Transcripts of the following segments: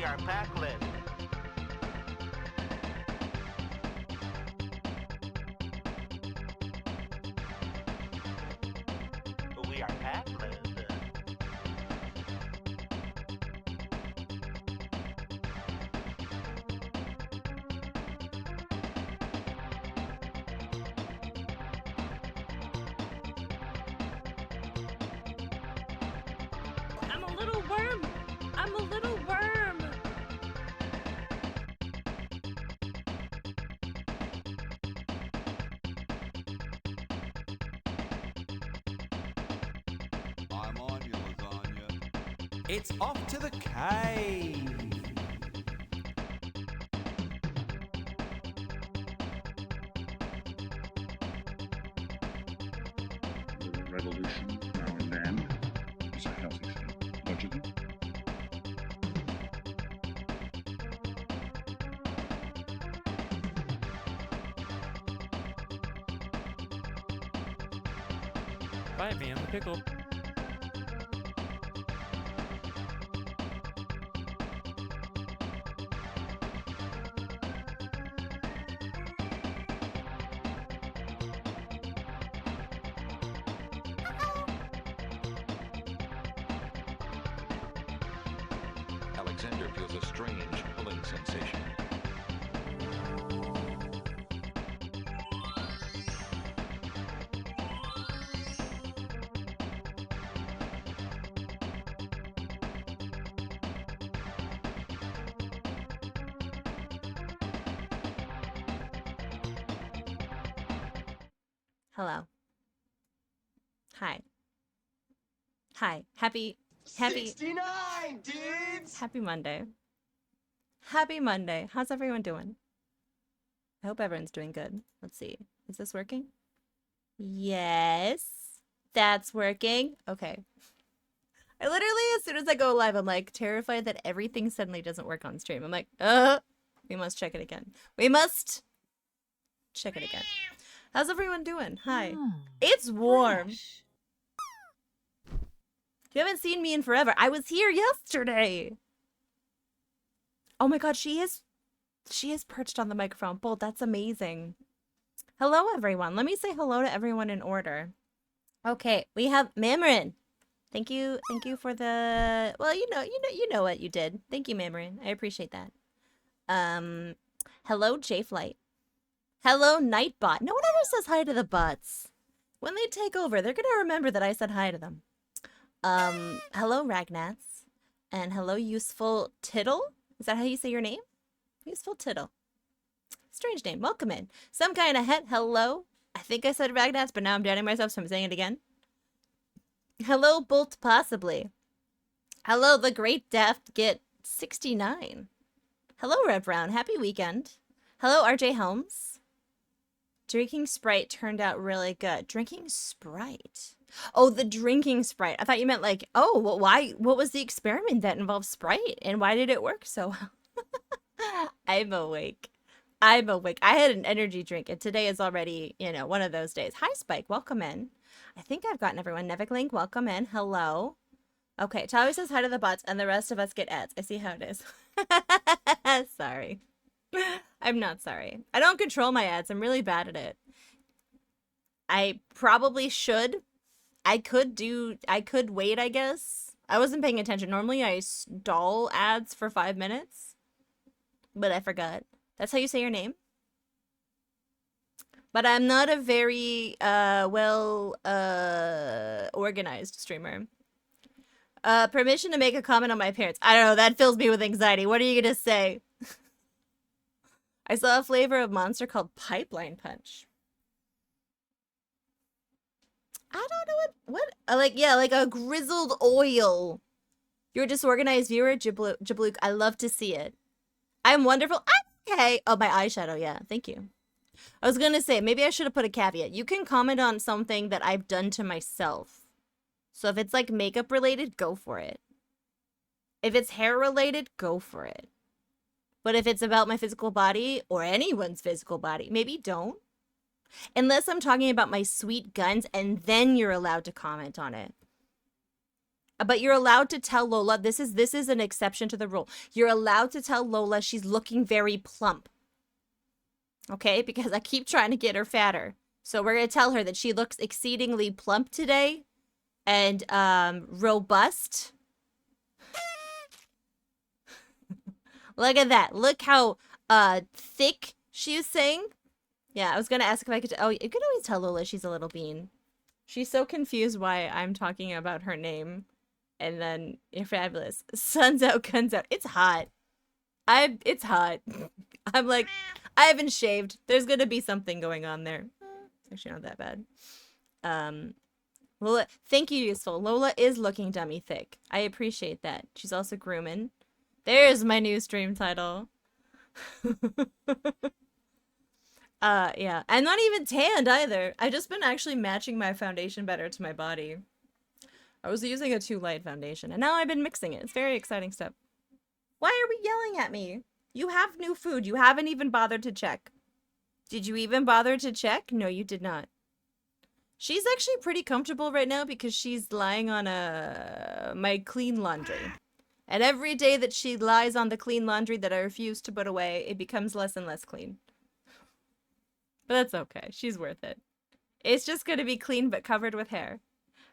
are Pac-Lin. We are Pac-Lin. I'm a little worm. I'm a little worm. I'm on you, lasagna. It's off to the cave. The revolution now and then is a healthy thing, don't you think? Bite me in the pickle. Alexander feels a strange pulling sensation. Hello. Hi. Hi. Happy 69 dudes! Happy Monday. Happy Monday. How's everyone doing? I hope everyone's doing good. Let's see. Is this working? Yes. That's working. Okay. I literally, as soon as I go live, I'm like terrified that everything suddenly doesn't work on stream. I'm like, we must check it again. We must check it again. How's everyone doing? Hi. It's warm. You haven't seen me in forever. I was here yesterday. Oh my god, she is perched on the microphone. Bolt, that's amazing. Hello, everyone. Let me say hello to everyone in order. Okay, we have Mamarin. Thank you for the, well, you know what you did. Thank you, Mamarin. I appreciate that. Hello, J-Flight. Hello, Nightbot. No one ever says hi to the bots. When they take over, they're gonna remember that I said hi to them. Hello, Ragnats. And hello, Useful Tittle. Is that how you say your name? Useful Tittle. Strange name. Welcome in. Some kind of het. Hello. I think I said Ragnats, but now I'm doubting myself, so I'm saying it again. Hello, Bolt Possibly. Hello, the Great Daft Get 69. Hello, Red Brown. Happy weekend. Hello, RJ Helms. Drinking Sprite turned out really good. Drinking Sprite. Oh, the drinking Sprite. I thought you meant like, oh, well, why? What was the experiment that involved Sprite? And why did it work so well? I'm awake. I'm awake. I had an energy drink, and today is already, one of those days. Hi, Spike. Welcome in. I think I've gotten everyone. Nevik Link, welcome in. Hello. Okay, Tawi says hi to the bots, and the rest of us get ads. I see how it is. Sorry. I'm not sorry. I don't control my ads. I'm really bad at it. I probably should. I could wait, I guess. I wasn't paying attention. Normally I stall ads for 5 minutes, but I forgot. That's how you say your name? But I'm not a very organized streamer. Permission to make a comment on my parents. I don't know, that fills me with anxiety. What are you gonna say? I saw a flavor of Monster called Pipeline Punch. I don't know what like a grizzled oil. You're a disorganized viewer, Jablook. I love to see it. I'm wonderful. I'm okay. Oh, my eyeshadow. Yeah, thank you. I was gonna say, maybe I should have put a caveat. You can comment on something that I've done to myself. So if it's like makeup related, go for it. If it's hair related, go for it. But if it's about my physical body or anyone's physical body, maybe don't. Unless I'm talking about my sweet guns, and then you're allowed to comment on it. But you're allowed to tell Lola, this is an exception to the rule. You're allowed to tell Lola she's looking very plump. Okay? Because I keep trying to get her fatter. So we're going to tell her that she looks exceedingly plump today and robust. Look at that. Look how thick she is saying. Yeah, I was going to ask if I could... Oh, you could always tell Lola she's a little bean. She's so confused why I'm talking about her name. And then, you're fabulous. Sun's out, guns out. It's hot. It's hot. I'm like, I haven't shaved. There's going to be something going on there. It's actually not that bad. Lola, thank you, Useful. Lola is looking dummy thick. I appreciate that. She's also grooming. There's my new stream title. Yeah. I'm not even tanned either. I've just been actually matching my foundation better to my body. I was using a too light foundation, and now I've been mixing it. It's very exciting stuff. Why are we yelling at me? You have new food. You haven't even bothered to check. Did you even bother to check? No, you did not. She's actually pretty comfortable right now because she's lying on my clean laundry. And every day that she lies on the clean laundry that I refuse to put away, it becomes less and less clean. But that's okay. She's worth it. It's just going to be clean but covered with hair.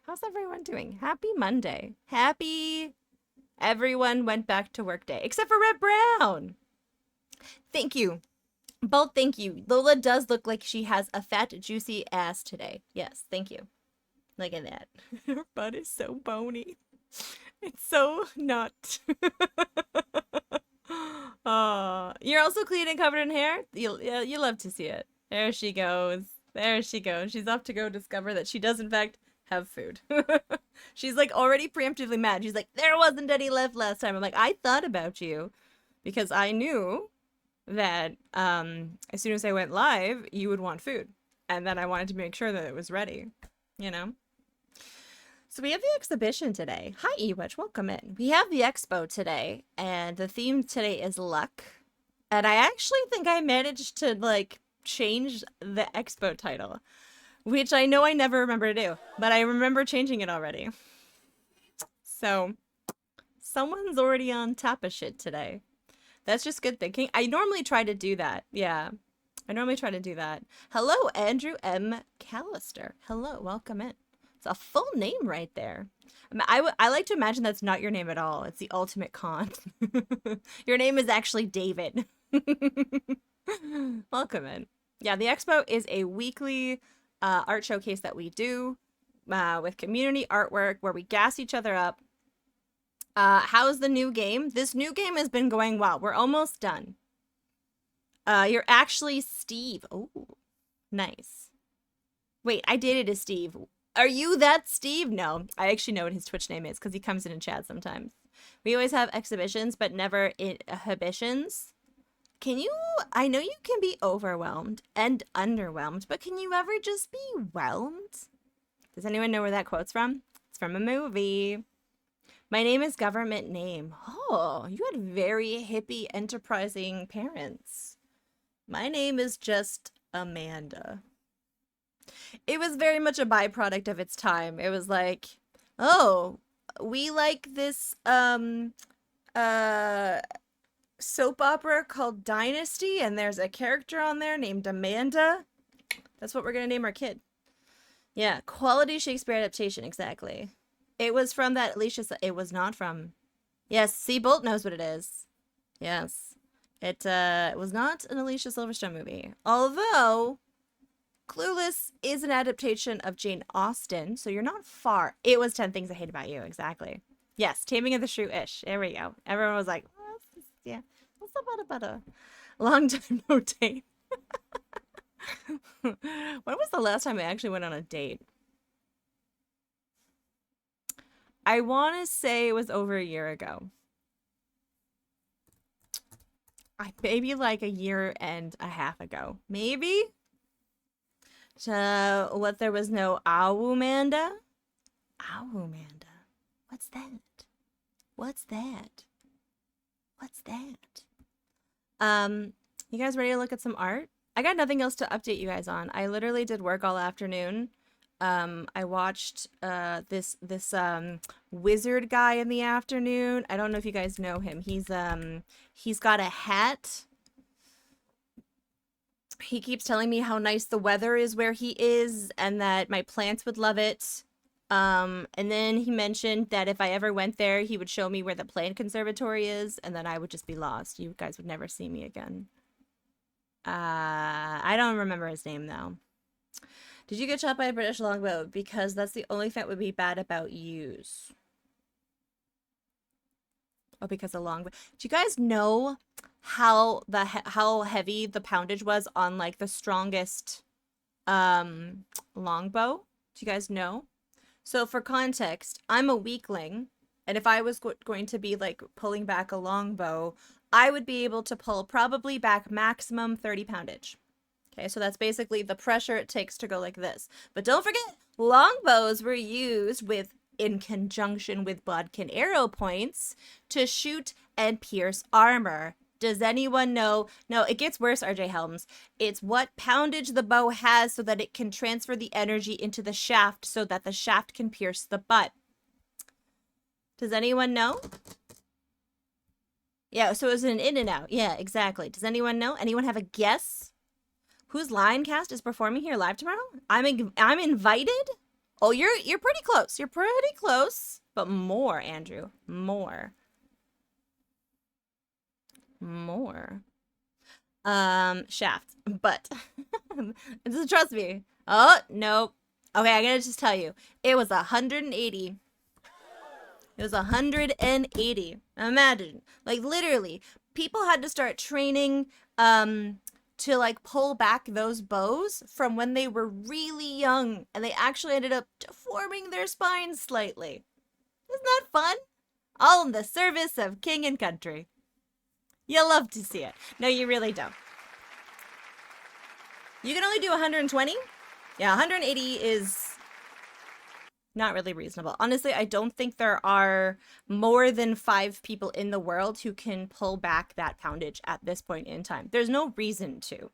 How's everyone doing? Happy Monday. Happy Everyone went back to work day, except for Red Brown. Thank you. Both thank you. Lola does look like she has a fat, juicy ass today. Yes, thank you. Look at that. Her butt is so bony. It's so not. You're also clean and covered in hair? You love to see it. There she goes. There she goes. She's off to go discover that she does, in fact, have food. She's like already preemptively mad. She's like, there wasn't any left last time. I'm like, I thought about you because I knew that as soon as I went live, you would want food. And then I wanted to make sure that it was ready, you know? So we have the exhibition today. Hi, Ewitch. Welcome in. We have the expo today, and the theme today is luck. And I actually think I managed to, like, change the expo title, which I know I never remember to do, but I remember changing it already. So someone's already on top of shit today. That's just good thinking. I normally try to do that. Yeah, I normally try to do that. Hello, Andrew M. Callister. Hello, welcome in. It's a full name right there. I like to imagine that's not your name at all. It's the ultimate con. Your name is actually David. Welcome in. Yeah, the expo is a weekly art showcase that we do with community artwork where we gas each other up. How's the new game? This new game has been going well. We're almost done. You're actually Steve. Oh, nice. Wait, I dated a Steve. Are you that Steve? No, I actually know what his Twitch name is because he comes in and chats sometimes. We always have exhibitions, but never inhibitions. Can you, I know you can be overwhelmed and underwhelmed, but can you ever just be whelmed? Does anyone know where that quote's from? It's from a movie. My name is government name. Oh, you had very hippie, enterprising parents. My name is just Amanda. It was very much a byproduct of its time. It was like, oh, we like this soap opera called Dynasty, and there's a character on there named Amanda. That's what we're gonna name our kid. Yeah, quality Shakespeare adaptation, exactly. It was from that Alicia. It was not from. Yes, see, Bolt knows what it is. Yes, it was not an Alicia Silverstone movie. Although Clueless is an adaptation of Jane Austen, so you're not far. It was 10 Things I Hate About You, exactly. Yes, Taming of the Shrew-ish. There we go. Everyone was like, oh, yeah, what's about a long time no date? When was the last time I actually went on a date? I want to say it was over a year ago. Maybe like a year and a half ago. Maybe? What, there was no Awumanda? Awumanda? What's that? What's that? What's that? You guys ready to look at some art? I got nothing else to update you guys on. I literally did work all afternoon. I watched this wizard guy in the afternoon. I don't know if you guys know him. He's got a hat. He keeps telling me how nice the weather is where he is and that my plants would love it. And then he mentioned that if I ever went there, he would show me where the plant conservatory is, and then I would just be lost. You guys would never see me again. I don't remember his name though. Did you get shot by a British longbow? Because that's the only thing that would be bad about yous. Oh, because of longbow. Do you guys know how heavy the poundage was on like the strongest longbow? Do you guys know? So for context, I'm a weakling, and if I was going to be like pulling back a longbow, I would be able to pull probably back maximum 30 poundage. Okay, so that's basically the pressure it takes to go like this. But don't forget, longbows were used in conjunction with bodkin arrow points to shoot and pierce armor. Does anyone know? No, it gets worse, RJ Helms. It's what poundage the bow has so that it can transfer the energy into the shaft so that the shaft can pierce the butt. Does anyone know? Yeah, so it was an in and out. Yeah, exactly. Does anyone know? Anyone have a guess? Whose Lioncast is performing here live tomorrow? I'm invited? Oh, you're pretty close. You're pretty close. But more, Andrew. More. more. Shaft, but just trust me. Oh, no. Okay, I'm gonna just tell you. It was 180. It was 180. Imagine. Like, literally, people had to start training, to, like, pull back those bows from when they were really young, and they actually ended up deforming their spines slightly. Isn't that fun? All in the service of king and country. You love to see it. No, you really don't. You can only do 120? Yeah, 180 is not really reasonable. Honestly, I don't think there are more than 5 people in the world who can pull back that poundage at this point in time. There's no reason to.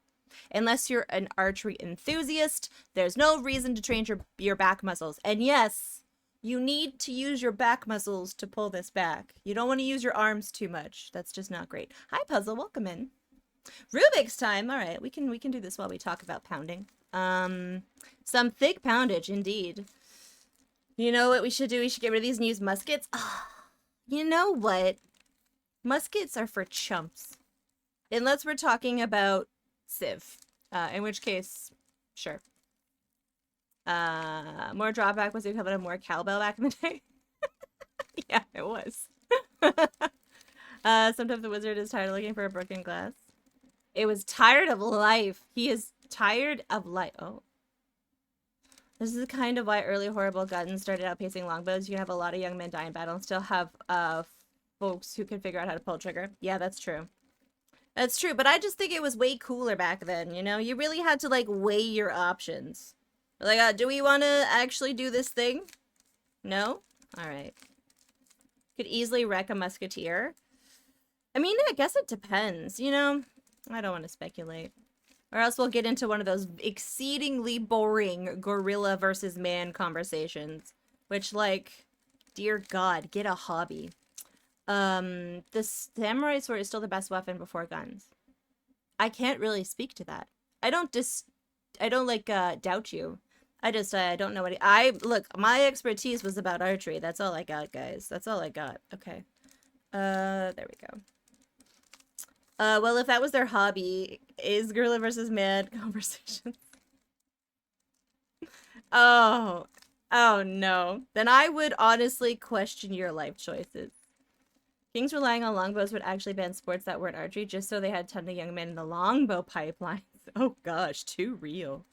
Unless you're an archery enthusiast, there's no reason to train your back muscles. And yes, you need to use your back muscles to pull this back. You don't want to use your arms too much. That's just not great. Hi, Puzzle. Welcome in. Rubik's time. All right, we can do this while we talk about pounding. Some thick poundage, indeed. You know what we should do? We should get rid of these and use muskets. You know what? Muskets are for chumps. Unless we're talking about Civ. In which case, sure. More drawback was the equivalent of more cowbell back in the day. Yeah, it was. Sometimes the wizard is tired of looking for a broken glass. It was tired of life. He is tired of life. Oh. This is kind of why early horrible guns started outpacing longbows. You can have a lot of young men die in battle and still have folks who can figure out how to pull a trigger. Yeah, that's true. That's true, but I just think it was way cooler back then, you know? You really had to, like, weigh your options. Like, do we want to actually do this thing? No? Alright. Could easily wreck a musketeer. I mean, I guess it depends, you know? I don't want to speculate. Or else we'll get into one of those exceedingly boring gorilla versus man conversations. Which, like, dear God, get a hobby. The samurai sword is still the best weapon before guns. I can't really speak to that. I don't doubt you. I don't know look, my expertise was about archery. That's all I got, guys. That's all I got. Okay. There we go. Well, if that was their hobby, is gorilla versus man conversations. Oh no. Then I would honestly question your life choices. Kings relying on longbows would actually ban sports that weren't archery just so they had a ton of young men in the longbow pipelines. Oh gosh, too real.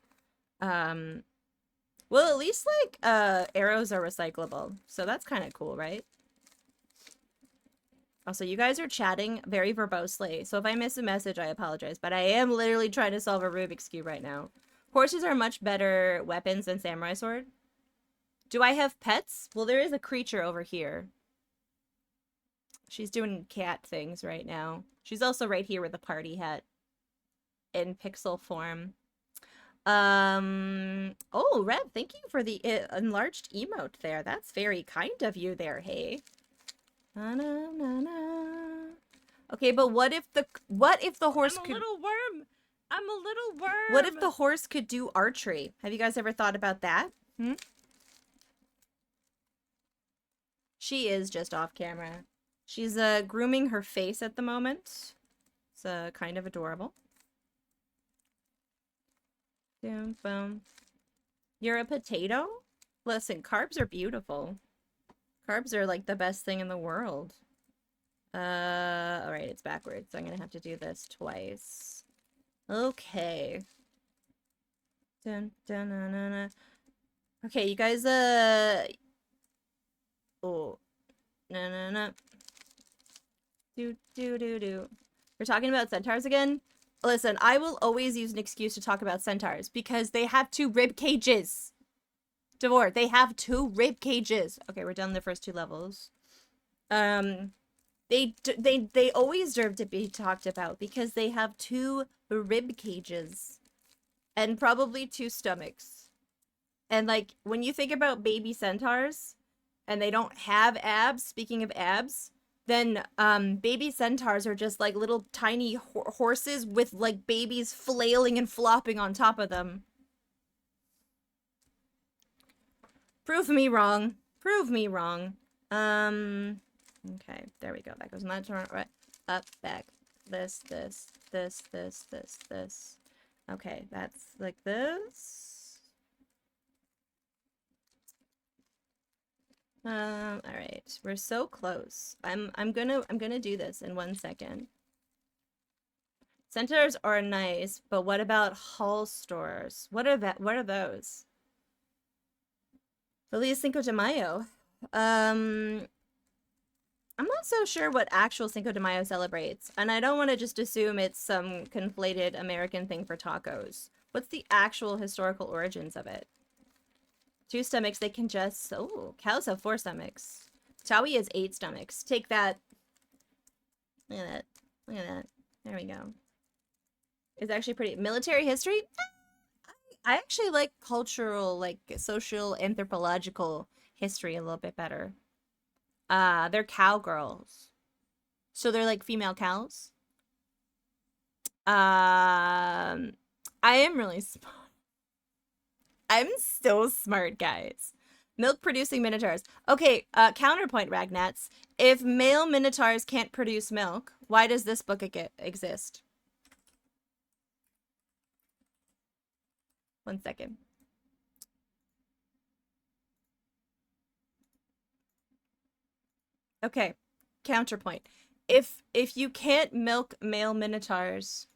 Well, at least, like, arrows are recyclable, so that's kind of cool, right? Also, you guys are chatting very verbosely, so if I miss a message, I apologize, but I am literally trying to solve a Rubik's Cube right now. Horses are much better weapons than samurai sword. Do I have pets? Well, there is a creature over here. She's doing cat things right now. She's also right here with a party hat in pixel form. Oh, Rev, thank you for the enlarged emote there. That's very kind of you there, hey. Na, na, na, na. Okay, but what if the horse could... I'm a little worm. I'm a little worm. What if the horse could do archery? Have you guys ever thought about that? Hmm? She is just off camera. She's grooming her face at the moment. It's kind of adorable. Boom, boom. You're a potato? Listen, carbs are beautiful. Carbs are like the best thing in the world. Alright, it's backwards, so I'm gonna have to do this twice. Okay. Dun, dun, dun, dun, dun. Okay, you guys, oh. No, no, no. Do. We're talking about centaurs again? Listen, I will always use an excuse to talk about centaurs because they have 2 rib cages. Devor, they have 2 rib cages. Okay, we're done the first 2 levels. They always deserve to be talked about because they have 2 rib cages and probably 2 stomachs. And like when you think about baby centaurs and they don't have abs, speaking of abs, then baby centaurs are just like little tiny horses with like babies flailing and flopping on top of them. Prove me wrong. Prove me wrong. Okay, there we go. That goes in that turn. Right. Up, back. this. Okay, that's like this. All right, we're so close. I'm gonna do this in 1 second. Centaurs are nice, but what about hall stores? What are those? Feliz Cinco de Mayo. I'm not so sure what actual Cinco de Mayo celebrates, and I don't want to just assume it's some conflated American thing for tacos. What's the actual historical origins of it? 2 stomachs, they can just... Oh, cows have 4 stomachs. Tawi has 8 stomachs. Take that. Look at that. Look at that. There we go. It's actually pretty... Military history? I actually like cultural, like, social, anthropological history a little bit better. They're cowgirls. So they're like female cows. I am really smart. I'm so smart, guys. Milk producing minotaurs. Okay, counterpoint, Ragnats. If male minotaurs can't produce milk, why does this book exist? 1 second. Okay, counterpoint. If you can't milk male minotaurs,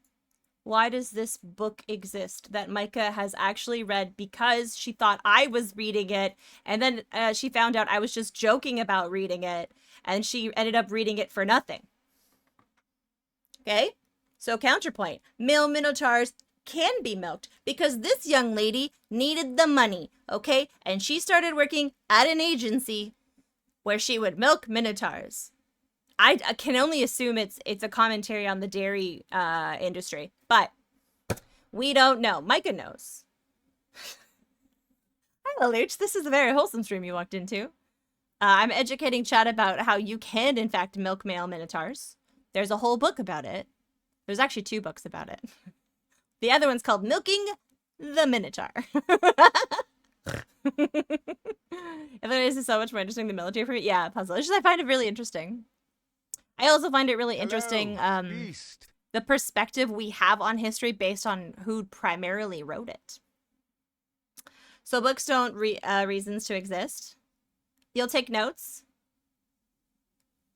why does this book exist that Micah has actually read because she thought I was reading it, and then she found out I was just joking about reading it, and she ended up reading it for nothing. Okay? So counterpoint. Male minotaurs can be milked because this young lady needed the money, okay? And she started working at an agency where she would milk minotaurs. I can only assume it's a commentary on the dairy industry, but we don't know. Micah knows. Hello, Luch. This is a very wholesome stream you walked into. I'm educating chat about how you can, in fact, milk male minotaurs. There's a whole book about it. There's actually 2 books about it. The other one's called Milking the Minotaur. This is so much more interesting than military for me. Yeah, puzzle. It's just I find it really interesting. I also find it really interesting the perspective we have on history based on who primarily wrote it. So books don't reasons to exist. You'll take notes.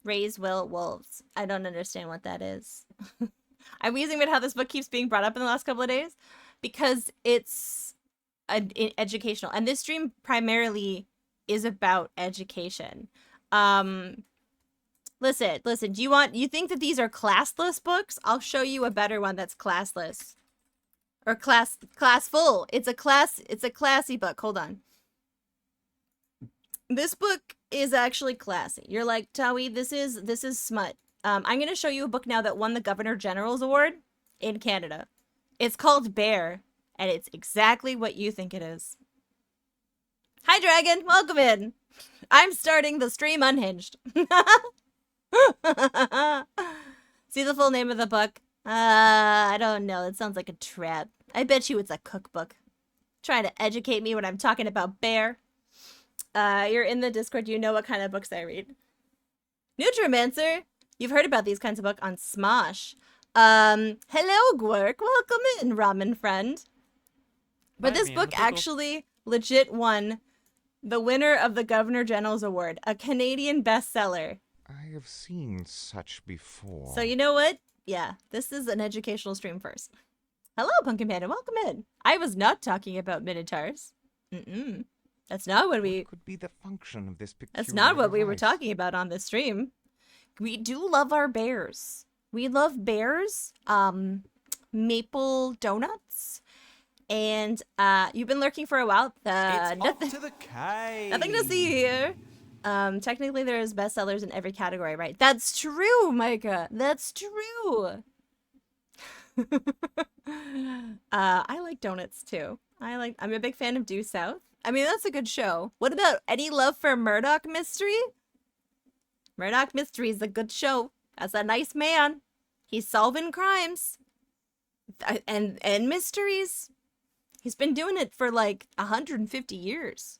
Raise wolves. I don't understand what that is. I'm wheezing about how this book keeps being brought up in the last couple of days because it's educational, and this stream primarily is about education. Listen, do you think that these are classless books? I'll show you a better one that's classless. Or classful. It's a classy book. Hold on. This book is actually classy. You're like, Tawi, this is smut. I'm going to show you a book now that won the Governor General's Award in Canada. It's called Bear, and it's exactly what you think it is. Hi, Dragon. Welcome in. I'm starting the stream unhinged. See the full name of the book? I don't know. It sounds like a trap. I bet you it's a cookbook. Trying to educate me when I'm talking about Bear. You're in the Discord. You know what kind of books I read. Nutromancer. You've heard about these kinds of books on Smosh. Hello, Gwerk. Welcome in, ramen friend. But this book actually legit won the winner of the Governor General's Award, a Canadian bestseller. I have seen such before. So you know what? Yeah, this is an educational stream first. Hello, Pumpkin Panda. Welcome in. I was not talking about minotaurs. That's not what we... What could be the function of this peculiar That's not what we were device? talking about on this stream. We do love our bears. We love bears, maple donuts, and you've been lurking for a while. It's Nothing, off to the cave. nothing to see here. Technically there's bestsellers in every category, right? That's true, Micah. That's true. I like donuts too. I'm a big fan of Due South. I mean, that's a good show. What about any love for Murdoch Mystery? Murdoch Mystery is a good show. That's a nice man. He's solving crimes and mysteries. He's been doing it for like 150 years.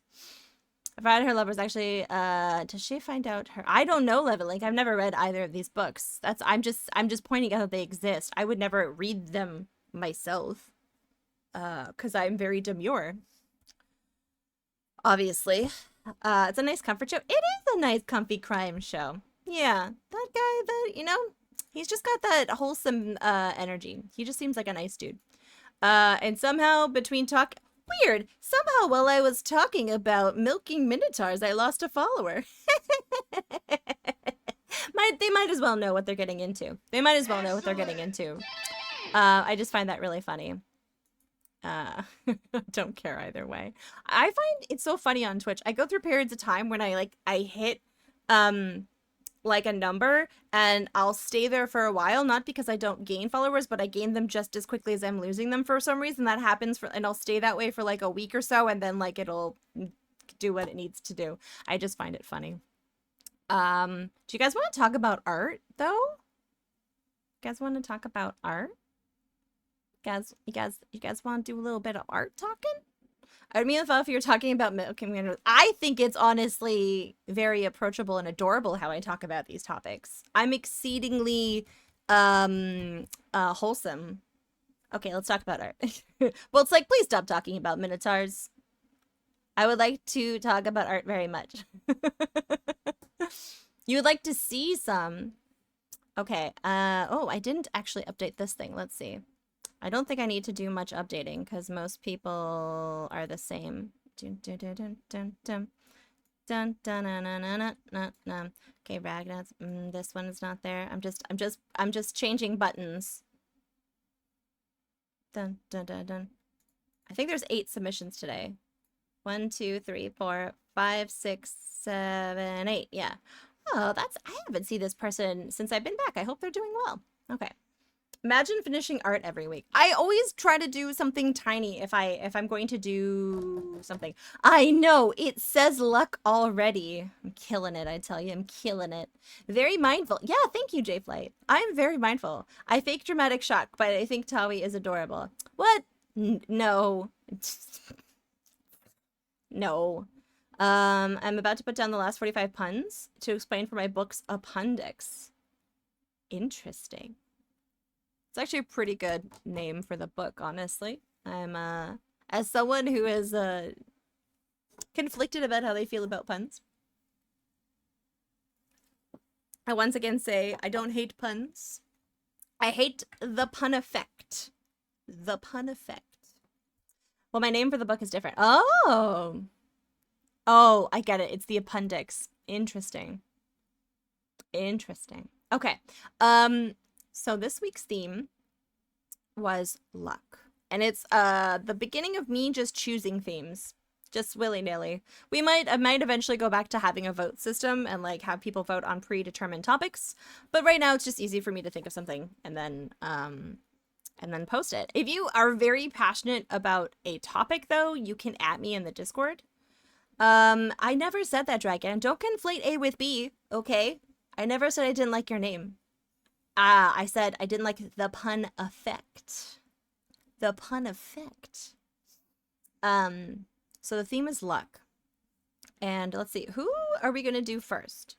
I find her lovers actually, does she find out her, I don't know, Levelink. I've never read either of these books. I'm just pointing out that they exist. I would never read them myself. Cause I'm very demure. Obviously. It's a nice comfort show. It is a nice comfy crime show. Yeah. That guy, he's just got that wholesome, energy. He just seems like a nice dude. And somehow weird. Somehow while I was talking about milking minotaurs, I lost a follower. They might as well know what they're getting into. I just find that really funny. Don't care either way. I find it's so funny on Twitch. I go through periods of time when I hit, like a number and I'll stay there for a while, not because I don't gain followers, but I gain them just as quickly as I'm losing them for some reason. That happens and I'll stay that way for like a week or so, and then like it'll do what it needs to do. I just find it funny. Do you guys want to talk about art though? You guys want to talk about art? You guys want to do a little bit of art talking? I mean, if you're talking about milking, I think it's honestly very approachable and adorable how I talk about these topics. I'm exceedingly wholesome. Okay, let's talk about art. Well, it's like, please stop talking about minotaurs. I would like to talk about art very much. You would like to see some. Okay, oh, I didn't actually update this thing. Let's see. I don't think I need to do much updating because most people are the same. Dun, dun, dun, dun, dun, dun. Dun, dun, dun, dun, dun, dun, dun. Okay, Ragnats. This one is not there. I'm just changing buttons. Dun, dun, dun, dun. I think there's 8 submissions today. 1, 2, 3, 4, 5, 6, 7, 8. Yeah. Oh, I haven't seen this person since I've been back. I hope they're doing well. Okay. Imagine finishing art every week. I always try to do something tiny if I'm going to do something. I know, it says luck already. I'm killing it, I tell you, I'm killing it. Very mindful. Yeah, thank you, J-Flight. I'm very mindful. I fake dramatic shock, but I think Tawi is adorable. What? No. No. I'm about to put down the last 45 puns to explain for my book's appendix. Interesting. It's actually a pretty good name for the book, honestly. I'm, as someone who is, conflicted about how they feel about puns, I once again say, I don't hate puns. I hate the pun effect. The pun effect. Well, my name for the book is different. Oh! Oh, I get it. It's the appendix. Interesting. Interesting. Okay. So this week's theme was luck. And it's the beginning of me just choosing themes. Just willy-nilly. I might eventually go back to having a vote system and like have people vote on predetermined topics. But right now it's just easy for me to think of something and then post it. If you are very passionate about a topic though, you can at me in the Discord. I never said that, Dragon. Don't conflate A with B, okay? I never said I didn't like your name. I said I didn't like the pun effect. The pun effect. So the theme is luck. And let's see, who are we going to do first?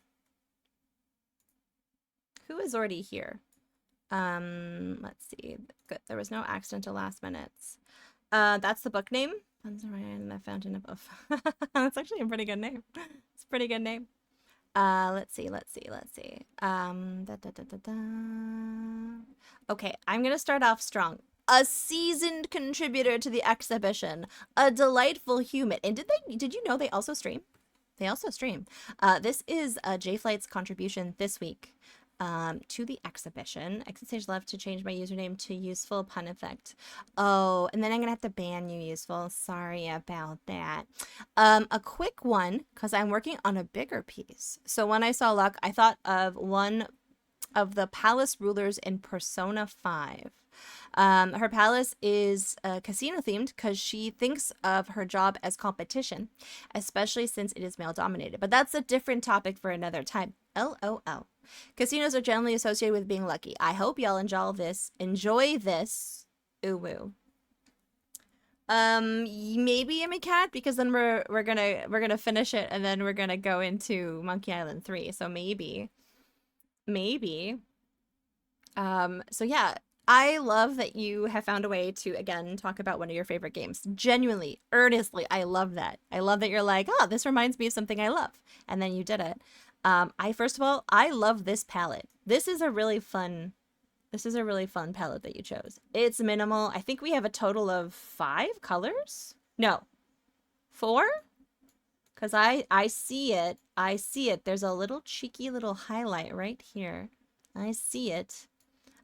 Who is already here? Let's see. Good. There was no accidental last minutes. That's the book name. And the Fountain of Oath. That's actually a pretty good name. It's a pretty good name. Let's see. Okay, I'm gonna start off strong. A seasoned contributor to the exhibition, a delightful human. And did you know they also stream? They also stream. This is J-Flight's contribution this week to the exhibition. Exit Stage love to change my username to Useful Pun Effect. Oh, and then I'm gonna have to ban you, Useful. Sorry about that. A quick one, because I'm working on a bigger piece. So when I saw luck, I thought of one of the palace rulers in Persona 5. Her palace is casino themed because she thinks of her job as competition, especially since it is male dominated. But that's a different topic for another time. LOL. Casinos are generally associated with being lucky. I hope y'all enjoy this. Ooh woo. Maybe Immy Cat, because then we're gonna finish it and then we're gonna go into Monkey Island 3. So maybe. So yeah, I love that you have found a way to again talk about one of your favorite games. Genuinely, earnestly, I love that. I love that you're like, oh, this reminds me of something I love, and then you did it. First of all, I love this palette. This is a really fun palette that you chose. It's minimal. I think we have a total of 5 colors. No, 4. Because I see it. I see it. There's a little cheeky little highlight right here. I see it.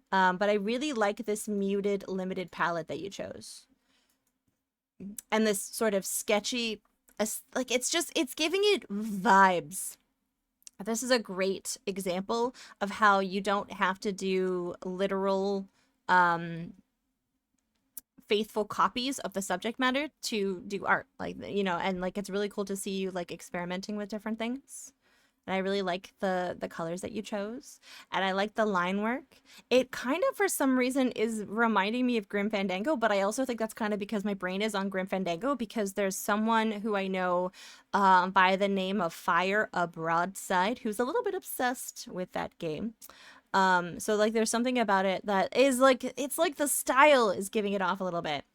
But I really like this muted, limited palette that you chose. And this sort of sketchy, like, it's giving it vibes. This is a great example of how you don't have to do literal, faithful copies of the subject matter to do art, like, you know, and like it's really cool to see you like experimenting with different things. And I really like the colors that you chose, and I like the line work. It kind of for some reason is reminding me of Grim Fandango, but I also think that's kind of because my brain is on Grim Fandango, because there's someone who I know by the name of Fire a Broadside who's a little bit obsessed with that game. So like there's something about it that is like, it's like the style is giving it off a little bit.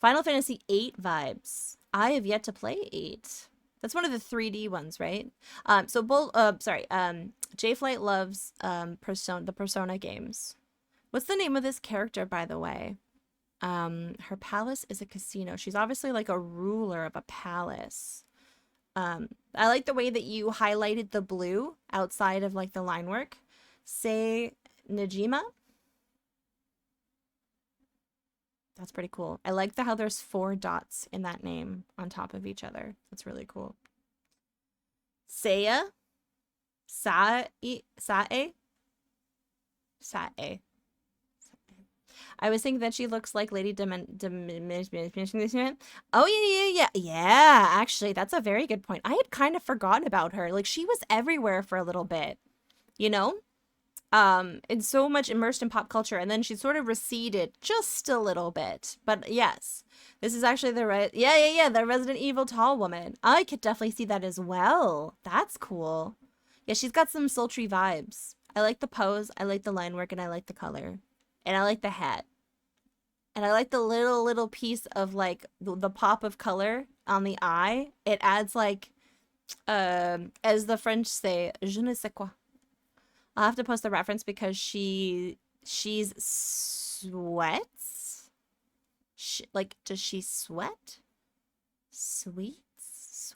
Final Fantasy VIII vibes. I have yet to play 8. That's one of the 3D ones, right? J-Flight loves the Persona games. What's the name of this character, by the way? Her palace is a casino. She's obviously like a ruler of a palace. I like the way that you highlighted the blue outside of like the line work. Say Najima. That's pretty cool. I like how there's 4 dots in that name on top of each other. That's really cool. Seiya. Sae. I was thinking that she looks like Lady Oh, yeah. Actually, that's a very good point. I had kind of forgotten about her. Like, she was everywhere for a little bit, you know? And so much immersed in pop culture, and then she sort of receded just a little bit. But yes, this is actually the the Resident Evil tall woman. I could definitely see that as well. That's cool. Yeah, she's got some sultry vibes. I like the pose, I like the line work, and I like the color. And I like the hat. And I like the little piece of like the pop of color on the eye. It adds like, as the French say, je ne sais quoi. I'll have to post the reference because she's sweats. Does she sweat? Sweets?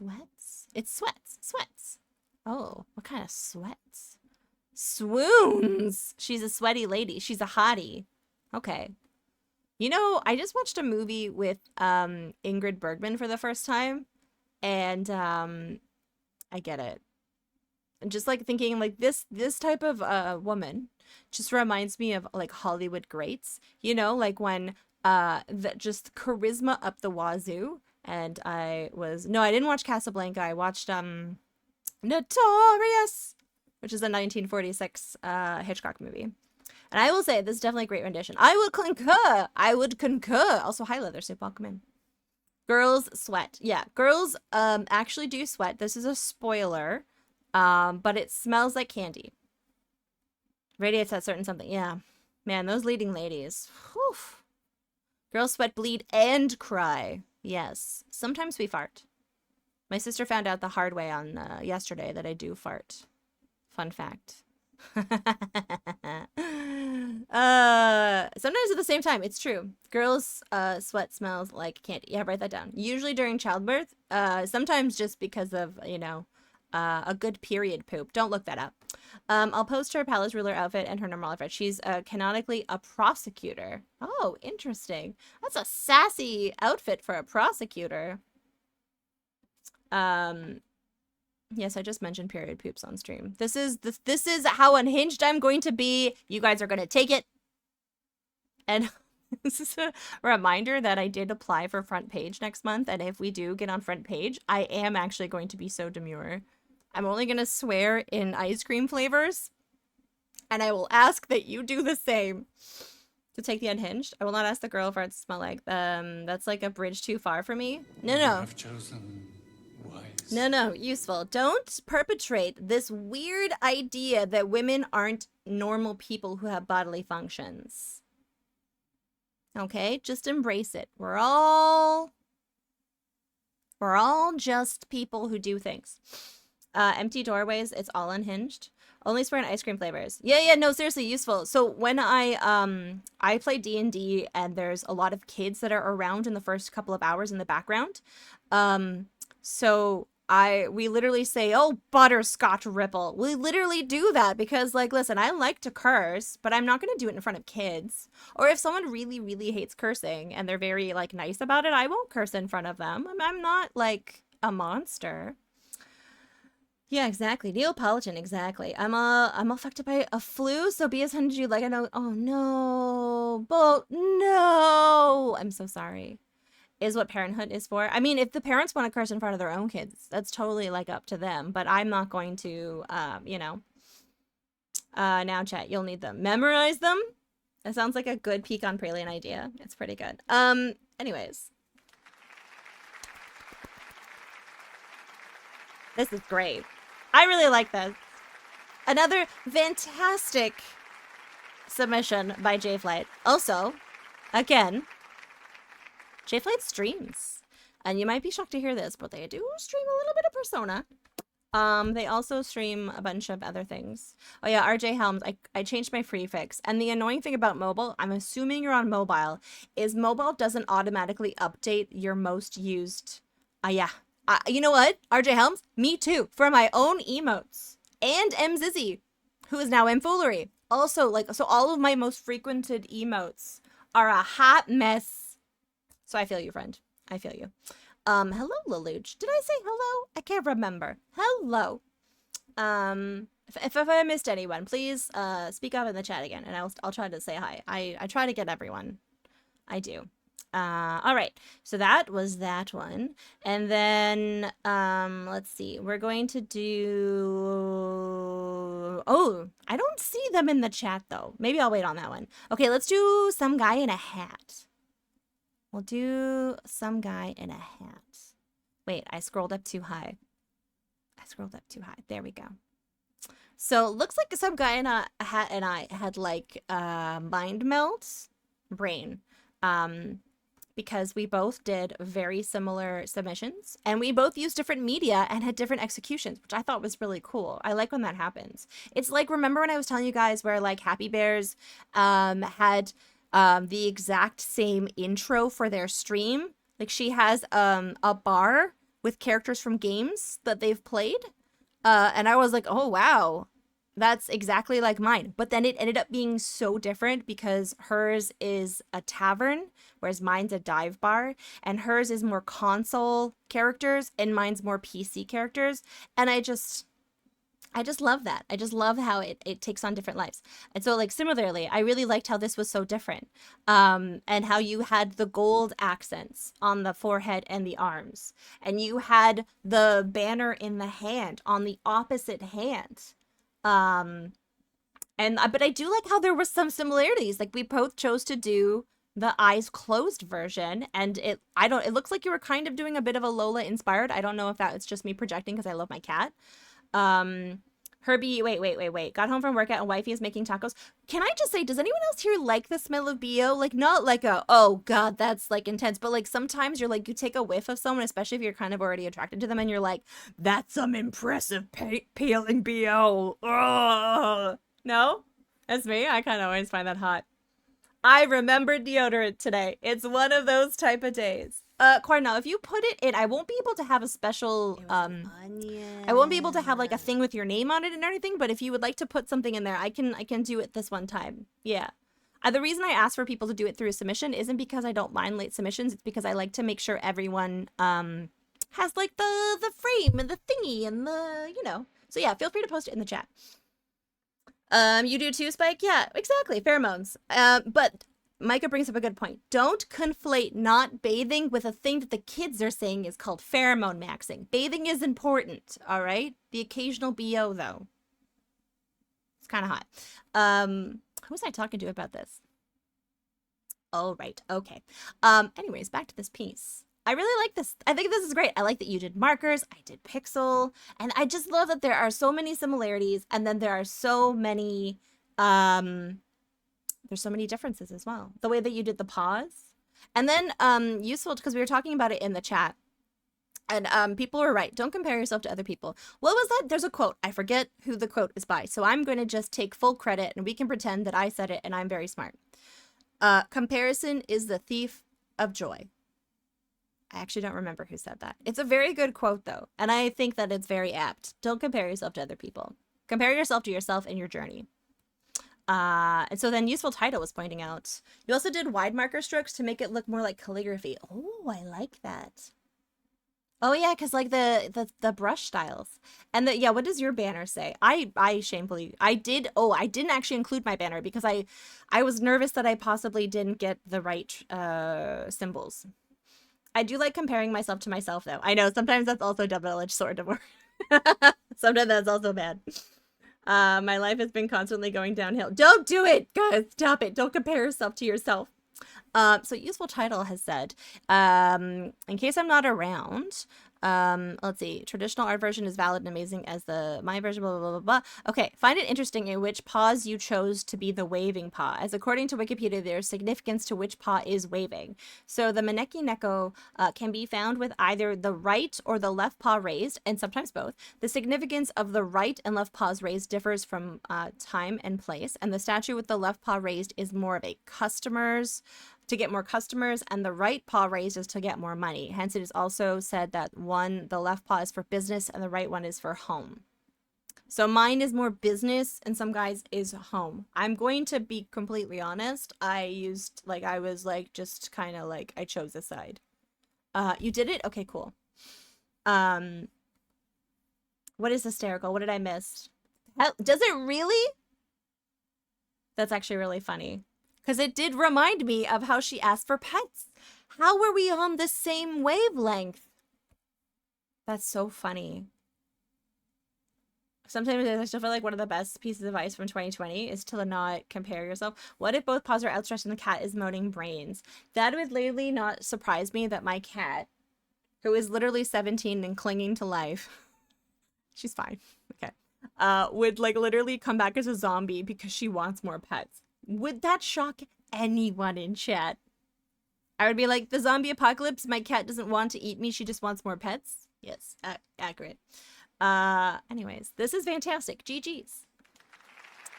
It's sweats. Oh, what kind of sweats? Swoons. She's a sweaty lady. She's a hottie. Okay. You know, I just watched a movie with Ingrid Bergman for the first time, and I get it. And just like thinking like this type of woman just reminds me of like Hollywood greats, you know, like when just charisma up the wazoo. And I didn't watch Casablanca. I watched Notorious, which is a 1946 Hitchcock movie. And I will say this is definitely a great rendition. I would concur. Also, hi Leather Soup, welcome in. Girls sweat. Yeah, girls actually do sweat. This is a spoiler. But it smells like candy. Radiates that certain something. Yeah. Man, those leading ladies. Whew. Girls sweat, bleed, and cry. Yes. Sometimes we fart. My sister found out the hard way on yesterday that I do fart. Fun fact. Sometimes at the same time. It's true. Girls sweat smells like candy. Yeah, write that down. Usually during childbirth. Sometimes just because of, you know, a good period poop. Don't look that up. I'll post her palace ruler outfit and her normal outfit. She's canonically a prosecutor. Oh, interesting. That's a sassy outfit for a prosecutor. Yes, I just mentioned period poops on stream. This is how unhinged I'm going to be. You guys are going to take it. And this is a reminder that I did apply for front page next month. And if we do get on front page, I am actually going to be so demure. I'm only going to swear in ice cream flavors. And I will ask that you do the same. To take the unhinged? I will not ask the girl for it to smell like. That's like a bridge too far for me. No. I've chosen wise. No, useful. Don't perpetrate this weird idea that women aren't normal people who have bodily functions. Okay, just embrace it. We're all just people who do things. Empty doorways, it's all unhinged. Only swear in ice cream flavors. Yeah, no, seriously, useful. So when I play D&D and there's a lot of kids that are around in the first couple of hours in the background. So we literally say, oh, butterscotch ripple. We literally do that because, like, listen, I like to curse, but I'm not going to do it in front of kids. Or if someone really, really hates cursing and they're very, like, nice about it, I won't curse in front of them. I'm not, like, a monster. Yeah, exactly. Neapolitan, exactly. I'm affected by a flu, so be as hundred you like. I know. Oh no, no. I'm so sorry. Is what parenthood is for. I mean, if the parents want to curse in front of their own kids, that's totally like up to them. But I'm not going to, you know. Now chat, you'll need them. Memorize them. That sounds like a good peek on Praline idea. It's pretty good. Anyways. This is great. I really like this. Another fantastic submission by J-Flight. Also, again, J-Flight streams. And you might be shocked to hear this, but they do stream a little bit of Persona. They also stream a bunch of other things. Oh yeah, RJ Helms, I changed my prefix. And the annoying thing about mobile, I'm assuming you're on mobile, is mobile doesn't automatically update your most used... yeah. You know what? RJ Helms? Me too. For my own emotes. And Mzizzy, who is now Mfoolery. Also, like, so all of my most frequented emotes are a hot mess. So I feel you, friend. I feel you. Hello, Lelouch. Did I say hello? I can't remember. Hello. If I missed anyone, please speak up in the chat again, and I'll try to say hi. I try to get everyone. I do. All right, so that was that one. And then, let's see, we're going to do, oh, I don't see them in the chat though. Maybe I'll wait on that one. Okay, let's do some guy in a hat. We'll do some guy in a hat. Wait, I scrolled up too high. There we go. So looks like some guy in a hat and I had like, mind melt brain. Because we both did very similar submissions and we both used different media and had different executions, which I thought was really cool. I like when that happens. It's like, remember when I was telling you guys where like Happy Bears had the exact same intro for their stream? Like she has a bar with characters from games that they've played. And I was like, oh, wow. That's exactly like mine. But then it ended up being so different because hers is a tavern, whereas mine's a dive bar. And hers is more console characters and mine's more PC characters. And I just love that. I just love how it takes on different lives. And so like similarly, I really liked how this was so different. And how you had the gold accents on the forehead and the arms. And you had the banner in the hand on the opposite hand. But I do like how there were some similarities. Like we both chose to do the eyes closed version, and it looks like you were kind of doing a bit of a Lola inspired. I don't know if that was just me projecting because I love my cat. Herbie, wait. Got home from workout and wifey is making tacos. Can I just say, does anyone else here like the smell of BO? Like not like a, oh God, that's like intense, but like sometimes you're like, you take a whiff of someone, especially if you're kind of already attracted to them and you're like, that's some impressive peeling BO. Ugh. No? That's me? I kind of always find that hot. I remembered deodorant today. It's one of those type of days. Cardinal, if you put it in, I won't be able to have a special, I won't be able to have like a thing with your name on it and everything, but if you would like to put something in there, I can do it this one time. Yeah. The reason I ask for people to do it through a submission isn't because I don't mind late submissions, it's because I like to make sure everyone, has like the frame and the thingy and the, you know. So yeah, feel free to post it in the chat. You do too, Spike? Yeah, exactly. Pheromones. But Micah brings up a good point. Don't conflate not bathing with a thing that the kids are saying is called pheromone maxing. Bathing is important, all right? The occasional BO, though. It's kind of hot. Who was I talking to about this? All right. Okay. Anyways, back to this piece. I really like this. I think this is great. I like that you did markers. I did pixel. And I just love that there are so many similarities. And then there are so many, there's so many differences as well. The way that you did the pause. And then useful, because we were talking about it in the chat. And people were right. Don't compare yourself to other people. What was that? There's a quote. I forget who the quote is by. So I'm going to just take full credit and we can pretend that I said it and I'm very smart. Comparison is the thief of joy. I actually don't remember who said that. It's a very good quote though. And I think that it's very apt. Don't compare yourself to other people. Compare yourself to yourself and your journey. And so then useful title was pointing out. You also did wide marker strokes to make it look more like calligraphy. Oh, I like that. Oh yeah, because like the brush styles. And yeah, what does your banner say? I shamefully, I didn't actually include my banner because I was nervous that I possibly didn't get the right symbols. I do like comparing myself to myself though. I know sometimes that's also a double-edged sword of war. Sometimes that's also bad. My life has been constantly going downhill. Don't do it, guys. Stop it. Don't compare yourself to yourself. So useful title has said, in case I'm not around, let's see, traditional art version is valid and amazing as the my version, blah, blah, blah, blah, blah. Okay, find it interesting in which pause you chose to be the waving paw, as according to Wikipedia, there's significance to which paw is waving. So the Maneki Neko can be found with either the right or the left paw raised, and sometimes both. The significance of the right and left paws raised differs from time and place, and the statue with the left paw raised is more of a to get more customers, and the right paw raised is to get more money. Hence, it is also said that the left paw is for business and the right one is for home. So mine is more business and some guys is home. I'm going to be completely honest. I was just kind of like, I chose a side. You did it? Okay, cool. What is hysterical? What did I miss? Does it really? That's actually really funny. Because it did remind me of how she asked for pets. How were we on the same wavelength? That's so funny. Sometimes I still feel like one of the best pieces of advice from 2020 is to not compare yourself. What if both paws are outstretched and the cat is moaning brains? That would literally not surprise me that my cat, who is literally 17 and clinging to life, she's fine, okay, would literally come back as a zombie because she wants more pets. Would that shock anyone in chat? I would be like, the zombie apocalypse, my cat doesn't want to eat me, she just wants more pets. Yes, accurate. Anyways, this is fantastic. GG's.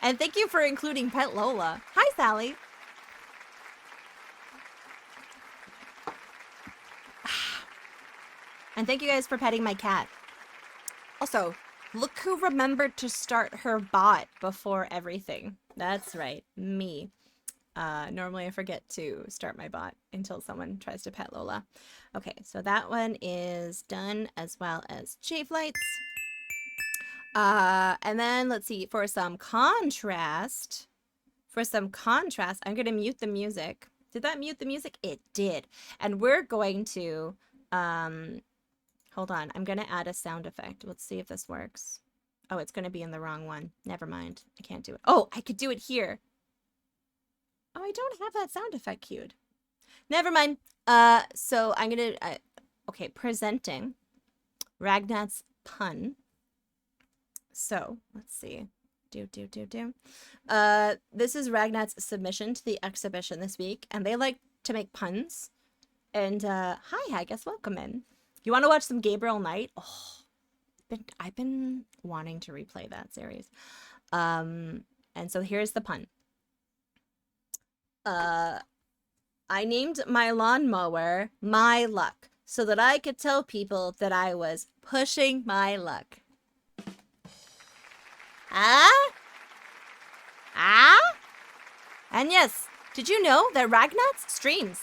And thank you for including Pet Lola. Hi, Sally. And thank you guys for petting my cat. Also, look who remembered to start her bot before everything. That's right, me. Normally I forget to start my bot until someone tries to pet Lola. Okay, so that one is done, as well as Shave Lights. And then let's see, for some contrast, I'm gonna mute the music. Did that mute the music? It did. And we're going to, hold on, I'm gonna add a sound effect. Let's see if this works. Oh, it's gonna be in the wrong one. Never mind, I can't do it. Oh, I could do it here. Oh, I don't have that sound effect queued. Never mind. So I'm gonna, okay, presenting Ragnat's pun. So let's see. This is Ragnat's submission to the exhibition this week, and they like to make puns. And hi, I guess welcome in. You want to watch some Gabriel Knight? Oh, I've been wanting to replay that series. And so here's the pun. I named my lawnmower My Luck so that I could tell people that I was pushing my luck. And yes, did you know that Ragnats streams?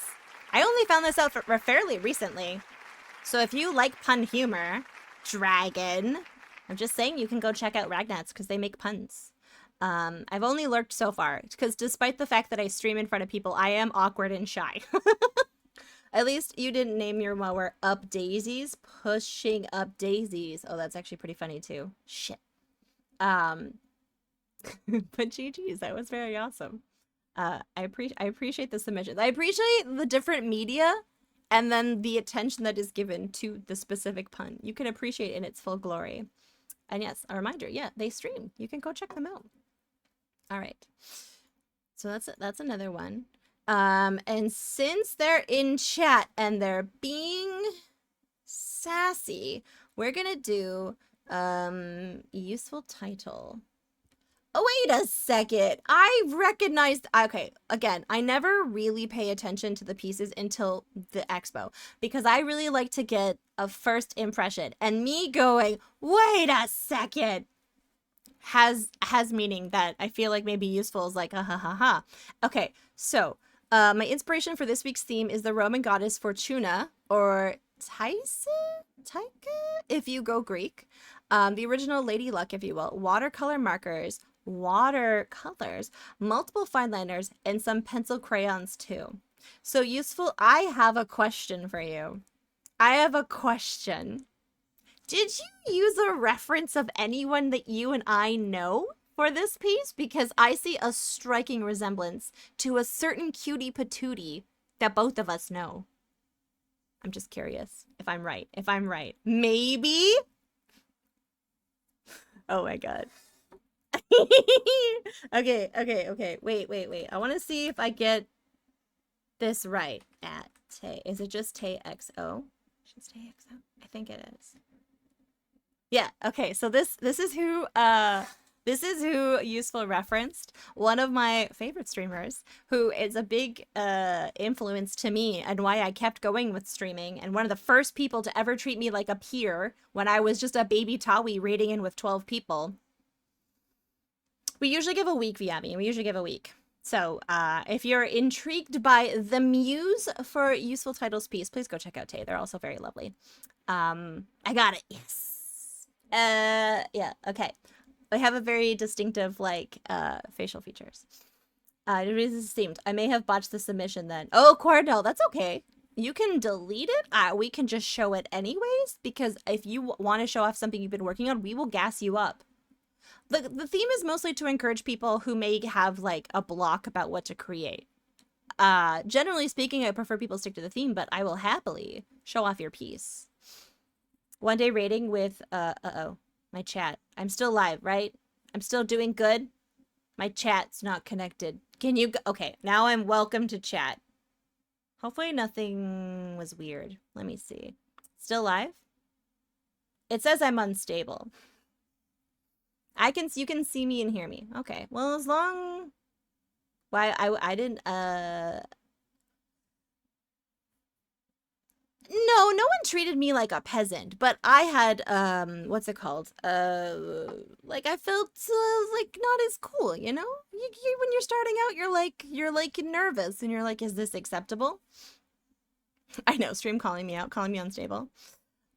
I only found this out fairly recently. So if you like pun humor, Dragon, I'm just saying you can go check out Ragnats because they make puns. I've only lurked so far because despite the fact that I stream in front of people, I am awkward and shy. At least you didn't name your mower Up Daisies, pushing up daisies. Oh, that's actually pretty funny too. Shit. But GG's, that was very awesome. I appreciate the submissions. I appreciate the different media and then the attention that is given to the specific pun. You can appreciate it in its full glory. And yes, a reminder, yeah, they stream. You can go check them out. All right. So that's another one. And since they're in chat and they're being sassy, we're gonna do useful title. Oh, wait a second. I recognized, okay, again, I never really pay attention to the pieces until the expo because I really like to get a first impression, and me going, wait a second, has meaning that I feel like maybe useful is like, ha ha ha ha. Okay, so my inspiration for this week's theme is the Roman goddess Fortuna, or Taika, if you go Greek. The original Lady Luck, if you will. Watercolor markers, watercolors, multiple fine liners, and some pencil crayons too. So useful. I have a question for you. I have a question. Did you use a reference of anyone that you and I know for this piece? Because I see a striking resemblance to a certain cutie patootie that both of us know. I'm just curious if I'm right. If I'm right. Maybe? Oh my god. Okay. Wait. I want to see if I get this right. At Tay. Is it just Tay XO? Just Tay XO? I think it is. Yeah, okay. So this is who Useful referenced. One of my favorite streamers, who is a big influence to me and why I kept going with streaming, and one of the first people to ever treat me like a peer when I was just a baby Tawi raiding in with 12 people. We usually give a week, Viami. We usually give a week. So if you're intrigued by the muse for Useful Titles piece, please go check out Tay. They're also very lovely. I got it. Yes. Yeah, okay. They have a very distinctive, like, facial features. It is esteemed. I may have botched the submission then. Oh, Cordell, that's okay. You can delete it. We can just show it anyways, because if you want to show off something you've been working on, we will gas you up. The theme is mostly to encourage people who may have, like, a block about what to create. Generally speaking, I prefer people stick to the theme, but I will happily show off your piece. One day rating with, uh-oh, my chat. I'm still live, right? I'm still doing good? My chat's not connected. Can you go? Okay, now I'm welcome to chat. Hopefully nothing was weird. Let me see. Still live? It says I'm unstable. You can see me and hear me. Okay, well, as long... Why, I didn't, No one treated me like a peasant, but I had, what's it called? Like, I felt, like, not as cool, you know? When you're starting out, you're like nervous, and you're like, is this acceptable? I know, stream calling me out, calling me unstable.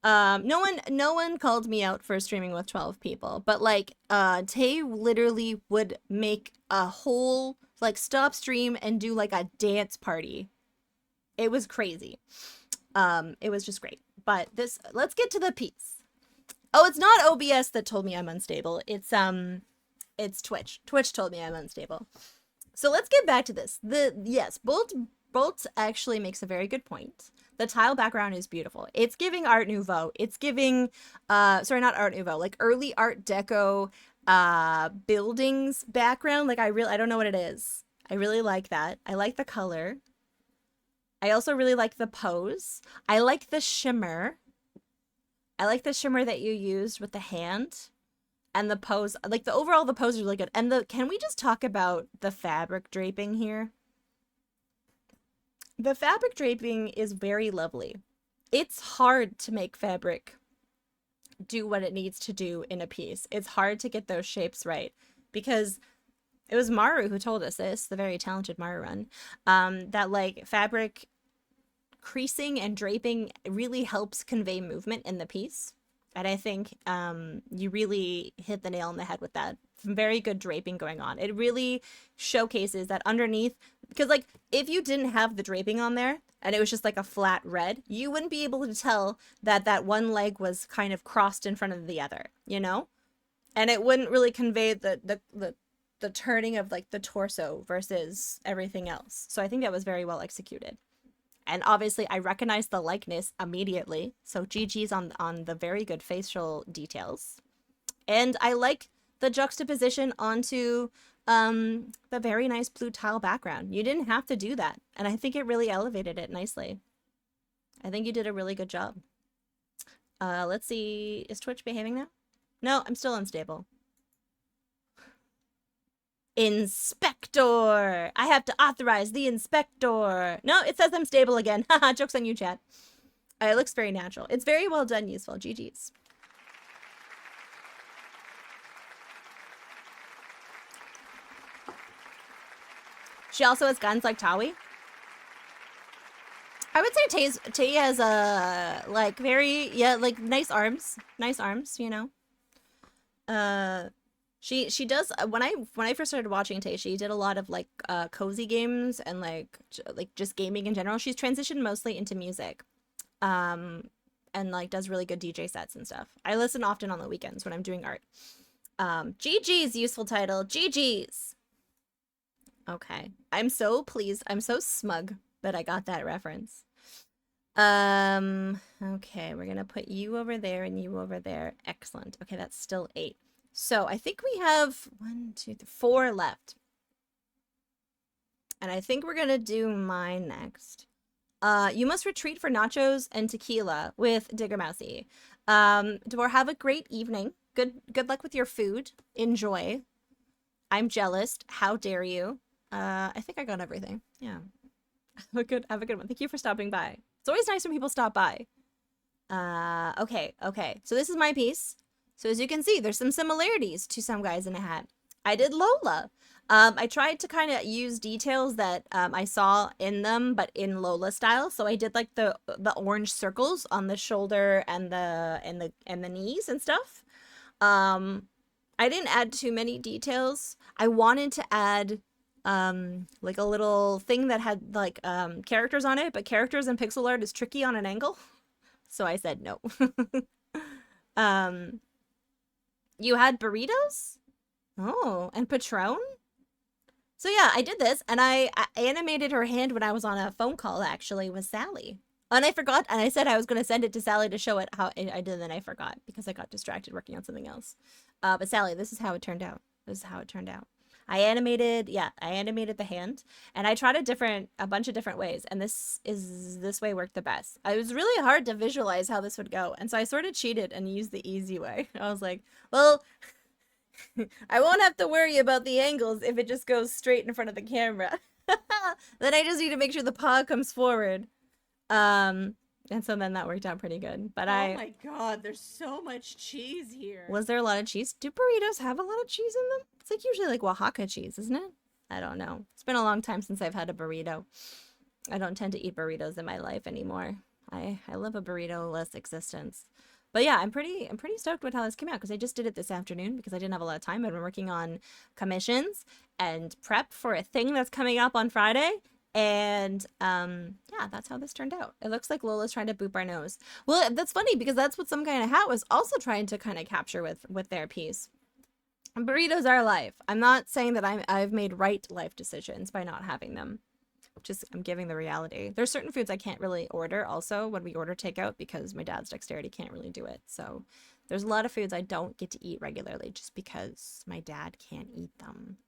No one called me out for streaming with 12 people, but, like, Tay literally would make a whole, like, stop stream and do, like, a dance party. It was crazy. It was just great. But let's get to the piece. Oh, it's not OBS that told me I'm unstable. It's Twitch. Twitch told me I'm unstable. So let's get back to this. Yes, Bolt actually makes a very good point. The tile background is beautiful. It's giving Art Nouveau. It's giving, sorry, not Art Nouveau, like early Art Deco, buildings background. Like I don't know what it is. I really like that. I like the color. I also really like the pose. I like the shimmer. I like the shimmer that you used with the hand and the pose. Like the pose is really good. And can we just talk about the fabric draping here? The fabric draping is very lovely. It's hard to make fabric do what it needs to do in a piece. It's hard to get those shapes right because it was Maru who told us this, the very talented Maru Run, that like fabric creasing and draping really helps convey movement in the piece. And I think you really hit the nail on the head with that. Some very good draping going on. It really showcases that underneath, because like if you didn't have the draping on there and it was just like a flat red, you wouldn't be able to tell that one leg was kind of crossed in front of the other, you know? And it wouldn't really convey the the turning of like the torso versus everything else. So I think that was very well executed. And obviously I recognized the likeness immediately. So GG's on the very good facial details. And I like the juxtaposition onto the very nice blue tile background. You didn't have to do that. And I think it really elevated it nicely. I think you did a really good job. Let's see. Is Twitch behaving now? No, I'm still unstable. Inspector! I have to authorize the inspector. No, it says I'm stable again. Haha, joke's on you, chat. It looks very natural. It's very well done, useful. GG's. She also has guns like Tawi. I would say Tay has like very like nice arms, you know. She does when I first started watching Tay, she did a lot of like cozy games and like just gaming in general. She's transitioned mostly into music, and like does really good DJ sets and stuff. I listen often on the weekends when I'm doing art. GG's useful title. GG's. Okay. I'm so pleased. I'm so smug that I got that reference. Okay, we're gonna put you over there and you over there. Excellent. Okay, that's still 8. So I think we have 1, 2, 3, 4 left. And I think we're gonna do mine next. You must retreat for nachos and tequila with Digger Mousy. Dwar, have a great evening. Good luck with your food. Enjoy. I'm jealous. How dare you? I think I got everything. Yeah. Have a good one. Thank you for stopping by. It's always nice when people stop by. Okay. So this is my piece. So as you can see, there's some similarities to Some Guys in a Hat. I did Lola. I tried to kind of use details that I saw in them, but in Lola style. So I did like the orange circles on the shoulder and the knees and stuff. I didn't add too many details. I wanted to add like a little thing that had like characters on it, but characters in pixel art is tricky on an angle. So I said no. You had burritos? Oh, and Patron? So yeah, I did this, and I animated her hand when I was on a phone call, actually, with Sally. And I forgot, and I said I was going to send it to Sally to show it how I did, and then I forgot, because I got distracted working on something else. But Sally, this is how it turned out. I animated the hand, and I tried a bunch of different ways, and this way worked the best. It was really hard to visualize how this would go, and so I sort of cheated and used the easy way. I was like, well, I won't have to worry about the angles if it just goes straight in front of the camera. Then I just need to make sure the paw comes forward. And so then that worked out pretty good. But oh my god, there's so much cheese here. Was there a lot of cheese? Do burritos have a lot of cheese in them? It's like usually like Oaxaca cheese, isn't it? I don't know. It's been a long time since I've had a burrito. I don't tend to eat burritos in my life anymore. I live a burrito-less existence. But yeah, I'm pretty stoked with how this came out, because I just did it this afternoon because I didn't have a lot of time. I've been working on commissions and prep for a thing that's coming up on Friday. And yeah, that's how this turned out. It looks like Lola's trying to boop our nose. Well, that's funny because that's what Some Guy in a Hat was also trying to kind of capture with their piece. Burritos are life. I'm not saying that I've made right life decisions by not having them. Just I'm giving the reality. There's certain foods I can't really order also when we order takeout because my dad's dexterity can't really do it. So there's a lot of foods I don't get to eat regularly just because my dad can't eat them.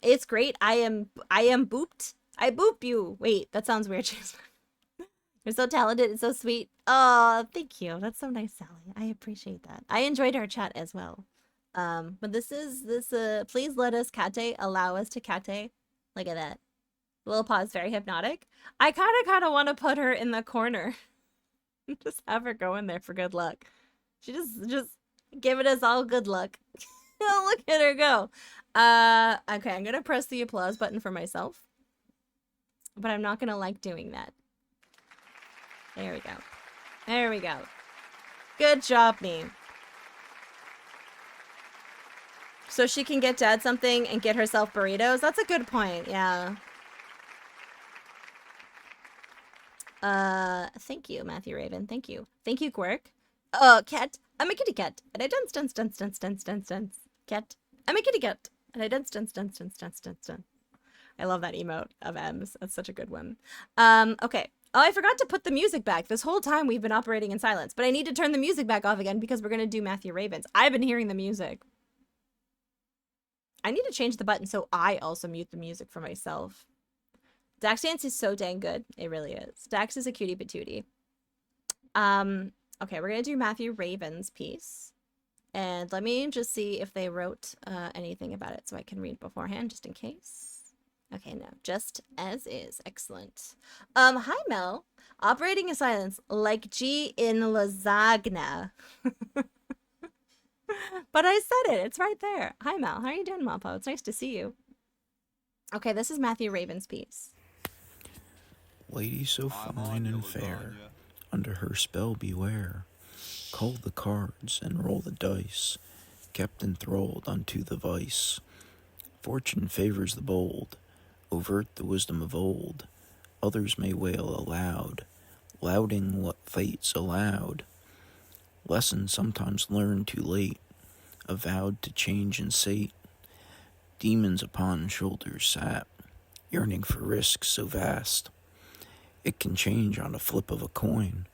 It's great. I am booped. I boop you. Wait, that sounds weird. You're so talented and so sweet. Oh, thank you. That's so nice, Sally. I appreciate that. I enjoyed our chat as well. But this please let us kate, allow us to kate. Look at that. Little paw is very hypnotic. I kind of want to put her in the corner. Just have her go in there for good luck. She just giving us all good luck. Look at her go. Okay, I'm gonna press the applause button for myself. But I'm not gonna like doing that. There we go. There we go. Good job, me. So she can get Dad something and get herself burritos? That's a good point, yeah. Thank you, Matthew Raven. Thank you. Thank you, Quirk. Cat. I'm a kitty cat. And I dance. Cat. I'm a kitty cat. And I dance. I love that emote of M's. That's such a good one. Okay. Oh, I forgot to put the music back. This whole time we've been operating in silence, but I need to turn the music back off again because we're going to do Matthew Ravens. I've been hearing the music. I need to change the button so I also mute the music for myself. Dax Dance is so dang good. It really is. Dax is a cutie patootie. Okay, we're going to do Matthew Ravens' piece. And let me just see if they wrote anything about it so I can read beforehand just in case. Okay, no, just as is. Excellent. Hi, Mel. Operating in silence like G in lasagna. But I said it. It's right there. Hi, Mel. How are you doing, Malpo? It's nice to see you. Okay, this is Matthew Ravens' piece. Lady so I'm fine on you, and fair, lasagna. under her spell beware. Call the cards and roll the dice, kept enthralled unto the vice. Fortune favors the bold, overt the wisdom of old. Others may wail aloud, lauding what fate's allowed. Lessons sometimes learned too late, avowed to change and sate. Demons upon shoulders sat, yearning for risks so vast. It can change on a flip of a coin.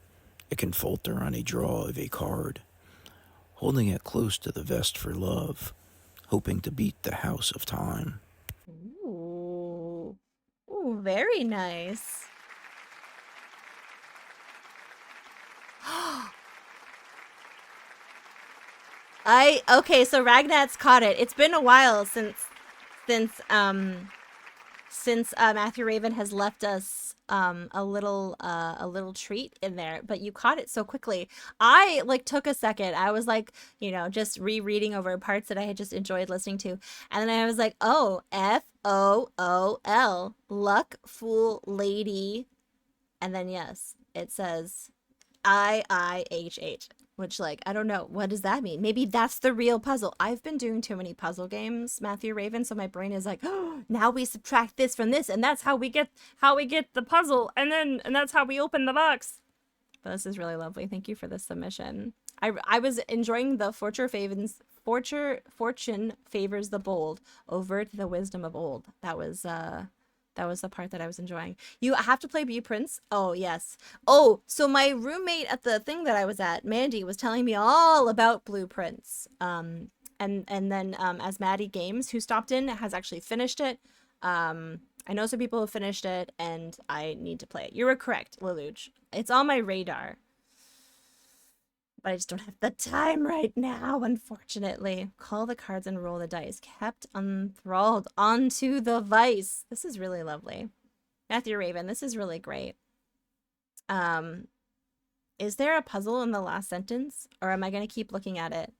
It can falter on a draw of a card. Holding it close to the vest for love, hoping to beat the house of time. Ooh. Ooh, very nice. Okay, so Ragnat's caught it. It's been a while since Matthew Raven has left us a little treat in there, but you caught it so quickly. I took a second. I was just rereading over parts that I had just enjoyed listening to, and then I was like, oh, FOOL, luck fool lady, and then yes, it says IIHH. Which, I don't know. What does that mean? Maybe that's the real puzzle. I've been doing too many puzzle games, Matthew Raven, so my brain is like, oh, now we subtract this from this, and that's how we get the puzzle, and that's how we open the box. But this is really lovely. Thank you for this submission. I was enjoying the fortune favors the bold, overt the wisdom of old. That was the part that I was enjoying. You have to play Blueprints? Oh, yes. Oh, so my roommate at the thing that I was at, Mandy, was telling me all about Blueprints. And then as Maddie Games, who stopped in, has actually finished it. I know some people have finished it, and I need to play it. You were correct, Lelouch. It's on my radar. But I just don't have the time right now, unfortunately. Call the cards and roll the dice. Kept enthralled onto the vice. This is really lovely. Matthew Raven, this is really great. Is there a puzzle in the last sentence? Or am I going to keep looking at it?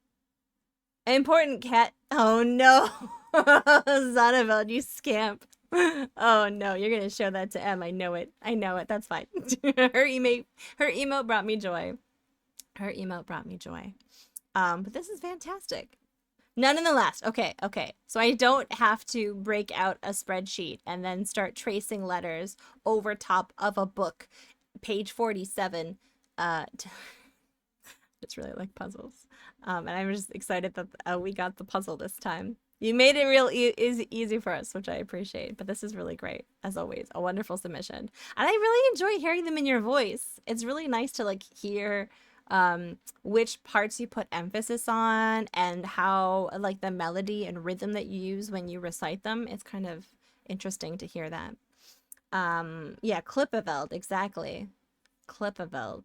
Important cat. Oh, no. Zonneveldt, you scamp. Oh, no. You're going to show that to Em. I know it. I know it. That's fine. Her emote brought me joy. Her emote brought me joy. But this is fantastic. None in the last. Okay. So I don't have to break out a spreadsheet and then start tracing letters over top of a book. Page 47. Just really like puzzles. And I'm just excited that we got the puzzle this time. You made it real easy for us, which I appreciate. But this is really great, as always. A wonderful submission. And I really enjoy hearing them in your voice. It's really nice to hear which parts you put emphasis on and how the melody and rhythm that you use when you recite them. It's kind of interesting to hear that. Yeah, Clippeveld, exactly. Clippeveld.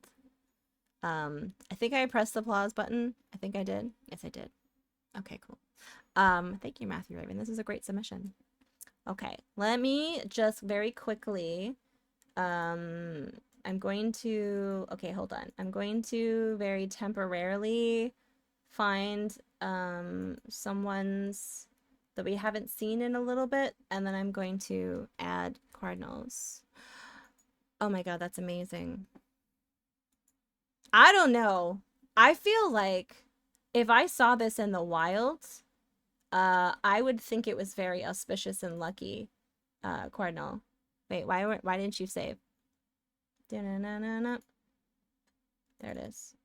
I think I pressed the applause button. I think I did. Yes, I did. Okay, cool. Thank you, Matthew Raven. This is a great submission. Okay, let me just very quickly I'm going to, okay, hold on. I'm going to very temporarily find someone's that we haven't seen in a little bit, and then I'm going to add Cardinals. Oh my god, that's amazing. I don't know. I feel like if I saw this in the wild, I would think it was very auspicious and lucky, Cardinal. Wait, why didn't you save? Da-na-na-na-na. There it is.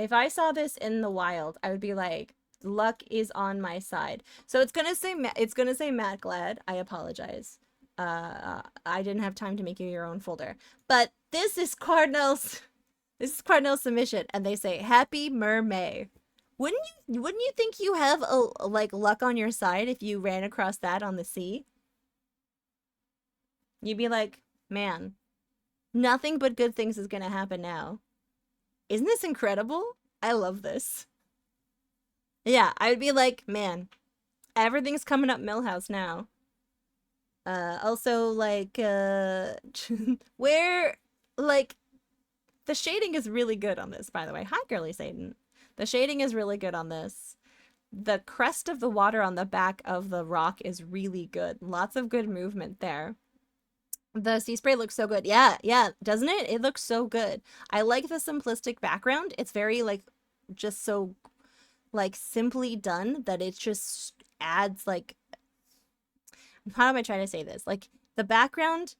If I saw this in the wild, I would be like, luck is on my side. So it's gonna say Matt Glad. I apologize. I didn't have time to make you your own folder. But this is Cardinal's submission, and they say Happy Mermay. Wouldn't you think you have a like luck on your side if you ran across that on the sea? You'd be like, man, nothing but good things is gonna happen now. Isn't this incredible? I love this. Yeah, I would be like, man, everything's coming up Millhouse now. Also, like, where, like, the shading is really good on this, by the way. Hi, Girly Satan. The shading is really good on this. The crest of the water on the back of the rock is really good. Lots of good movement there. The sea spray looks so good. Yeah, doesn't it? It looks so good. I like the simplistic background. It's very, like, just so, like, simply done that it just adds, like, how am I trying to say this? Like, the background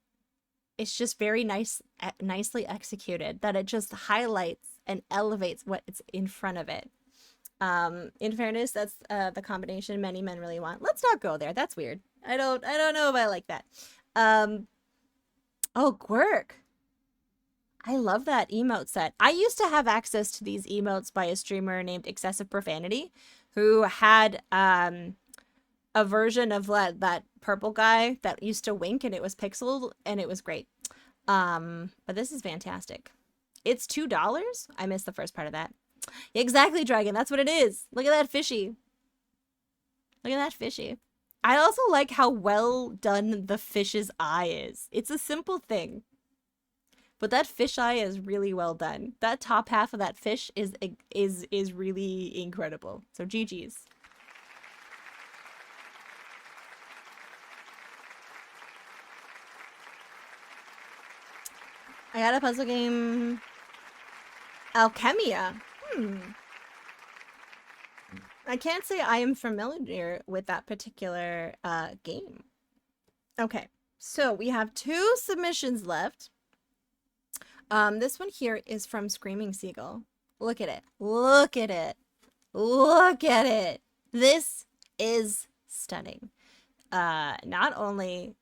is just very nicely executed, that it just highlights and elevates what's in front of it. In fairness, that's the combination many men really want. Let's not go there. That's weird. I don't know if I like that. Oh, Quirk. I love that emote set. I used to have access to these emotes by a streamer named Excessive Profanity, who had a version of that purple guy that used to wink, and it was pixeled, and it was great. But this is fantastic. It's $2? I missed the first part of that. Exactly, Dragon. That's what it is. Look at that fishy. Look at that fishy. I also like how well done the fish's eye is. It's a simple thing, but that fish eye is really well done. That top half of that fish is really incredible. So GG's. I got a puzzle game. Alchemia. I can't say I am familiar with that particular game. Okay, so we have 2 submissions left. This one here is from Screaming Seagull. Look at it. Look at it. Look at it. This is stunning. Not only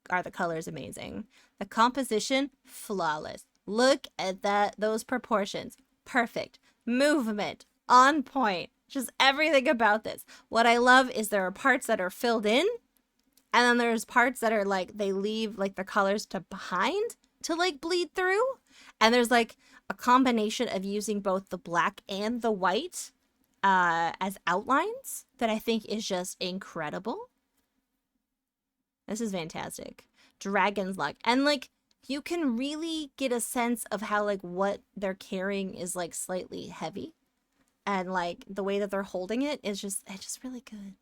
are the colors amazing, the composition flawless. Look at those proportions. Perfect. Movement on point. Just everything about this. What I love is there are parts that are filled in, and then there's parts that are like they leave like the colors to behind to like bleed through, and there's like a combination of using both the black and the white as outlines that I think is just incredible. This is fantastic. Dragon's Luck. And like you can really get a sense of how like what they're carrying is like slightly heavy. And like the way that they're holding it is just really good.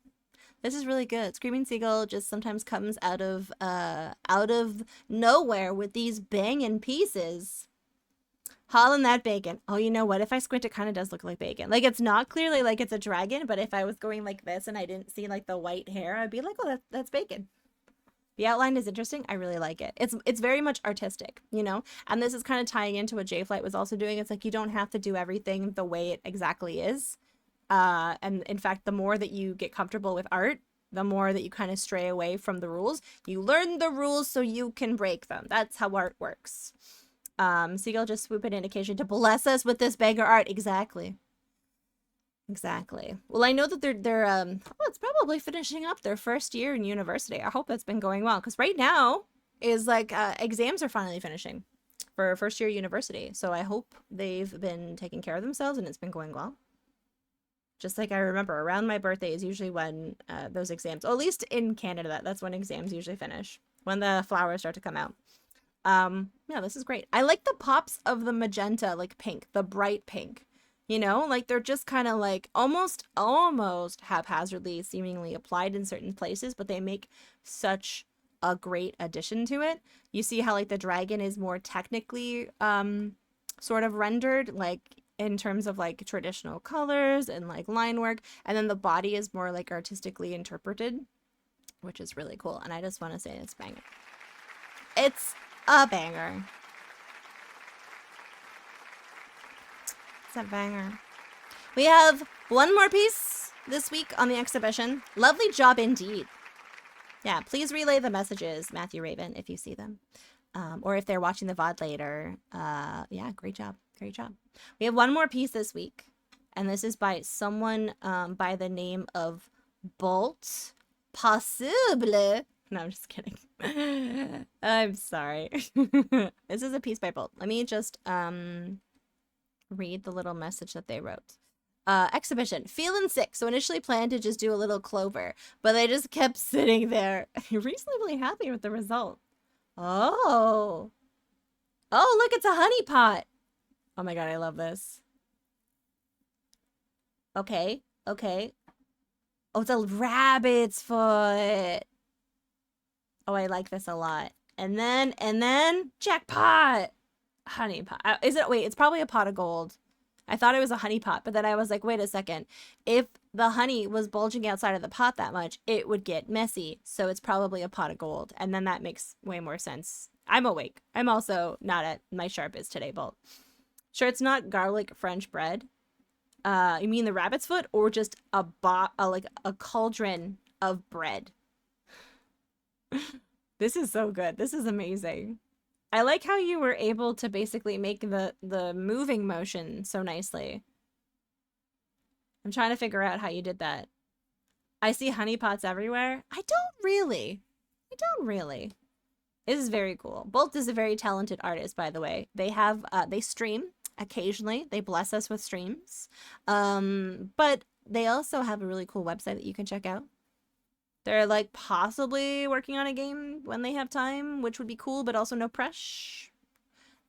This is really good. Screaming Seagull just sometimes comes out of nowhere with these banging pieces. Hauling that bacon. Oh, you know what? If I squint, it kind of does look like bacon. Like it's not clearly like it's a dragon, but if I was going like this and I didn't see like the white hair, I'd be like, oh, that's bacon. The outline is interesting. I really like it. It's very much artistic, you know? And this is kind of tying into what J-Flight was also doing. It's like you don't have to do everything the way it exactly is. And in fact, the more that you get comfortable with art, the more that you kind of stray away from the rules. You learn the rules so you can break them. That's how art works. Seagull just swooping in occasionally to bless us with this banger art. Exactly. Exactly. Well, I know that they're it's probably finishing up their first year in university. I hope that's been going well, because right now is like exams are finally finishing for first year university. So I hope they've been taking care of themselves and it's been going well. Just like I remember around my birthday is usually when those exams, at least in Canada, that's when exams usually finish, when the flowers start to come out. Yeah, this is great. I like the pops of the magenta, like pink, the bright pink. You know, like they're just kind of like almost haphazardly seemingly applied in certain places, but they make such a great addition to it. You see how like the dragon is more technically sort of rendered, like in terms of like traditional colors and like line work, and then the body is more like artistically interpreted, which is really cool. And I just want to say it's banger. It's a banger. It's a banger. We have one more piece this week on the exhibition. Lovely job indeed. Yeah, please relay the messages, Matthew Raven, if you see them. Or if they're watching the VOD later. Yeah, great job. Great job. We have one more piece this week. And this is by someone by the name of Bolt Possible. No, I'm just kidding. I'm sorry. This is a piece by Bolt. Let me just read the little message that they wrote. Exhibition. Feeling sick, so initially planned to just do a little clover, but they just kept sitting there. Reasonably happy with the result. Oh. Oh, look, it's a honey pot. Oh my god, I love this. Okay, okay. Oh, it's a rabbit's foot. Oh, I like this a lot. And then, jackpot! Honey pot. Is it, wait, it's probably a pot of gold. I thought it was a honey pot, but then I was like, wait a second. If the honey was bulging outside of the pot that much, it would get messy. So it's probably a pot of gold. And then that makes way more sense. I'm awake. I'm also not at my sharpest today, Bolt. Sure, it's not garlic French bread. You mean the rabbit's foot, or just like a cauldron of bread? This is so good. This is amazing. I like how you were able to basically make the moving motion so nicely. I'm trying to figure out how you did that. I see honey pots everywhere. I don't really. This is very cool. Bolt is a very talented artist, by the way. They have they stream occasionally. They bless us with streams. But they also have a really cool website that you can check out. They're like possibly working on a game when they have time, which would be cool, but also no press.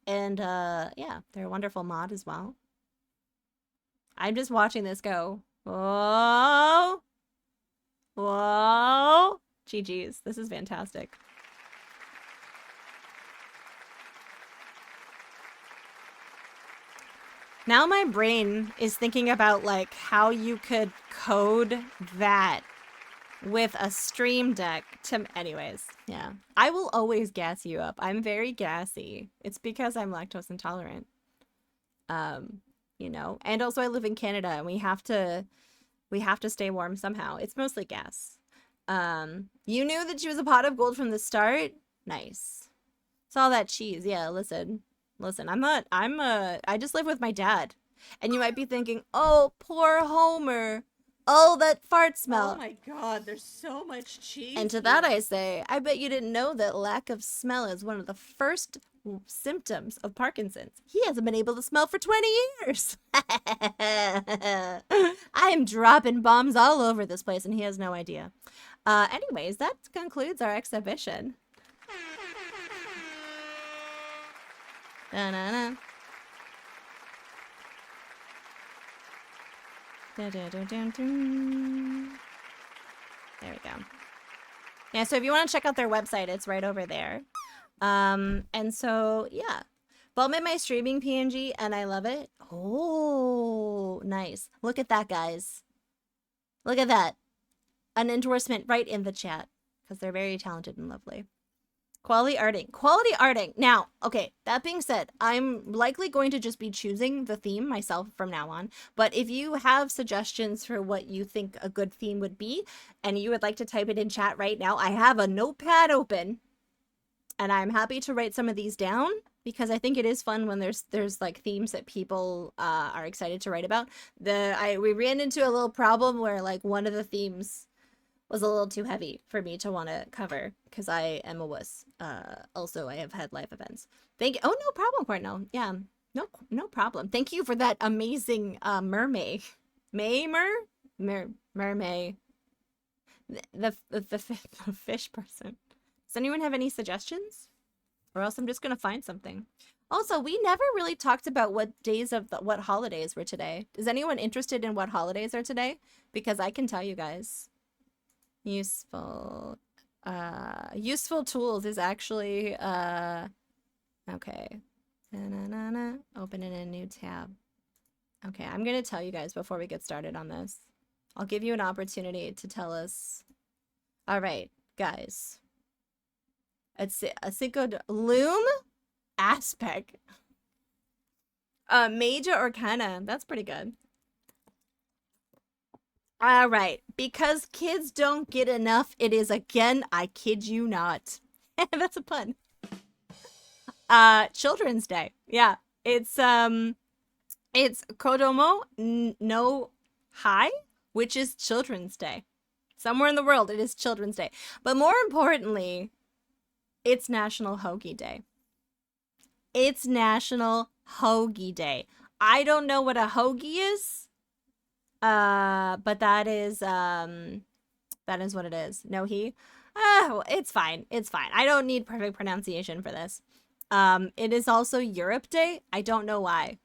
And yeah, they're a wonderful mod as well. I'm just watching this go. Whoa. Whoa. GG's. This is fantastic. Now my brain is thinking about like how you could code that with a stream deck to, anyways, yeah. I will always gas you up. I'm very gassy. It's because I'm lactose intolerant. You know, and also I live in Canada and we have to stay warm somehow. It's mostly gas. You knew that she was a pot of gold from the start? Nice. Saw that cheese. Yeah, listen, I just live with my dad. And you might be thinking, oh, poor Homer. Oh, that fart smell. Oh my god, there's so much cheese. And to that I say, I bet you didn't know that lack of smell is one of the first symptoms of Parkinson's. He hasn't been able to smell for 20 years. I am dropping bombs all over this place and he has no idea. Anyways, that concludes our exhibition. Da-na-na. There we go. Yeah, so if you want to check out their website, it's right over there. And so, yeah. Bolt made my streaming PNG, and I love it. Oh, nice. Look at that, guys. Look at that. An endorsement right in the chat, because they're very talented and lovely. Quality arting. Quality arting. Now, okay, that being said, I'm likely going to just be choosing the theme myself from now on. But if you have suggestions for what you think a good theme would be, and you would like to type it in chat right now, I have a notepad open. And I'm happy to write some of these down, because I think it is fun when there's like themes that people are excited to write about. We ran into a little problem where like one of the themes was a little too heavy for me to want to cover because I am a wuss. Also, I have had life events. Oh, no problem, Cornell. Yeah, no problem. Thank you for that amazing mermaid. Mermaid. The fish person. Does anyone have any suggestions? Or else I'm just gonna find something. Also, we never really talked about what days of what holidays were today. Is anyone interested in what holidays are today? Because I can tell you guys. Useful tools is actually okay. Open in a new tab. Okay, I'm gonna tell you guys before we get started on this. I'll give you an opportunity to tell us. All right, guys. It's a Cinco de Loom aspect. Major Arcana. That's pretty good. All right. Because kids don't get enough, it is again, I kid you not. That's a pun. Children's Day. Yeah. It's Kodomo no Hai, which is Children's Day. Somewhere in the world, it is Children's Day. But more importantly, it's National Hoagie Day. It's National Hoagie Day. I don't know what a hoagie is, but that is what it is. No he. Well, it's fine. It's fine. I don't need perfect pronunciation for this. It is also Europe Day. I don't know why.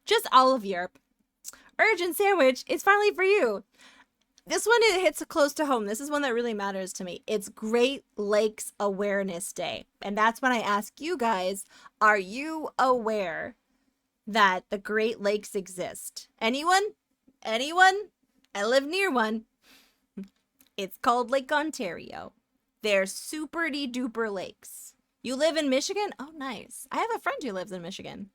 Just all of Europe. Urgent Sandwich, it's finally for you. This one, it hits close to home. This is one that really matters to me. It's Great Lakes Awareness Day. And that's when I ask you guys, are you aware that the Great Lakes exist? Anyone? Anyone? I live near one. It's called Lake Ontario. They're super-de-duper lakes. You live in Michigan? Oh, nice. I have a friend who lives in Michigan.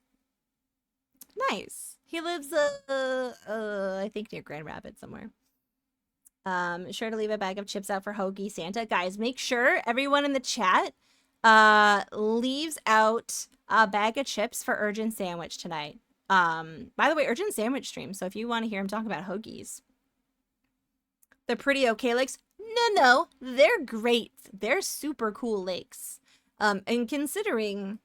Nice. He lives, I think near Grand Rapids somewhere. Sure to leave a bag of chips out for Hoagie Santa. Guys, make sure everyone in the chat leaves out a bag of chips for Urgent Sandwich tonight. By the way, Urgent Sandwich stream, so if you want to hear him talk about hoagies. The pretty okay lakes? No, they're great. They're super cool lakes. And considering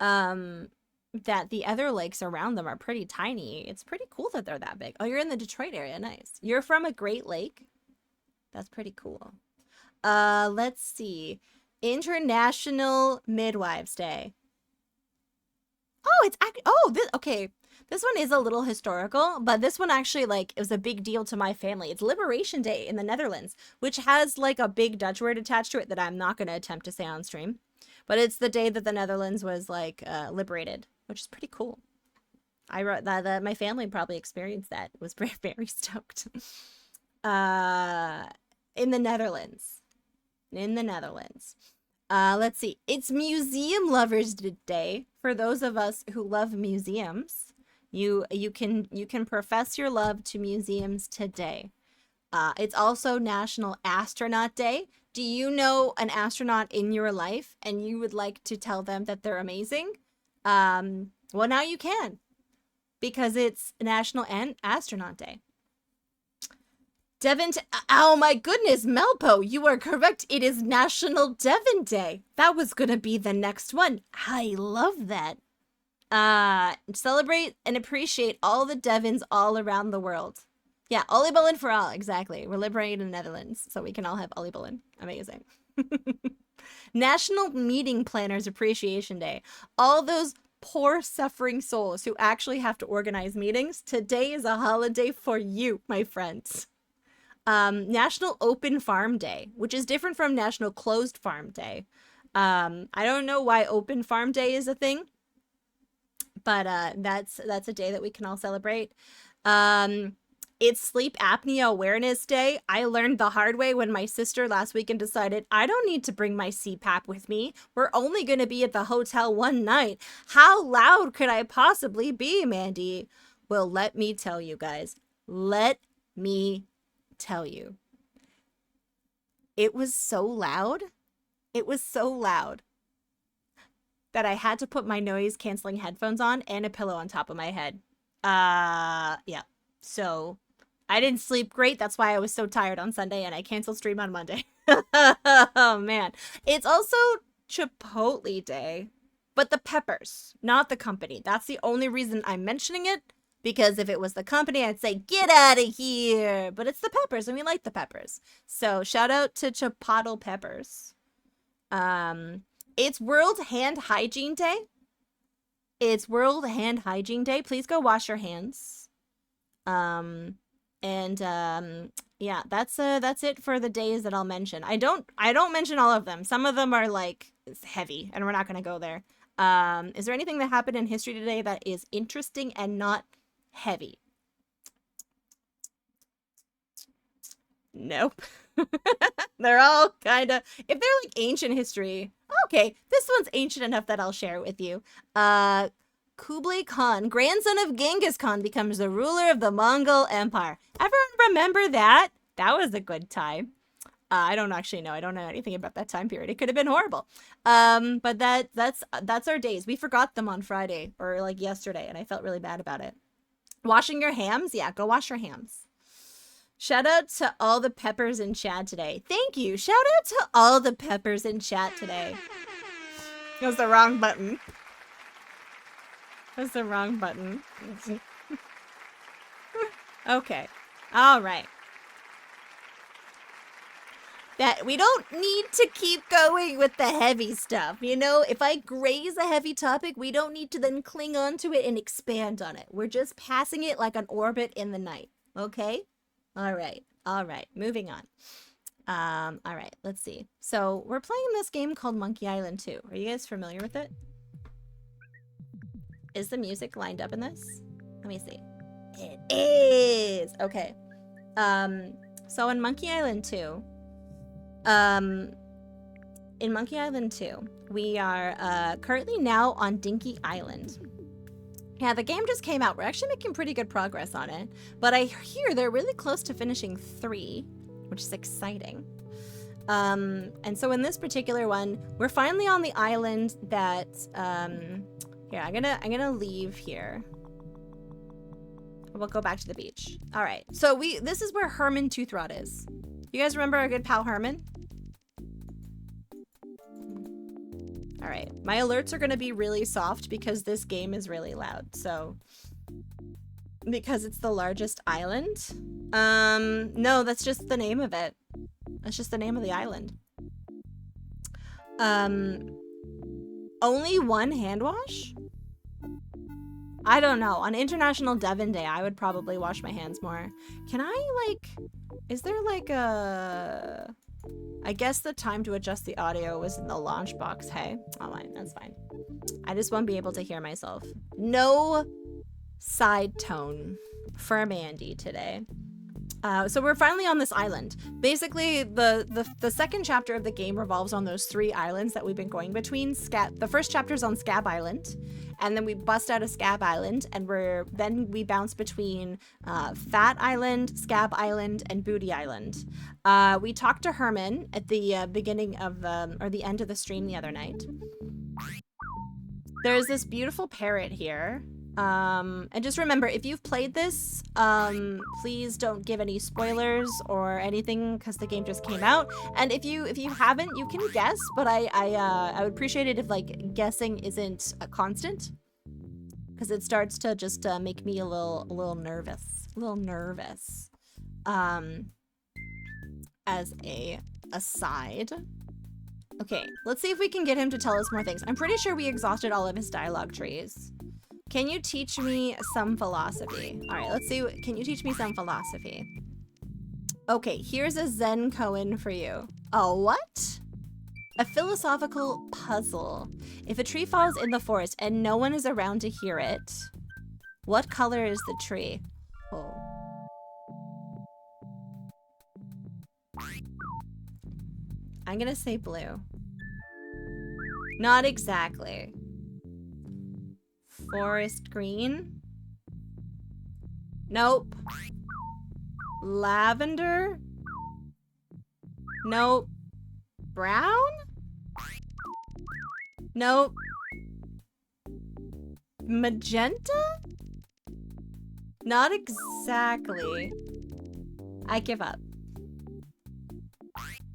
that the other lakes around them are pretty tiny, it's pretty cool that they're that big. Oh, you're in the Detroit area. Nice. You're from a Great Lake? That's pretty cool. Let's see. International Midwives Day. Oh, it's okay. This one is a little historical, but this one actually, like, it was a big deal to my family. It's Liberation Day in the Netherlands, which has, like, a big Dutch word attached to it that I'm not going to attempt to say on stream. But it's the day that the Netherlands was, like, liberated, which is pretty cool. I wrote that my family probably experienced that. It was very, very stoked. In the Netherlands. Let's see. It's Museum Lovers Day. For those of us who love museums, you can profess your love to museums today. It's also National Astronaut Day. Do you know an astronaut in your life and you would like to tell them that they're amazing? Well, now you can, because it's National Astronaut Day. Devon, oh my goodness, Melpo, you are correct. It is National Devon Day. That was gonna be the next one. I love that. Celebrate and appreciate all the Devons all around the world. Yeah, oliebollen for all, exactly. We're liberating the Netherlands, so we can all have oliebollen. Amazing. National Meeting Planners Appreciation Day. All those poor suffering souls who actually have to organize meetings, today is a holiday for you, my friends. National Open Farm Day, which is different from National Closed Farm Day. I don't know why Open Farm Day is a thing, but that's a day that we can all celebrate. It's Sleep Apnea Awareness Day. I learned the hard way when my sister last weekend decided I don't need to bring my CPAP with me. We're only going to be at the hotel one night. How loud could I possibly be, Mandy? Well, let me tell you guys. Let me tell you. It was so loud. It was so loud that I had to put my noise canceling headphones on and a pillow on top of my head. Yeah. So I didn't sleep great. That's why I was so tired on Sunday and I canceled stream on Monday. Oh man. It's also Chipotle Day, but the peppers, not the company. That's the only reason I'm mentioning it. Because if it was the company, I'd say, get out of here. But it's the peppers, and we like the peppers. So shout out to Chipotle Peppers. It's World Hand Hygiene Day. It's World Hand Hygiene Day. Please go wash your hands. Yeah, that's it for the days that I'll mention. I don't mention all of them. Some of them are like heavy, and we're not gonna go there. Is there anything that happened in history today that is interesting and not heavy? Nope. They're all kind of, if they're like ancient history, okay, this one's ancient enough that I'll share it with you. Kublai Khan, grandson of Genghis Khan, becomes the ruler of the Mongol Empire. Everyone remember that? That was a good time. I don't actually know. I don't know anything about that time period. It could have been horrible. But that's our days. We forgot them on Friday or like yesterday, and I felt really bad about it. Washing your hams? Yeah, go wash your hams. Shout out to all the peppers in chat today. Thank you. Shout out to all the peppers in chat today. That was the wrong button. That's the wrong button. Okay. All right. That we don't need to keep going with the heavy stuff. You know, if I graze a heavy topic, we don't need to then cling on to it and expand on it. We're just passing it like an orbit in the night. Okay? All right. All right. Moving on. All right. Let's see. So we're playing this game called Monkey Island 2. Are you guys familiar with it? Is the music lined up in this? Let me see. It is. Okay. So in Monkey Island 2, we are currently now on Dinky Island. Yeah, the game just came out. We're actually making pretty good progress on it, but I hear they're really close to finishing 3, which is exciting. And so in this particular one, we're finally on the island that here, I'm gonna leave here. We'll go back to the beach. All right. So this is where Herman Toothrot is. You guys remember our good pal Herman? All right. My alerts are going to be really soft because this game is really loud. So, because it's the largest island. No, that's just the name of it. That's just the name of the island. Only one hand wash? I don't know. On International Devon Day, I would probably wash my hands more. Can I, like... Is there, like, a... I guess the time to adjust the audio was in the launch box, hey? Oh, fine. That's fine. I just won't be able to hear myself. No side tone for Mandy today. So we're finally on this island. Basically, the second chapter of the game revolves on those 3 islands that we've been going between. The first chapter's on Scab Island, and then we bust out of Scab Island, and then we bounce between Fat Island, Scab Island, and Booty Island. We talked to Herman at the beginning of or the end of the stream the other night. There's this beautiful parrot here. And just remember, if you've played this, please don't give any spoilers or anything because the game just came out. And if you haven't, you can guess, but I would appreciate it if like guessing isn't a constant, because it starts to just make me a little nervous, as a aside. Okay, let's see if we can get him to tell us more things. I'm pretty sure we exhausted all of his dialogue trees. Can you teach me some philosophy? All right, let's see. Can you teach me some philosophy? Okay, here's a Zen koan for you. A what? A philosophical puzzle. If a tree falls in the forest and no one is around to hear it, what color is the tree? Oh. I'm gonna say blue. Not exactly. Forest green? Nope. Lavender? Nope. Brown? Nope. Magenta? Not exactly. I give up.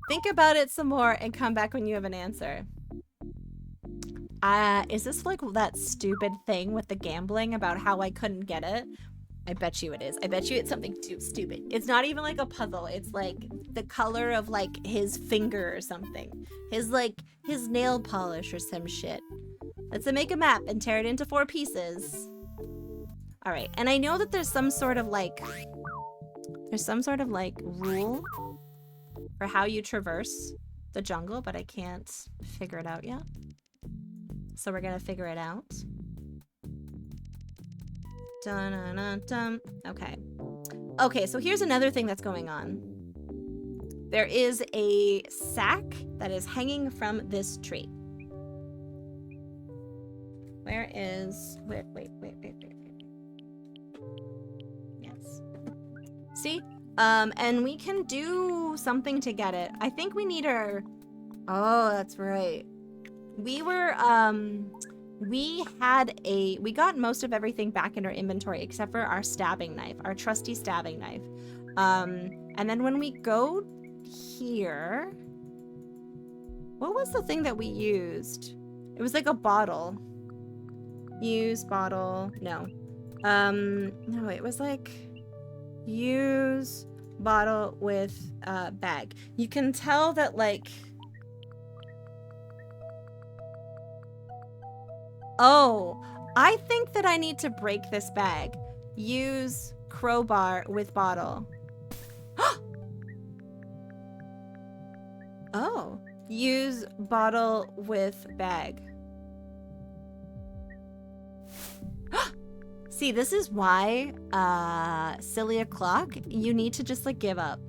Think about it some more and come back when you have an answer. Is this like that stupid thing with the gambling about how I couldn't get it? I bet you it is. I bet you it's something too stupid. It's not even like a puzzle. It's like the color of like his finger or something. His nail polish or some shit. Let's make a map and tear it into 4 pieces. All right. And I know that there's some sort of like rule for how you traverse the jungle, but I can't figure it out yet. So we're gonna figure it out. Dun-dun-dun-dun. Okay. Okay, so here's another thing that's going on. There is a sack that is hanging from this tree. Where is... Wait. Yes. See? And we can do something to get it. I think we need our... Oh, that's right. We were, we got most of everything back in our inventory except for our stabbing knife, our trusty stabbing knife. And then when we go here... What was the thing that we used? It was like a bottle. Use bottle. No. No, it was like... Use bottle with bag. You can tell that, like... Oh, I think that I need to break this bag. Use crowbar with bottle. Oh, use bottle with bag. See, this is why, silly o'clock, you need to just, like, give up.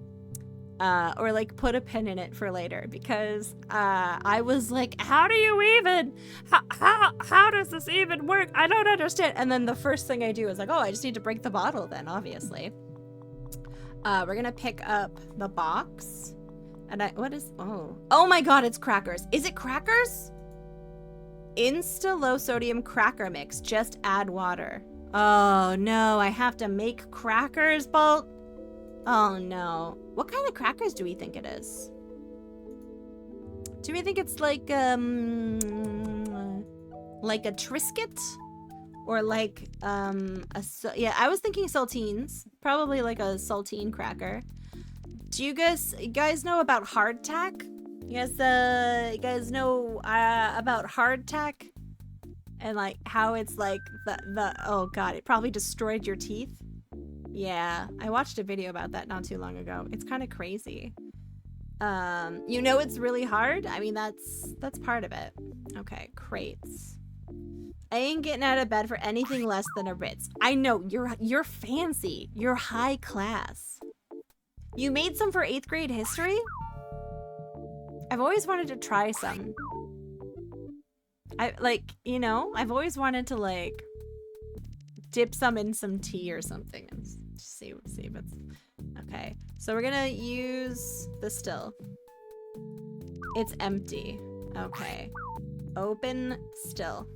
Or, like, put a pin in it for later. Because, I was like, how do you even? How does this even work? I don't understand. And then the first thing I do is like, oh, I just need to break the bottle then, obviously. We're gonna pick up the box. And oh my god, it's crackers. Is it crackers? Insta low sodium cracker mix. Just add water. Oh no, I have to make crackers, Bolt. Oh no. What kind of crackers do we think it is? Do we think it's like a Triscuit? Or like, yeah, I was thinking saltines. Probably like a saltine cracker. Do you guys know about hardtack? You guys know about hardtack? And like how it's like oh god, it probably destroyed your teeth. Yeah, I watched a video about that not too long ago. It's kind of crazy. You know it's really hard? I mean, that's part of it. Okay, crates. I ain't getting out of bed for anything less than a Ritz. I know, you're fancy. You're high class. You made some for 8th grade history? I've always wanted to try some. I've always wanted to, like, dip some in some tea or something and see if it's... Okay, so we're gonna use the still. It's empty. Okay. Open still.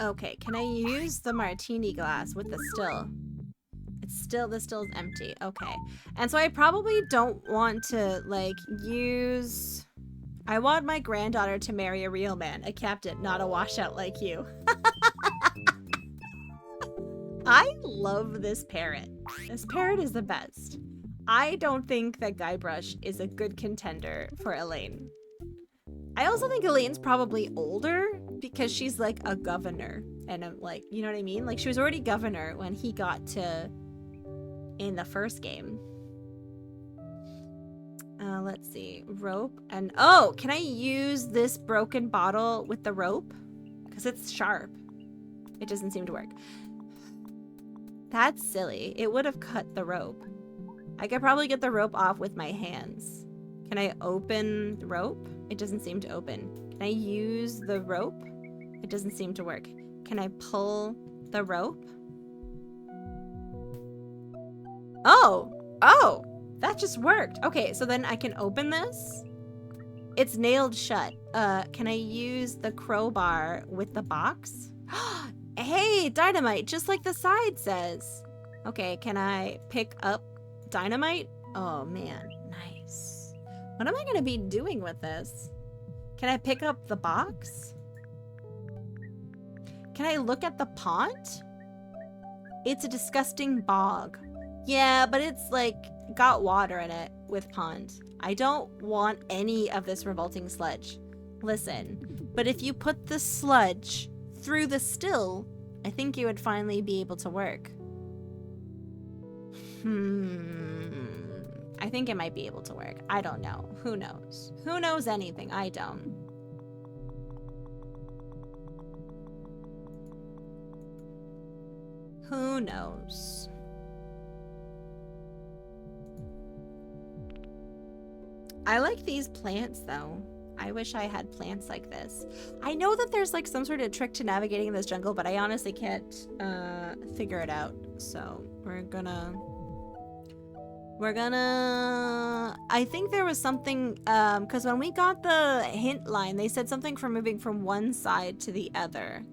Okay, can I use the martini glass with the still? The still's empty. Okay. And so I probably don't want to, like, use... I want my granddaughter to marry a real man, a captain, not a washout like you. I love this parrot. This parrot is the best. I don't think that Guybrush is a good contender for Elaine. I also think Elaine's probably older because she's like a governor. And I'm like, you know what I mean? Like, she was already governor when he got to... in the first game. Let's see. Rope and... Oh! Can I use this broken bottle with the rope? Because it's sharp. It doesn't seem to work. That's silly. It would have cut the rope. I could probably get the rope off with my hands. Can I open the rope? It doesn't seem to open. Can I use the rope? It doesn't seem to work. Can I pull the rope? Oh, that just worked. Okay, so then I can open this. It's nailed shut. Can I use the crowbar with the box? Hey, dynamite, just like the side says. Okay, can I pick up dynamite? Oh man, nice. What am I gonna be doing with this? Can I pick up the box? Can I look at the pond? It's a disgusting bog. Yeah, but it's like got water in it with pond. I don't want any of this revolting sludge. Listen, but if you put the sludge through the still, I think you would finally be able to work. I think it might be able to work. I don't know. Who knows? Who knows anything? I don't. Who knows? I like these plants though. I wish I had plants like this. I know that there's like some sort of trick to navigating in this jungle, but I honestly can't figure it out. So we're gonna I think there was something because when we got the hint line, they said something for moving from one side to the other.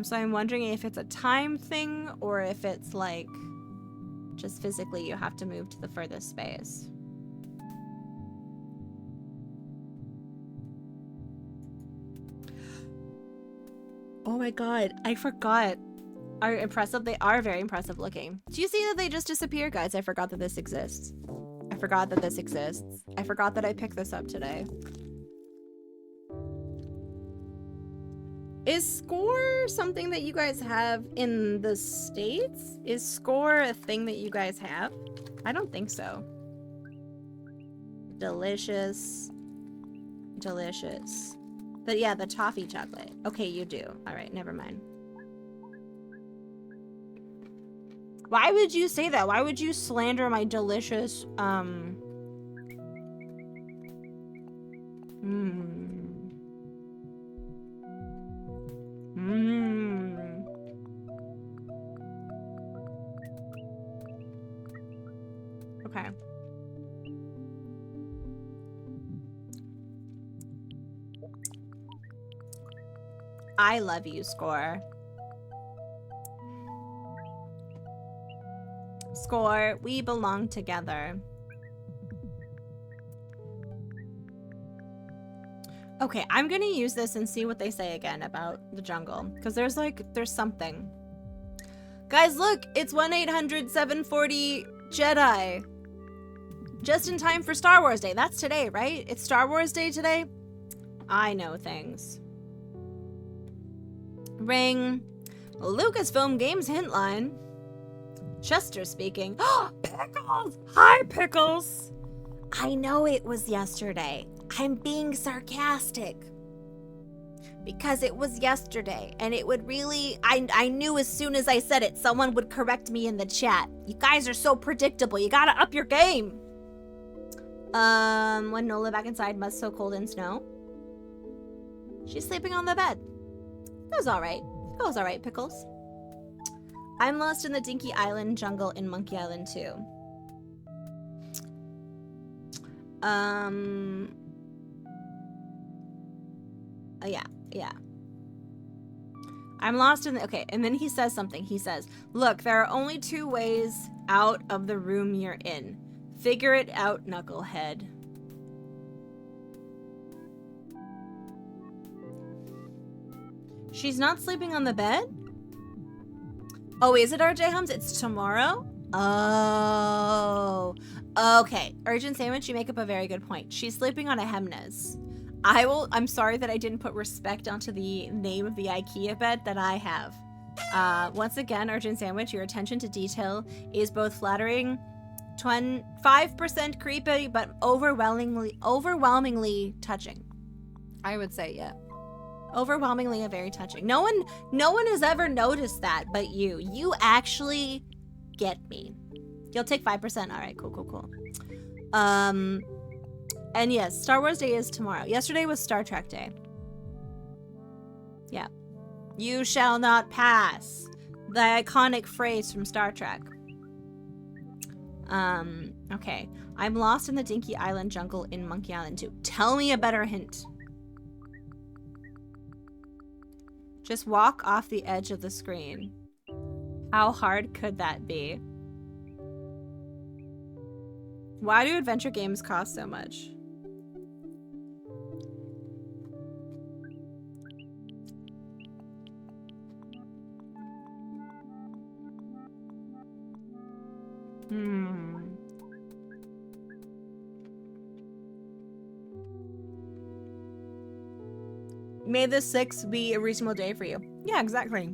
So I'm wondering if it's a time thing or if it's like just physically you have to move to the furthest space. Oh my god, I forgot. Are impressive. They are very impressive looking. Do you see that they just disappear, guys? I forgot that this exists. I forgot that this exists. I forgot that I picked this up today. Is Score something that you guys have in the States? Is Score a thing that you guys have? I don't think so. Delicious. Delicious. But yeah, the toffee chocolate. Okay, you do. Alright, never mind. Why would you say that? Why would you slander my delicious, Okay. I love you, Score. Score, we belong together. Okay, I'm gonna use this and see what they say again about the jungle. Because there's something. Guys, look! It's 1-800-740-JEDI. Just in time for Star Wars Day. That's today, right? It's Star Wars Day today? I know things. Ring. Lucasfilm Games hint line. Chester speaking. Pickles! Hi, Pickles! I know it was yesterday. I'm being sarcastic. Because it was yesterday, and it would really... I knew as soon as I said it, someone would correct me in the chat. You guys are so predictable. You gotta up your game. When Nola back inside, must so cold and snow. She's sleeping on the bed. That was alright. That was alright, Pickles. I'm lost in the Dinky Island jungle in Monkey Island 2. Yeah. I'm lost in the... Okay, and then he says something. He says, look, there are only 2 ways out of the room you're in. Figure it out, knucklehead. She's not sleeping on the bed? Oh, is it RJ Hums? It's tomorrow? Oh. Okay. Urgent Sandwich, you make up a very good point. She's sleeping on a Hemnes. I'm sorry that I didn't put respect onto the name of the IKEA bed that I have. Once again, Urgent Sandwich, your attention to detail is both flattering, 5% creepy, but overwhelmingly touching. I would say, yeah. Overwhelmingly very touching. No one has ever noticed that but you. You actually get me. You'll take 5%. All right, cool. And yes, Star Wars Day is tomorrow. Yesterday was Star Trek Day. Yeah. You shall not pass. The iconic phrase from Star Trek. Okay. I'm lost in the Dinky Island jungle in Monkey Island 2. Tell me a better hint. Just walk off the edge of the screen. How hard could that be? Why do adventure games cost so much? May the 6th be a reasonable day for you. Yeah, exactly.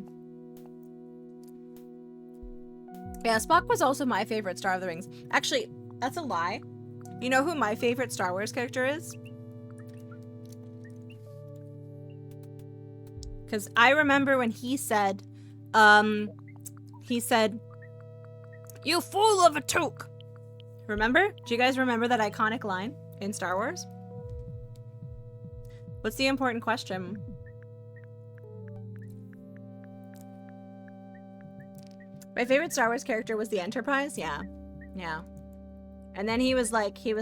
Yeah, Spock was also my favorite Star of the Rings. Actually, that's a lie. You know who my favorite Star Wars character is? Because I remember when he said, you fool of a toque, Remember? Do you guys remember that iconic line in Star Wars? What's the important question? My favorite Star Wars character was the Enterprise. Yeah. Yeah. And then he was like, you're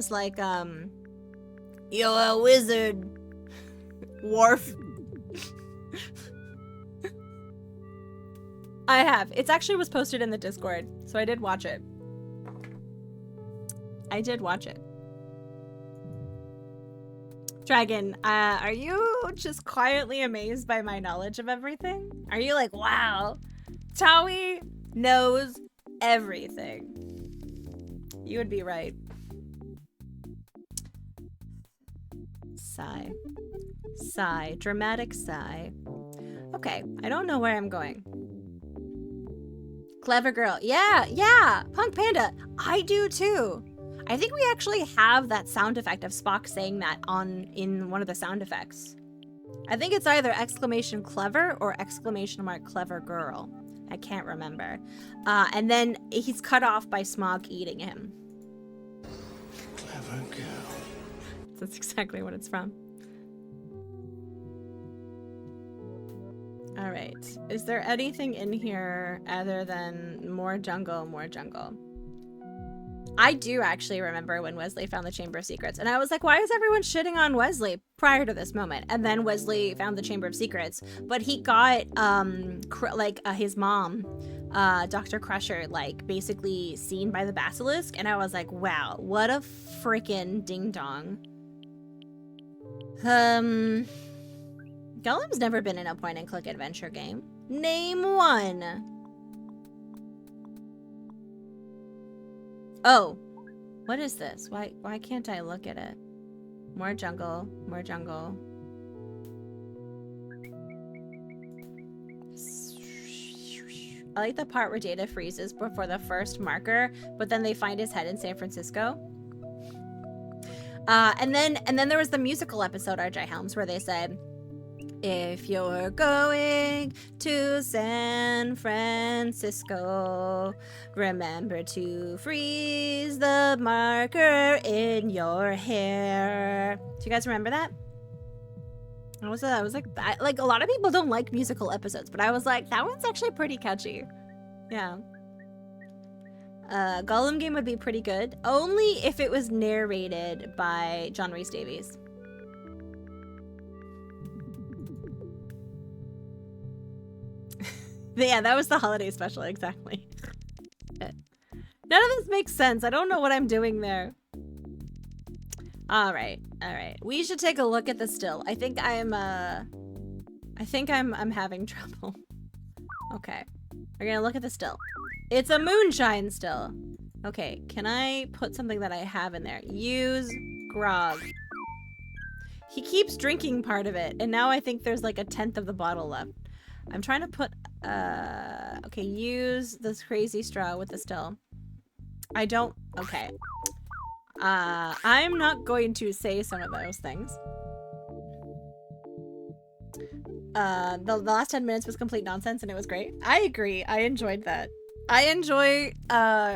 a wizard, Worf. I have. It's actually was posted in the Discord, so I did watch it. I did watch it. Dragon, are you just quietly amazed by my knowledge of everything? Are you like, wow, Tawi knows everything? You would be right. Sigh. Sigh. Dramatic sigh. Okay, I don't know where I'm going. Clever girl. Yeah, yeah. Punk Panda. I do too. I think we actually have that sound effect of Spock saying that in one of the sound effects. I think it's either exclamation clever or exclamation mark clever girl. I can't remember. And then he's cut off by Smog eating him. Clever girl. That's exactly what it's from. All right. Is there anything in here other than more jungle, more jungle? I do actually remember when Wesley found the Chamber of Secrets, and I was like, why is everyone shitting on Wesley prior to this moment? And then Wesley found the Chamber of Secrets, but he got his mom, Dr. Crusher, like basically seen by the basilisk, and I was like, wow, what a freaking ding dong. Gollum's never been in a point and click adventure game. Name one. Oh, what is this? Why can't I look at it? More jungle, more jungle. I like the part where Data freezes before the first marker, but then they find his head in San Francisco. And then there was the musical episode, R.J. Helms, where they said, if you're going to San Francisco, remember to freeze the marker in your hair. Do you guys remember that? I was like, a lot of people don't like musical episodes, but I was like, that one's actually pretty catchy. Yeah. Gollum game would be pretty good, only if it was narrated by John Rhys Davies. Yeah, that was the holiday special, exactly. None of this makes sense. I don't know what I'm doing there. All right. We should take a look at the still. I think I'm having trouble. Okay. We're gonna look at the still. It's a moonshine still. Okay, can I put something that I have in there? Use grog. He keeps drinking part of it, and now I think there's like a 1/10 of the bottle left. I'm trying to put, okay, use this crazy straw with the still. I don't, okay. I'm not going to say some of those things. The last 10 minutes was complete nonsense and it was great. I agree. I enjoyed that. I enjoy,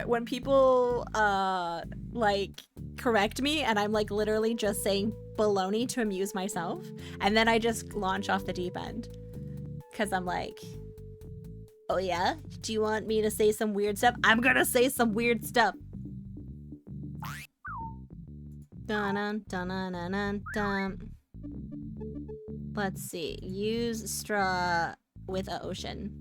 when people, like, correct me and I'm, like, literally just saying baloney to amuse myself. And then I just launch off the deep end. Because I'm like, oh yeah? Do you want me to say some weird stuff? I'm gonna say some weird stuff. Dun dun dun dun dun dun. Let's see. Use straw with an ocean.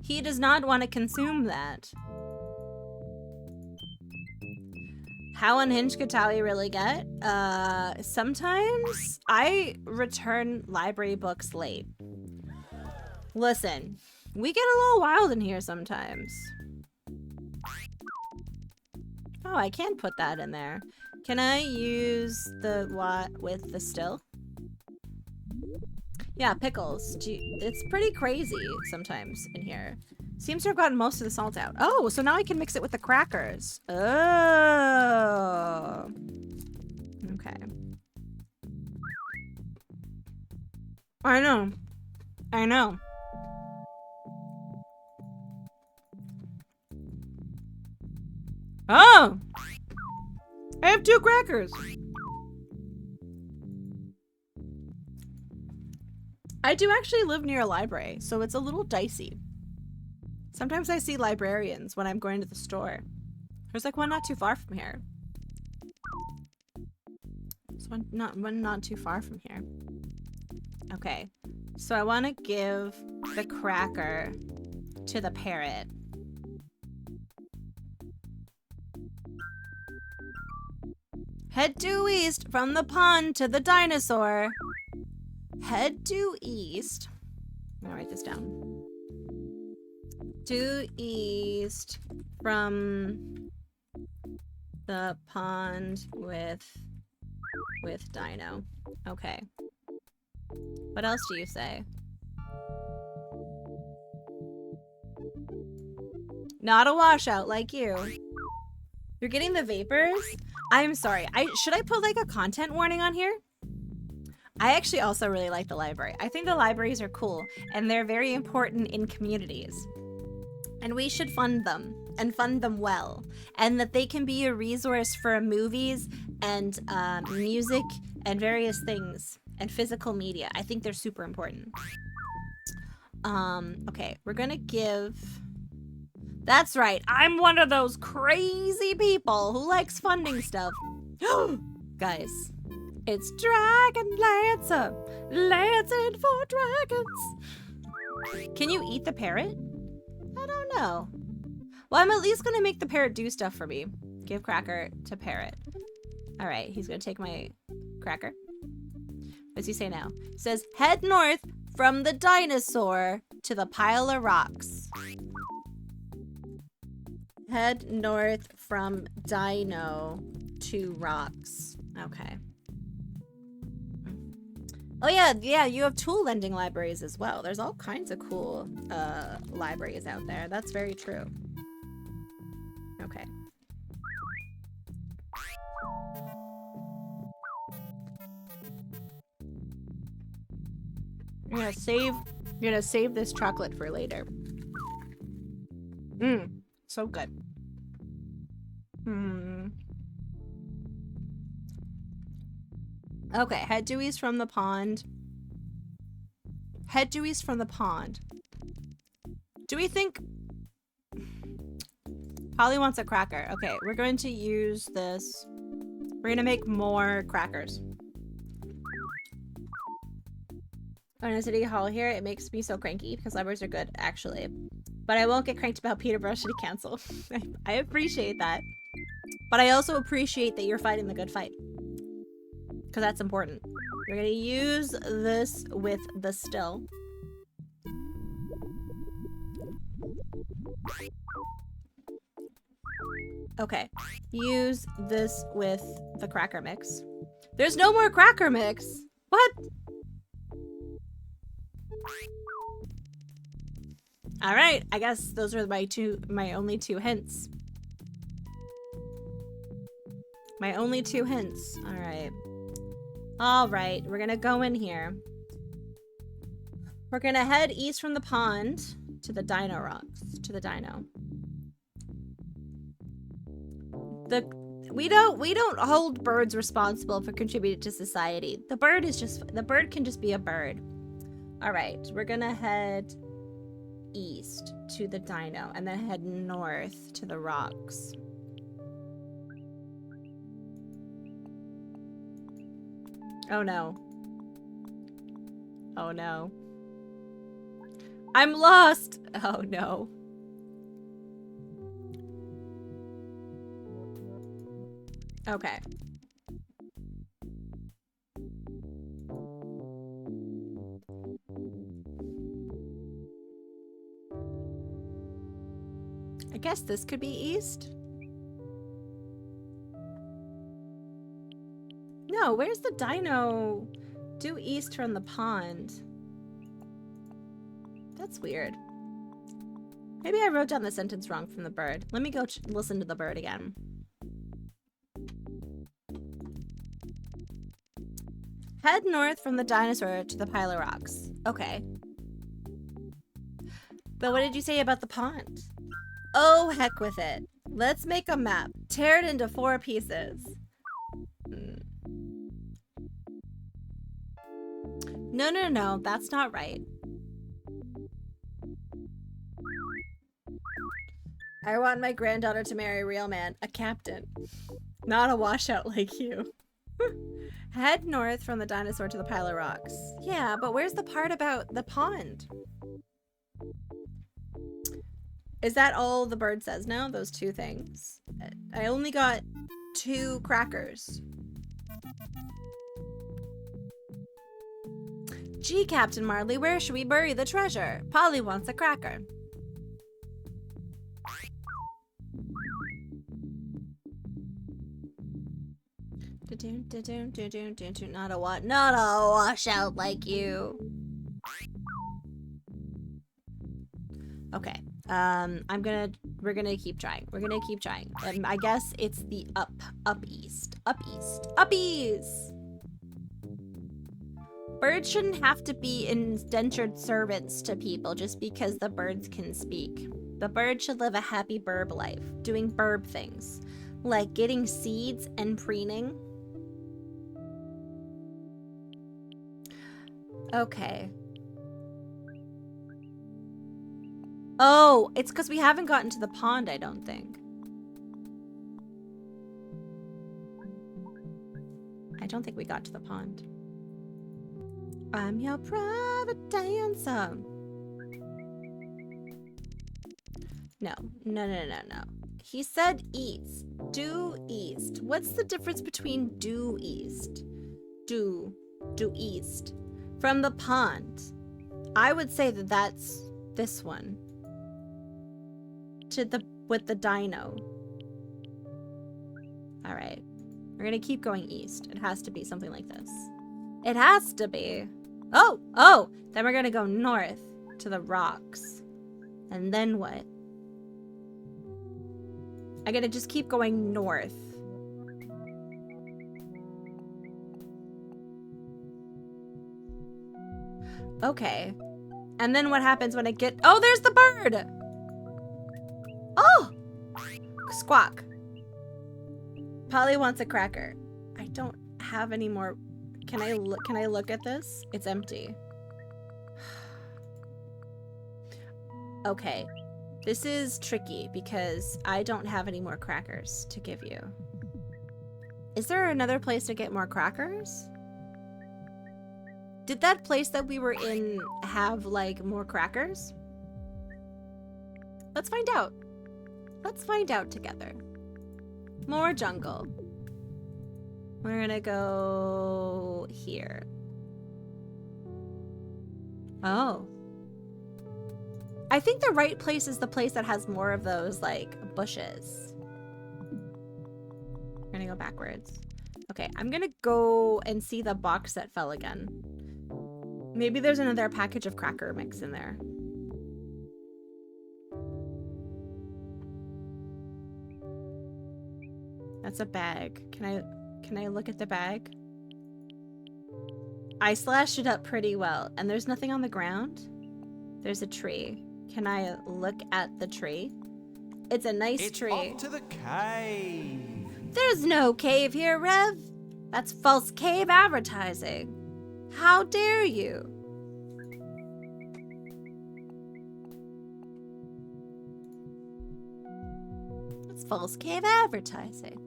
He does not want to consume that. How unhinged could Tawi really get? Sometimes I return library books late. Listen, we get a little wild in here sometimes. Oh, I can put that in there. Can I use the what with the still? Yeah, pickles. It's pretty crazy sometimes in here. Seems to have gotten most of the salt out. Oh, so now I can mix it with the crackers. Oh. Okay. I know. Oh! I have 2 crackers. I do actually live near a library, so it's a little dicey. Sometimes I see librarians when I'm going to the store. There's like one not too far from here. There's one not too far from here. Okay, so I want to give the cracker to the parrot. Head due east from the pond to the dinosaur. Head due east. I'm gonna write this down. Due east from the pond with Dino. Okay. What else do you say? Not a washout like you. You're getting the vapors? I'm sorry. Should I put like a content warning on here? I actually also really like the library. I think the libraries are cool and they're very important in communities. And we should fund them and fund them well. And that they can be a resource for movies and music and various things and physical media. I think they're super important. Okay, we're gonna give... That's right, I'm one of those crazy people who likes funding stuff. Guys, it's Dragon Lancer, lancing for dragons. Can you eat the parrot? I don't know. Well, I'm at least gonna make the parrot do stuff for me. Give cracker to parrot. All right, he's gonna take my cracker. What does he say now? He says, head north from the dinosaur to the pile of rocks. Head north from dino to rocks. Okay. Oh yeah, you have tool lending libraries as well. There's all kinds of cool libraries out there. That's very true. Okay. You're gonna save this chocolate for later. So good. Okay, head due east from the pond. Head due east from the pond. Do we think... Polly wants a cracker. Okay, we're going to use this. We're gonna make more crackers. Going to City Hall here, it makes me so cranky because libraries are good, actually. But I won't get cranked about Peterborough City Council. I appreciate that. But I also appreciate that you're fighting the good fight. Because that's important. We're going to use this with the still. Okay. Use this with the cracker mix. There's no more cracker mix! What? All right, I guess those are my only 2 hints. My only 2 hints. All right. All right, we're gonna go in here. We're gonna head east from the pond to the dino rocks, to the dino. We don't hold birds responsible for contributing to society. The bird can just be a bird. All right, we're gonna head east to the dino and then head north to the rocks. Oh no. Oh no. I'm lost! Oh no. Okay. I guess this could be east? No, where's the dino? Due east from the pond. That's weird. Maybe I wrote down the sentence wrong from the bird. Let me go listen to the bird again. Head north from the dinosaur to the pile of rocks. Okay. But what did you say about the pond? Oh, heck with it. Let's make a map. Tear it into 4 pieces. No, that's not right. I want my granddaughter to marry a real man, a captain, not a washout like you. Head north from the dinosaur to the pile of rocks. Yeah, but where's the part about the pond? Is that all the bird says now? Those 2 things? I only got 2 crackers. Gee, Captain Marley, where should we bury the treasure? Polly wants a cracker. Not a what? Not a washout like you. Okay. We're gonna keep trying. We're gonna keep trying. I guess it's the up east. Birds shouldn't have to be indentured servants to people just because the birds can speak. The bird should live a happy burb life, doing burb things, like getting seeds and preening. Okay. Oh, it's because we haven't gotten to the pond, I don't think. I don't think we got to the pond. I'm your private dancer. No. He said east. Due east. What's the difference between due east? Due east. From the pond. I would say that that's this one. With the dino. Alright. We're gonna keep going east. It has to be something like this. It has to be. Oh! Then we're gonna go north to the rocks. And then what? I gotta just keep going north. Okay. And then what happens when I get... Oh, there's the bird! Oh! Squawk. Polly wants a cracker. I don't have any more... Can I look at this? It's empty. Okay. This is tricky because I don't have any more crackers to give you. Is there another place to get more crackers? Did that place that we were in have, like, more crackers? Let's find out. Let's find out together. More jungle. We're gonna go here. Oh. I think the right place is the place that has more of those, like, bushes. We're gonna go backwards. Okay, I'm gonna go and see the box that fell again. Maybe there's another package of cracker mix in there. That's a bag. Can I look at the bag? I slashed it up pretty well. And there's nothing on the ground? There's a tree. Can I look at the tree? It's a nice tree. Off to the cave. There's no cave here, Rev. That's false cave advertising. How dare you? It's false cave advertising.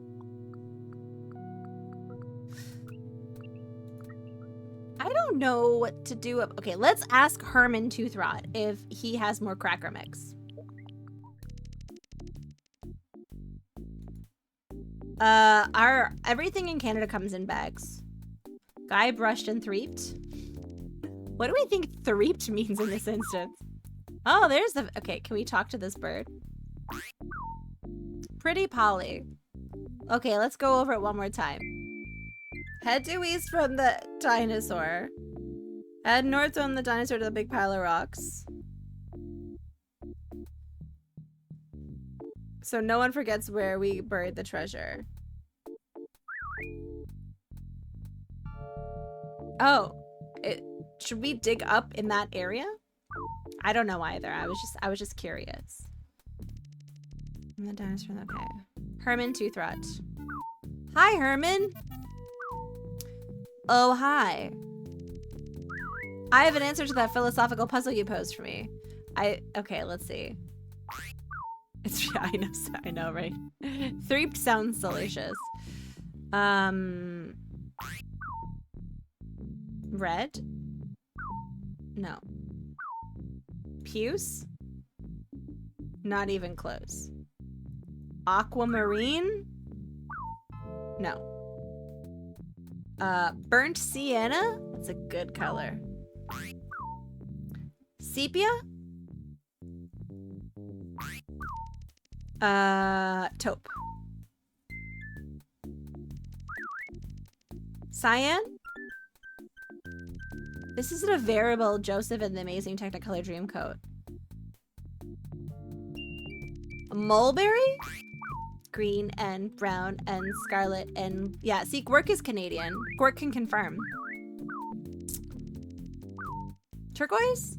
I don't know what to do. Okay, let's ask Herman Toothrot if he has more cracker mix. Everything in Canada comes in bags. Guy brushed and threeped. What do we think threeped means in this instance? Oh, there's the... Okay, can we talk to this bird? Pretty Polly. Okay, let's go over it one more time. Head due east from the dinosaur. Head north from the dinosaur to the big pile of rocks. So no one forgets where we buried the treasure. Oh, should we dig up in that area? I don't know either. I was just curious. And the dinosaur, okay. Herman Toothrot. Hi, Herman. Oh, hi. I have an answer to that philosophical puzzle you posed for me. Okay, let's see. It's, I know, right? Threep sounds delicious. Red? No. Puce? Not even close. Aquamarine? No. Burnt sienna? That's a good color. Sepia? Taupe. Cyan? This isn't a variable Joseph and the Amazing Technicolor Dreamcoat. Mulberry? Green and brown and scarlet and... Yeah, see, Gwork is Canadian. Gwork can confirm. Turquoise?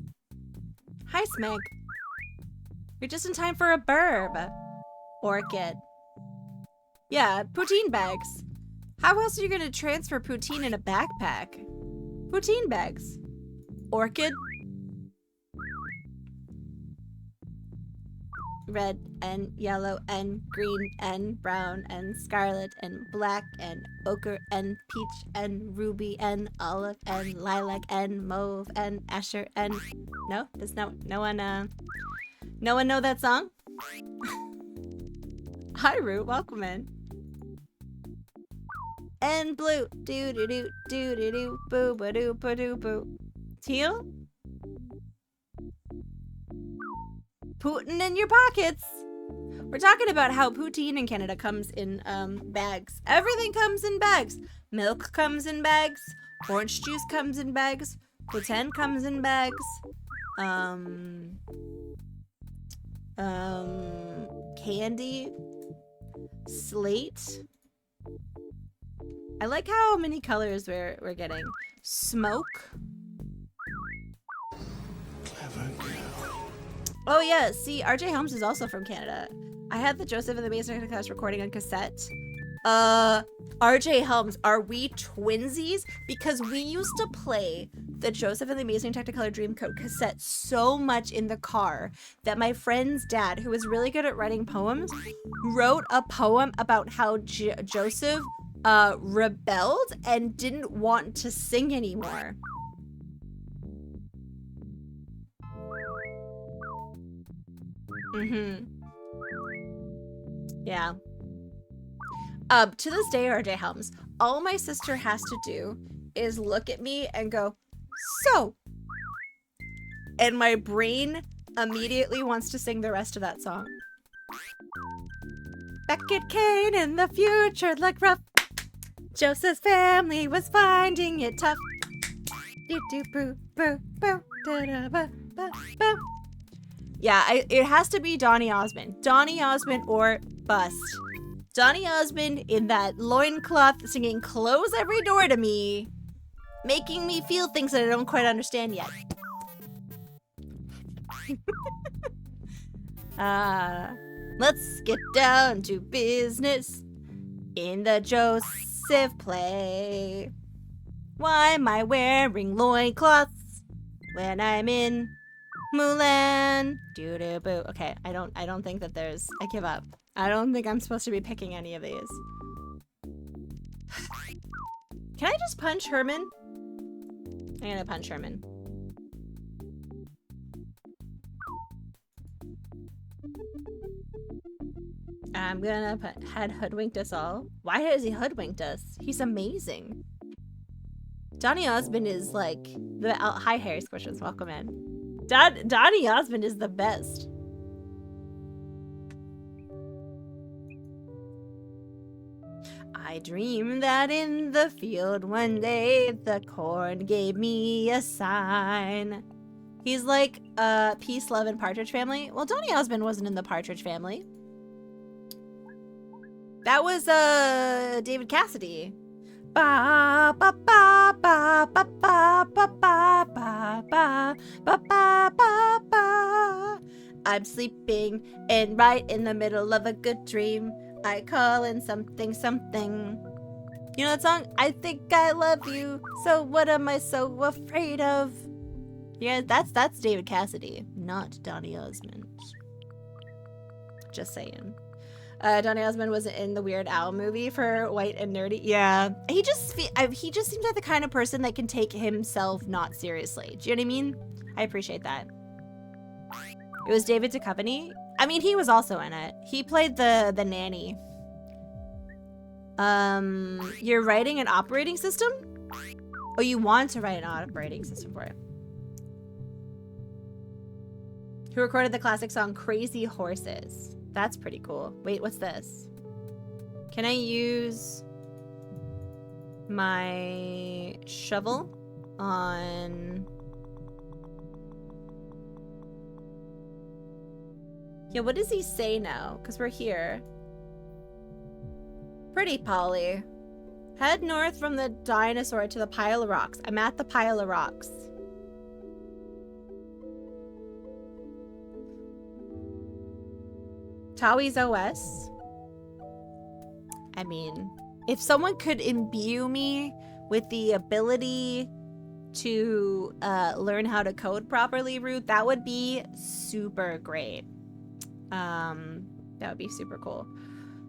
Hi, Smeg. You're just in time for a burb. Orchid. Yeah, poutine bags. How else are you gonna transfer poutine in a backpack? Poutine bags. Orchid. Red and yellow and green and brown and scarlet and black and ochre and peach and ruby and olive and lilac and mauve and asher and... No? Does no one know that song? Hi, Root. Welcome in. And blue. Do-do-do, do-do-do, boo-ba-doo, ba-doo-boo. Teal? Putin in your pockets. We're talking about how poutine in Canada comes in bags. Everything comes in bags. Milk comes in bags. Orange juice comes in bags. Poutine comes in bags. Candy. Slate. I like how many colors we're getting. Smoke. Oh yeah, see, RJ Helms is also from Canada. I had the Joseph and the Amazing Technicolor recording on cassette. RJ Helms, are we twinsies? Because we used to play the Joseph and the Amazing Technicolor Dreamcoat cassette so much in the car that my friend's dad, who was really good at writing poems, wrote a poem about how Joseph rebelled and didn't want to sing anymore. Yeah. To this day, RJ Helms, all my sister has to do is look at me and go, so. And my brain immediately wants to sing the rest of that song. Beckett Kane in the future looked rough. Joseph's family was finding it tough. Yeah, it has to be Donny Osmond. Donny Osmond or bust. Donny Osmond in that loincloth singing "Close Every Door to Me," making me feel things that I don't quite understand yet. Let's get down to business in the Joseph play. Why am I wearing loincloths when I'm in Mulan? Doo-doo-boo. Okay, I don't think that there's... I give up. I don't think I'm supposed to be picking any of these. Can I just punch Herman? I'm gonna punch Herman. I'm gonna had hoodwinked us all. Why has he hoodwinked us? He's amazing. Donny Osmond is like the hi Harry Squishes, welcome in. Donny Osmond is the best. I dreamed that in the field one day the corn gave me a sign. He's like Peace, Love, and Partridge Family. Well, Donny Osmond wasn't in the Partridge Family. That was David Cassidy. Ba ba ba ba ba ba ba ba ba ba ba ba ba. I'm sleeping, and right in the middle of a good dream, I call in something, something. You know that song? I think I love you, so what am I so afraid of? Yeah, that's David Cassidy, not Donny Osmond. Just saying. Donny Osmond was in the Weird Al movie for White and Nerdy. Yeah, he just seems like the kind of person that can take himself not seriously. Do you know what I mean? I appreciate that. It was David Duchovny. I mean, he was also in it. He played the nanny. You're writing an operating system? Oh, you want to write an operating system for it. Who recorded the classic song Crazy Horses? That's pretty cool. Wait, what's this? Can I use my shovel on... Yeah, what does he say now? Because we're here. Pretty Polly. Head north from the dinosaur to the pile of rocks. I'm at the pile of rocks. Towie's OS. I mean, if someone could imbue me with the ability to learn how to code properly, Root, that would be super great. That would be super cool.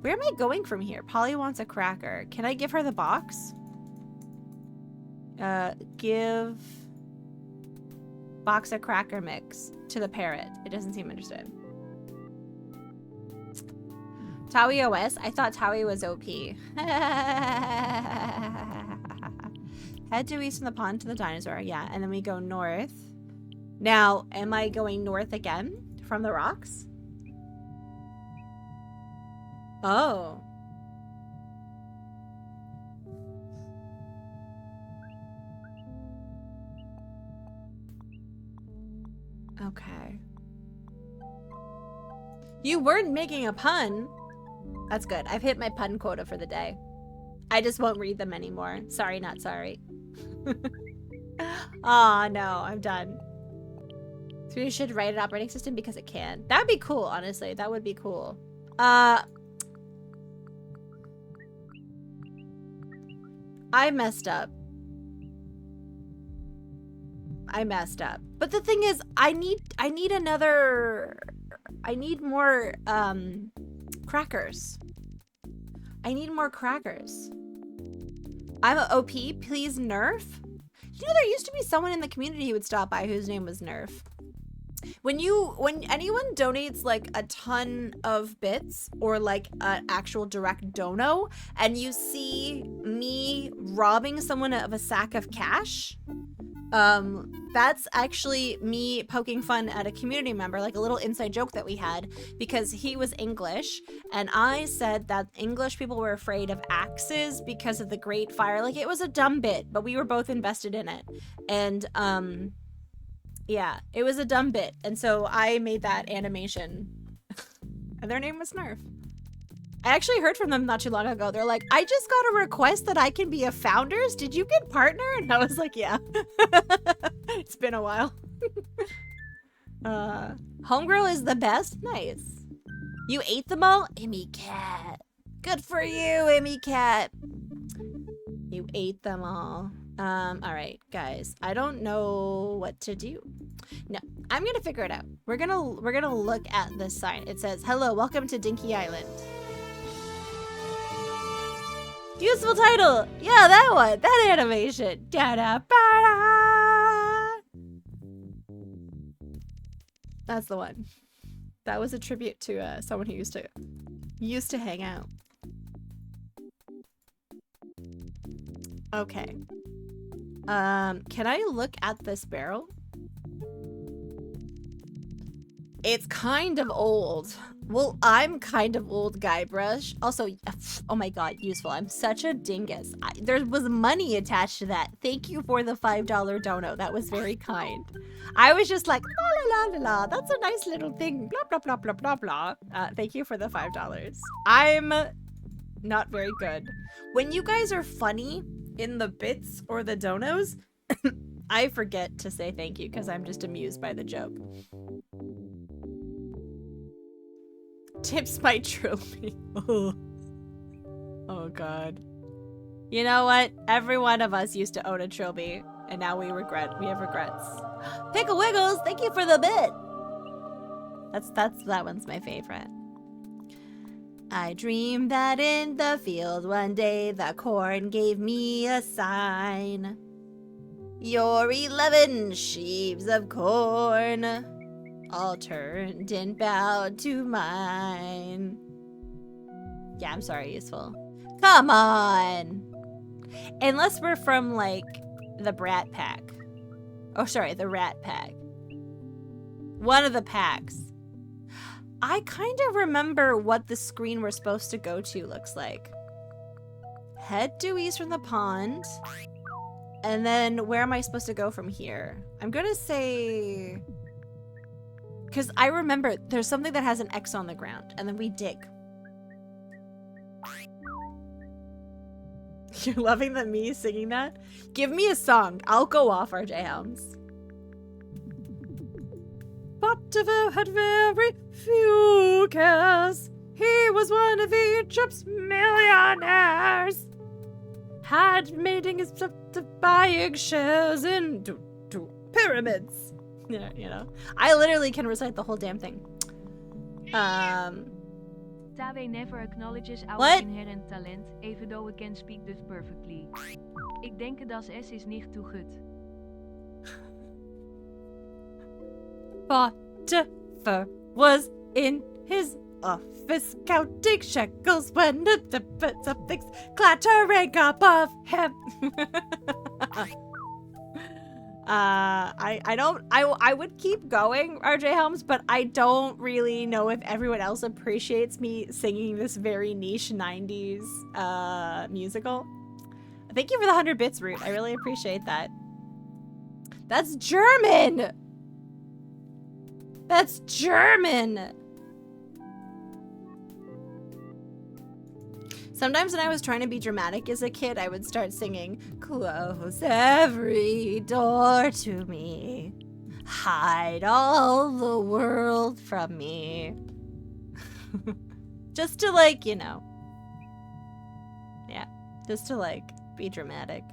Where am I going from here? Polly wants a cracker. Can I give her the box? Give box a cracker mix to the parrot. It doesn't seem interested. Towie OS? I thought Towie was OP. Head due east from the pond to the dinosaur. Yeah, and then we go north. Now, am I going north again from the rocks? Oh. Okay. You weren't making a pun. That's good. I've hit my pun quota for the day. I just won't read them anymore. Sorry, not sorry. Aw, no, I'm done. So we should write an operating system because it can. That'd be cool, honestly. That would be cool. I messed up. But the thing is, I need more crackers. I need more crackers. I'm a OP, please Nerf. You know, there used to be someone in the community who would stop by whose name was Nerf. When anyone donates like a ton of bits or like an actual direct dono and you see me robbing someone of a sack of cash, that's actually me poking fun at a community member, like a little inside joke that we had, because he was English and I said that English people were afraid of axes because of the Great Fire. Like, it was a dumb bit, but we were both invested in it. And yeah, it was a dumb bit, and so I made that animation and their name was Nerf. I actually heard from them not too long ago. They're like, I just got a request that I can be a founders. Did you get partner? And I was like, yeah. It's been a while. Homegirl is the best. Nice. You ate them all? Emmy Cat. Good for you, Emmy Cat. You ate them all. All right, guys. I don't know what to do. No, I'm gonna figure it out. We're gonna look at this sign. It says, "Hello, welcome to Dinky Island." Useful title. Yeah, that one. That animation. Da-da-ba-da. That's the one. That was a tribute to someone who used to hang out. Okay. Can I look at this barrel? It's kind of old. Well, I'm kind of old, Guybrush. Also, oh my god, useful. I'm such a dingus. There was money attached to that. Thank you for the $5 dono. That was very kind. I was just like, la la la la, that's a nice little thing. Blah, blah, blah, blah, blah, blah. Thank you for the $5. I'm not very good. When you guys are funny in the bits or the donos, I forget to say thank you because I'm just amused by the joke. Tips my trophy. Oh god. You know what? Every one of us used to own a trilby, and now we have regrets. Pickle Wiggles, thank you for the bit. That one's my favorite. I dreamed that in the field one day the corn gave me a sign. Your 11 sheaves of corn all turned and bowed to mine. Yeah, I'm sorry, Useful. Come on! Unless we're from, like, the Brat Pack. Oh, sorry, the Rat Pack. One of the packs. I kind of remember what the screen we're supposed to go to looks like. Head due east from the pond. And then where am I supposed to go from here? I'm gonna say... Because I remember there's something that has an X on the ground. And then we dig. You're loving me singing that? Give me a song. I'll go off, RJ Helms. Potiphar had very few cares. He was one of Egypt's millionaires. Had mating his to buying shares in pyramids. Yeah, you know. I literally can recite the whole damn thing. Tabe never acknowledges our What? inherent talent, even though we can speak Dutch perfectly. Ik denke das es is nicht too good. Potiphar was in his office counting shekels when something's clattering above him. I would keep going, RJ Helms, but I don't really know if everyone else appreciates me singing this very niche 90s musical. Thank you for the 100 bits, Root. I really appreciate that. That's German! That's German! Sometimes when I was trying to be dramatic as a kid, I would start singing, close every door to me, hide all the world from me. Just to, like, you know. Yeah, just to, like, be dramatic.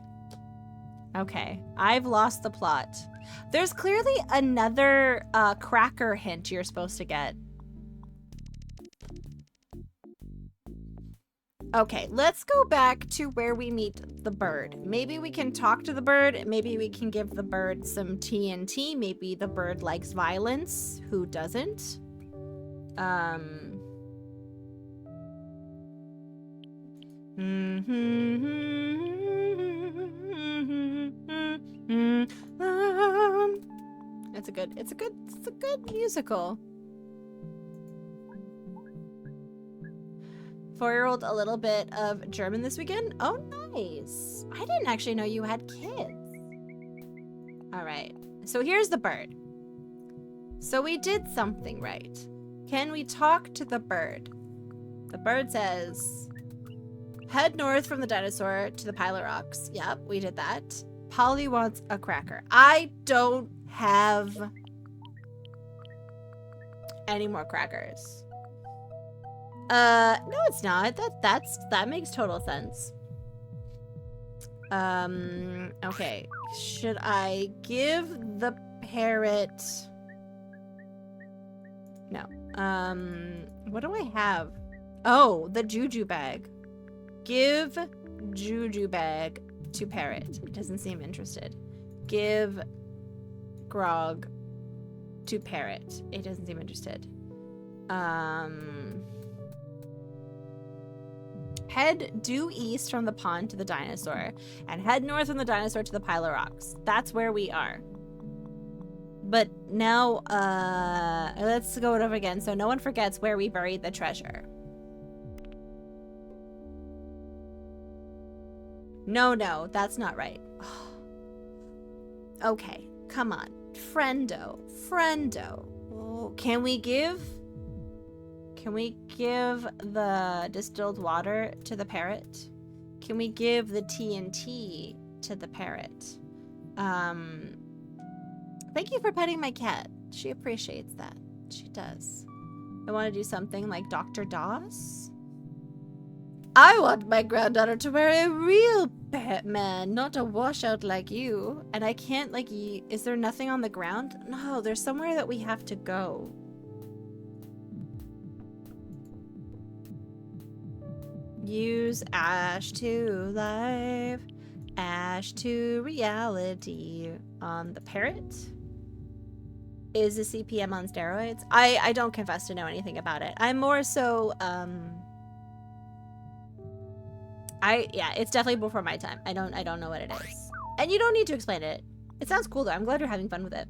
Okay, I've lost the plot. There's clearly another cracker hint you're supposed to get. Okay, let's go back to where we meet the bird. Maybe we can talk to the bird. Maybe we can give the bird some TNT. Maybe the bird likes violence. Who doesn't? It's a good musical. 4-year-old a little bit of German this weekend. Oh, nice. I didn't actually know you had kids. All right. So here's the bird. So we did something right. Can we talk to the bird? The bird says, head north from the dinosaur to the pile of rocks. Yep, we did that. Polly wants a cracker. I don't have any more crackers. No, it's not. That makes total sense. Okay. Should I give the parrot... No. What do I have? Oh, the juju bag. Give juju bag to parrot. It doesn't seem interested. Give grog to parrot. It doesn't seem interested. Head due east from the pond to the dinosaur, and head north from the dinosaur to the pile of rocks. That's where we are. But now, let's go it over again so no one forgets where we buried the treasure. No, that's not right. Okay, come on. Friendo. Oh, can we give the distilled water to the parrot? Can we give the TNT to the parrot? Thank you for petting my cat. She appreciates that. She does. I want to do something like Dr. Doss. I want my granddaughter to marry a real Batman, not a washout like you. And I can't, like, is there nothing on the ground? No, there's somewhere that we have to go. Use Ash to life, Ash to reality on the parrot. Is a CPM on steroids? I don't confess to know anything about it. I'm more so, yeah, it's definitely before my time. I don't know what it is. And you don't need to explain it. It sounds cool though. I'm glad you're having fun with it.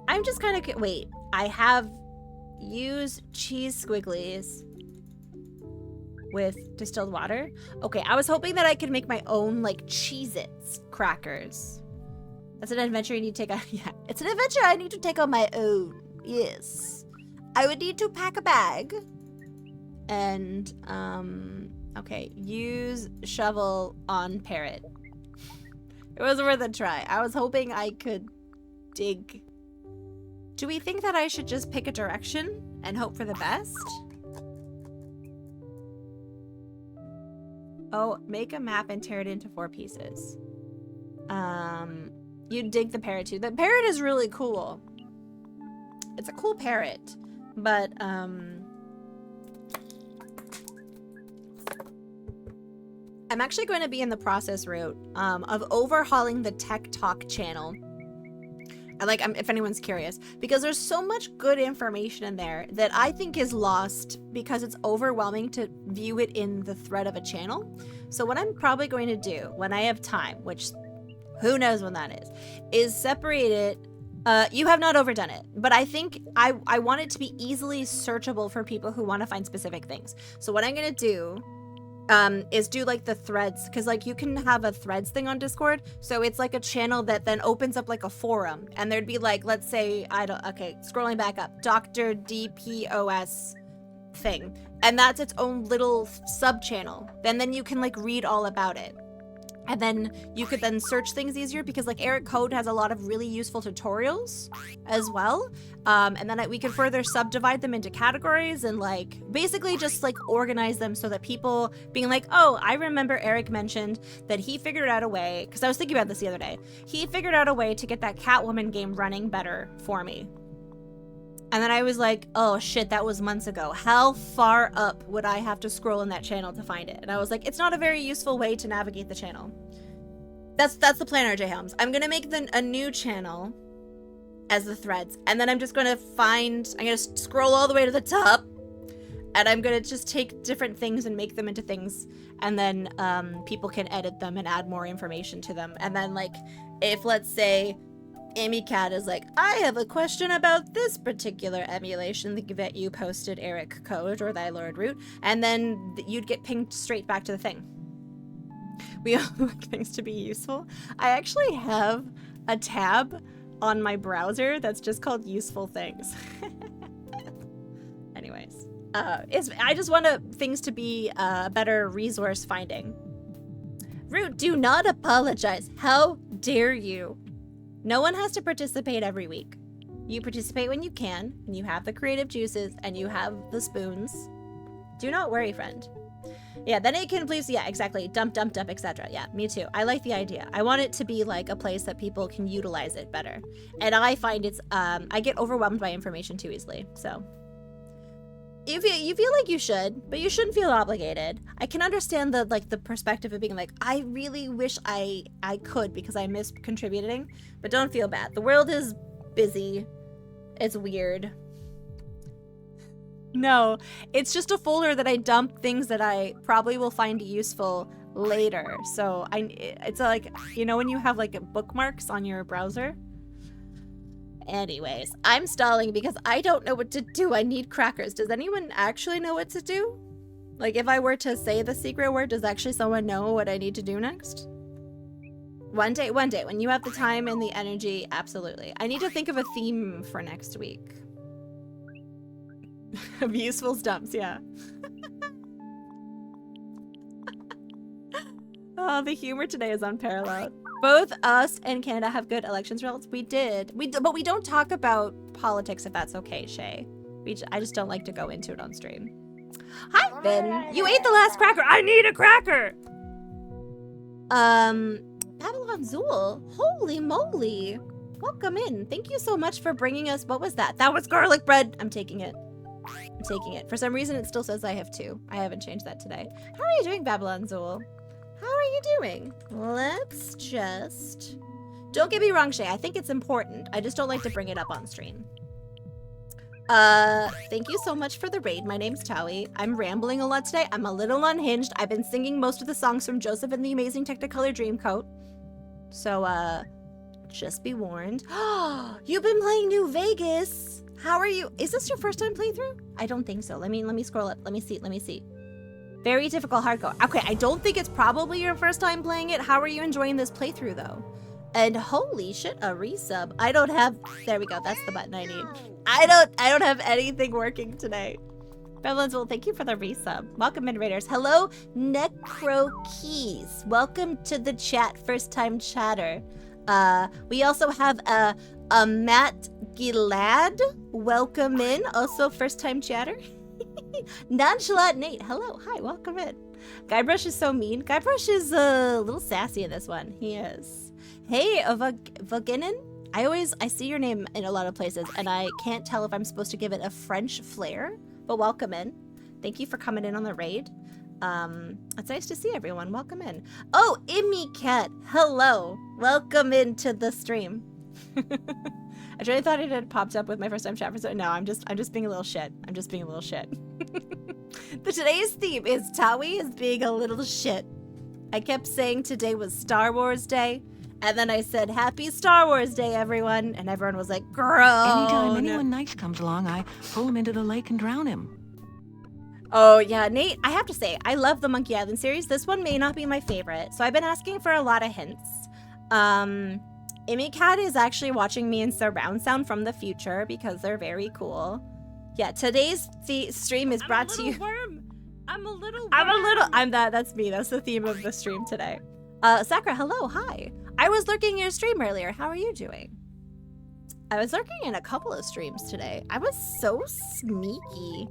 I'm just kind of, wait, I have used cheese squigglies with distilled water. Okay, I was hoping that I could make my own like Cheez-Its crackers. That's an adventure you need to take on. Yeah, it's an adventure I need to take on my own. Yes. I would need to pack a bag. And, okay, use shovel on parrot. It was worth a try. I was hoping I could dig. Do we think that I should just pick a direction and hope for the best? Oh, make a map and tear it into 4 pieces. You dig the parrot too. The parrot is really cool. It's a cool parrot, but, I'm actually going to be in the process route of overhauling the Tech Talk channel. If anyone's curious, because there's so much good information in there that I think is lost because it's overwhelming to view it in the thread of a channel. So what I'm probably going to do when I have time, which who knows when that is separate it. You have not overdone it, but I think I want it to be easily searchable for people who want to find specific things. So what I'm going to do is do like the threads, because like you can have a threads thing on Discord, so it's like a channel that then opens up like a forum, and there'd be like, let's say, scrolling back up, Dr. DPOS thing, and that's its own little sub channel. Then you can like read all about it. And then you could then search things easier, because like Eric Code has a lot of really useful tutorials as well. And then we could further subdivide them into categories and like basically just like organize them so that people being like, oh, I remember Eric mentioned that he figured out a way, because I was thinking about this the other day. He figured out a way to get that Catwoman game running better for me. And then I was like, oh shit, that was months ago. How far up would I have to scroll in that channel to find it? And I was like, it's not a very useful way to navigate the channel. That's the plan, RJ Helms. I'm gonna make a new channel as the threads. And then I'm just gonna I'm gonna scroll all the way to the top. And I'm gonna just take different things and make them into things. And then people can edit them and add more information to them. And then like, if let's say, Amy Cat is like, I have a question about this particular emulation that you posted, Eric Code or Thy Lord Root, and then you'd get pinged straight back to the thing. We all like things to be useful. I actually have a tab on my browser that's just called Useful Things. Anyways, I just want things to be better resource finding. Root, do not apologize. How dare you? No one has to participate every week. You participate when you can, and you have the creative juices, and you have the spoons. Do not worry, friend. Yeah, then it can please, yeah, exactly, dump, etc. Yeah, me too. I like the idea. I want it to be like a place that people can utilize it better. And I find I get overwhelmed by information too easily, so. You feel like you should, but you shouldn't feel obligated. I can understand the perspective of being like, I really wish I could because I miss contributing, but don't feel bad. The world is busy. It's weird. No, it's just a folder that I dump things that I probably will find useful later. So it's like, you know when you have like bookmarks on your browser? Anyways, I'm stalling because I don't know what to do. I need crackers. Does anyone actually know what to do? Like, if I were to say the secret word, does actually someone know what I need to do next? One day, when you have the time and the energy, absolutely. I need to think of a theme for next week. Of useful stumps, yeah. Oh, the humor today is unparalleled. Both us and Canada have good elections results. We did. But we don't talk about politics if that's okay, Shay. I just don't like to go into it on stream. Hi, Finn. You ate the last cracker. I need a cracker. Babylon Zool. Holy moly. Welcome in. Thank you so much for bringing us. What was that? That was garlic bread. I'm taking it. I'm taking it. For some reason, it still says I have 2. I haven't changed that today. How are you doing, Babylon Zool? How are you doing? Let's just... Don't get me wrong, Shay. I think it's important. I just don't like to bring it up on stream. Thank you so much for the raid. My name's Towie. I'm rambling a lot today. I'm a little unhinged. I've been singing most of the songs from Joseph and the Amazing Technicolor Dreamcoat. So, just be warned. You've been playing New Vegas. How are you? Is this your first time playthrough? I don't think so. Let me scroll up. Let me see. Very difficult hardcore. Okay, I don't think it's probably your first time playing it. How are you enjoying this playthrough though? And holy shit, a resub. I don't have, there we go. That's the button I need. I don't have anything working today. Babylon's well, thank you for the resub. Welcome in, Raiders. Hello, Necro Keys. Welcome to the chat, first time chatter. We also have a Matt Gilad. Welcome in, also first time chatter. Nonchalant Nate, hello, hi, welcome in. Guybrush is so mean. Guybrush is a little sassy in this one. He is. Hey, Vaginin. I see your name in a lot of places, and I can't tell if I'm supposed to give it a French flair. But welcome in. Thank you for coming in on the raid. It's nice to see everyone. Welcome in. Oh, Immy Cat. Hello. Welcome into the stream. I really thought it had popped up with my first time chat for so. No, I'm just being a little shit. I'm just being a little shit. But today's theme is Towie is being a little shit. I kept saying today was Star Wars Day, and then I said Happy Star Wars Day, everyone, and everyone was like, "Groan." Anytime anyone nice comes along, I pull him into the lake and drown him. Oh yeah, Nate, I have to say, I love the Monkey Island series. This one may not be my favorite, so I've been asking for a lot of hints. Immy Cat is actually watching me in surround sound from the future because they're very cool. Yeah, today's stream is brought to you. I'm a little. That's me. That's the theme of the stream today. Sakura, hello, hi. I was lurking in your stream earlier. How are you doing? I was lurking in a couple of streams today. I was so sneaky.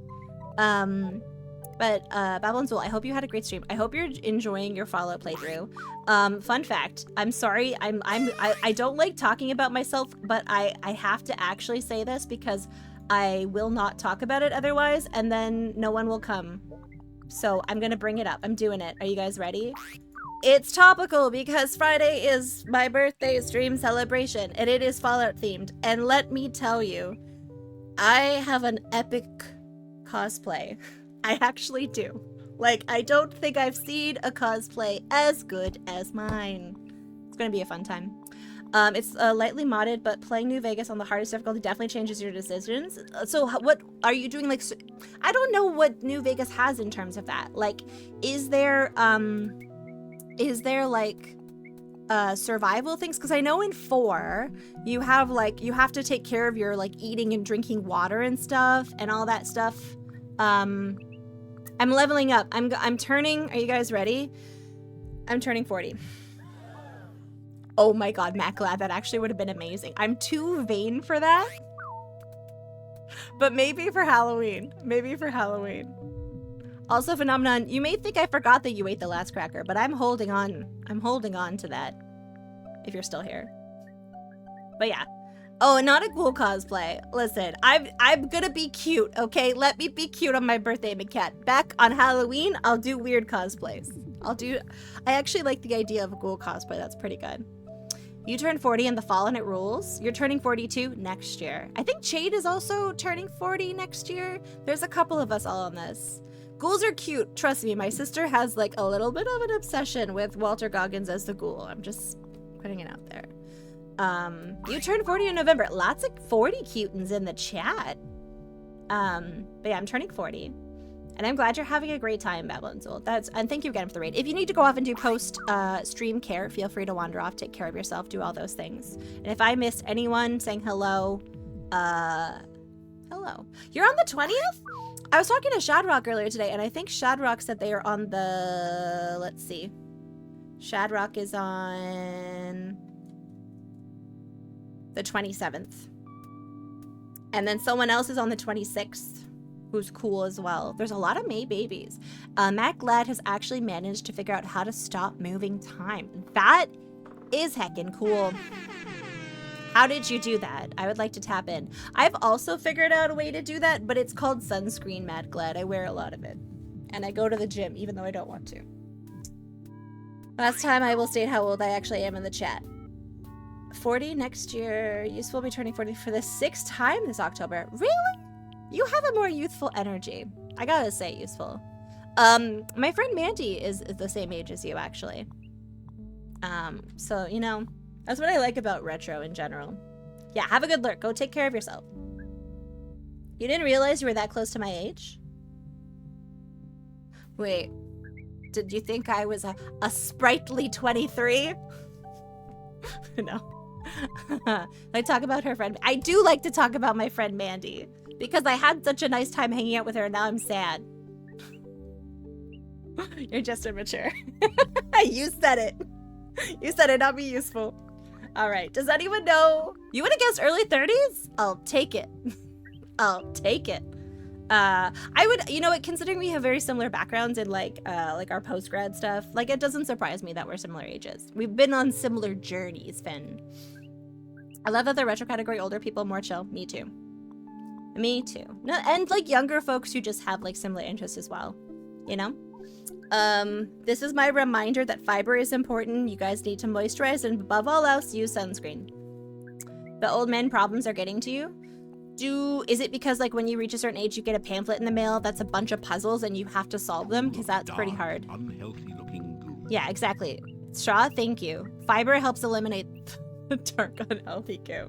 But Babylon Zool, I hope you had a great stream. I hope you're enjoying your Fallout playthrough. Fun fact, I'm sorry, I don't like talking about myself, but I have to actually say this because I will not talk about it otherwise, and then no one will come. So I'm gonna bring it up. I'm doing it. Are you guys ready? It's topical because Friday is my birthday stream celebration, and it is Fallout themed. And let me tell you, I have an epic cosplay. I actually do. Like, I don't think I've seen a cosplay as good as mine. It's gonna be a fun time. It's lightly modded, but playing New Vegas on the hardest difficulty definitely changes your decisions. So what are you doing? Like, I don't know what New Vegas has in terms of that. Like, is there like survival things? Because I know in 4 you have like, you have to take care of your like eating and drinking water and stuff and all that stuff. I'm leveling up. I'm turning, are you guys ready? I'm turning 40. Oh my god, Maclad, that actually would have been amazing. I'm too vain for that. But maybe for Halloween. Maybe for Halloween. Also, Phenomenon, you may think I forgot that you ate the last cracker, but I'm holding on. I'm holding on to that. If you're still here. But yeah. Oh, not a ghoul cosplay. Listen, I'm gonna be cute, okay? Let me be cute on my birthday, McCat. Back on Halloween, I'll do weird cosplays. I actually like the idea of a ghoul cosplay. That's pretty good. You turn 40 in the fall and it rules. You're turning 42 next year. I think Jade is also turning 40 next year. There's a couple of us all on this. Ghouls are cute. Trust me, my sister has like a little bit of an obsession with Walter Goggins as the ghoul. I'm just putting it out there. You turn 40 in November. Lots of 40 cutins in the chat. But yeah, I'm turning 40. And I'm glad you're having a great time, Babylon Zool. And thank you again for the raid. If you need to go off and do post stream care, feel free to wander off, take care of yourself, do all those things. And if I missed anyone saying hello, hello. You're on the 20th? I was talking to Shadrock earlier today, and I think Shadrock said they are on the, let's see. Shadrock is on the 27th. And then someone else is on the 26th, who's cool as well. There's a lot of May babies. Matt Glad has actually managed to figure out how to stop moving time. That is heckin' cool. How did you do that? I would like to tap in. I've also figured out a way to do that, but it's called sunscreen, Matt Glad. I wear a lot of it. And I go to the gym, even though I don't want to. Last time I will state how old I actually am in the chat. 40 next year. Useful will be turning 40 for the 6th time this October. Really? You have a more youthful energy. I gotta say, useful. My friend Mandy is the same age as you, actually. So, you know, that's what I like about retro in general. Yeah, have a good lurk. Go take care of yourself. You didn't realize you were that close to my age? Wait, did you think I was a sprightly 23? No. I talk about her friend. I do like to talk about my friend Mandy because I had such a nice time hanging out with her and now I'm sad. You're just immature. You said it. You said it, not be useful. All right. Does anyone know? You would have guessed early 30s? I'll take it. I'll take it. I would, you know what, considering we have very similar backgrounds in like our post-grad stuff, like it doesn't surprise me that we're similar ages. We've been on similar journeys, Finn. I love that the retro category, older people, more chill. Me too. Me too. No, and like younger folks who just have like similar interests as well, you know? This is my reminder that fiber is important. You guys need to moisturize and above all else, use sunscreen. The old man problems are getting to you. Is it because like when you reach a certain age, you get a pamphlet in the mail that's a bunch of puzzles and you have to solve them? Because that's pretty hard. Unhealthy looking goo. Yeah, exactly. Straw, thank you. Fiber helps eliminate the dark, unhealthy goo.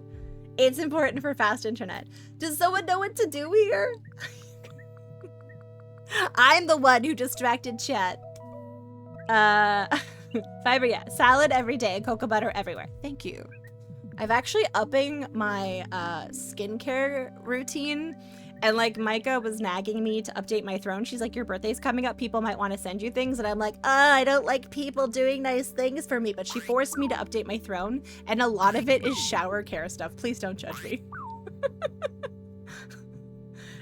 It's important for fast internet. Does someone know what to do here? I'm the one who distracted chat. Fiber, yeah. Salad every day and cocoa butter everywhere. Thank you. I've actually upping my skincare routine, and like Micah was nagging me to update my throne. She's like, your birthday's coming up, people might want to send you things, and I'm like, I don't like people doing nice things for me, but she forced me to update my throne, and a lot of it is shower care stuff. Please don't judge me.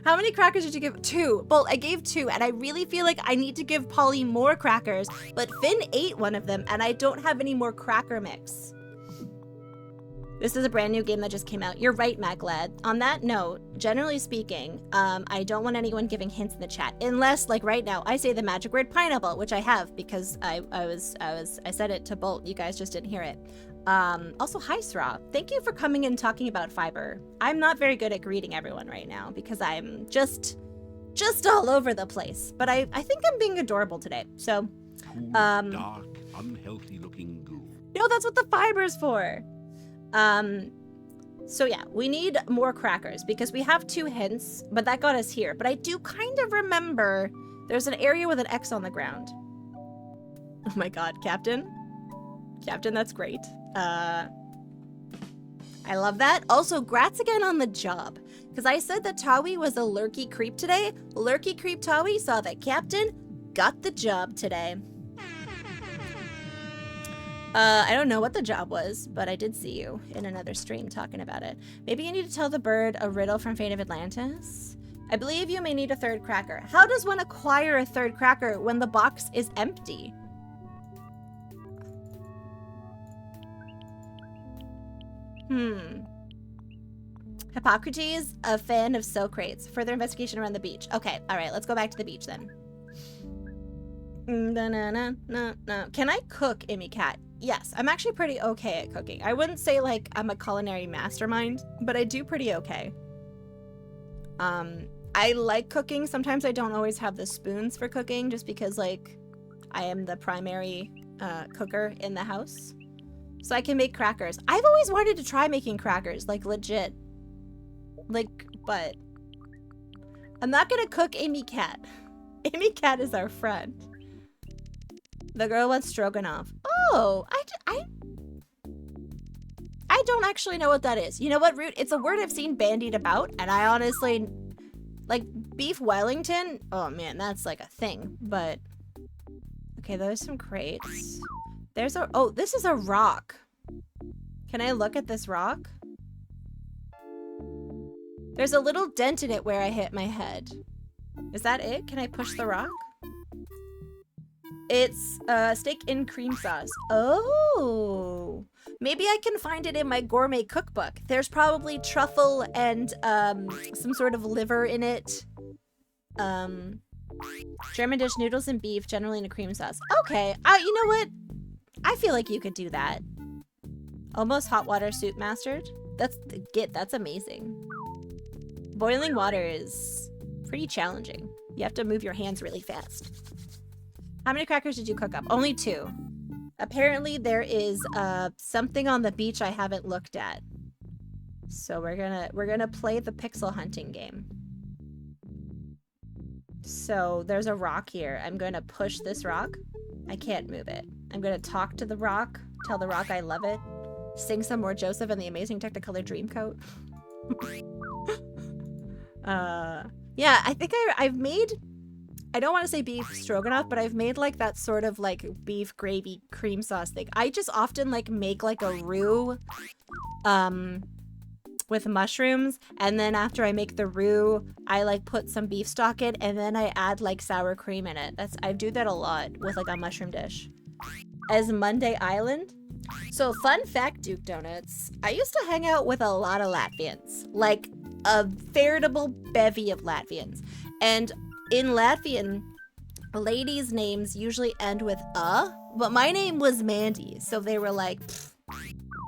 How many crackers did you give? 2. Well, I gave 2, and I really feel like I need to give Polly more crackers, but Finn ate one of them, and I don't have any more cracker mix. This is a brand new game that just came out. You're right, Maglad. On that note, generally speaking, I don't want anyone giving hints in the chat, unless, like right now, I say the magic word pineapple, which I have because I said it to Bolt. You guys just didn't hear it. Also, hi, Sra. Thank you for coming and talking about fiber. I'm not very good at greeting everyone right now because I'm just all over the place. But I think I'm being adorable today. So, Dark, unhealthy looking goo. no, that's what the fiber's for. So yeah, we need more crackers because we have 2 hints, but that got us here. But I do kind of remember there's an area with an X on the ground. Oh my god, Captain. Captain, that's great. I love that. Also, grats again on the job. Because I said that Tawi was a lurky creep today. Lurky creep Tawi saw that Captain got the job today. I don't know what the job was, but I did see you in another stream talking about it. Maybe you need to tell the bird a riddle from Fate of Atlantis? I believe you may need a 3rd cracker. How does one acquire a 3rd cracker when the box is empty? Hippocrates, a fan of Socrates. Further investigation around the beach. Okay, alright, let's go back to the beach then. Can I cook, Immy Cat? Yes, I'm actually pretty okay at cooking. I wouldn't say like I'm a culinary mastermind, but I do pretty okay. I like cooking. Sometimes I don't always have the spoons for cooking just because like I am the primary cooker in the house. So I can make crackers. I've always wanted to try making crackers, like legit. Like, but I'm not gonna cook Amy Cat. Amy Cat is our friend. The girl wants stroganoff. Oh, I don't actually know what that is. You know what, Root? It's a word I've seen bandied about, and I honestly, like, beef Wellington? Oh man, that's like a thing, but... Okay, there's some crates. There's a... Oh, this is a rock. Can I look at this rock? There's a little dent in it where I hit my head. Is that it? Can I push the rock? It's steak in cream sauce. Oh, maybe I can find it in my gourmet cookbook. There's probably truffle and some sort of liver in it. German dish, noodles and beef, generally in a cream sauce. Okay, you know what? I feel like you could do that. Almost hot water soup mastered. That's amazing. Boiling water is pretty challenging. You have to move your hands really fast. How many crackers did you cook up? Only 2. Apparently there is something on the beach I haven't looked at. So we're gonna play the pixel hunting game. So there's a rock here. I'm gonna push this rock. I can't move it. I'm gonna talk to the rock, tell the rock I love it, sing some more Joseph and the Amazing Technicolor Dreamcoat. Yeah, I think I've made, I don't want to say beef stroganoff, but I've made like that sort of like beef gravy cream sauce thing. I just often like make like a roux with mushrooms, and then after I make the roux, I like put some beef stock in, and then I add like sour cream in it. I do that a lot with like a mushroom dish. As Monday Island. So fun fact, Duke Donuts, I used to hang out with a lot of Latvians, like a veritable bevy of Latvians. And in Latvian, ladies' names usually end with "a," but my name was Mandy, so they were like,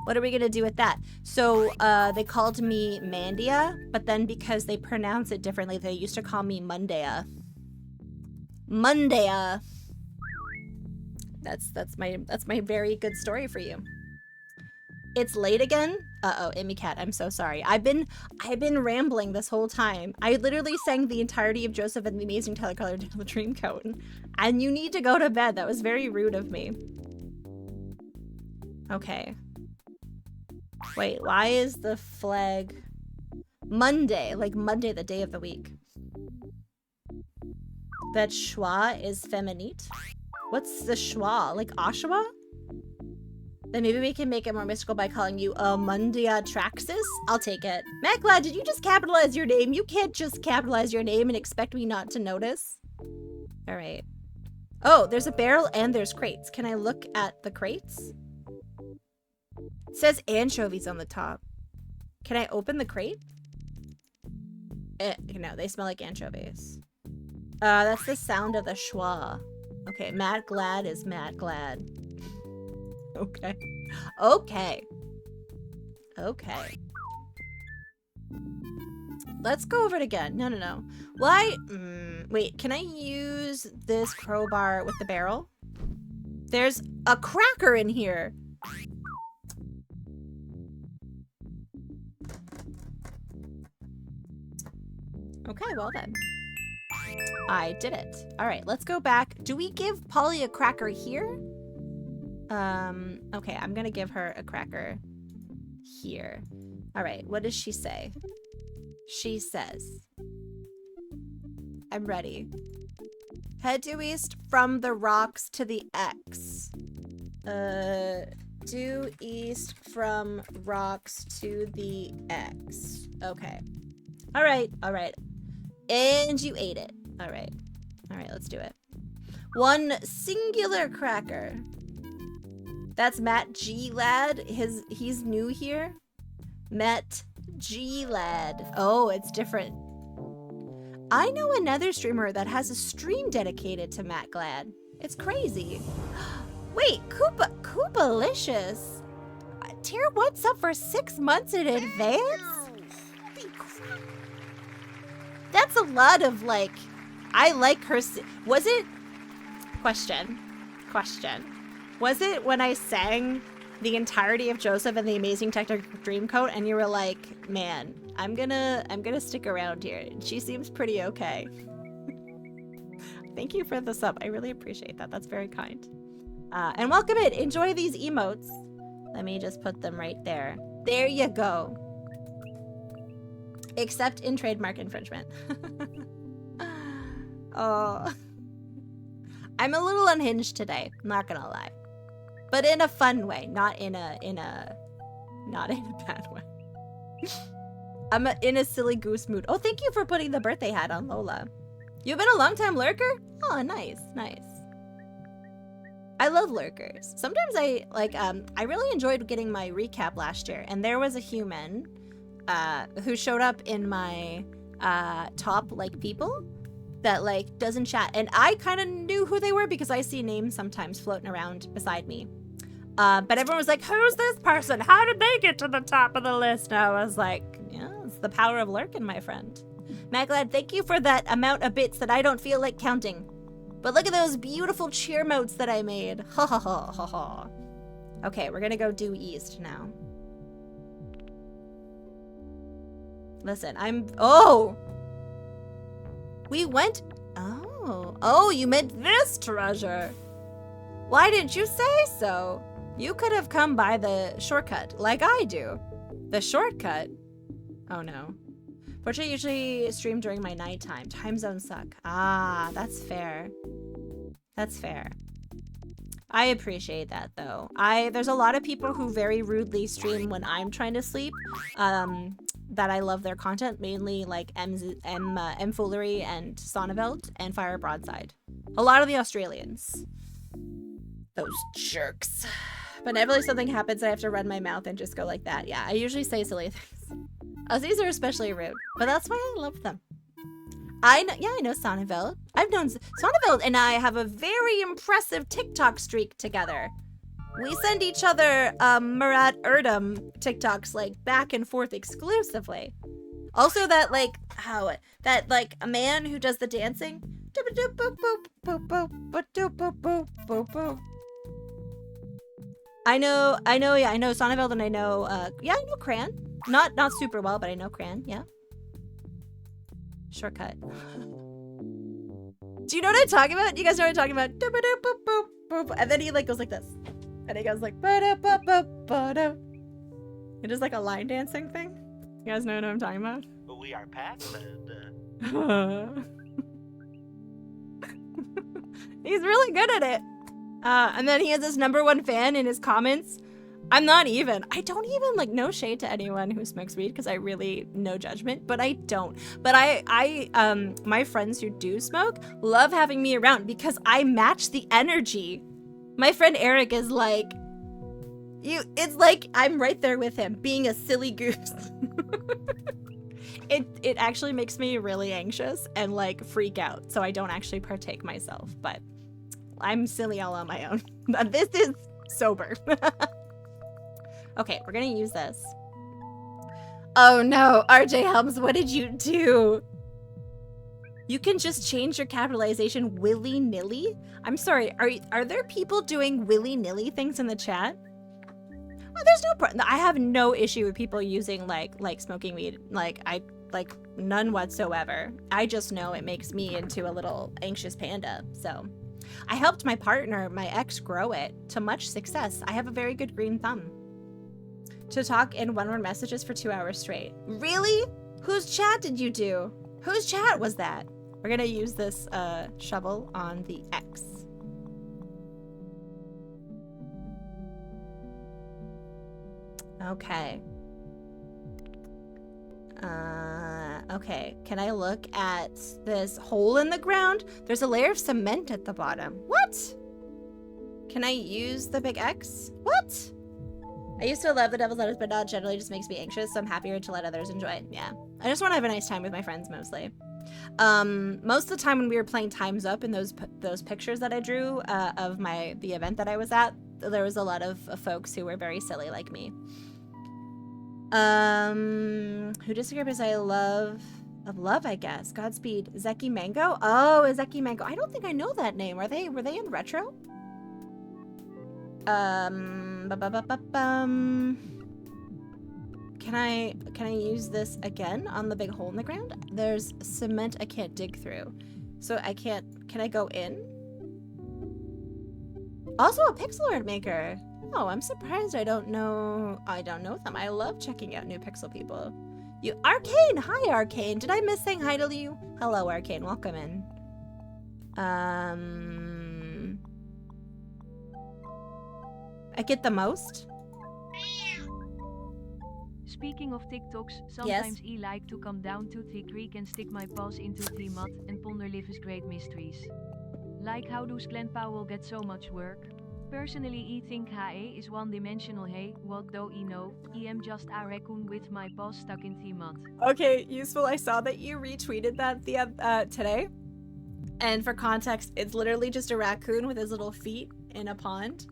what are we gonna do with that? So they called me Mandia, but then because they pronounce it differently, they used to call me Mondaya. Mondaya. That's my very good story for you. It's late again? Uh-oh, Emmy Cat, I'm so sorry. I've been rambling this whole time. I literally sang the entirety of Joseph and the Amazing Technicolor Dreamcoat, and you need to go to bed. That was very rude of me. Okay. Wait, why is the flag Monday? Like Monday, the day of the week. That schwa is feminite? What's the schwa? Like Oshawa? Then maybe we can make it more mystical by calling you Mundia Traxxas? I'll take it. Maclad, did you just capitalize your name? You can't just capitalize your name and expect me not to notice. All right. Oh, there's a barrel and there's crates. Can I look at the crates? It says anchovies on the top. Can I open the crate? No, they smell like anchovies. That's the sound of the schwa. Okay, Matt Glad is Matt Glad. Okay. Okay. Okay. Let's go over it again. No. Why? Wait, can I use this crowbar with the barrel? There's a cracker in here. Okay, well then. I did it. All right, let's go back. Do we give Polly a cracker here? Okay, I'm gonna give her a cracker here. All right, what does she say? She says, I'm ready. Head due east from the rocks to the X. Due east from rocks to the X. Okay. All right. And you ate it. All right, let's do it. One singular cracker. That's Matt G Lad. He's new here. Matt G Lad. Oh, it's different. I know another streamer that has a stream dedicated to Matt Glad. It's crazy. Wait, Koopalicious. Tier what's up for 6 months in advance? That's a lot of like, I like her. Was it? Question. Was it when I sang the entirety of Joseph and the Amazing Technicolor Dreamcoat and you were like, man, I'm gonna stick around here. She seems pretty okay. Thank you for the sub. I really appreciate that. That's very kind. And welcome in. Enjoy these emotes. Let me just put them right there. There you go. Except in trademark infringement. Oh. I'm a little unhinged today, I'm not gonna lie. but in a fun way, not in a bad way. I'm in a silly goose mood. Oh, thank you for putting the birthday hat on, Lola. You've been a long time lurker? Oh, nice, nice. I love lurkers. Sometimes I really enjoyed getting my recap last year, and there was a human who showed up in my top like people that like doesn't chat, and I kind of knew who they were because I see names sometimes floating around beside me. But everyone was like, who's this person? How did they get to the top of the list? And I was like, yeah, it's the power of lurking, my friend. Maglad, thank you for that amount of bits that I don't feel like counting. But look at those beautiful cheer motes that I made. Ha ha ha ha ha. Okay, we're gonna go due east now. Listen, oh! We went, oh, you meant this treasure. Why didn't you say so? You could have come by the shortcut, like I do. The shortcut? Oh no. Fortunately, I usually stream during my nighttime. Time zones suck. Ah, that's fair. That's fair. I appreciate that though. There's a lot of people who very rudely stream when I'm trying to sleep. That I love their content, mainly like Mfoolery and Sonneveld and Fire Broadside. A lot of the Australians. Those jerks. But whenever something happens, I have to run my mouth and just go like that. Yeah, I usually say silly things. Aussies are especially rude, but that's why I love them. I know Sonneveld. I've known Sonneveld and I have a very impressive TikTok streak together. We send each other Murat Erdem TikToks like back and forth exclusively. Also that a man who does the dancing. I know Sonneveld and I know I know Cran. Not super well, but I know Cran, yeah. Shortcut. Do you know what I'm talking about? You guys know what I'm talking about? And then he like goes like this. And he goes like ba-da-ba-ba-ba-da. It is like a line dancing thing. You guys know what I'm talking about? We are Pac-Man. He's really good at it. And then he has this #1 fan in his comments. I don't even like no shade to anyone who smokes weed because I really no judgment, but I don't. But I my friends who do smoke love having me around because I match the energy. My friend Eric is like, it's like I'm right there with him being a silly goose. It actually makes me really anxious and like freak out, so I don't actually partake myself, but I'm silly all on my own. This is sober. Okay, we're gonna use this. Oh no, RJ Helms, what did you do? You can just change your capitalization willy-nilly? I'm sorry, are there people doing willy-nilly things in the chat? Well, there's no problem. I have no issue with people using like smoking weed. None whatsoever. I just know it makes me into a little anxious panda, so. I helped my partner, my ex, grow it to much success. I have a very good green thumb. To talk in one-word messages for 2 hours straight. Really? Whose chat did you do? Whose chat was that? We're gonna use this shovel on the X. Okay. Okay. Can I look at this hole in the ground? There's a layer of cement at the bottom. What? Can I use the big X? What? I used to love the Devil's Lettuce, but not generally just makes me anxious, so I'm happier to let others enjoy it. Yeah. I just want to have a nice time with my friends mostly. Most of the time when we were playing Time's Up in those pictures that I drew of the event that I was at, there was a lot of folks who were very silly like me. Who disagrees? I love, I guess. Godspeed. Zeki Mango? Oh, Zeki Mango. I don't think I know that name. Were they in retro? Can I use this again on the big hole in the ground? There's cement I can't dig through. So can I go in? Also a pixel art maker. Oh, I'm surprised I don't know them. I love checking out new pixel people. You, Arcane! Hi, Arcane. Did I miss saying hi to you? Hello, Arcane. Welcome in. I get the most. Speaking of TikToks, sometimes I like to come down to Tea Creek and stick my paws into Tiamat and ponder Liv's great mysteries. Like how does Glenn Powell get so much work? Personally I think HE is one-dimensional. Hey, what do I know? I am just a raccoon with my paws stuck in Tiamat. Okay, useful. I saw that you retweeted that today. And for context, it's literally just a raccoon with his little feet in a pond.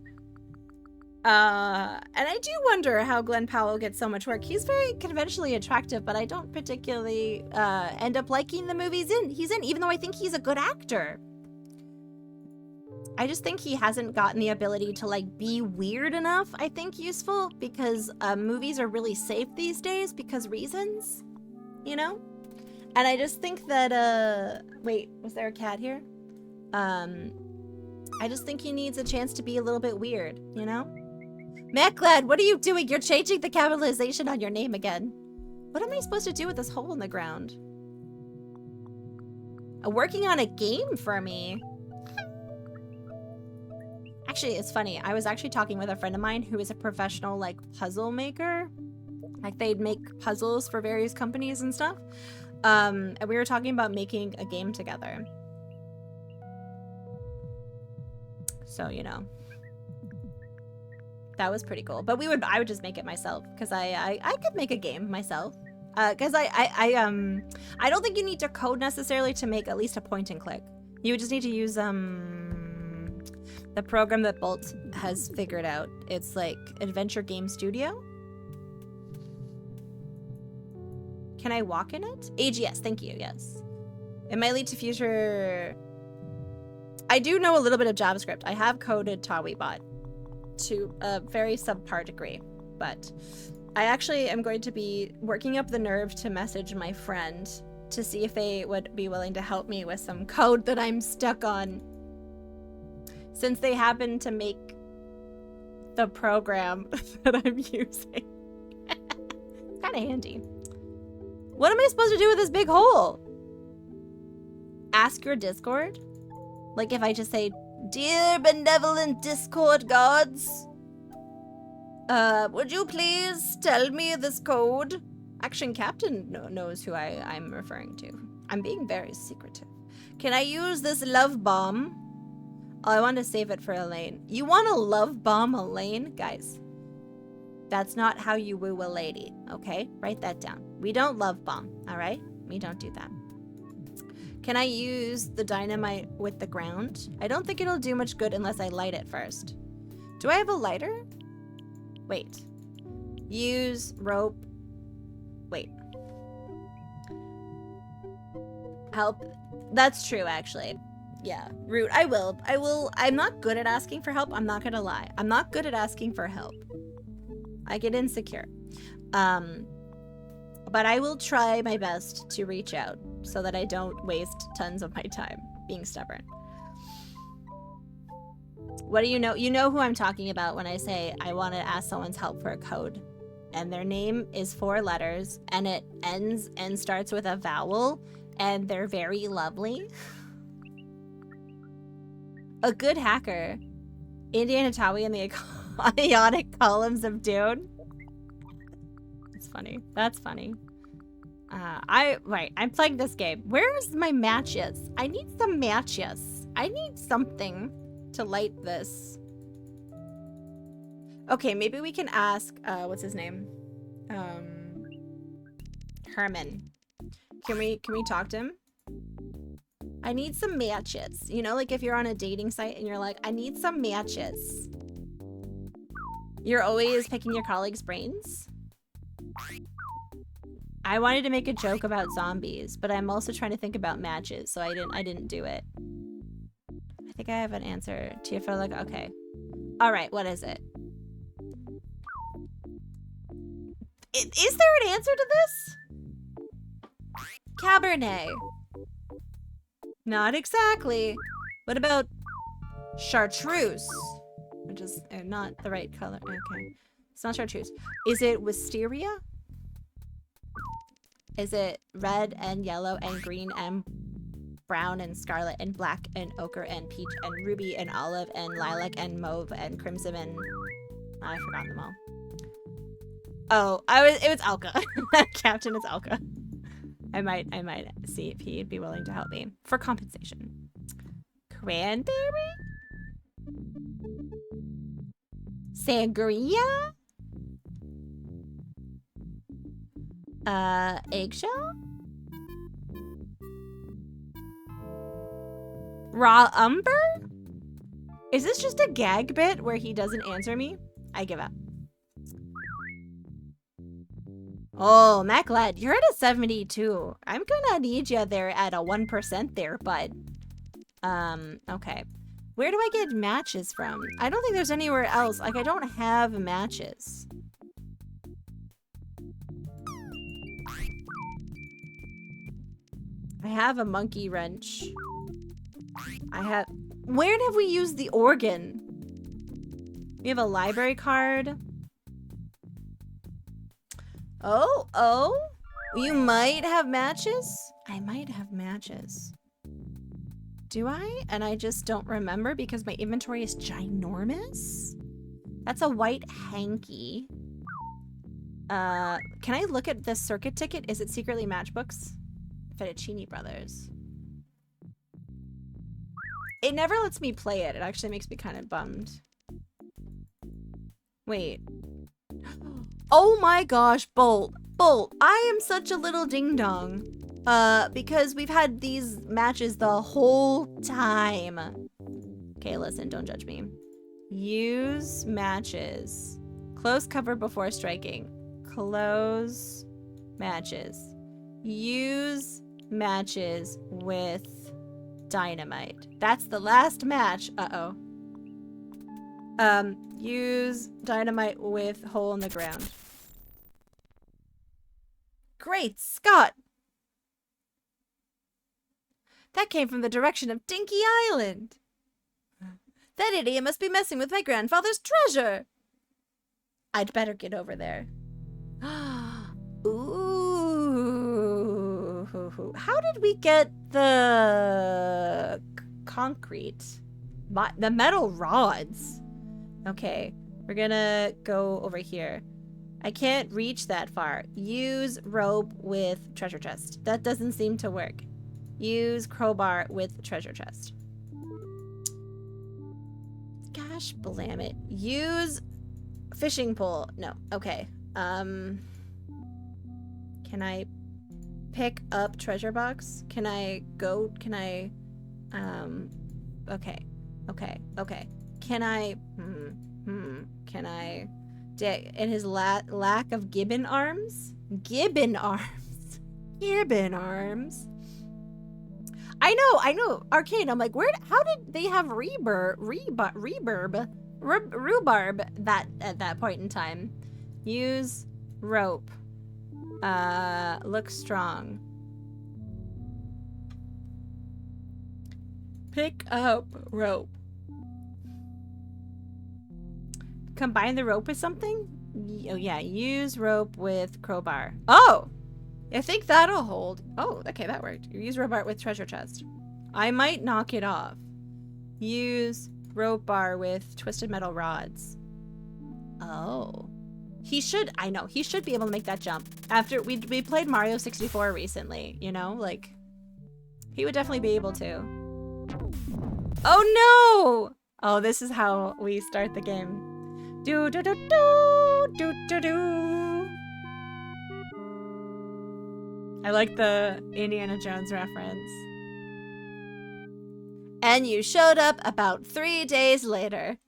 And I do wonder how Glenn Powell gets so much work. He's very conventionally attractive, but I don't particularly end up liking the movies he's in, even though I think he's a good actor. I just think he hasn't gotten the ability to like be weird enough, I think, useful, because movies are really safe these days because reasons, you know? And I just think that, wait, was there a cat here? I just think he needs a chance to be a little bit weird, you know? Maclad, what are you doing? You're changing the capitalization on your name again. What am I supposed to do with this hole in the ground? Working on a game for me? Actually, it's funny. I was actually talking with a friend of mine who is a professional, like, puzzle maker. Like, they'd make puzzles for various companies and stuff. And we were talking about making a game together. So, you know. That was pretty cool. But I would just make it myself, because I could make a game myself. Because I don't think you need to code necessarily to make at least a point and click. You would just need to use the program that Bolt has figured out. It's like Adventure Game Studio. Can I walk in it? AGS, thank you, yes. It might lead to future... I do know a little bit of JavaScript. I have coded TawiBot to a very subpar degree, but I actually am going to be working up the nerve to message my friend to see if they would be willing to help me with some code that I'm stuck on, since they happen to make the program that I'm using. It's kind of handy. What am I supposed to do with this big hole? Ask your Discord? Like if I just say, "Dear benevolent Discord gods, would you please tell me this code?" Action Captain knows who I'm referring to. I'm being very secretive. Can I use this love bomb? Oh, I want to save it for Elaine. You want to love bomb Elaine? Guys, that's not how you woo a lady, okay? Write that down. We don't love bomb, all right? We don't do that. Can I use the dynamite with the ground? I don't think it'll do much good unless I light it first. Do I have a lighter? Wait. Use rope. Wait. Help. That's true, actually. Yeah. Root. I will. I'm not good at asking for help. I'm not gonna lie. I'm not good at asking for help. I get insecure. But I will try my best to reach out so that I don't waste tons of my time being stubborn. What do you know? You know who I'm talking about when I say I want to ask someone's help for a code. And their name is 4 letters and it ends and starts with a vowel and they're very lovely. A good hacker. Indiana Tawi and the Ionic Columns of Dune. It's funny. That's funny. Right, I'm playing this game. Where's my matches? I need some matches. I need something to light this. Okay, maybe we can ask, what's his name? Herman. Can we talk to him? I need some matches. You know, like if you're on a dating site and you're like, I need some matches. You're always picking your colleagues' brains. I wanted to make a joke about zombies, but I'm also trying to think about matches, so I didn't do it. I think I have an answer. Tiafola, okay. All right, what is it? Is there an answer to this? Cabernet. Not exactly. What about chartreuse? Which is not the right color. Okay. It's not chartreuse. Is it wisteria? Is it red and yellow and green and brown and scarlet and black and ochre and peach and ruby and olive and lilac and mauve and crimson and I forgot them all. Oh, it was Alka. Captain is Alka. I might see if he'd be willing to help me for compensation. Cranberry? Sangria? Eggshell? Raw umber? Is this just a gag bit where he doesn't answer me? I give up. Oh, MacLad, you're at a 72. I'm gonna need you there at a 1% there, bud. Okay. Where do I get matches from? I don't think there's anywhere else. Like, I don't have matches. I have a monkey wrench. Where have we used the organ? We have a library card. Oh, you might have matches? I might have matches. Do I? And I just don't remember because my inventory is ginormous? That's a white hanky. Can I look at the circuit ticket? Is it secretly Matchbooks? Fettuccine Brothers. It never lets me play it. It actually makes me kind of bummed. Wait. Oh my gosh, Bolt. Bolt, I am such a little ding-dong. Because we've had these matches the whole time. Okay, listen, don't judge me. Use matches. Close cover before striking. Close matches. Use matches with dynamite. That's the last match. Uh-oh. Use dynamite with hole in the ground. Great Scott! That came from the direction of Dinky Island. That idiot must be messing with my grandfather's treasure. I'd better get over there. Ooh. How did we get the concrete? The metal rods. Okay, we're gonna go over here. I can't reach that far. Use rope with treasure chest. That doesn't seem to work. Use crowbar with treasure chest. Gosh, blam it. Use fishing pole. No, okay. Can I pick up treasure box? Can I go? Can I, okay. Can I, can I, in his lack of gibbon arms? Gibbon arms. I know. Arcane, I'm like, how did they have rhubarb at that point in time? Use rope. Look strong. Pick up rope. Combine the rope with something? Oh yeah, use rope with crowbar. Oh! I think that'll hold. Oh, okay, that worked. Use rope bar with treasure chest. I might knock it off. Use rope bar with twisted metal rods. Oh. He should be able to make that jump. After we played Mario 64 recently, you know, like he would definitely be able to. Oh no! Oh, this is how we start the game. Do do do do do do do. I like the Indiana Jones reference. And you showed up about 3 days later.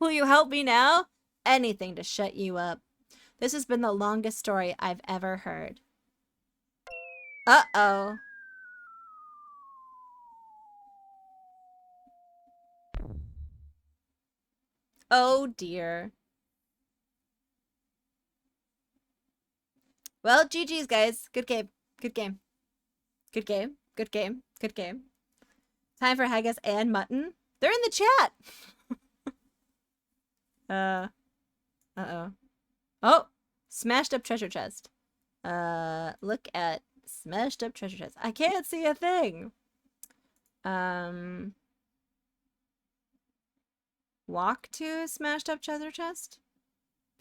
Will you help me now? Anything to shut you up. This has been the longest story I've ever heard. Uh-oh. Oh dear. Well, GG's, guys. Good game. Good game. Good game. Good game. Good game. Time for haggis and mutton. They're in the chat. Uh-oh. Oh! Smashed up treasure chest. Look at smashed up treasure chest. I can't see a thing. Walk to smashed up treasure chest.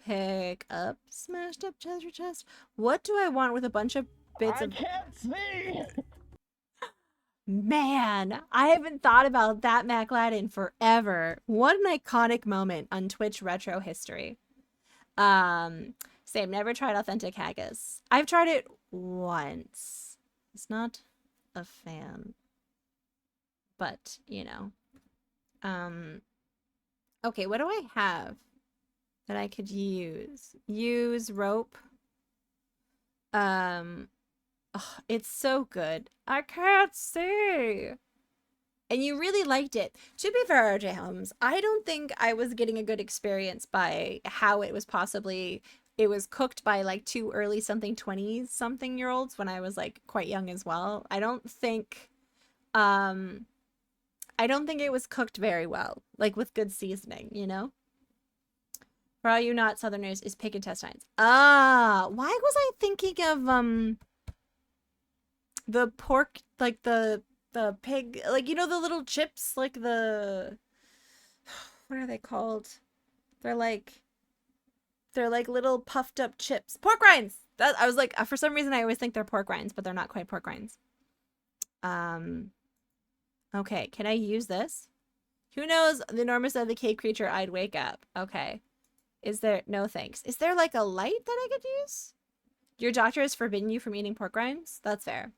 Pick up smashed up treasure chest. What do I want with a bunch of bits of... I can't see! Man, I haven't thought about that MacLadden forever. What an iconic moment on Twitch retro history. Same, never tried authentic haggis. I've tried it once. It's not a fan. But, you know. Okay, what do I have that I could use? Use rope. Oh, it's so good. I can't see. And you really liked it. To be fair, RJ Helms, I don't think I was getting a good experience by how it was possibly... It was cooked by like 2 early something 20-something-year-olds when I was like quite young as well. I don't think it was cooked very well, like with good seasoning, you know? For all you not Southerners, is pig intestines. Ah, why was I thinking of the pork, like the pig, like, you know, the little chips, like the, what are they called? They're like little puffed up chips. Pork rinds! That, I was like, for some reason I always think they're pork rinds, but they're not quite pork rinds. Okay, can I use this? Who knows the enormous of the cave creature, I'd wake up. Okay. Is there... No thanks. Is there like a light that I could use? Your doctor has forbidden you from eating pork rinds? That's fair.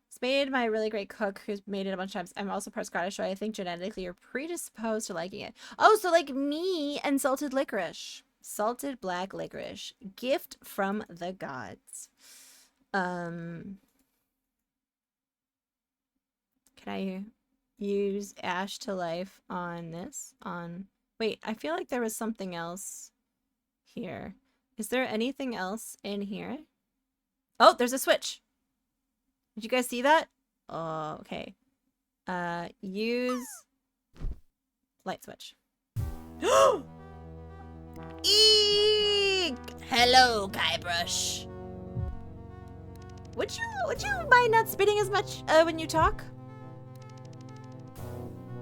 It's made by a really great cook who's made it a bunch of times. I'm also part Scottish, so I think genetically you're predisposed to liking it. Oh, so like me and salted licorice. Salted black licorice. Gift from the gods. Can I use Ash to Life on this? Wait, I feel like there was something else here. Is there anything else in here? Oh, there's a switch. Did you guys see that? Oh, okay. Use light switch. Eek! Hello, Guybrush. Would you mind not spitting as much when you talk?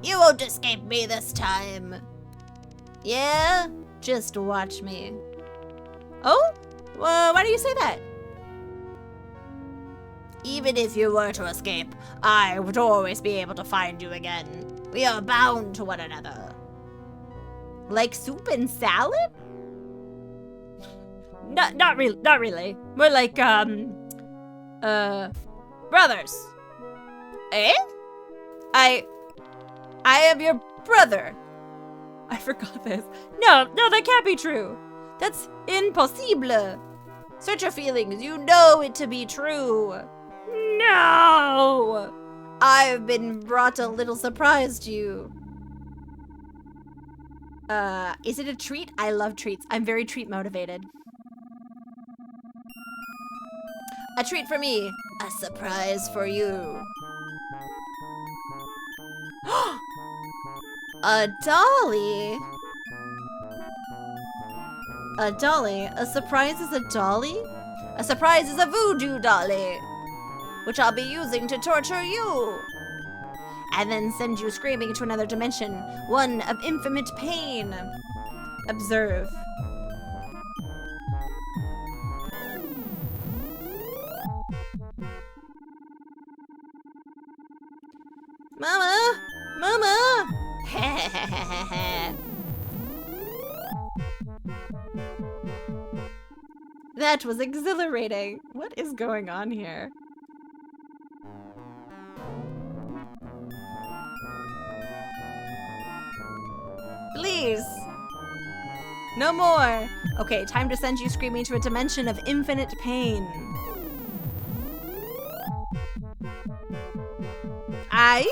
You won't escape me this time. Yeah? Just watch me. Oh? Why do you say that? Even if you were to escape, I would always be able to find you again. We are bound to one another. Like soup and salad? Not really. More like, brothers. Eh? I am your brother. I forgot this. No, that can't be true. That's impossible. Search your feelings. You know it to be true. No! I've been brought a little surprise to you. Is it a treat? I love treats. I'm very treat motivated. A treat for me. A surprise for you. A dolly? A dolly? A surprise is a dolly? A surprise is a voodoo dolly, which I'll be using to torture you. And then send you screaming to another dimension, one of infinite pain. Observe. Mama! Mama! That was exhilarating. What is going on here? Please! No more! Okay, time to send you screaming to a dimension of infinite pain. Aye!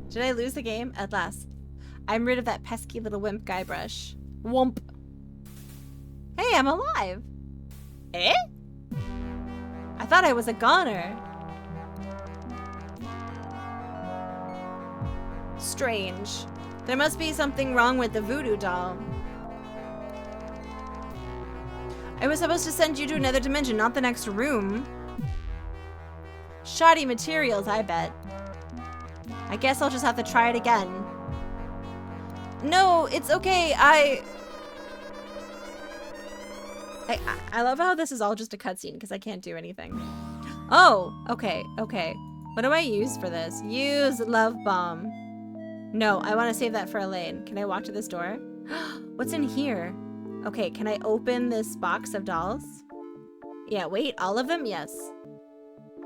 Did I lose the game? At last. I'm rid of that pesky little wimp Guybrush. Womp. Hey, I'm alive! Eh? I thought I was a goner. Strange. There must be something wrong with the voodoo doll. I was supposed to send you to another dimension, not the next room. Shoddy materials, I bet. I guess I'll just have to try it again. No, it's okay. I love how this is all just a cutscene because I can't do anything. Oh, okay, okay. What do I use for this? Use love bomb. No, I want to save that for Elaine. Can I walk to this door? What's in here? Okay, can I open this box of dolls? Yeah, wait, all of them? Yes.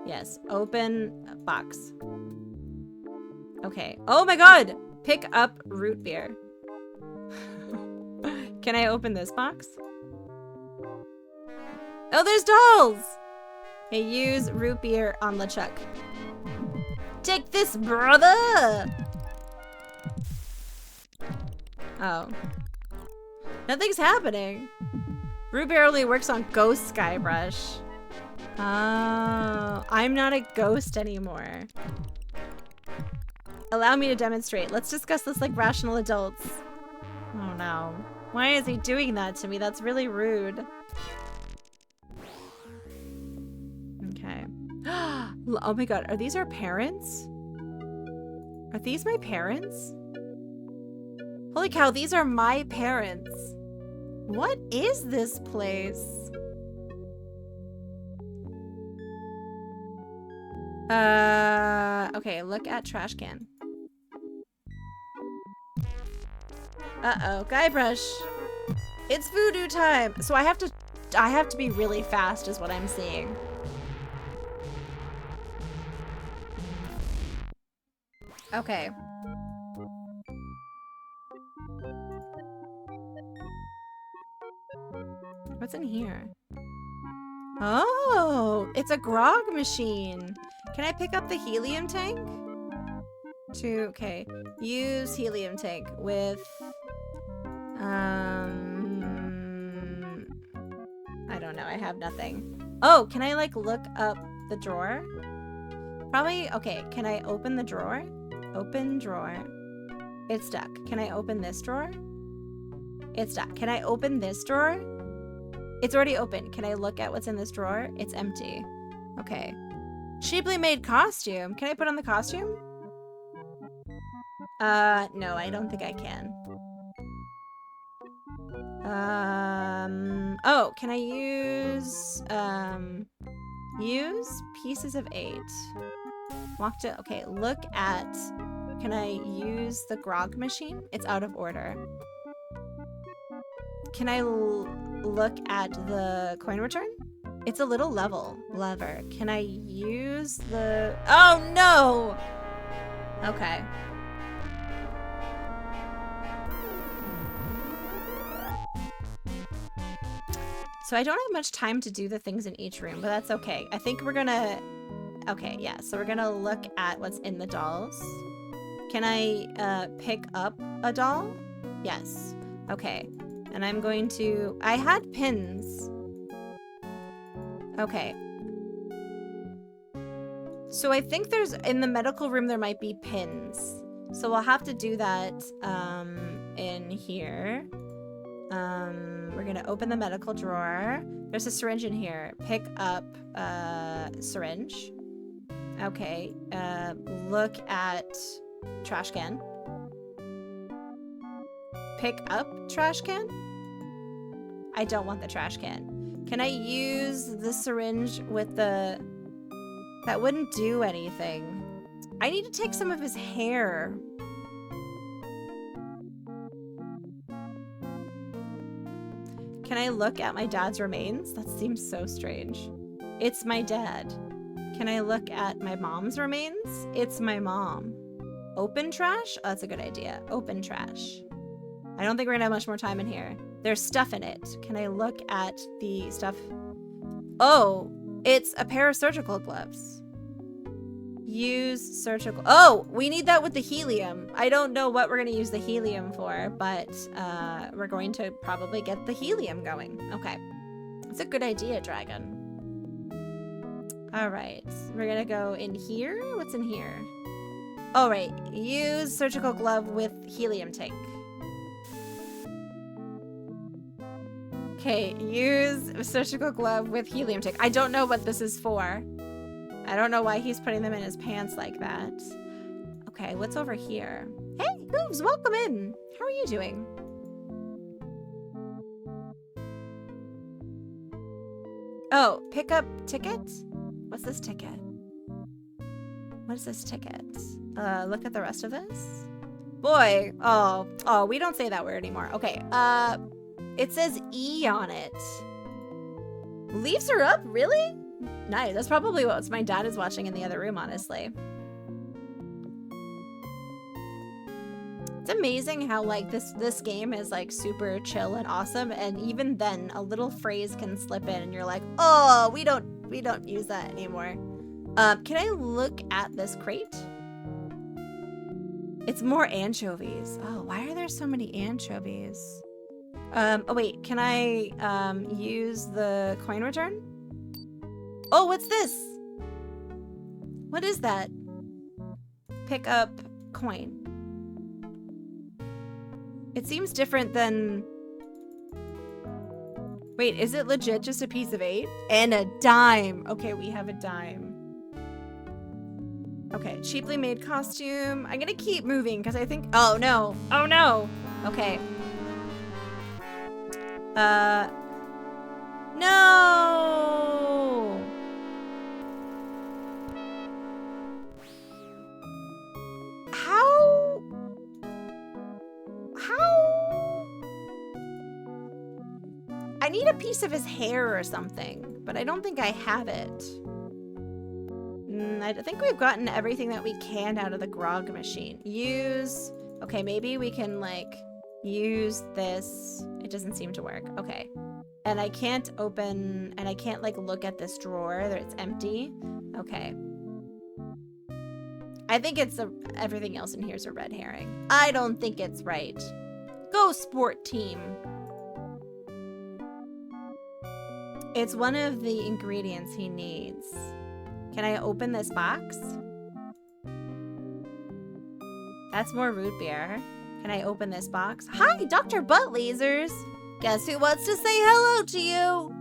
Yes, open box. Okay. Oh my god! Pick up root beer. Can I open this box? Oh, there's dolls! Okay, use root beer on LeChuck. Take this, brother! Oh. Nothing's happening. Root beer only works on Ghost Skybrush. Oh, I'm not a ghost anymore. Allow me to demonstrate. Let's discuss this like rational adults. Oh no. Why is he doing that to me? That's really rude. Okay. Oh my god, are these our parents? Are these my parents? Holy cow, these are my parents. What is this place? Okay, look at trash can. Uh-oh, Guybrush. It's voodoo time. So I have to be really fast is what I'm seeing. Okay. What's in here? Oh, it's a grog machine. Can I pick up the helium tank? Okay. Use helium tank with I don't know. I have nothing. Oh, can I like look up the drawer? Probably. Okay, can I open the drawer? Open drawer. It's stuck. Can I open this drawer? It's stuck. Can I open this drawer? It's already open. Can I look at what's in this drawer? It's empty. Okay. Cheaply made costume. Can I put on the costume? No, I don't think I can. Oh, can I use pieces of 8? Walk to, okay, look at, can I use the grog machine? It's out of order. Can I look at the coin return? It's a little lever. Can I use the, oh no! Okay. So I don't have much time to do the things in each room, but that's okay. I think we're gonna, okay, yeah. So we're gonna look at what's in the dolls. Can I pick up a doll? Yes. Okay. And I'm going to, I had pins. Okay. So I think there's, in the medical room, there might be pins. So we'll have to do that in here. We're gonna open the medical drawer. There's a syringe in here. Pick up syringe. Okay. Look at trash can. Pick up trash can? I don't want the trash can. Can I use the syringe with the... That wouldn't do anything. I need to take some of his hair. Can I look at my dad's remains? That seems so strange. It's my dad. Can I look at my mom's remains? It's my mom. Open trash? Oh, that's a good idea. Open trash. I don't think we're gonna have much more time in here. There's stuff in it. Can I look at the stuff? Oh, it's a pair of surgical gloves. Use surgical. Oh, we need that with the helium. I don't know what we're gonna use the helium for, but we're going to probably get the helium going. Okay. It's a good idea, Dragon. All right, we're gonna go in here. What's in here? All right, use surgical glove with helium tank. Okay, use surgical glove with helium tank. I don't know what this is for. I don't know why he's putting them in his pants like that. Okay, what's over here? Hey! Hooves, welcome in. How are you doing? Oh, pick up tickets? What's this ticket? What is this ticket? Look at the rest of this. Boy, oh, we don't say that word anymore. Okay, it says E on it. Leaves are up, really? Nice, that's probably what my dad is watching in the other room, honestly. It's amazing how like this game is like super chill and awesome, and even then a little phrase can slip in and you're like, oh, we don't use that anymore. Can I look at this crate? It's more anchovies. Oh, why are there so many anchovies? Oh wait, can I use the coin return? Oh, what's this? What is that? Pick up coin. It seems different than... Wait, is it legit just a piece of 8? And a dime. Okay, we have a dime. Okay, cheaply made costume. I'm gonna keep moving because I think... Oh, no. Oh, no. Okay. No! I need a piece of his hair or something, but I don't think I have it. I think we've gotten everything that we can out of the grog machine. Use... Okay, maybe we can, like, use this. It doesn't seem to work. Okay. And I can't open... And I can't, like, look at this drawer. It's empty. Okay. I think it's everything else in here is a red herring. I don't think it's right. Go, sport team. It's one of the ingredients he needs. Can I open this box? That's more root beer. Can I open this box? Hi, Dr. Butt Lasers. Guess who wants to say hello to you?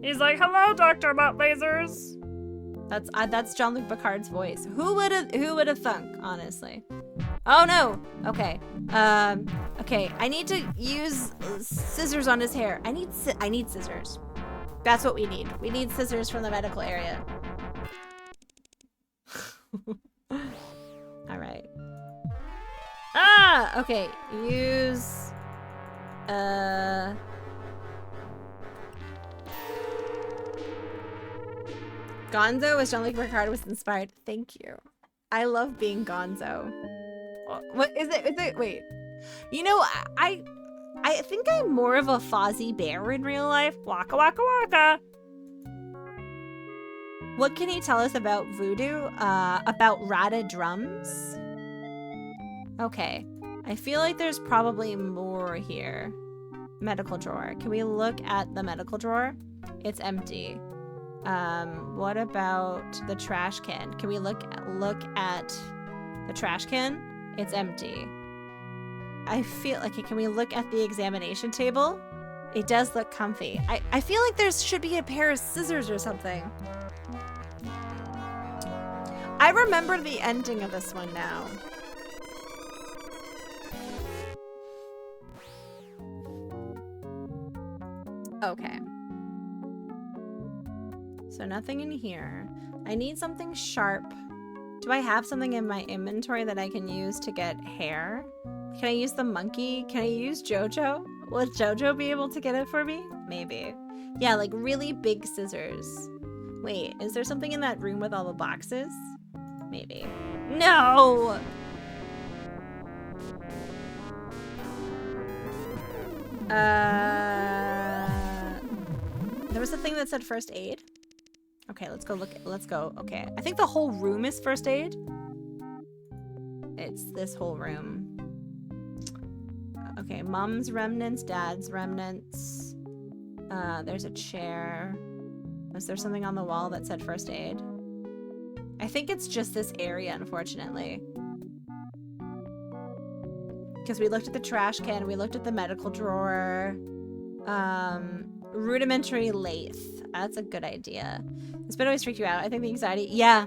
He's like, hello, Dr. Butt Lasers. That's Jean-Luc Picard's voice. Who would have thunk, honestly? Oh no. Okay. Okay. I need to use scissors on his hair. I need scissors. That's what we need. We need scissors from the medical area. All right. Ah. Okay. Use. Gonzo as Jean-Luc Picard was inspired. Thank you. I love being Gonzo. What is it? Is it? Wait. You know, I think I'm more of a Fozzie Bear in real life. Waka waka waka. What can you tell us about voodoo? About Rada drums? Okay. I feel like there's probably more here. Medical drawer. Can we look at the medical drawer? It's empty. What about the trash can? Can we look at the trash can? It's empty. I feel like, can we look at the examination table? It does look comfy. I feel like there should be a pair of scissors or something. I remember the ending of this one now. Okay. So nothing in here. I need something sharp. Do I have something in my inventory that I can use to get hair? Can I use the monkey? Can I use Jojo? Will Jojo be able to get it for me? Maybe. Yeah, like really big scissors. Wait, is there something in that room with all the boxes? Maybe. No! There was a thing that said first aid. Okay, let's go look. Let's go. Okay, I think the whole room is first aid. It's this whole room. Okay, mom's remnants, dad's remnants. There's a chair. Was there something on the wall that said first aid? I think it's just this area, unfortunately. Because we looked at the trash can, we looked at the medical drawer. rudimentary lathe. That's a good idea. This bit always freak you out. I think the anxiety. Yeah,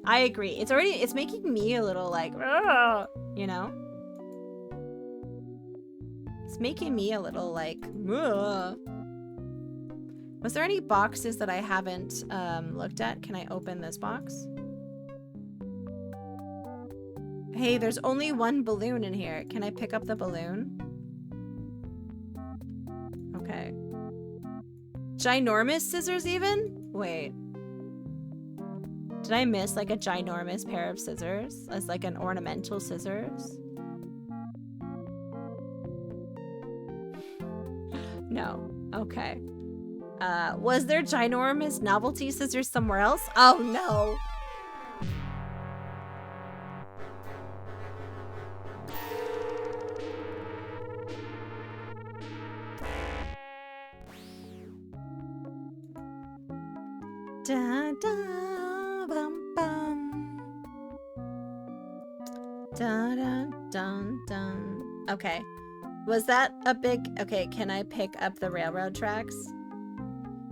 I agree. It's making me a little like, you know? It's making me a little like, Was there any boxes that I haven't looked at? Can I open this box? Hey, there's only one balloon in here. Can I pick up the balloon? Okay. Ginormous scissors even? Wait. Did I miss like a ginormous pair of scissors as like an ornamental scissors? No. Okay. Was there ginormous novelty scissors somewhere else? Oh no. Da, da, bum, bum. Da, da, dun, dun. Okay. Was that a big... Okay, can I pick up the railroad tracks?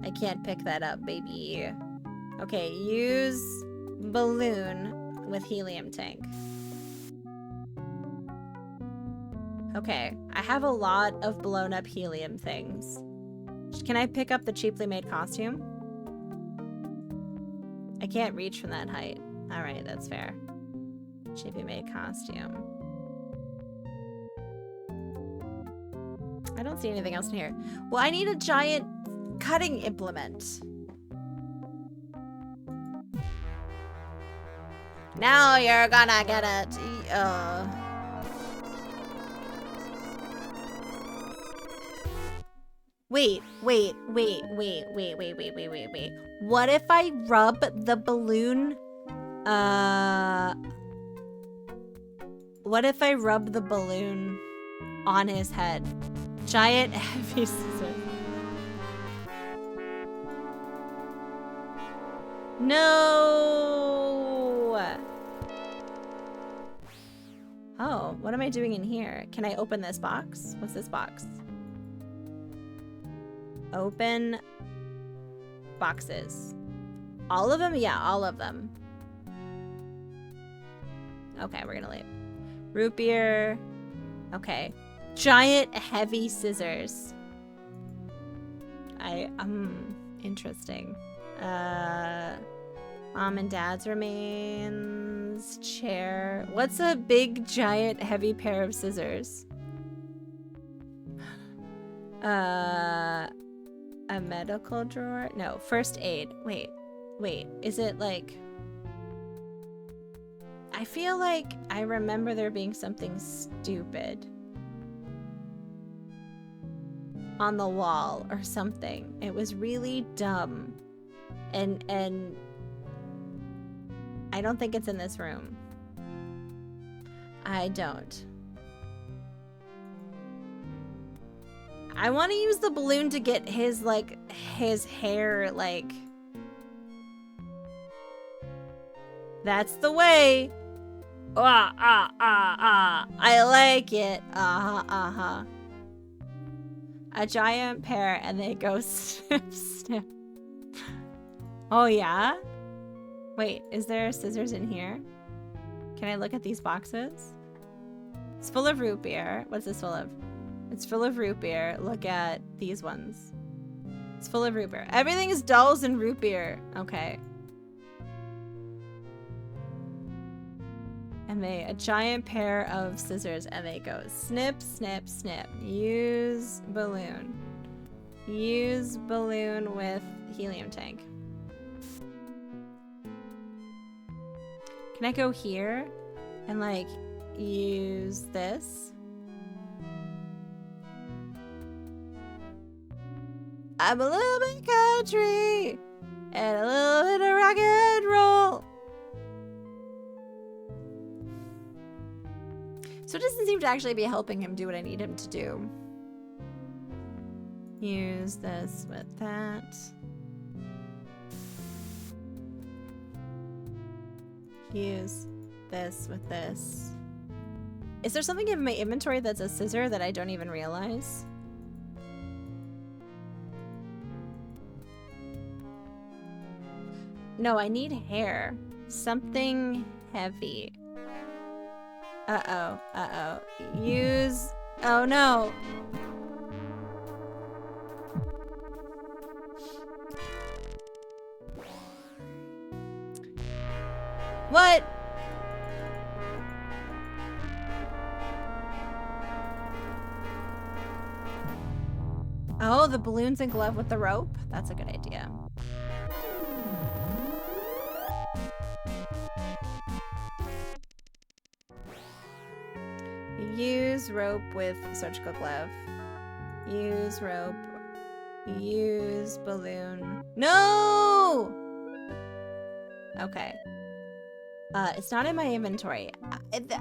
I can't pick that up, baby. Okay, use balloon with helium tank. Okay, I have a lot of blown up helium things. Can I pick up the cheaply made costume? I can't reach from that height. Alright, that's fair. Cheaply made costume. I don't see anything else in here. Well, I need a giant cutting implement. Now you're gonna get it. Wait. What if I rub the balloon? What if I rub the balloon on his head? Giant heavy scissors. No! Oh, what am I doing in here? Can I open this box? What's this box? Open boxes. All of them? Yeah, all of them. Okay, we're gonna leave. Root beer. Okay. Giant heavy scissors. Interesting. Mom and dad's remains. Chair. What's a big, giant, heavy pair of scissors? A medical drawer? No, first aid. Wait. Is it like... I feel like I remember there being something stupid on the wall or something. It was really dumb. And I don't think it's in this room. I don't. I want to use the balloon to get his, like, his hair, like... That's the way. I like it. A giant pair and they go snip, snip. Oh, yeah? Wait, is there scissors in here? Can I look at these boxes? It's full of root beer. What's this full of? It's full of root beer. Look at these ones. It's full of root beer. Everything is dolls and root beer. Okay. And a giant pair of scissors and they go snip, snip, snip. Use balloon. Use balloon with helium tank. Can I go here and like use this? I'm a little bit country and a little bit of rock and roll. So it doesn't seem to actually be helping him do what I need him to do. Use this with that. Use this with this. Is there something in my inventory that's a scissor that I don't even realize? No, I need hair. Something heavy. Uh-oh. Uh-oh. Use... Oh, no. What? Oh, the balloons and glove with the rope? That's a good idea. Use rope with surgical glove. Use rope. Use balloon. No! Okay. It's not in my inventory.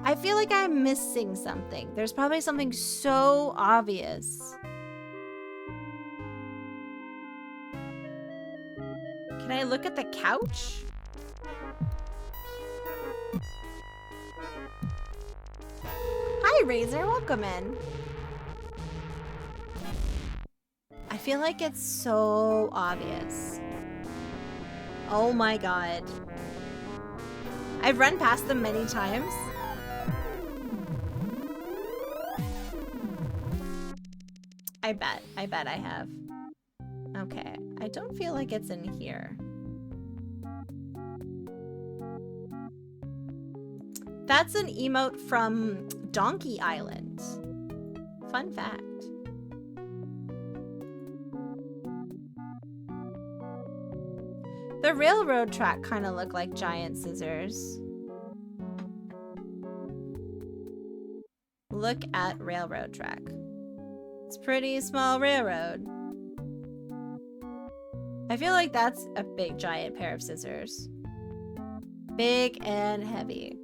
I feel like I'm missing something. There's probably something so obvious. Can I look at the couch? Hi, Razor. Welcome in. I feel like it's so obvious. Oh my god. I've run past them many times. I bet I have. Okay, I don't feel like it's in here. That's an emote from Donkey Island. Fun fact. The railroad track kind of looked like giant scissors. Look at railroad track. It's pretty small railroad. I feel like that's a big giant pair of scissors. Big and heavy.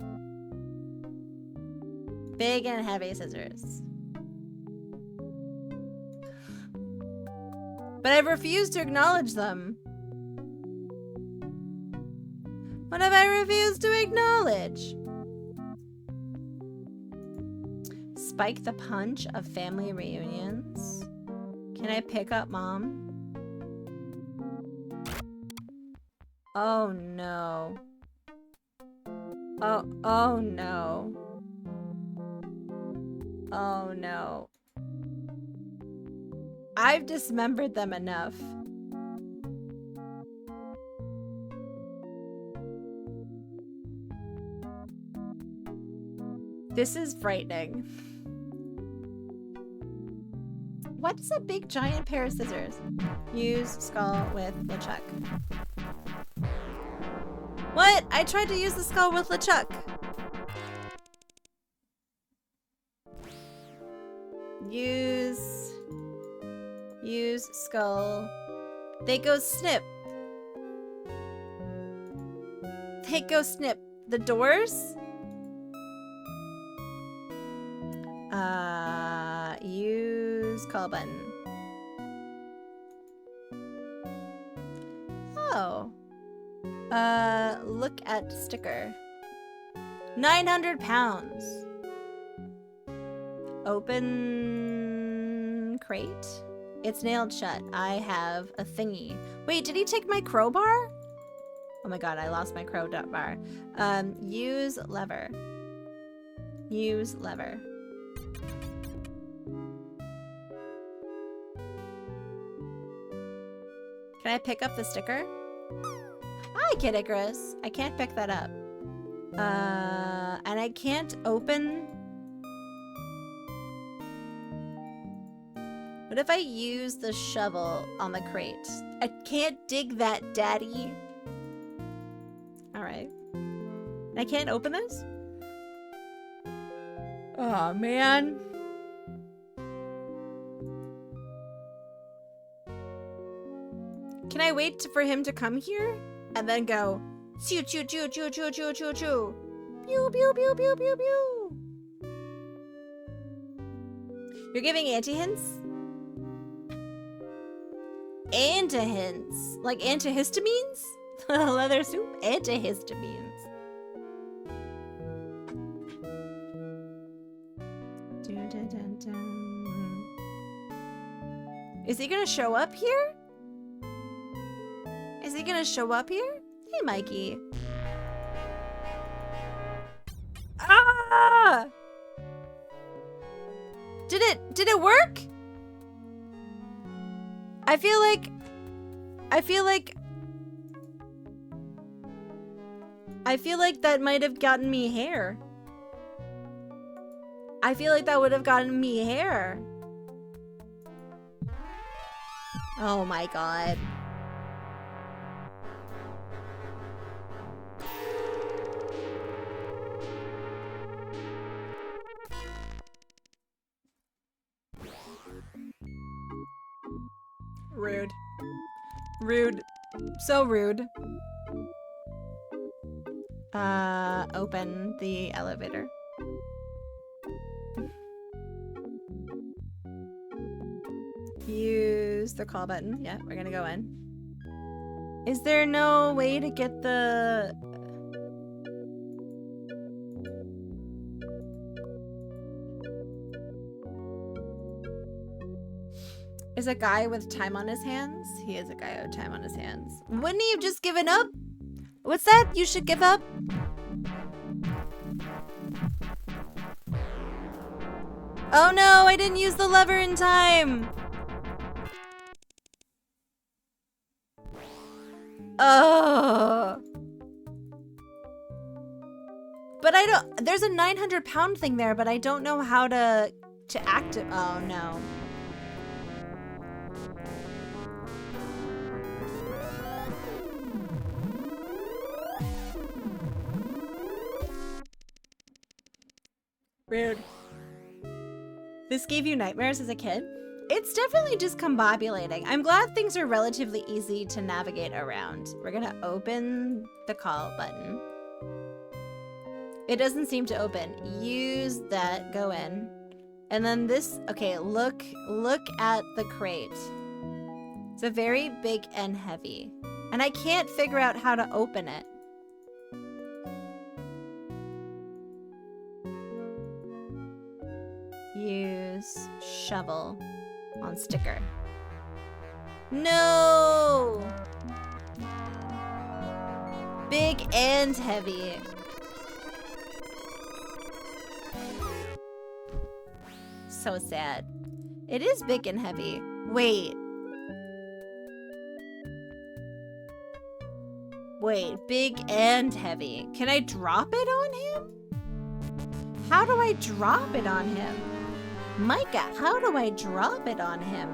Big and heavy scissors. But I refuse to acknowledge them. What have I refused to acknowledge? Spike the punch of family reunions. Can I pick up mom? Oh no. Oh no. Oh no. I've dismembered them enough. This is frightening. What's a big giant pair of scissors? Use skull with LeChuck. What? I tried to use the skull with LeChuck. Use skull. They go snip. They go snip. The doors? Use call button. Oh. Look at sticker. 900 pounds. Open crate. It's nailed shut. I have a thingy. Wait, did he take my crowbar? Oh my god, I lost my crowbar. Use lever. Use lever. Can I pick up the sticker? Hi, Kid Icarus. I can't pick that up. And I can't open... What if I use the shovel on the crate? I can't dig that, daddy. Alright. I can't open this? Oh, man. Can I wait for him to come here? And then go, choo choo choo choo choo choo choo choo. Pew pew pew pew pew pew. You're giving anti-hints? Anti-hints. Like antihistamines? Leather soup? Antihistamines. Dun, dun, dun, dun. Is he gonna show up here? Is he gonna show up here? Hey, Mikey. Ah! Did it work? I feel like that might have gotten me hair. I feel like that would have gotten me hair. Oh my god. Rude. Rude. So rude. Open the elevator. Use the call button. Yeah, we're gonna go in. Is there no way to get the... Is a guy with time on his hands? He is a guy with time on his hands. Wouldn't he have just given up? What's that? You should give up? Oh no, I didn't use the lever in time. Oh. But I don't, there's a 900-pound thing there, but I don't know how to active. Oh no. Rude. This gave you nightmares as a kid? It's definitely discombobulating. I'm glad things are relatively easy to navigate around. We're gonna open the call button. It doesn't seem to open. Use that, go in. And then this, okay, look at the crate. It's a very big and heavy. And I can't figure out how to open it. Use shovel on sticker. No! Big and heavy. So sad. It is big and heavy. Wait. Wait, big and heavy. Can I drop it on him? How do I drop it on him? Micah, how do I drop it on him?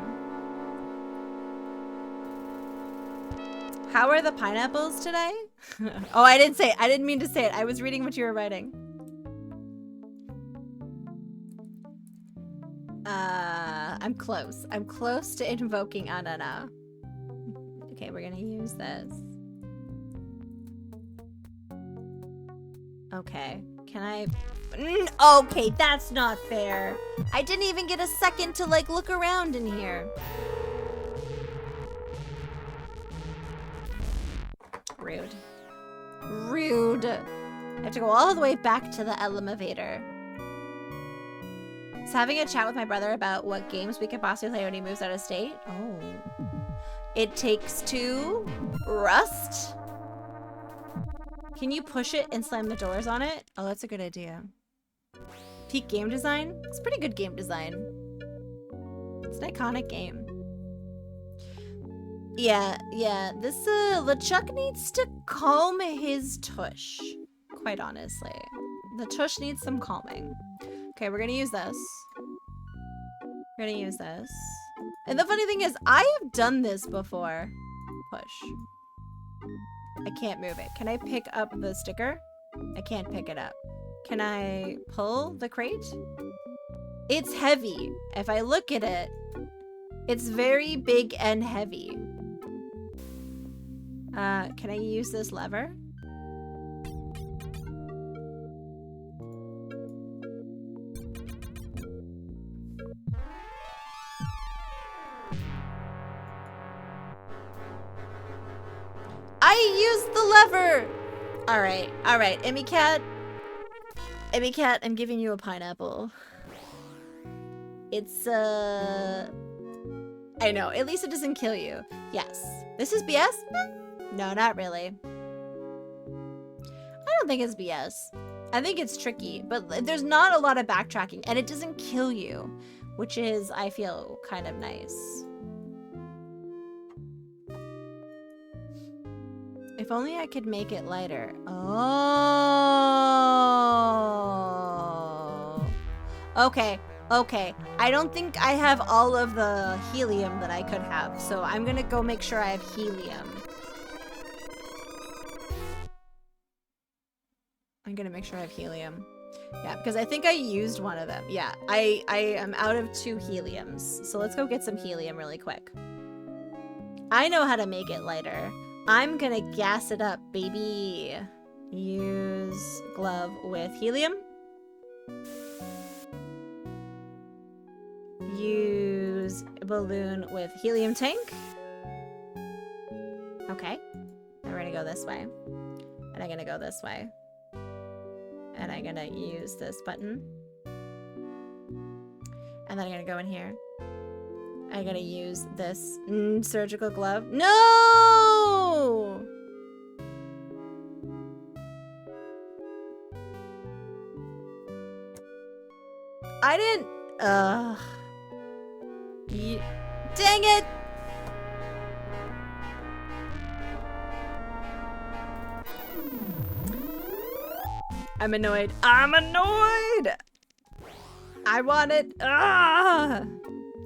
How are the pineapples today? Oh, I didn't say it. I didn't mean to say it. I was reading what you were writing. I'm close. I'm close to invoking Anana. Okay, we're gonna use this. Okay, can I... Okay, that's not fair. I didn't even get a second to, like, look around in here. Rude. Rude. I have to go all the way back to the elevator. So having a chat with my brother about what games we could possibly play when he moves out of state. Oh. It Takes Two. Rust. Can you push it and slam the doors on it? Oh, that's a good idea. Peak game design? It's pretty good game design. It's an iconic game. Yeah. This, LeChuck needs to calm his tush. Quite honestly. The tush needs some calming. Okay, we're gonna use this. We're gonna use this. And the funny thing is, I have done this before. Push. I can't move it. Can I pick up the sticker? I can't pick it up. Can I pull the crate? It's heavy. If I look at it, it's very big and heavy. Can I use this lever? I used the lever! Alright, Emmy Cat, I'm giving you a pineapple. It's, I know, at least it doesn't kill you. Yes. This is BS? No, not really. don't think it's BS. I think it's tricky, but there's not a lot of backtracking, and it doesn't kill you, which is, I feel, kind of nice. If only I could make it lighter. Oh. Okay, okay. I don't think I have all of the helium that I could have, so I'm gonna go make sure I have helium. I'm gonna make sure I have helium. Yeah, because I think I used one of them. Yeah, I am out of 2 heliums. So let's go get some helium really quick. I know how to make it lighter. I'm gonna gas it up, baby. Use glove with helium. Use balloon with helium tank. Okay. And we're gonna go this way. And I'm gonna go this way. And I'm gonna use this button. And then I'm gonna go in here. I gotta use this surgical glove. No! I didn't. Dang it! I'm annoyed. I'm annoyed! I want it.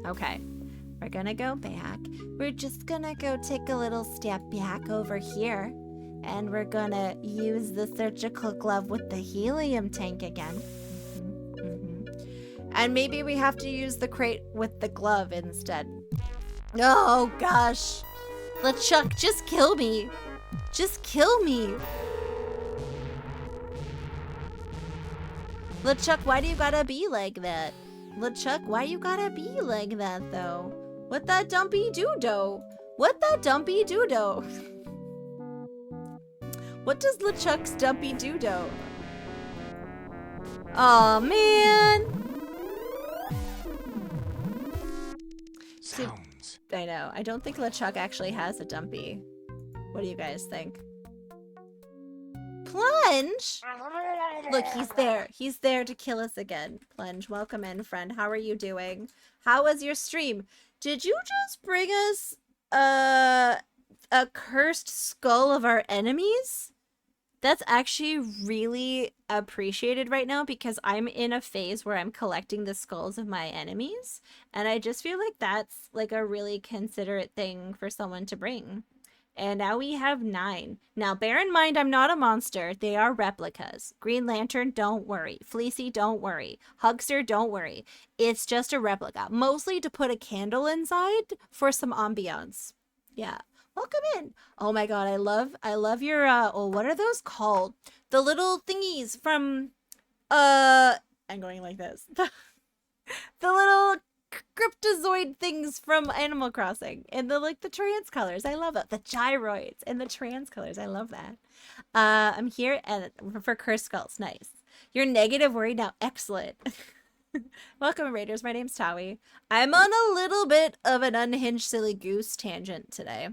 Okay. We're gonna go back. We're just gonna go take a little step back over here. And we're gonna use the surgical glove with the helium tank again. And maybe we have to use the crate with the glove instead. Oh gosh. LeChuck, just kill me. Just kill me. LeChuck, why do you gotta be like that? LeChuck, why you gotta be like that though? What that dumpy do-do? What that dumpy do-do? What does LeChuck's dumpy do-do? Aw, man! Sounds. I know. I don't think LeChuck actually has a dumpy. What do you guys think? Plunge? Look, he's there. He's there to kill us again. Plunge, welcome in, friend. How are you doing? How was your stream? Did you just bring us a cursed skull of our enemies? That's actually really appreciated right now because I'm in a phase where I'm collecting the skulls of my enemies. And I just feel like that's like a really considerate thing for someone to bring. And now we have 9. Now, bear in mind, I'm not a monster. They are replicas. Green Lantern, don't worry. Fleecy, don't worry. Hugster, don't worry. It's just a replica. Mostly to put a candle inside for some ambiance. Yeah. Welcome in. Oh my god, I love your, what are those called? The little thingies from, I'm going like this. The little cryptozoid things from Animal Crossing and the trans colors. I love it. The gyroids and the trans colors. I love that. I'm here for Cursed Skulls. Nice. You're negative worried now. Excellent. Welcome, Raiders. My name's Tawi. I'm on a little bit of an unhinged silly goose tangent today.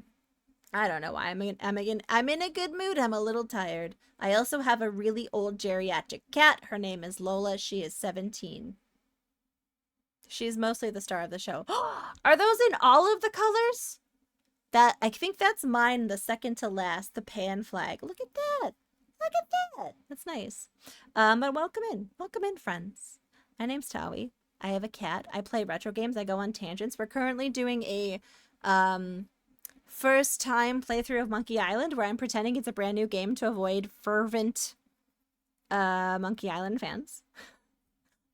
I don't know why. I'm in a good mood. I'm a little tired. I also have a really old geriatric cat. Her name is Lola. She is 17. She's mostly the star of the show. Are those in all of the colors? I think that's mine, the second to last, the pan flag. Look at that. Look at that. That's nice. But welcome in. Welcome in, friends. My name's Tawi. I have a cat. I play retro games. I go on tangents. We're currently doing a first time playthrough of Monkey Island where I'm pretending it's a brand new game to avoid fervent Monkey Island fans.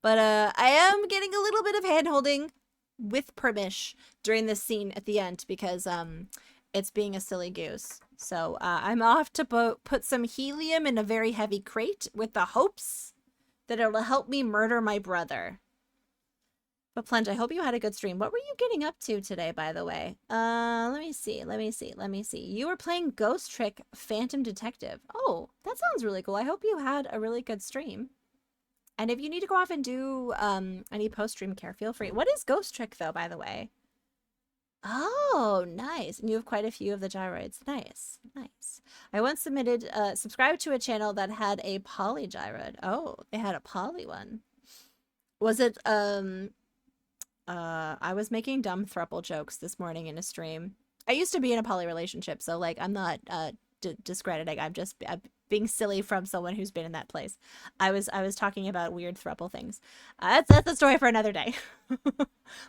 But I am getting a little bit of hand-holding with permish during this scene at the end because it's being a silly goose. So I'm off to put some helium in a very heavy crate with the hopes that it'll help me murder my brother. But Plunge, I hope you had a good stream. What were you getting up to today, by the way? Let me see. You were playing Ghost Trick Phantom Detective. Oh, that sounds really cool. I hope you had a really good stream. And if you need to go off and do any post-stream care, feel free. What is Ghost Trick, though, by the way? Oh, nice. And you have quite a few of the gyroids. Nice, nice. I once subscribed to a channel that had a polygyroid. Oh, they had a poly one. Was it, I was making dumb throuple jokes this morning in a stream. I used to be in a poly relationship, so, like, I'm not, discrediting. I'm just being silly from someone who's been in that place. I was talking about weird throuple things. That's a story for another day.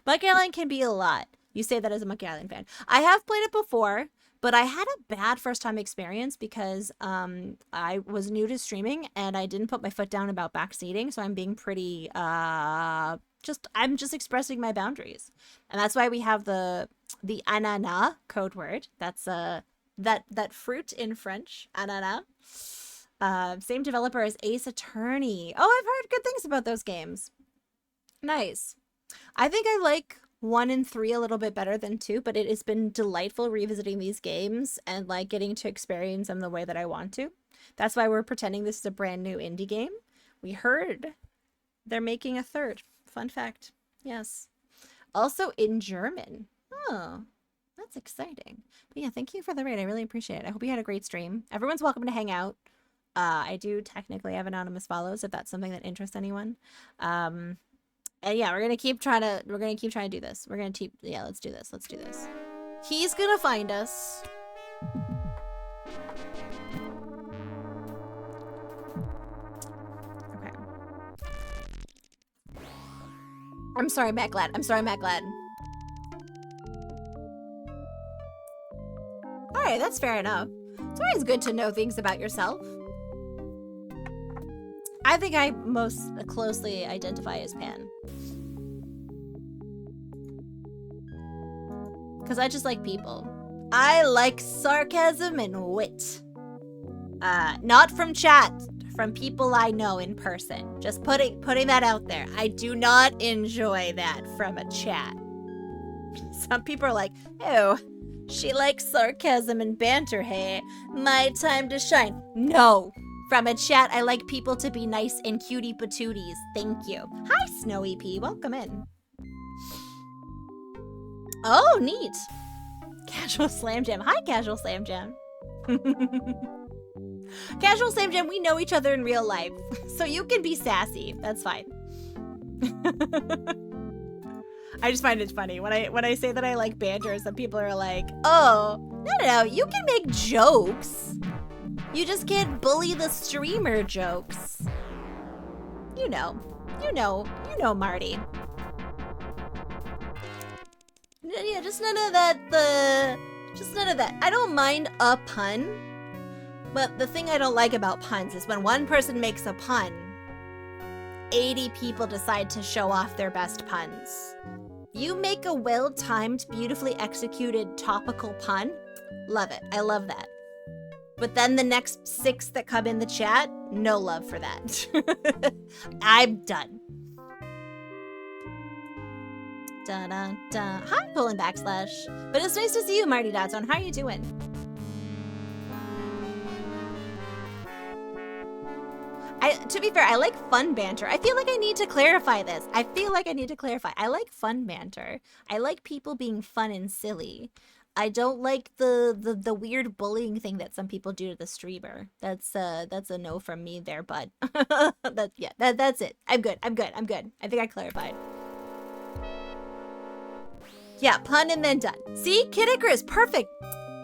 Monkey Island can be a lot. You say that as a Monkey Island fan. I have played it before, but I had a bad first time experience because I was new to streaming and I didn't put my foot down about backseating, so I'm being pretty I'm just expressing my boundaries. And that's why we have the ananas code word. That's that fruit in French, ananas. Same developer as Ace Attorney. Oh, I've heard good things about those games. Nice. I think I like 1 and 3 a little bit better than 2, but it has been delightful revisiting these games and like getting to experience them the way that I want to. That's why we're pretending this is a brand new indie game. We heard they're making a 3rd. Fun fact. Yes. Also in German. Oh, that's exciting. But yeah, thank you for the raid. I really appreciate it. I hope you had a great stream. Everyone's welcome to hang out. I do technically have anonymous follows if that's something that interests anyone. And yeah, we're gonna keep trying to do this. Let's do this. Let's do this. He's gonna find us. Okay. I'm sorry, Matt Glad. Alright, that's fair enough. It's always good to know things about yourself. I think I most closely identify as Pan. Because I just like people. I like sarcasm and wit. Not from chat, from people I know in person. Just putting that out there. I do not enjoy that from a chat. Some people are like, ew, she likes sarcasm and banter, hey, my time to shine. No. From a chat, I like people to be nice and cutie patooties. Thank you. Hi, Snowy P. Welcome in. Oh, neat. Casual Slam Jam. Hi, Casual Slam Jam. Casual Slam Jam, we know each other in real life, so you can be sassy. That's fine. I just find it funny when I say that I like banter. Some people are like, "Oh, no, you can make jokes. You just can't bully the streamer jokes." You know, Marty. Yeah, just none of that. I don't mind a pun, but the thing I don't like about puns is when one person makes a pun, 80 people decide to show off their best puns. You make a well-timed, beautifully executed topical pun, love it. I love that. But then the next 6 that come in the chat, no love for that. I'm done. Da-da-da. Hi, Colin /. But it's nice to see you, Marty Dodson. How are you doing? To be fair, I like fun banter. I feel like I need to clarify this. I like fun banter. I like people being fun and silly. I don't like the weird bullying thing that some people do to the streamer. That's a no from me there, bud. That's it. I'm good. I think I clarified. Yeah, pun and then done. See, Kid Icarus, perfect.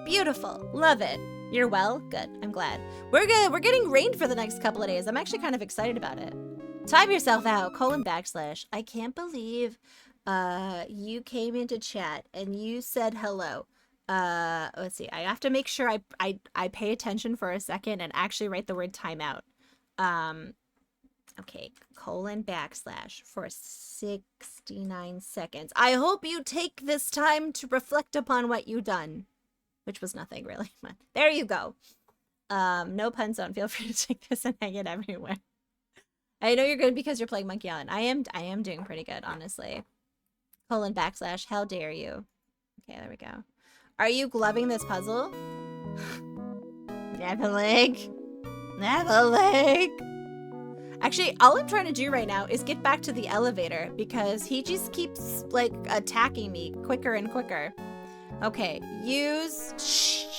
Beautiful. Love it. You're well? Good. I'm glad. We're good. We're getting rained for the next couple of days. I'm actually kind of excited about it. Time yourself out, / I can't believe you came into chat and you said hello. Let's see. I have to make sure I pay attention for a second and actually write the word timeout. Okay, / for 69 seconds. I hope you take this time to reflect upon what you've done. Which was nothing, really. There you go. No pun zone. Feel free to take this and hang it everywhere. I know you're good because you're playing Monkey Island. I am doing pretty good, honestly. / how dare you. Okay, there we go. Are you gloving this puzzle? Never leg. Actually, all I'm trying to do right now is get back to the elevator because he just keeps, like, attacking me quicker and quicker. Okay, use... Shit!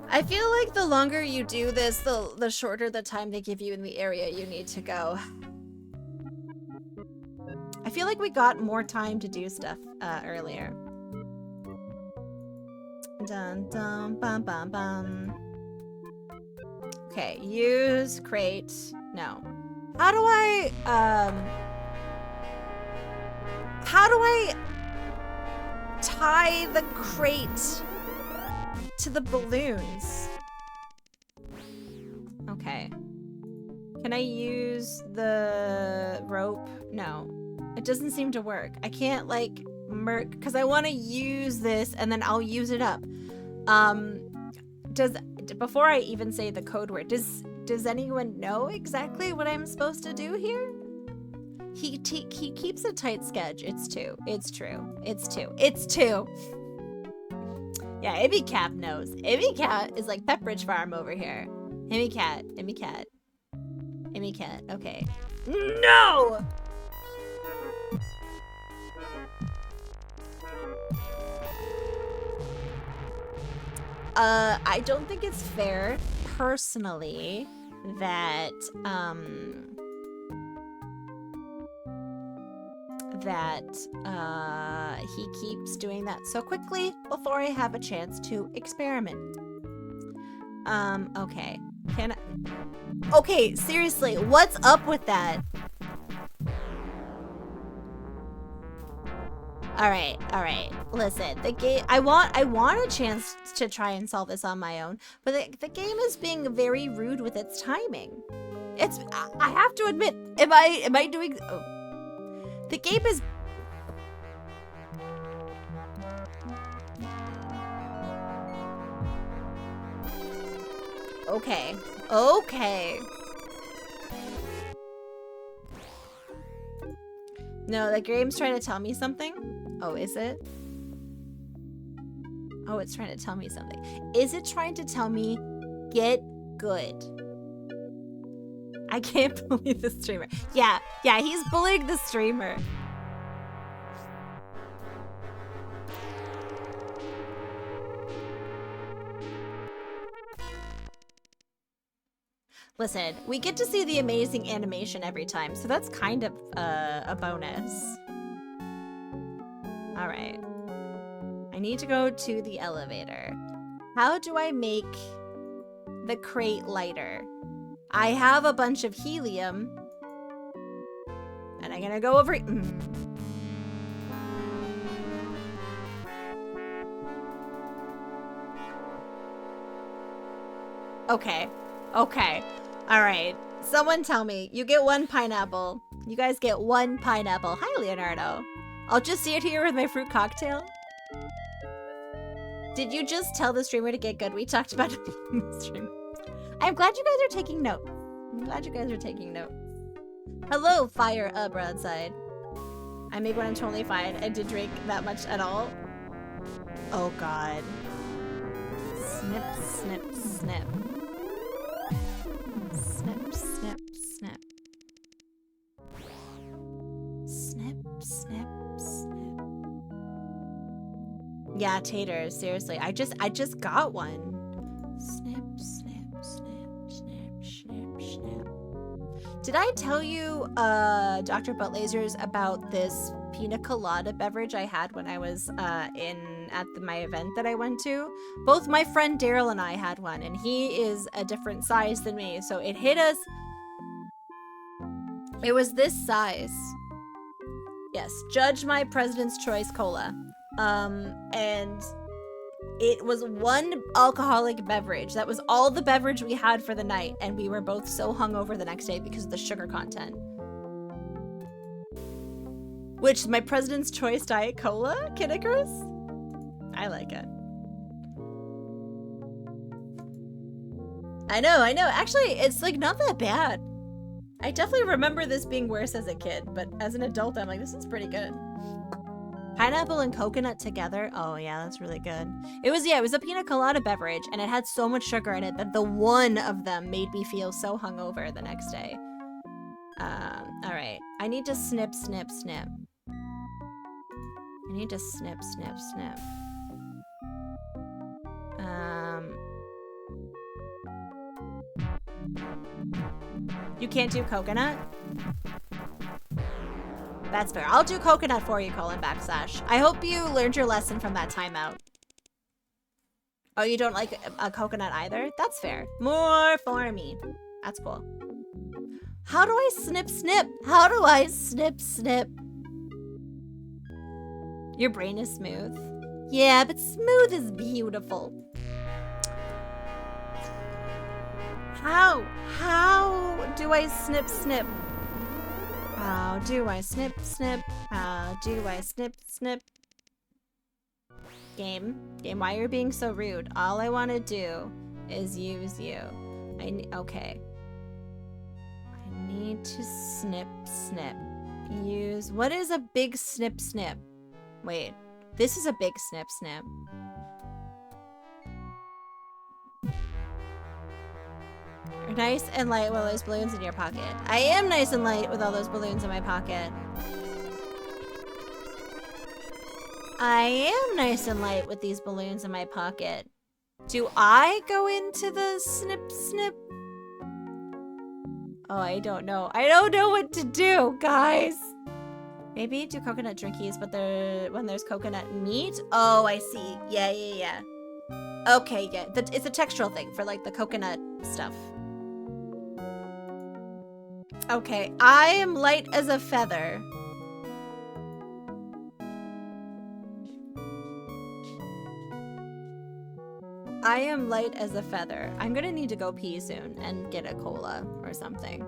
I feel like the longer you do this, the shorter the time they give you in the area you need to go. I feel like we got more time to do stuff earlier. Dun dun bum bum bum. Okay, use crate. No. How do I tie the crate to the balloons? Okay. Can I use the rope? No. It doesn't seem to work. I can't like because I want to use this and then I'll use it up. Before I even say the code word, does anyone know exactly what I'm supposed to do here? He keeps a tight sketch. It's 2. It's true. It's 2. It's 2. Yeah, Ibby Cat knows. Ibby Cat is like Pepperidge Farm over here. Ibby Cat. Ibby Cat. Ibby Cat. Okay. No! I don't think it's fair, personally, that, he keeps doing that so quickly before I have a chance to experiment. Okay. Okay, seriously, what's up with that? All right. Listen, the game. I want a chance to try and solve this on my own, but the game is being very rude with its timing. I have to admit, am I doing? Oh, the game is. Okay. No, the game's trying to tell me something. Oh, is it? Oh, it's trying to tell me something. Is it trying to tell me, get good? I can't believe the streamer. Yeah, he's bullying the streamer. Listen, we get to see the amazing animation every time, so that's kind of a bonus. All right. I need to go to the elevator. How do I make the crate lighter? I have a bunch of helium. And I'm gonna go over... Okay. Alright. Someone tell me. You get 1 pineapple. You guys get 1 pineapple. Hi, Leonardo. I'll just sit here with my fruit cocktail. Did you just tell the streamer to get good? We talked about it in the stream. I'm glad you guys are taking notes. Hello, fire broadside. I make when I'm totally fine. I did drink that much at all. Oh god. Snip, snip, snip. Snip, snip, snip. Snip, snip, snip. Yeah, taters, seriously. I just got one. Snip, snip, snip, snip, snip, snip. Did I tell you, Dr. Buttlasers, about this pina colada beverage I had when I was at my event that I went to? Both my friend Daryl and I had one, and he is a different size than me, so it hit us. It was this size. Yes, judge my President's Choice Cola. And it was 1 alcoholic beverage. That was all the beverage we had for the night, and we were both so hungover the next day because of the sugar content. Which, my President's Choice Diet Cola, Kid Icarus? I like it. I know. Actually, it's like not that bad. I definitely remember this being worse as a kid, but as an adult, I'm like, this is pretty good. Pineapple and coconut together. Oh yeah, that's really good. It was a pina colada beverage, and it had so much sugar in it that the one of them made me feel so hungover the next day. Alright. I need to snip, snip, snip. I need to snip, snip, snip. You can't do coconut? That's fair. I'll do coconut for you, colon backslash. I hope you learned your lesson from that timeout. Oh, you don't like a coconut either? That's fair. More for me. That's cool. How do I snip, snip? How do I snip, snip? Your brain is smooth. Yeah, but smooth is beautiful. How do I snip, snip? How do I snip, snip? How do I snip, snip? Game, why are you being so rude? All I want to do is use you. Okay. I need to snip, snip. Use, what is a big snip, snip? Wait, this is a big snip, snip. You're nice and light with all those balloons in your pocket. I am nice and light with all those balloons in my pocket. I am nice and light with these balloons in my pocket. Do I go into the snip, snip? Oh, I don't know. I don't know what to do, guys. Maybe do coconut drinkies, but when there's coconut meat? Oh, I see. Yeah. Okay, yeah. It's a textural thing for like the coconut stuff. Okay, I am light as a feather. I am light as a feather. I'm gonna need to go pee soon and get a cola or something.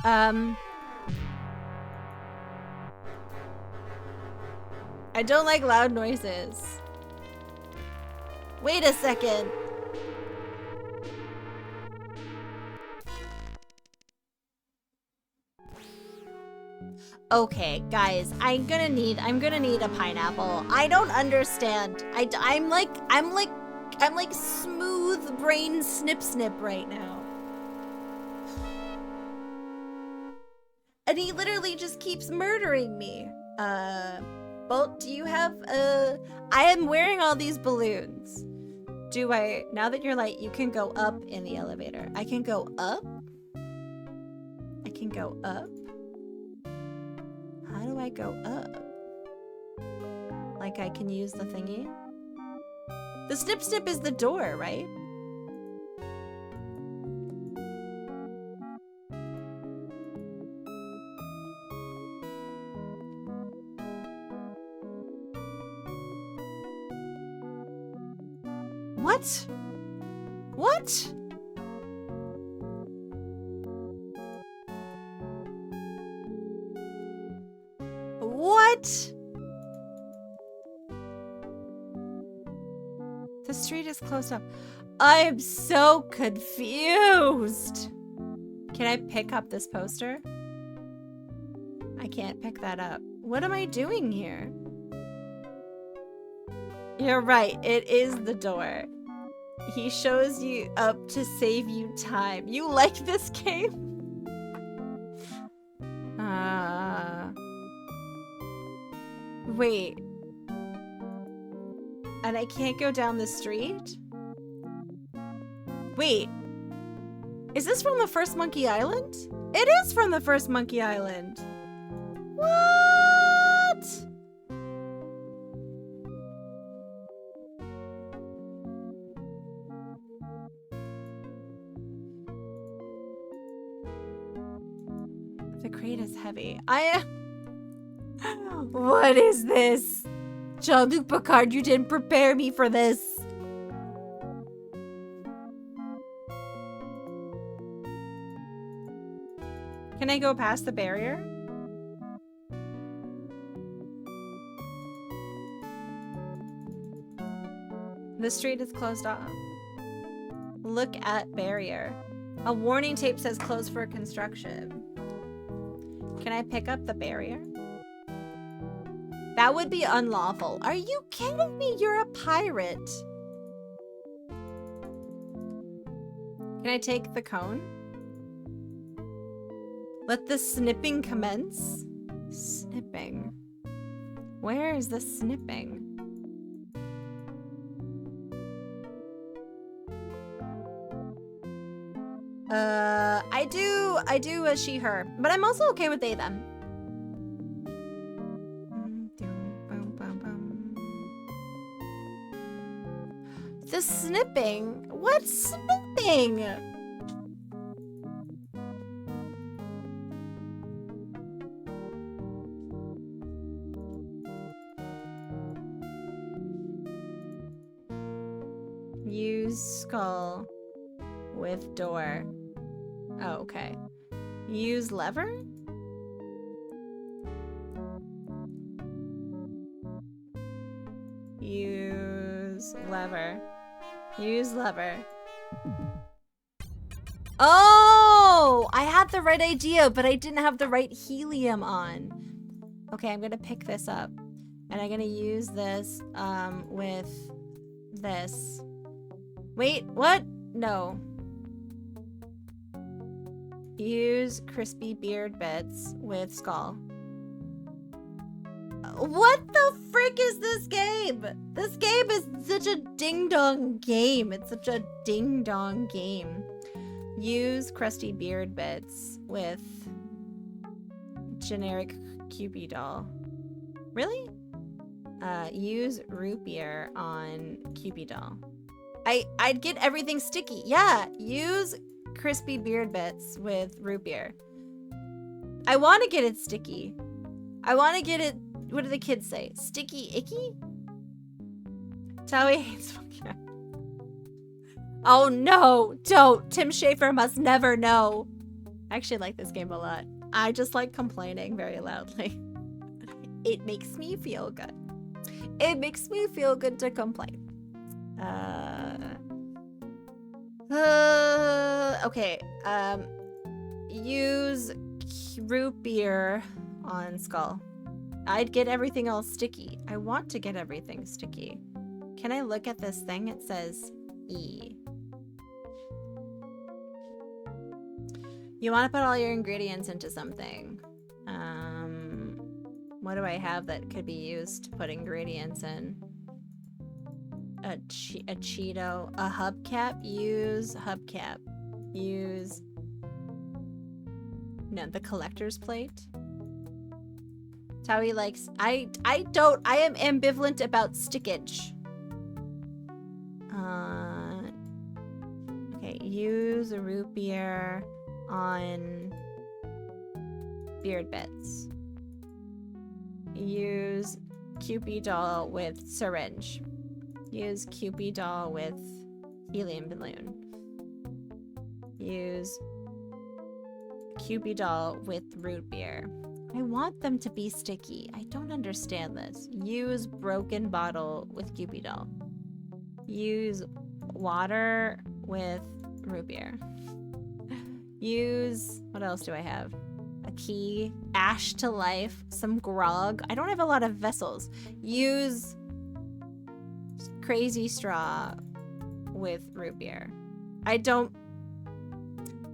I don't like loud noises. Wait a second. Okay, guys, I'm gonna need a pineapple. I don't understand. I'm like smooth brain snip snip right now. And he literally just keeps murdering me. Bolt, do you have I am wearing all these balloons. Now that you're light, you can go up in the elevator. I can go up? I can go up? How do I go up? Like I can use the thingy? The snip snip is the door, right? What? What? What? The street is closed up. I'm so confused. Can I pick up this poster? I can't pick that up. What am I doing here? You're right, it is the door. He shows you up to save you time. You like this game? Wait. And I can't go down the street? Wait. Is this from the first Monkey Island? It is from the first Monkey Island. What? The crate is heavy. What is this? Jean-Luc Picard, you didn't prepare me for this. Can I go past the barrier? The street is closed off. Look at barrier. A warning tape says closed for construction. Can I pick up the barrier? That would be unlawful. Are you kidding me? You're a pirate. Can I take the cone? Let the snipping commence. Snipping. Where is the snipping? I do a she, her, but I'm also okay with they, them. The snipping? What snipping? Use skull with door. Oh, okay. Use lever? Use lever. Use lever. Oh! I had the right idea, but I didn't have the right helium on. Okay, I'm gonna pick this up. And I'm gonna use this with this. Wait, what? No. Use crispy beard bits with skull. What the frick is this game? This game is such a ding-dong game. It's such a ding-dong game. Use crusty beard bits with generic Cupid doll. Really? Use root beer on Cupid doll. I'd get everything sticky. Yeah, use crispy beard bits with root beer. I want to get it sticky. I want to get it, what do the kids say? Sticky icky? Towie hates Pokemon. Oh no, don't. Tim Schafer must never know. I actually like this game a lot. I just like complaining very loudly. It makes me feel good. It makes me feel good to complain. Okay. Use root beer on skull. I'd get everything all sticky. I want to get everything sticky. Can I look at this thing? It says E. You want to put all your ingredients into something. What do I have that could be used to put ingredients in? A Cheeto, a hubcap. Use hubcap. Use the collector's plate. Towie likes. I am ambivalent about stickage. Okay, use a root beer on beard bits. Use Cupid doll with syringe. Use Cupid doll with helium balloon. Use Cupid doll with root beer. I want them to be sticky. I don't understand this. Use broken bottle with Cupid doll. Use water with root beer. Use, what else do I have? A key, ash to life, some grog. I don't have a lot of vessels. Use crazy straw with root beer.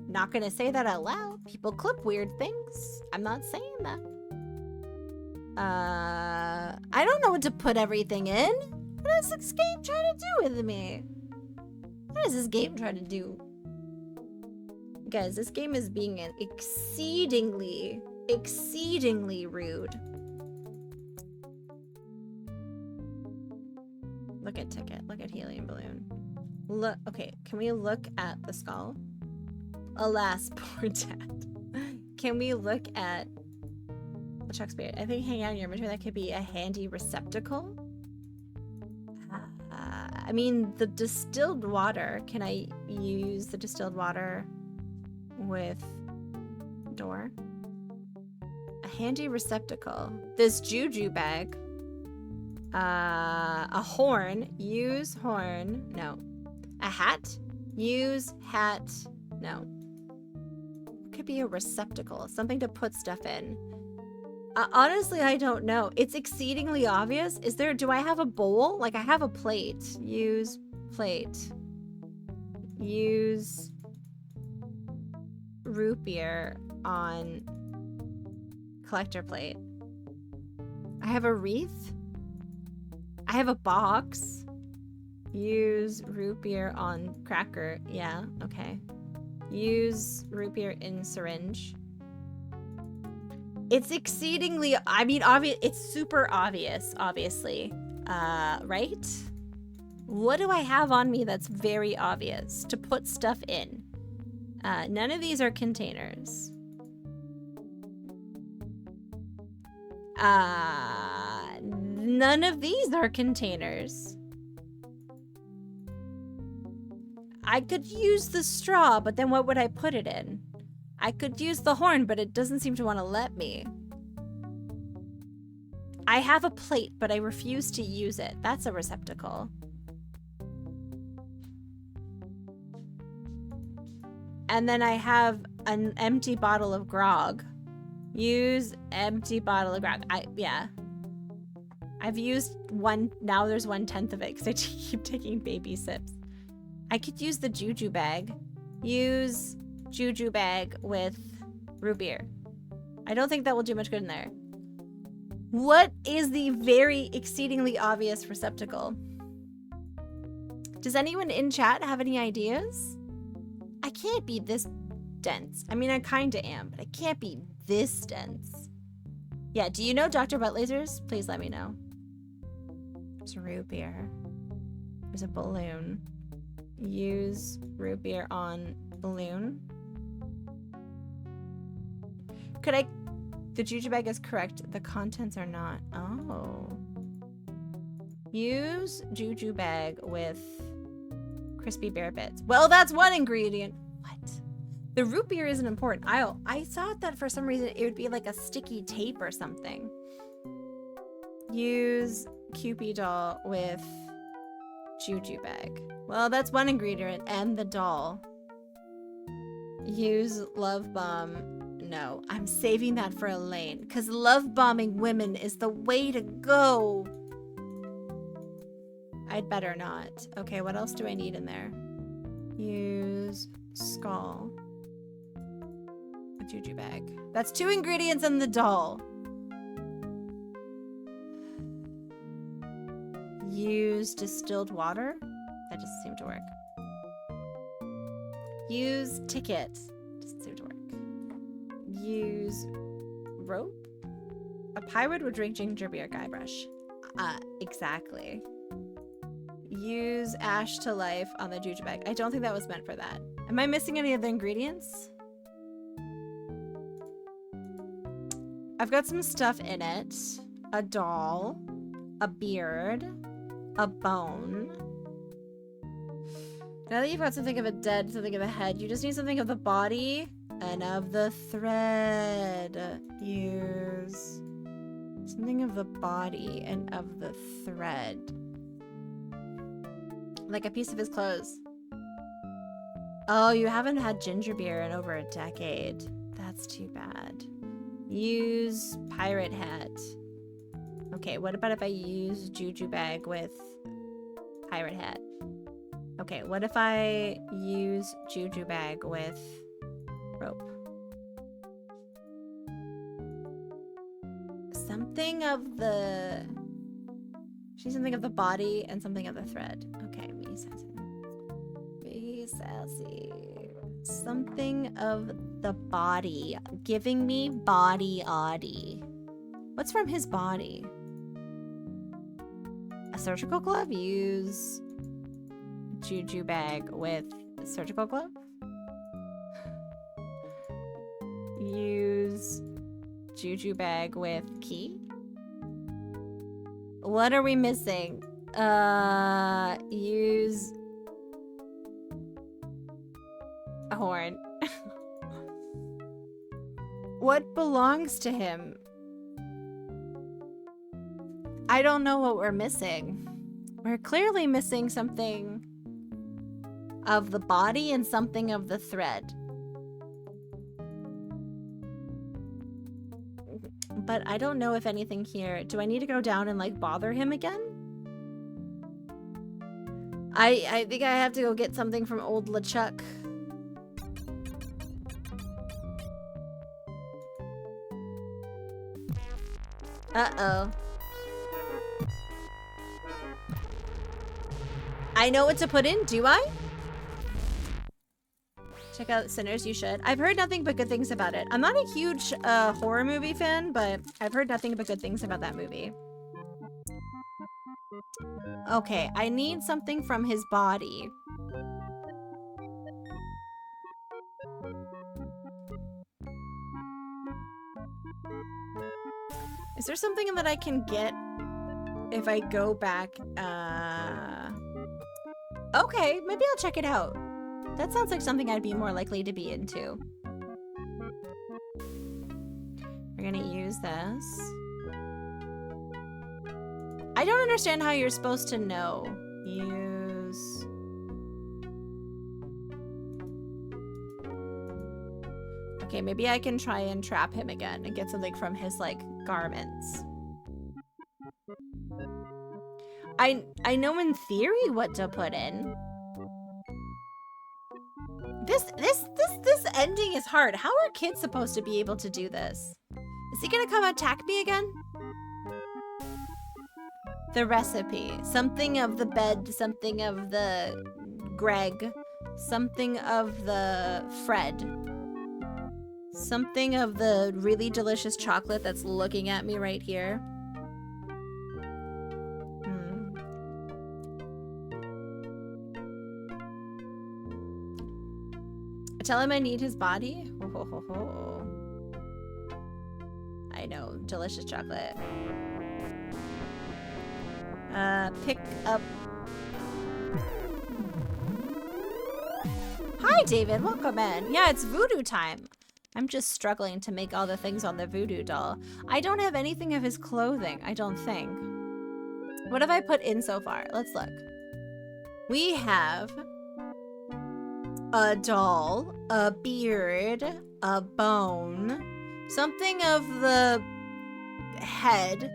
Not gonna say that out loud. People clip weird things. I'm not saying that. I don't know what to put everything in. What is this game trying to do with me? What is this game trying to do? Guys, this game is being exceedingly rude. Look at ticket. Look at helium balloon. Look. Okay, can we look at the skull? Alas, poor dad. Can we look at the Chuck Spirit? I think hanging out in your inventory, that could be a handy receptacle. I mean, the distilled water. Can I use the distilled water with door? A handy receptacle. This juju bag. A horn. Use horn. No. A hat. Use hat. No. Could be a receptacle. Something to put stuff in. Honestly, I don't know. It's exceedingly obvious. Do I have a bowl? Like, I have a plate. Use plate. Use root beer on collector plate. I have a wreath. I have a box. Use root beer on cracker. Yeah, okay. Use root beer in syringe. It's exceedingly, I mean, obvious. It's super obvious, obviously. Right? What do I have on me that's very obvious to put stuff in? None of these are containers. None of these are containers. I could use the straw, but then what would I put it in? I could use the horn, but it doesn't seem to want to let me. I have a plate, but I refuse to use it. That's a receptacle. And then I have an empty bottle of grog. Use empty bottle of grog. Yeah. I've used one, now there's 1/10 of it because I keep taking baby sips. I could use the juju bag. Use juju bag with root beer. I don't think that will do much good in there. What is the very exceedingly obvious receptacle? Does anyone in chat have any ideas? I can't be this dense. I mean, I kinda am, but I can't be this dense. Yeah, do you know Dr. Butt Lasers? Please let me know. There's root beer. There's a balloon. Use root beer on balloon. Could I... The juju bag is correct. The contents are not. Oh. Use juju bag with crispy bear bits. Well, that's one ingredient. What? The root beer isn't important. I thought that for some reason it would be like a sticky tape or something. Use Kewpie doll with juju bag. Well, that's one ingredient and the doll. Use love bomb. No, I'm saving that for Elaine because love bombing women is the way to go. I'd better not. Okay, what else do I need in there? Use skull. A juju bag. That's 2 ingredients in the doll. Use distilled water. That doesn't seem to work. Use ticket. Doesn't seem to work. Use rope. A pirate would drink ginger beer, Guybrush. Exactly. Use ash to life on the juju bag. I don't think that was meant for that. Am I missing any of the ingredients? I've got some stuff in it. A doll. A beard. A bone. Now that you've got something of a dead, something of a head, you just need something of the body and of the thread. Use something of the body and of the thread. Like a piece of his clothes. Oh, you haven't had ginger beer in over a decade. That's too bad. Use pirate hat. Okay, what about if I use juju bag with pirate hat? Okay, what if I use juju bag with rope? Something of the... She's something of the body and something of the thread. Okay, be sassy. Be sassy. Something of the body. Giving me body oddy. What's from his body? A surgical glove? Use juju bag with surgical glove? Use juju bag with key? What are we missing? Use a horn. What belongs to him? I don't know what we're missing. We're clearly missing something of the body and something of the thread. But I don't know if anything here... Do I need to go down and, like, bother him again? I think I have to go get something from old LeChuck. Uh-oh. I know what to put in, do I? Check out Sinners, you should. I've heard nothing but good things about it. I'm not a huge horror movie fan, but I've heard nothing but good things about that movie. Okay, I need something from his body. Is there something that I can get if I go back? Okay, maybe I'll check it out. That sounds like something I'd be more likely to be into. We're gonna use this. I don't understand how you're supposed to know. Use. Okay, maybe I can try and trap him again and get something from his, like, garments. I know in theory what to put in. This ending is hard. How are kids supposed to be able to do this? Is he gonna come attack me again? The recipe. Something of the bed, something of the Greg, something of the Fred. Something of the really delicious chocolate that's looking at me right here. Tell him I need his body? Ho, ho, ho, ho. I know, delicious chocolate. Pick up. Hi, David. Welcome in. Yeah, it's voodoo time. I'm just struggling to make all the things on the voodoo doll. I don't have anything of his clothing, I don't think. What have I put in so far? Let's look. We have a doll, a beard, a bone, something of the head,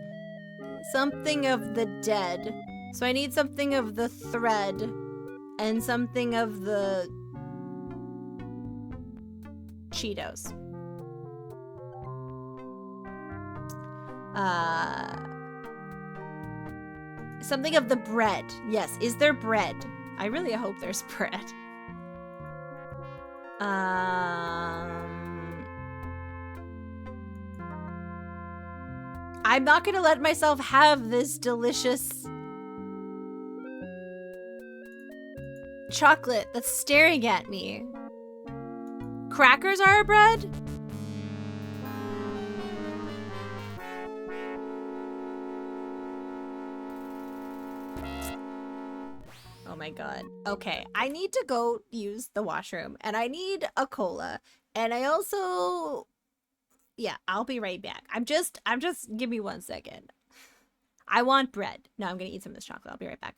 something of the dead. So I need something of the thread and something of the Cheetos. Something of the bread. Yes, is there bread? I really hope there's bread. I'm not gonna let myself have this delicious chocolate that's staring at me. Crackers are a bread? Oh my god. Okay, I need to go use the washroom and I need a cola. And I also... Yeah, I'll be right back. I'm just give me 1 second. I want bread. No, I'm gonna eat some of this chocolate. I'll be right back.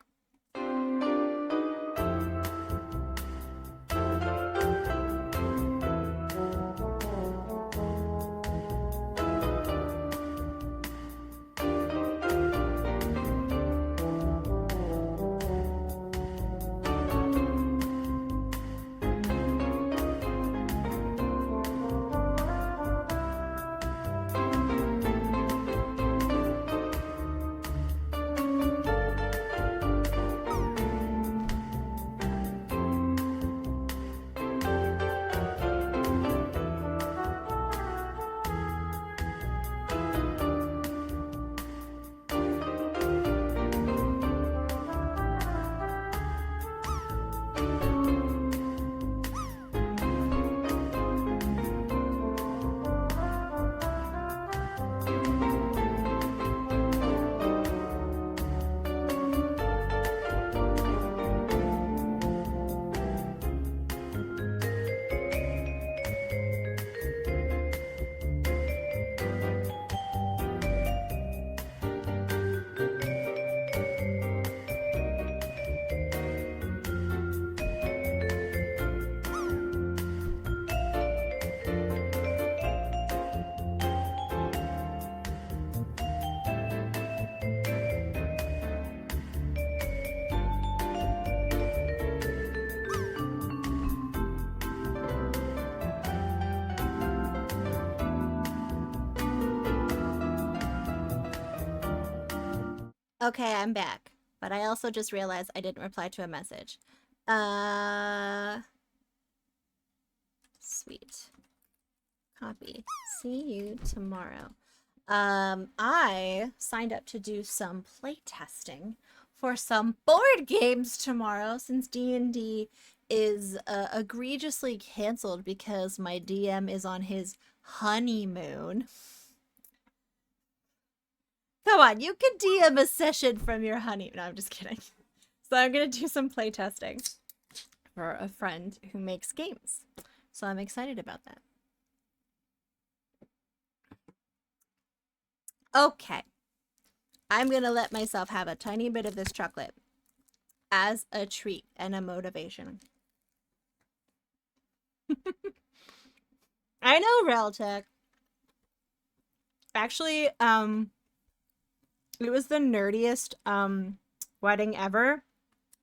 Okay, I'm back. But I also just realized I didn't reply to a message. Sweet. Copy. See you tomorrow. I signed up to do some playtesting for some board games tomorrow since D&D is egregiously canceled because my DM is on his honeymoon. Come on, you can DM a session from your honeymoon. No, I'm just kidding. So I'm going to do some playtesting for a friend who makes games. So I'm excited about that. Okay. I'm going to let myself have a tiny bit of this chocolate as a treat and a motivation. I know, Realtech. Actually, it was the nerdiest wedding ever.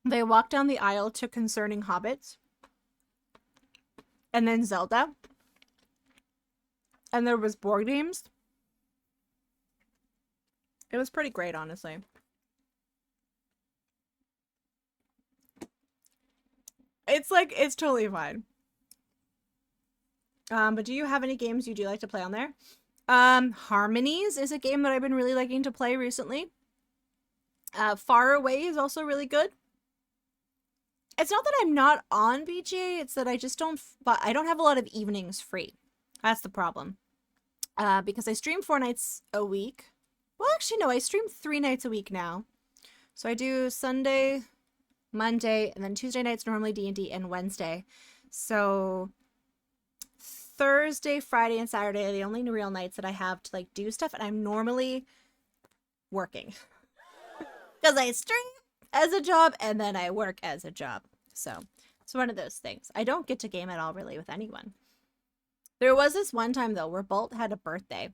They walked down the aisle to Concerning Hobbits. And then Zelda. And there was board games. It was pretty great, honestly. It's totally fine. But do you have any games you do like to play on there? Harmonies is a game that I've been really liking to play recently. Far Away is also really good. It's not that I'm not on BGA, it's that I just don't have a lot of evenings free. That's the problem. Because I stream 4 nights a week. Well, actually, no, I stream 3 nights a week now. So I do Sunday, Monday, and then Tuesday nights normally D&D, and Wednesday. So Thursday, Friday, and Saturday are the only real nights that I have to like do stuff, and I'm normally working. Because I stream as a job, and then I work as a job. So it's one of those things. I don't get to game at all really with anyone. There was this one time, though, where Bolt had a birthday.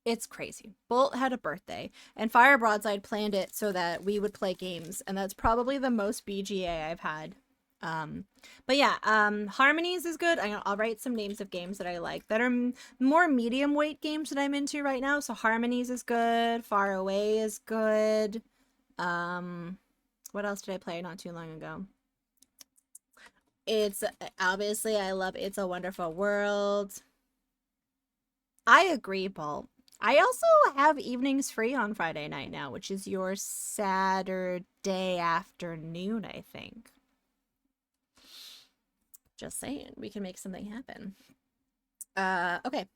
It's crazy. Bolt had a birthday, and Fire Broadside planned it so that we would play games, and that's probably the most BGA I've had. But yeah, Harmonies is good. I'll write some names of games that I like that are more medium weight games that I'm into right now. So Harmonies is good. Far Away is good. What else did I play not too long ago? It's obviously I love It's a Wonderful World. I agree, Bolt. I also have evenings free on Friday night now, which is your Saturday afternoon, I think. Just saying, we can make something happen. Okay.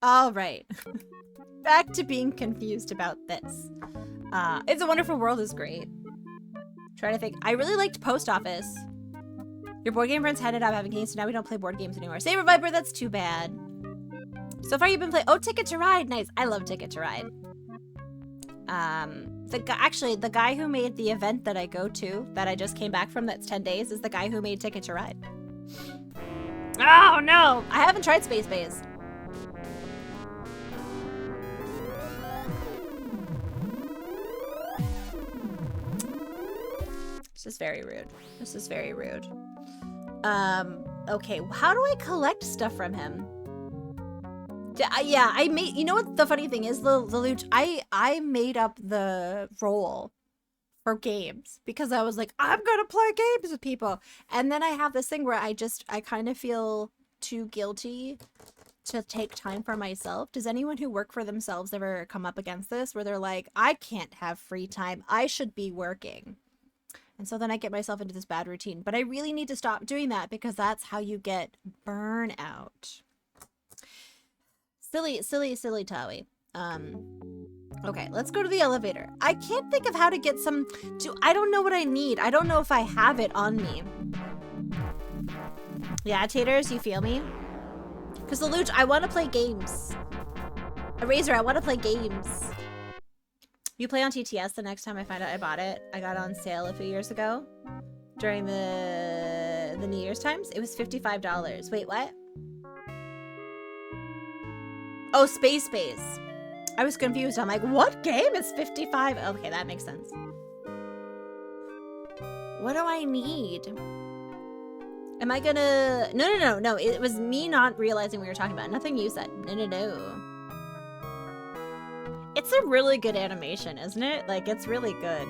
All right. Back to being confused about this. It's a Wonderful World is great. Trying to think. I really liked Post Office. Your board game friends headed out having games, so now we don't play board games anymore. Saber Viper, that's too bad. So far you've been playing. Oh, Ticket to Ride. Nice. I love Ticket to Ride. The guy who made the event that I go to, that I just came back from, that's 10 days, is the guy who made Ticket to Ride. Oh no! I haven't tried Space Base. This is very rude. This is very rude. Okay, how do I collect stuff from him? Yeah, I made, you know what the funny thing is, the loot, I made up the role for games because I was like, I'm gonna play games with people. And then I have this thing where I kind of feel too guilty to take time for myself. Does anyone who work for themselves ever come up against this where they're like, I can't have free time, I should be working? And so then I get myself into this bad routine. But I really need to stop doing that because that's how you get burnout. Silly Tawi. Okay, let's go to the elevator. I can't think of how to get I don't know what I need. I don't know if I have it on me. Yeah, Taters, you feel me? Because the loot, I want to play games. Eraser, I want to play games. You play on TTS the next time I find out I bought it. I got it on sale a few years ago. During the New Year's times. It was $55. Wait, what? Oh, Space Base. I was confused. I'm like, what game is 55? Okay, that makes sense. What do I need? Am I gonna... No. It was me not realizing we were talking about. Nothing you said. No. It's a really good animation, isn't it? Like, it's really good.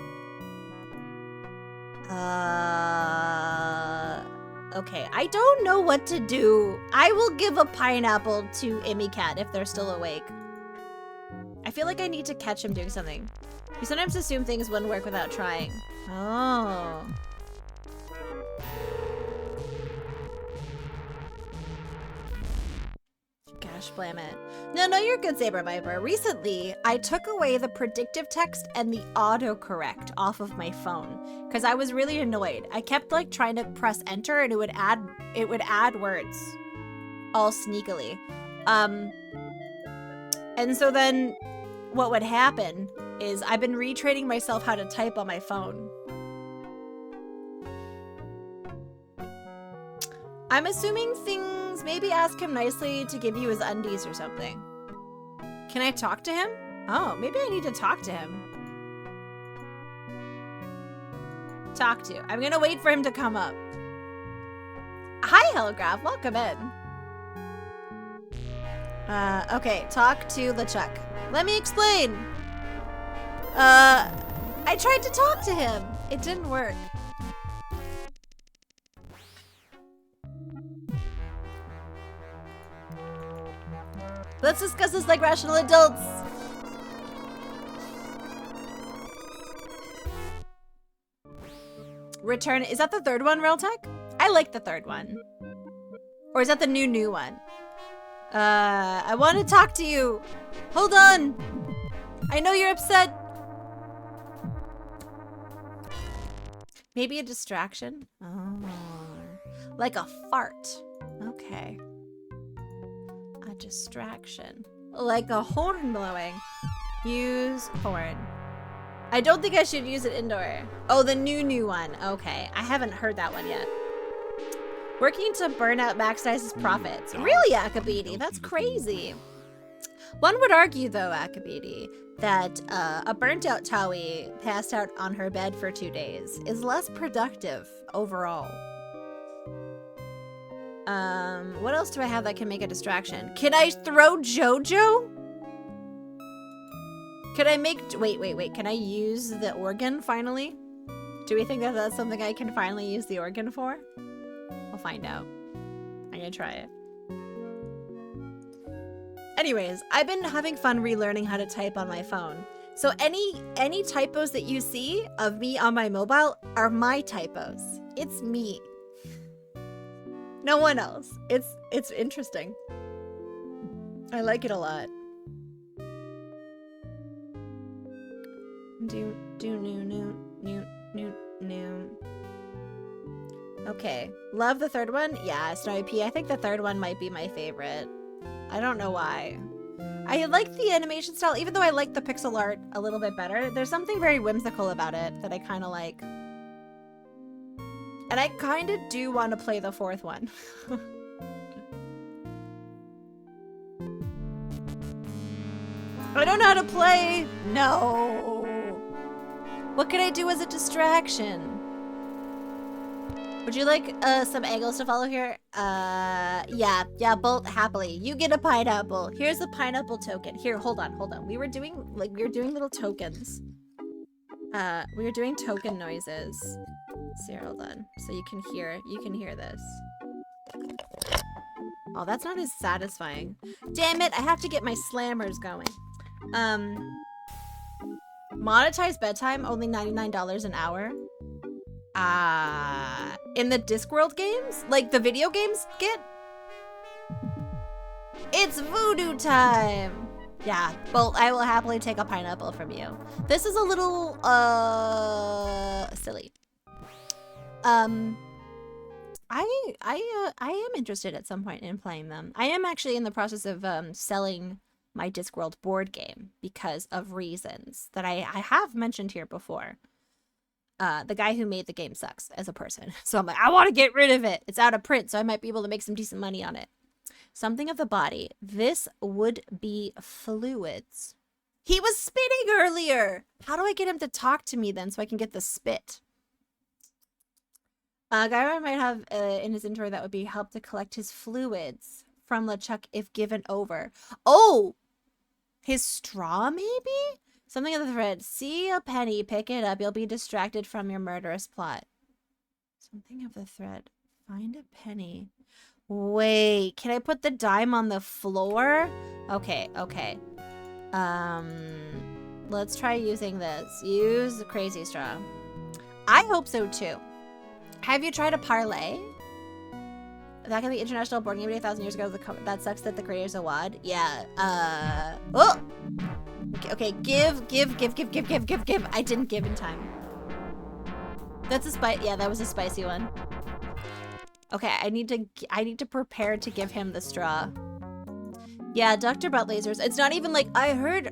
Okay, I don't know what to do. I will give a pineapple to Immy Cat if they're still awake. I feel like I need to catch him doing something. You sometimes assume things wouldn't work without trying. Oh. Gosh, blam it. No, you're good, Saber Viper. Recently, I took away the predictive text and the autocorrect off of my phone because I was really annoyed. I kept like trying to press enter and it would add words all sneakily. And so then what would happen is I've been retraining myself how to type on my phone. I'm assuming things, maybe ask him nicely to give you his undies or something. Can I talk to him? Oh, maybe I need to talk to him. Talk to. I'm gonna wait for him to come up. Hi, Hellgraph, welcome in. Okay, talk to LeChuck. Let me explain. I tried to talk to him. It didn't work. Let's discuss this like rational adults. Return. Is that the third one, Realtech? I like the third one. Or is that the new one? I want to talk to you. Hold on. I know you're upset. Maybe a distraction? Oh. Like a fart. Okay. A distraction. Like a horn blowing. Use horn. I don't think I should use it indoor. Oh, the new one. Okay. I haven't heard that one yet. Working to burn out maximize his profits. Really, Akabidi? That's crazy. One would argue, though, Akabidi, that a burnt-out Taui passed out on her bed for 2 days is less productive overall. What else do I have that can make a distraction? Can I throw JoJo? Could I make... Wait. Can I use the organ, finally? Do we think that that's something I can finally use the organ for? I'll find out. I'm gonna try it. Anyways, I've been having fun relearning how to type on my phone. So any typos that you see of me on my mobile are my typos. It's me. No one else. It's interesting. I like it a lot. Do new. Okay. Love the third one? Yeah, Snowy P. I think the third one might be my favorite. I don't know why. I like the animation style, even though I like the pixel art a little bit better. There's something very whimsical about it that I kind of like. And I kind of do want to play the fourth one. I don't know how to play. No. What could I do as a distraction? Would you like some angles to follow here? Yeah, Bolt, happily. You get a pineapple. Here's a pineapple token. Here, hold on. We were doing little tokens. We were doing token noises. So here, hold on. So you can hear this. Oh, that's not as satisfying. Damn it, I have to get my slammers going. Monetize bedtime, only $99 an hour. In the Discworld games? Like the video games get? It's voodoo time! Yeah, well, I will happily take a pineapple from you. This is a little, silly. I am interested at some point in playing them. I am actually in the process of, selling my Discworld board game because of reasons that I have mentioned here before. The guy who made the game sucks as a person. So I'm like, I want to get rid of it. It's out of print, so I might be able to make some decent money on it. Something of the body. This would be fluids. He was spitting earlier. How do I get him to talk to me then so I can get the spit? Gyro might have in his inventory that would be help to collect his fluids from LeChuck if given over. Oh! His straw, maybe? Something of the thread. See a penny, pick it up. You'll be distracted from your murderous plot. Something of the thread. Find a penny. Wait, can I put the dime on the floor? Okay, okay. Let's try using this. Use the crazy straw. I hope so too. Have you tried a parlay? Back in the International Board Game Day 1,000 years ago, that sucks that the creators are WAD. Yeah, oh! Okay, give. I didn't give in time. That's a yeah, that was a spicy one. Okay, I need to prepare to give him the straw. Yeah, Dr. Butt Lasers. It's not even like I heard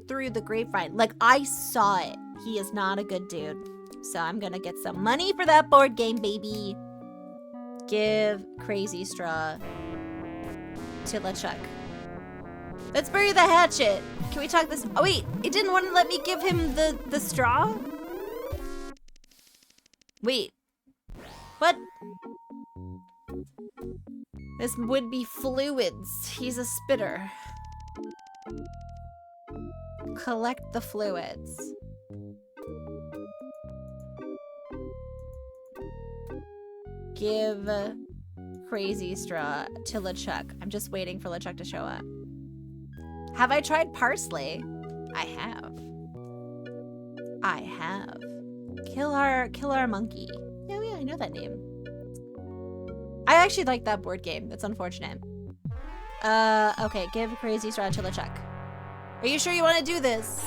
through the grapevine. Like I saw it. He is not a good dude. So I'm gonna get some money for that board game, baby. Give crazy straw to LeChuck. Let's bury the hatchet. Can we talk this? Oh wait, it didn't want to let me give him the straw? Wait. What? This would be fluids. He's a spitter. Collect the fluids. Give crazy straw to LeChuck. I'm just waiting for LeChuck to show up. Have I tried parsley? I have. I have. Kill our monkey. Oh yeah, I know that name. I actually like that board game. It's unfortunate. Okay, give crazy straw to LeChuck. Are you sure you want to do this?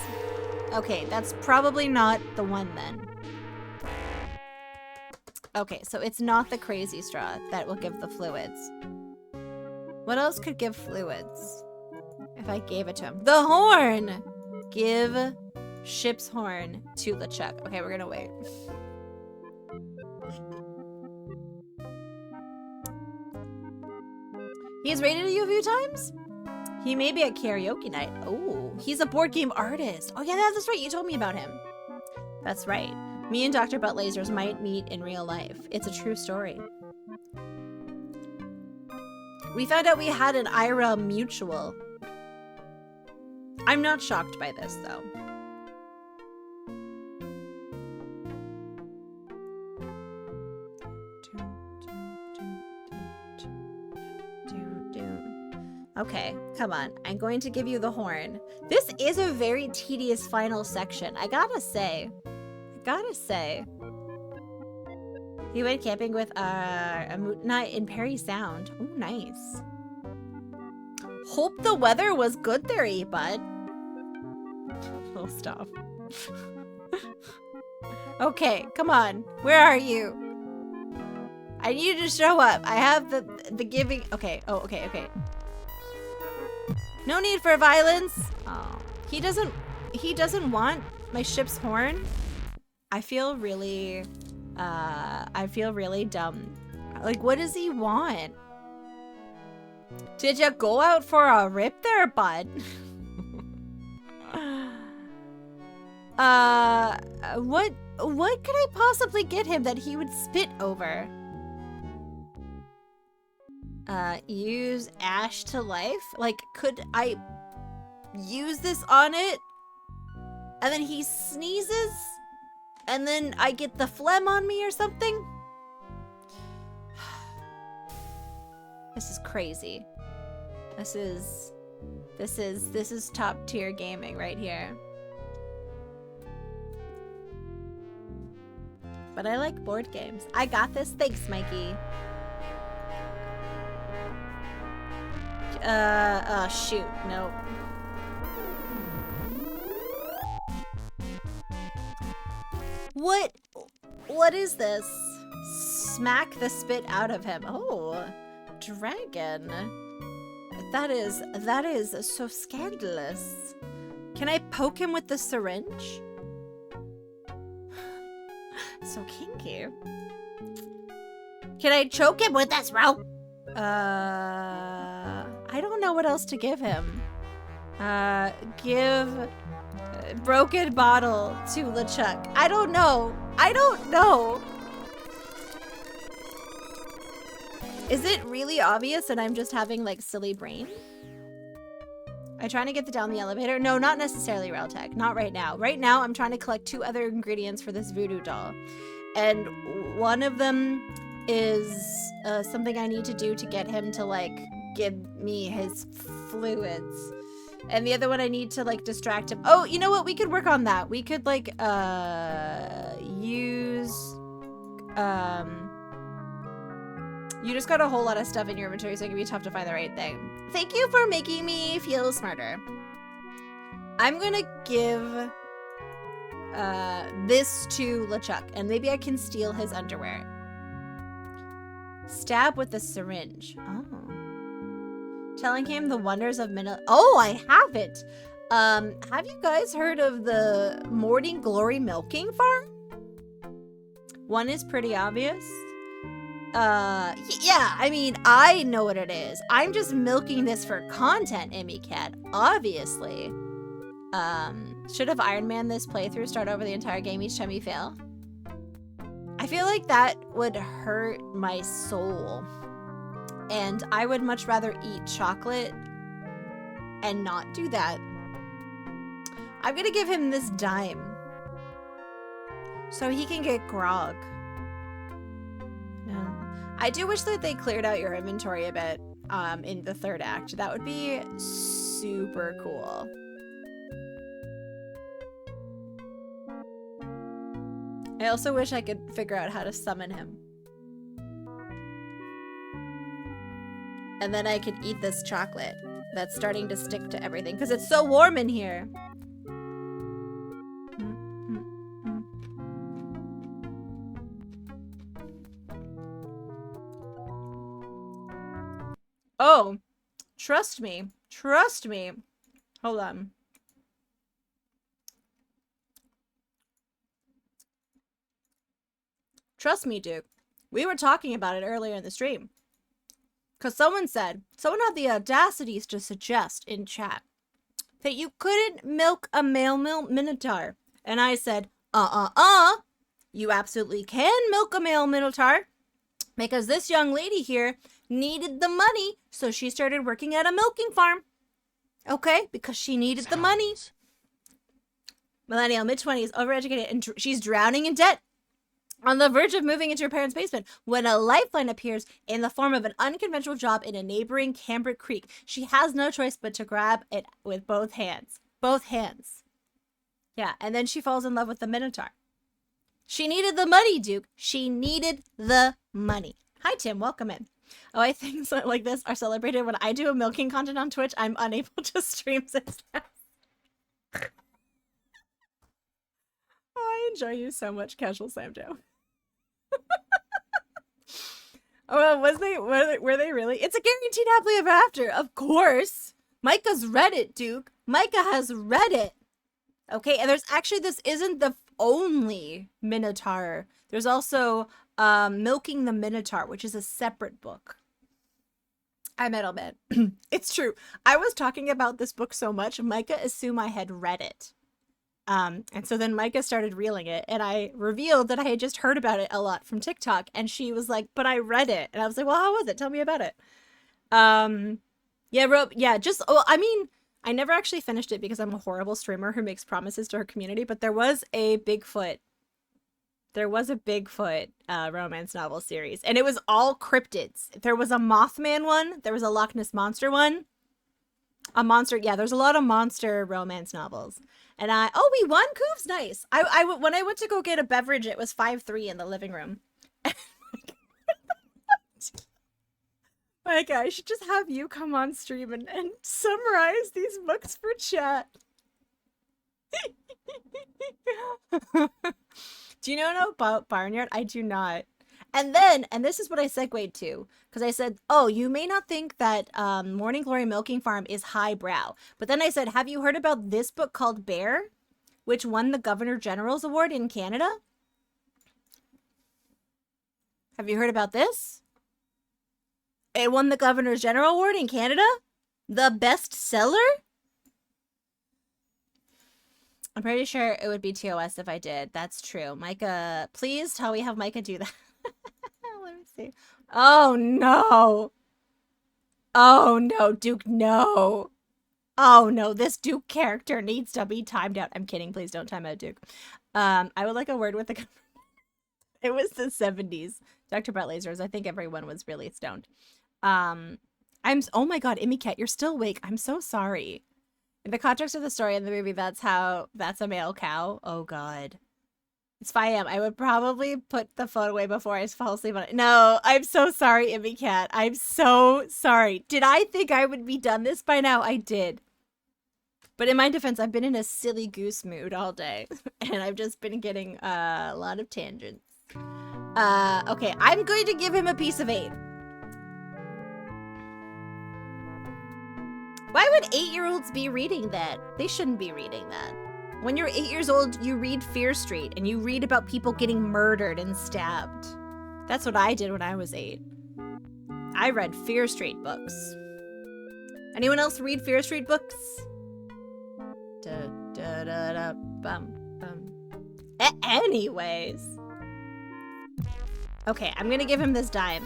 Okay, that's probably not the one then. Okay, so it's not the crazy straw that will give the fluids. What else could give fluids? If I gave it to him. The horn! Give ship's horn to LeChuck. Okay, we're gonna wait. He's rated you a few times? He may be at karaoke night. Oh, he's a board game artist. Oh yeah, that's right. You told me about him. That's right. Me and Dr. Butt Lasers might meet in real life. It's a true story. We found out we had an IRA mutual. I'm not shocked by this, though. Okay, come on. I'm going to give you the horn. This is a very tedious final section. I gotta say. He went camping with a moot night in Perry Sound. Oh, nice. Hope the weather was good there, bud. Oh, stop. Okay, come on. Where are you? I need you to show up. I have the giving. Okay. Oh, okay. No need for violence. Oh, he doesn't want my ship's horn. I feel really dumb. Like, what does he want? Did you go out for a rip there, bud? What could I possibly get him that he would spit over? Use ash to life? Like, could I use this on it? And then he sneezes? And then I get the phlegm on me or something? This is crazy. This is top tier gaming right here. But I like board games. I got this. Thanks, Mikey. Shoot. Nope. What is this? Smack the spit out of him. Oh, dragon. That is so scandalous. Can I poke him with the syringe? So kinky. Can I choke him with this rope? I don't know what else to give him. Give broken bottle to LeChuck. I don't know. Is it really obvious that I'm just having like silly brain? I'm trying to get down the elevator. No, not necessarily Realtek. Not right now. Right now, I'm trying to collect 2 other ingredients for this voodoo doll. And one of them is something I need to do to get him to, like, give me his fluids. And the other one I need to, like, distract him. Oh, you know what? We could work on that. We could, like, use... You just got a whole lot of stuff in your inventory, so it can be tough to find the right thing. Thank you for making me feel smarter. I'm gonna give this to LeChuck, and maybe I can steal his underwear. Stab with the syringe. Oh. Telling him the wonders of Oh, I have it! Have you guys heard of the Morning Glory Milking Farm? One is pretty obvious. Yeah, I mean, I know what it is. I'm just milking this for content, Cat, obviously. Should have Iron Man this playthrough, start over the entire game each time you fail. I feel like that would hurt my soul. And I would much rather eat chocolate and not do that. I'm gonna give him this dime. So he can get grog. Yeah. I do wish that they cleared out your inventory a bit in the 3rd act. That would be super cool. I also wish I could figure out how to summon him. And then I could eat this chocolate that's starting to stick to everything because it's so warm in here. Oh, trust me. Trust me. Hold on. Trust me, Duke. We were talking about it earlier in the stream. Because someone had the audacities to suggest in chat that you couldn't milk a male minotaur. And I said, you absolutely can milk a male minotaur. Because this young lady here needed the money, so she started working at a milking farm. Okay? Because she needed the money. Millennial, mid-20s, overeducated, and she's drowning in debt. On the verge of moving into her parents' basement, when a lifeline appears in the form of an unconventional job in a neighboring Cambric Creek, she has no choice but to grab it with both hands. Both hands. Yeah, and then she falls in love with the Minotaur. She needed the money, Duke. She needed the money. Hi, Tim. Welcome in. Oh, I think things like this are celebrated when I do a milking content on Twitch. I'm unable to stream success. I enjoy you so much, Casual Samjo. Oh, were they really? It's a guaranteed happily ever after, of course. Micah's read it, Duke. Micah has read it. Okay, and there's actually, this isn't the only Minotaur. There's also Milking the Minotaur, which is a separate book. I Metalman. It's true. I was talking about this book so much, Micah assumed I had read it. And so then Micah started reeling it, and I revealed that I had just heard about it a lot from TikTok, and she was like, but I read it. And I was like, well, how was it? Tell me about it. I never actually finished it because I'm a horrible streamer who makes promises to her community, but there was a Bigfoot romance novel series, and it was all cryptids. There was a Mothman one, there was a Loch Ness Monster one, there's a lot of monster romance novels. And we won. Coop's nice. When I went to go get a beverage, it was 5-3 in the living room. Like, I should just have you come on stream and summarize these books for chat. Do you know about Barnyard? I do not. And this is what I segued to, because I said, oh, you may not think that Morning Glory Milking Farm is highbrow. But then I said, have you heard about this book called Bear, which won the Governor General's Award in Canada? Have you heard about this? It won the Governor General Award in Canada? The bestseller? I'm pretty sure it would be TOS if I did. That's true. Micah, please tell me how Micah do that. Let me see. Oh no. Oh no, Duke, no. Oh no, this Duke character needs to be timed out. I'm kidding. Please don't time out Duke. I would like a word with the... It was the 70s. Dr. Brett Lasers. I think everyone was really stoned. Oh my god, Immy Cat, you're still awake. I'm so sorry. In the context of the story in the movie, that's a male cow. Oh god. It's 5 a.m. I would probably put the phone away before I fall asleep on it. No, I'm so sorry, Immy Cat. I'm so sorry. Did I think I would be done this by now? I did. But in my defense, I've been in a silly goose mood all day. And I've just been getting a lot of tangents. Okay, I'm going to give him a piece of 8. Why would 8-year-olds be reading that? They shouldn't be reading that. When you're 8 years old, you read Fear Street, and you read about people getting murdered and stabbed. That's what I did when I was 8. I read Fear Street books. Anyone else read Fear Street books? Anyways. Okay, I'm gonna give him this dime.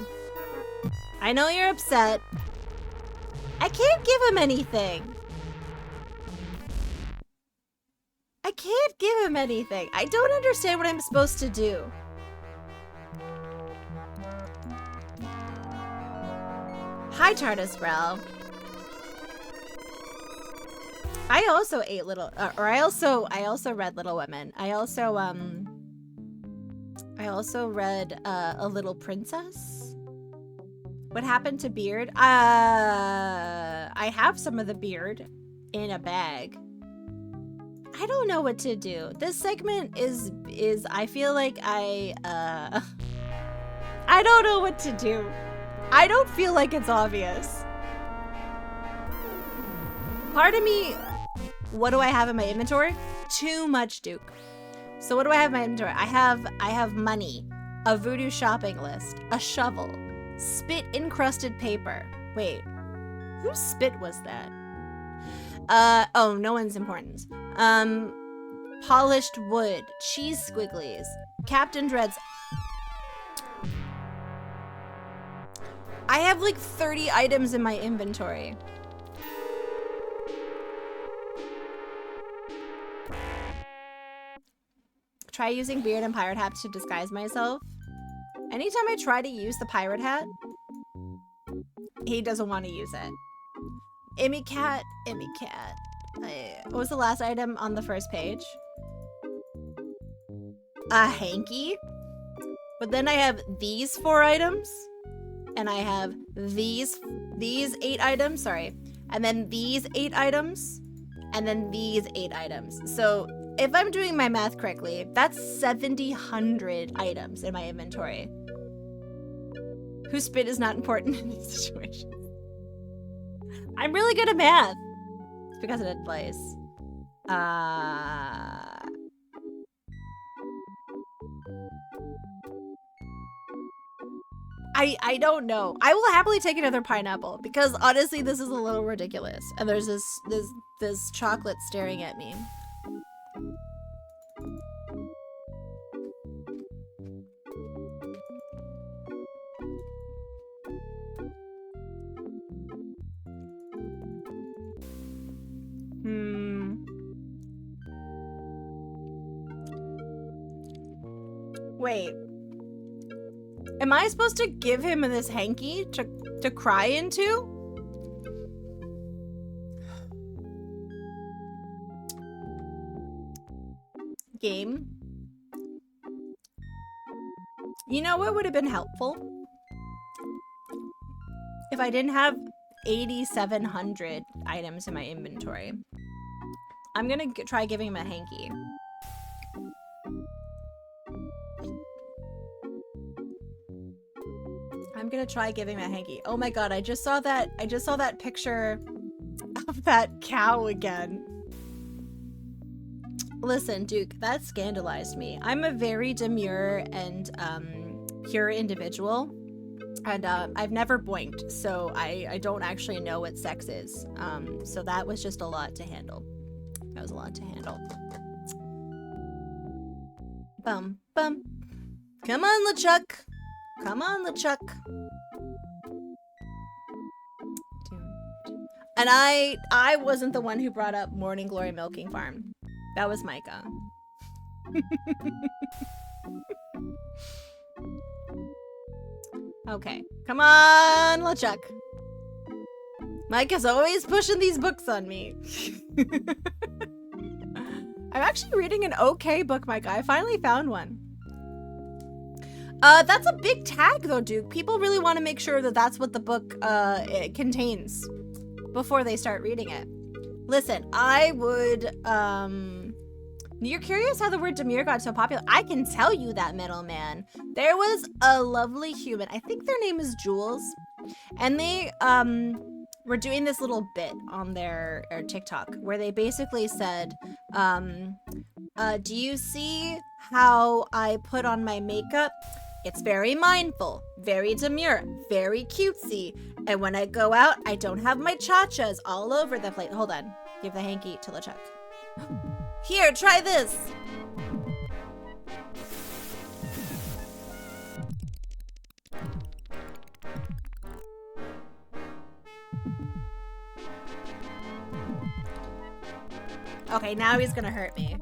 I know you're upset. I can't give him anything. I can't give him anything. I don't understand what I'm supposed to do. Hi, TARDIS Bro. I also ate I also read Little Women. I also read A Little Princess. What happened to Beard? I have some of the Beard in a bag. I don't know what to do. This segment is I feel like I don't know what to do. I don't feel like it's obvious. Part of me, what do I have in my inventory? Too much Duke. So what do I have in my inventory? I have money, a voodoo shopping list, a shovel, spit encrusted paper. Wait, whose spit was that? Oh, no one's important. Polished wood, cheese squigglies, Captain Dread's. I have like 30 items in my inventory. Try using beard and pirate hats to disguise myself. Anytime I try to use the pirate hat, he doesn't want to use it. Immy Cat. What was the last item on the first page? A hanky. But then I have these 4 items. And I have these 8 items, sorry. And then these 8 items. And then these 8 items. So if I'm doing my math correctly, that's 700 items in my inventory. Whose spit is not important in this situation? I'm really good at math. It's because I didn't place. I don't know. I will happily take another pineapple because honestly this is a little ridiculous. And there's this chocolate staring at me. Wait. Am I supposed to give him this hanky to cry into? Game. You know what would have been helpful? If I didn't have 8,700 items in my inventory. I'm gonna try giving him a hanky. I'm gonna try giving him a hanky. Oh my god, I just saw that picture of that cow again. Listen, Duke, that scandalized me. I'm a very demure and pure individual. And I've never boinked, so I don't actually know what sex is. So that was just a lot to handle. That was a lot to handle. Bum, bum. Come on, LeChuck. Come on, LeChuck. And I wasn't the one who brought up Morning Glory Milking Farm. That was Micah. Okay, come on, LeChuck. Micah's always pushing these books on me. I'm actually reading an okay book, Micah. I finally found one. That's a big tag though, Duke. People really want to make sure that that's what the book it contains before they start reading it. Listen, I would, you're curious how the word demure got so popular? I can tell you that, middleman. There was a lovely human, I think their name is Jules, and they, were doing this little bit on their TikTok where they basically said, do you see how I put on my makeup? It's very mindful, very demure, very cutesy. And when I go out, I don't have my cha-chas all over the place. Hold on. Give the hanky to LeChuck. Here, try this. Okay, now he's gonna hurt me.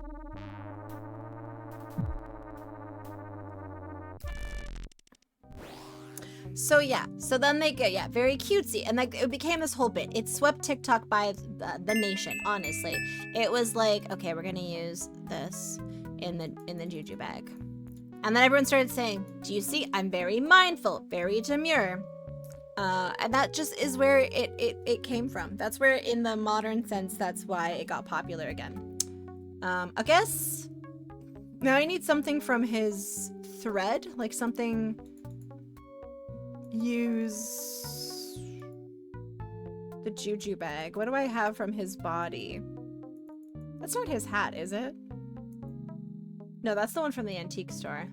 So yeah, so then they get, yeah, very cutesy, and like it became this whole bit. It swept TikTok by the nation, honestly. It was like, okay, we're gonna use this in the juju bag. And then everyone started saying, do you see, I'm very mindful, very demure. And that just is where it came from. That's where, in the modern sense, that's why it got popular again. I guess now I need something from his thread, like something. Use the juju bag. What do I have from his body? That's not his hat, is it? No, that's the one from the antique store.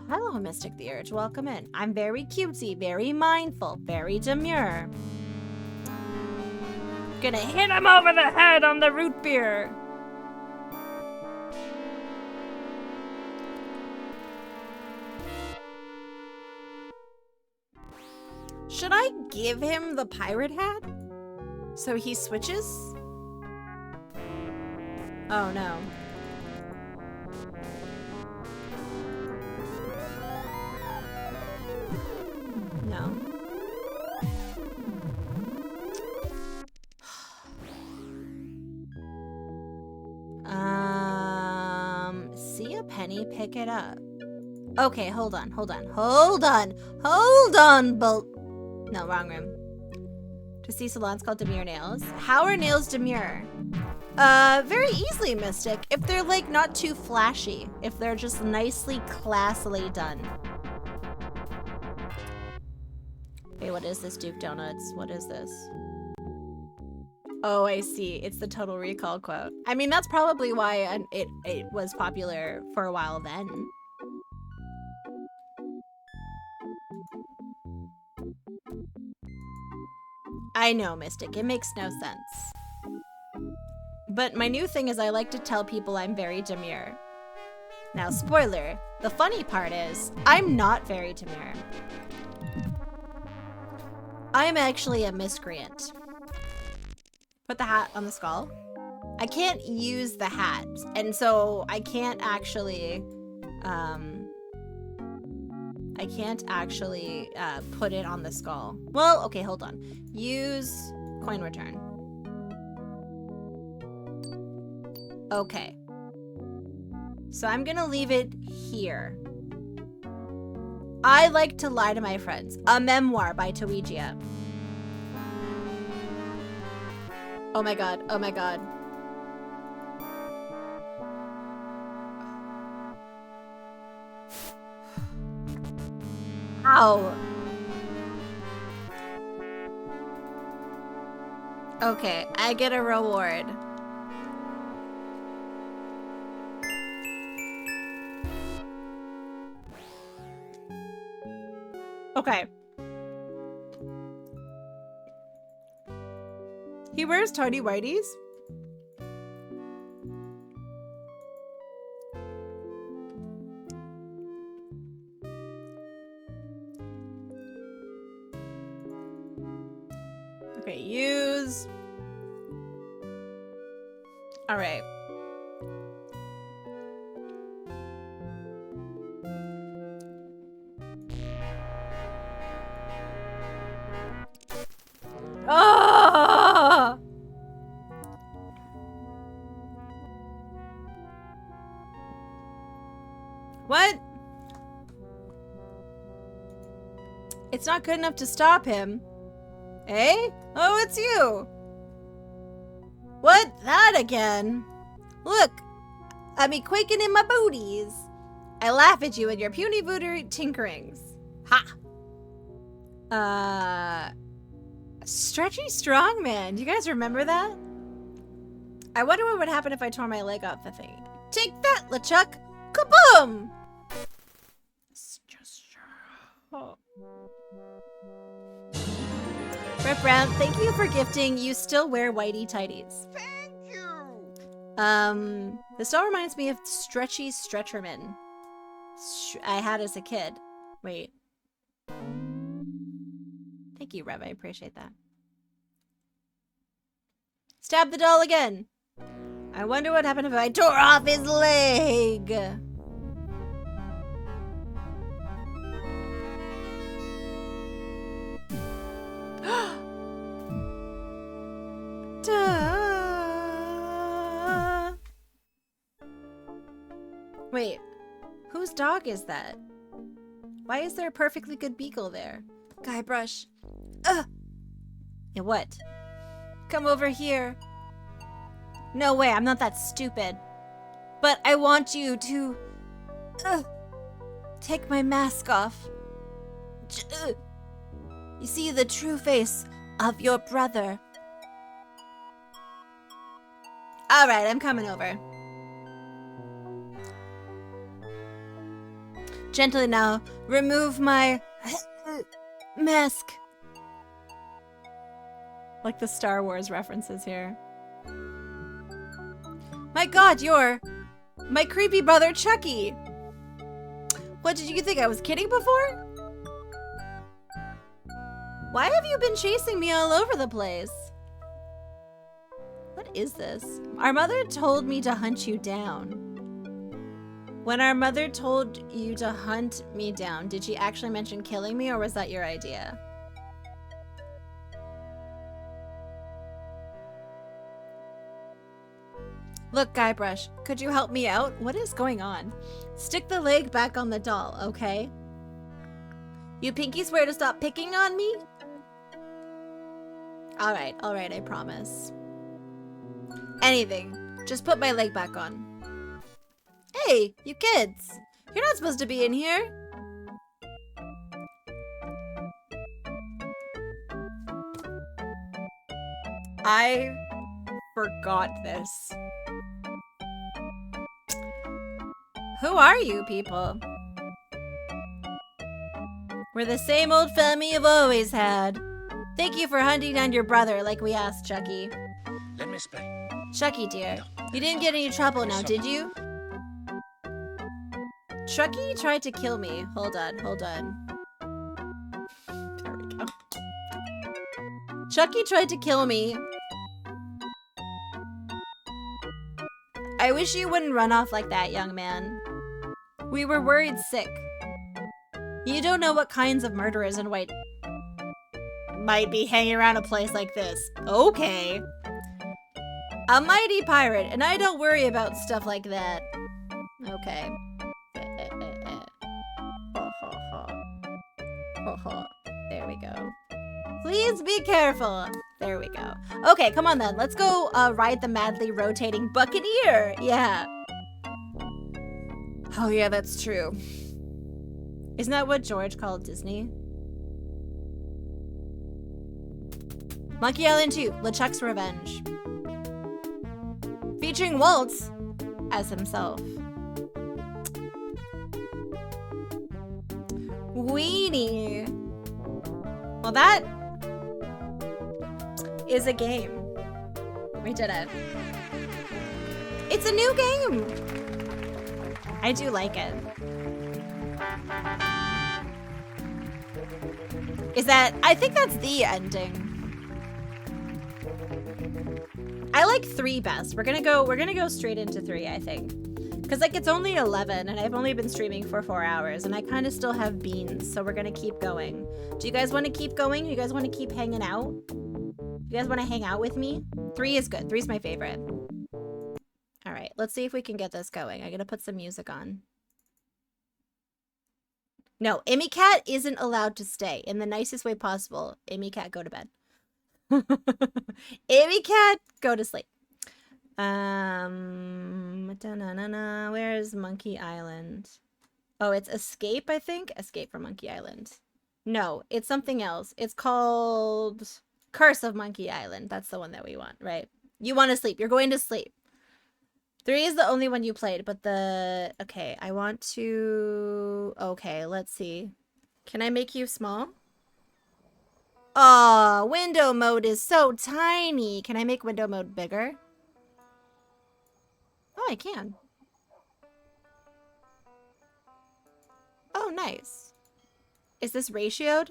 Hello, Mystic the Urge. Welcome in. I'm very cutesy, very mindful, very demure. Gonna hit him over the head on the root beer. Should I give him the pirate hat? So he switches? Oh no. No. See a penny, pick it up. Okay, hold on. No, wrong room. To see salons called Demure Nails. How are nails demure? Very easily, Mystic. If they're like not too flashy. If they're just nicely, classily done. Hey, what is this, Duke Donuts? What is this? Oh, I see. It's the Total Recall quote. I mean, that's probably why it was popular for a while then. I know, Mystic. It makes no sense. But my new thing is I like to tell people I'm very demure. Now, spoiler, the funny part is I'm not very demure. I'm actually a miscreant. Put the hat on the skull. I can't use the hat, and so I can't actually put it on the skull. Well, okay, hold on. Use coin return. Okay. So I'm gonna leave it here. I like to lie to my friends. A memoir by Toegia. Oh my god, oh my god. Ow. Okay, I get a reward. Okay. He wears tidy whities. Okay, Okay, use. All right. Oh! What? It's not good enough to stop him. Eh? Oh, it's you. What? That again? Look, I be quaking in my booties. I laugh at you and your puny voodoo tinkerings. Ha! Stretchy Strongman. Do you guys remember that? I wonder what would happen if I tore my leg off the thing. Take that, LeChuck! Kaboom! Oh. Rip Brown, thank you for gifting You Still Wear Whitey Tighties. Thank you. This all reminds me of Stretchy Stretcherman I had as a kid. Wait. Thank you, Rev. I appreciate that. Stab the doll again. I wonder what happened if I tore off his leg. Duh. Wait, whose dog is that? Why is there a perfectly good beagle there? Guybrush. Yeah, what? Come over here. No way, I'm not that stupid. But I want you to take my mask off. You see the true face of your brother. Alright, I'm coming over. Gently now, remove my mask. Like the Star Wars references here. My god, you're my creepy brother Chucky. What, did you think I was kidding before? Why have you been chasing me all over the place? What is this? Our mother told me to hunt you down. When our mother told you to hunt me down, did she actually mention killing me, or was that your idea? Look, Guybrush, could you help me out? What is going on? Stick the leg back on the doll, okay? You pinky swear to stop picking on me? Alright, I promise. Anything. Just put my leg back on. Hey, you kids! You're not supposed to be in here! I forgot this. Who are you people? We're the same old family you've always had. Thank you for hunting down your brother like we asked, Chucky. Let me explain. Chucky, dear, you didn't get any trouble now, did you? Chucky tried to kill me. Hold on. There we go. Chucky tried to kill me. I wish you wouldn't run off like that, young man. We were worried sick. You don't know what kinds of murderers in white might be hanging around a place like this. Okay. A mighty pirate, and I don't worry about stuff like that. Okay. There we go. Please be careful. There we go. Okay, come on then. Let's go ride the madly rotating Buccaneer. Yeah. Oh yeah, that's true. Isn't that what George called Disney? Monkey Island 2, LeChuck's Revenge. Featuring Waltz as himself. Weenie. Well, that is a game. We did it. It's a new game. I do like it. Is that, I think that's the ending. I like 3 best. We're gonna go straight into 3, I think. Cause like it's only 11 and I've only been streaming for 4 hours and I kind of still have beans, so we're gonna keep going. Do you guys want to keep going? You guys want to keep hanging out? You guys want to hang out with me? 3 is good. 3 is my favorite. All right, let's see if we can get this going. I'm gonna put some music on. No, Emmy Cat isn't allowed to stay in the nicest way possible. Emmy Cat, go to bed. Emmy Cat, go to sleep. Where's Monkey Island? Oh, it's Escape, I think. Escape from Monkey Island. No, it's something else. It's called Curse of Monkey Island. That's the one that we want, right? You want to sleep. You're going to sleep. 3 is the only one you played, but the... Okay, I want to... Okay, let's see. Can I make you small? Oh, window mode is so tiny. Can I make window mode bigger? Oh, I can. Oh, nice. Is this ratioed?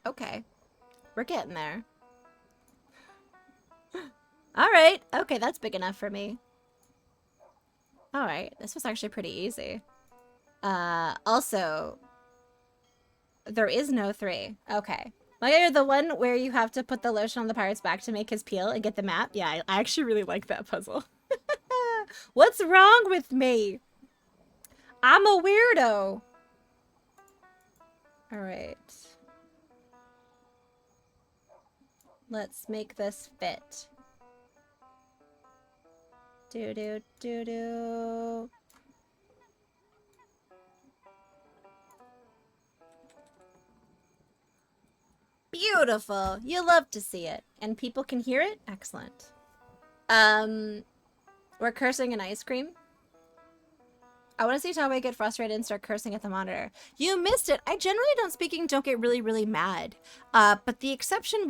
Okay. We're getting there. Alright. Okay, that's big enough for me. Alright. This was actually pretty easy. Also... There is no 3. Okay. Like, you're the one where you have to put the lotion on the pirate's back to make his peel and get the map? Yeah, I actually really like that puzzle. What's wrong with me? I'm a weirdo. Alright. Let's make this fit. Do. Beautiful. You love to see it. And people can hear it? Excellent. We're cursing an ice cream. I want to see Tawe get frustrated and start cursing at the monitor. You missed it. I generally don't get really, really mad. But the exception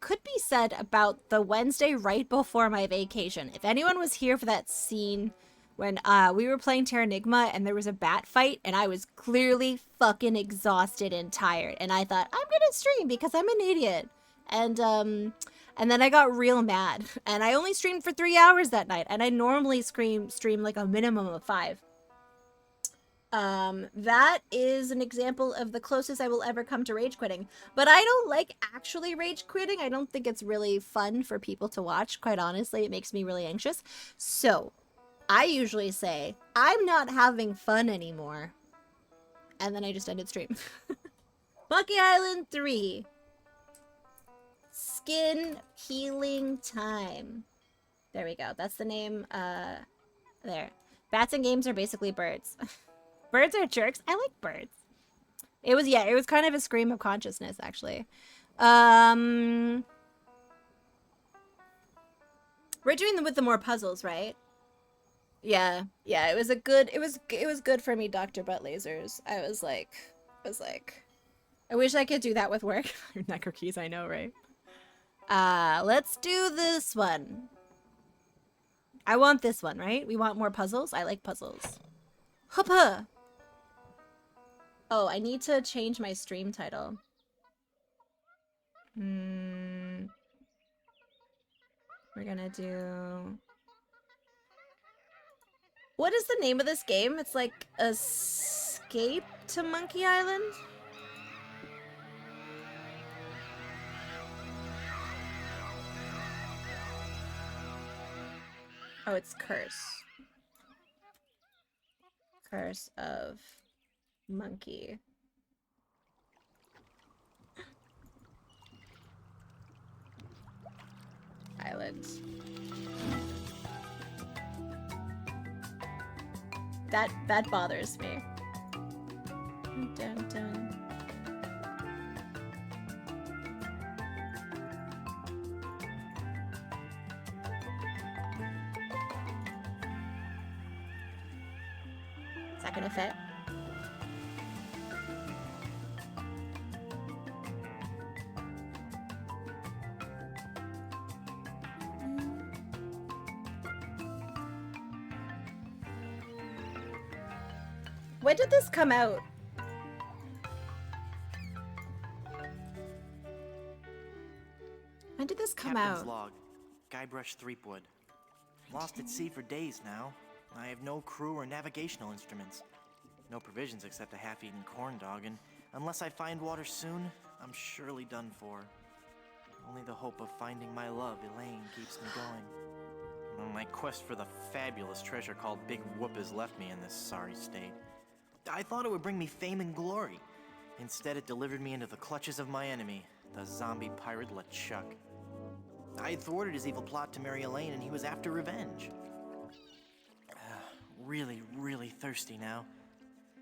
could be said about the Wednesday right before my vacation. If anyone was here for that scene when we were playing Terranigma and there was a bat fight and I was clearly fucking exhausted and tired. And I thought, I'm gonna stream because I'm an idiot. And then I got real mad. And I only streamed for 3 hours that night. And I normally stream like a minimum of 5. That is an example of the closest I will ever come to rage quitting. But I don't like actually rage quitting. I don't think it's really fun for people to watch. Quite honestly, it makes me really anxious. So I usually say, I'm not having fun anymore. And then I just ended stream. Monkey Island 3. Skin healing time. There we go. That's the name. There. Bats and games are basically birds. Birds are jerks. I like birds. It was kind of a scream of consciousness, actually. We're doing them with the more puzzles, right? Yeah, it was good for me, Dr. Butt Lasers. I was like, I wish I could do that with work. Necro keys, I know, right? Let's do this one. I want this one, right? We want more puzzles? I like puzzles. Hoppa! Oh, I need to change my stream title. We're gonna do... What is the name of this game? It's like Escape to Monkey Island? Oh, it's Curse. Curse of Monkey Island. That bothers me. Dun, dun. Is that gonna fit? When did this come out? When did this come Captain's out? log. Guybrush Threepwood. Lost at sea for days now. I have no crew or navigational instruments. No provisions except a half-eaten corn dog, and unless I find water soon, I'm surely done for. Only the hope of finding my love, Elaine, keeps me going. Well, my quest for the fabulous treasure called Big Whoop has left me in this sorry state. I thought it would bring me fame and glory. Instead, it delivered me into the clutches of my enemy, the zombie pirate LeChuck. I had thwarted his evil plot to marry Elaine, and he was after revenge. Really, really thirsty now.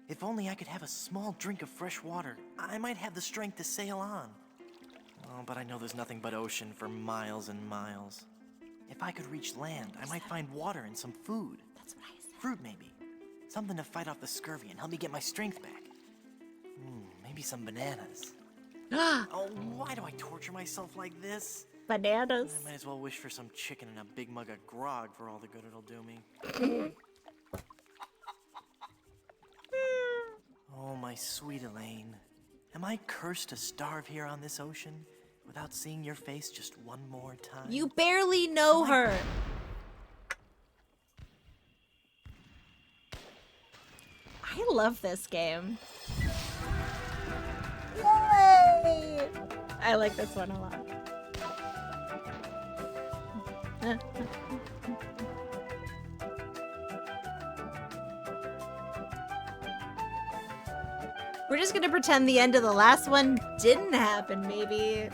If only I could have a small drink of fresh water, I might have the strength to sail on. Oh, but I know there's nothing but ocean for miles and miles. If I could reach land, I might find water and some food. That's what I said. Fruit, maybe. Something to fight off the scurvy and help me get my strength back. Maybe some bananas. Oh, why do I torture myself like this? Bananas. I might as well wish for some chicken and a big mug of grog for all the good it'll do me. Oh, my sweet Elaine. Am I cursed to starve here on this ocean without seeing your face just one more time? You barely know her. I love this game. Yay! I like this one a lot. We're just gonna pretend the end of the last one didn't happen, maybe.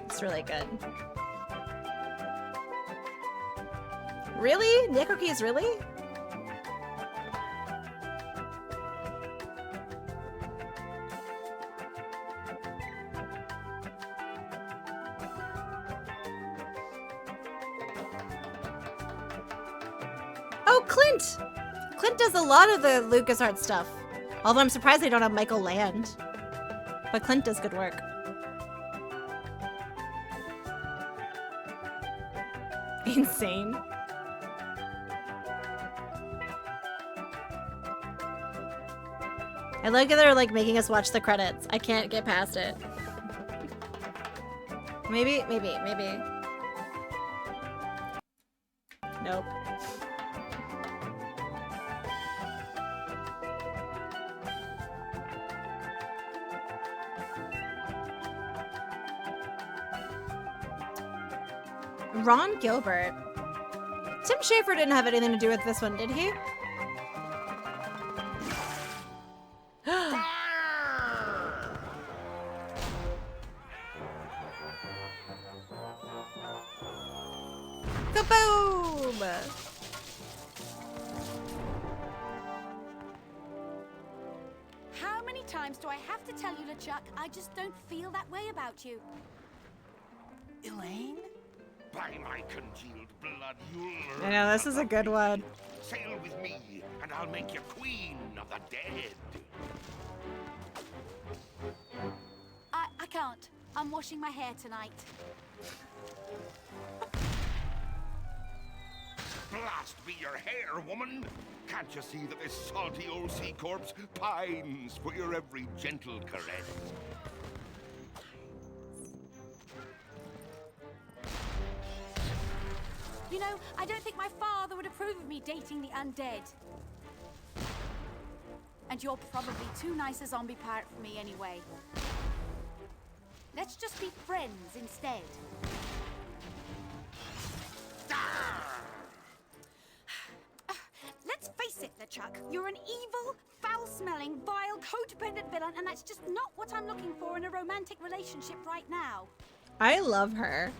It's really good. Really? Neko Keys, really? Oh, Clint! Clint does a lot of the LucasArts stuff. Although I'm surprised they don't have Michael Land. But Clint does good work. Insane. I like that they're like making us watch the credits. I can't get past it. Maybe. Nope. Ron Gilbert. Tim Schafer didn't have anything to do with this one, did he? Kaboom! How many times do I have to tell you, LeChuck, I just don't feel that way about you? Elaine? By my congealed blood, you'll I know, this is a good one. sail with me, and I'll make you queen of the dead. I can't. I'm washing my hair tonight. Blast be your hair, woman! Can't you see that this salty old sea corpse pines for your every gentle caress? You know, I don't think my father would approve of me dating the undead. And you're probably too nice a zombie pirate for me anyway. Let's just be friends instead. Let's face it, LeChuck. You're an evil, foul-smelling, vile, codependent villain, and that's just not what I'm looking for in a romantic relationship right now. I love her.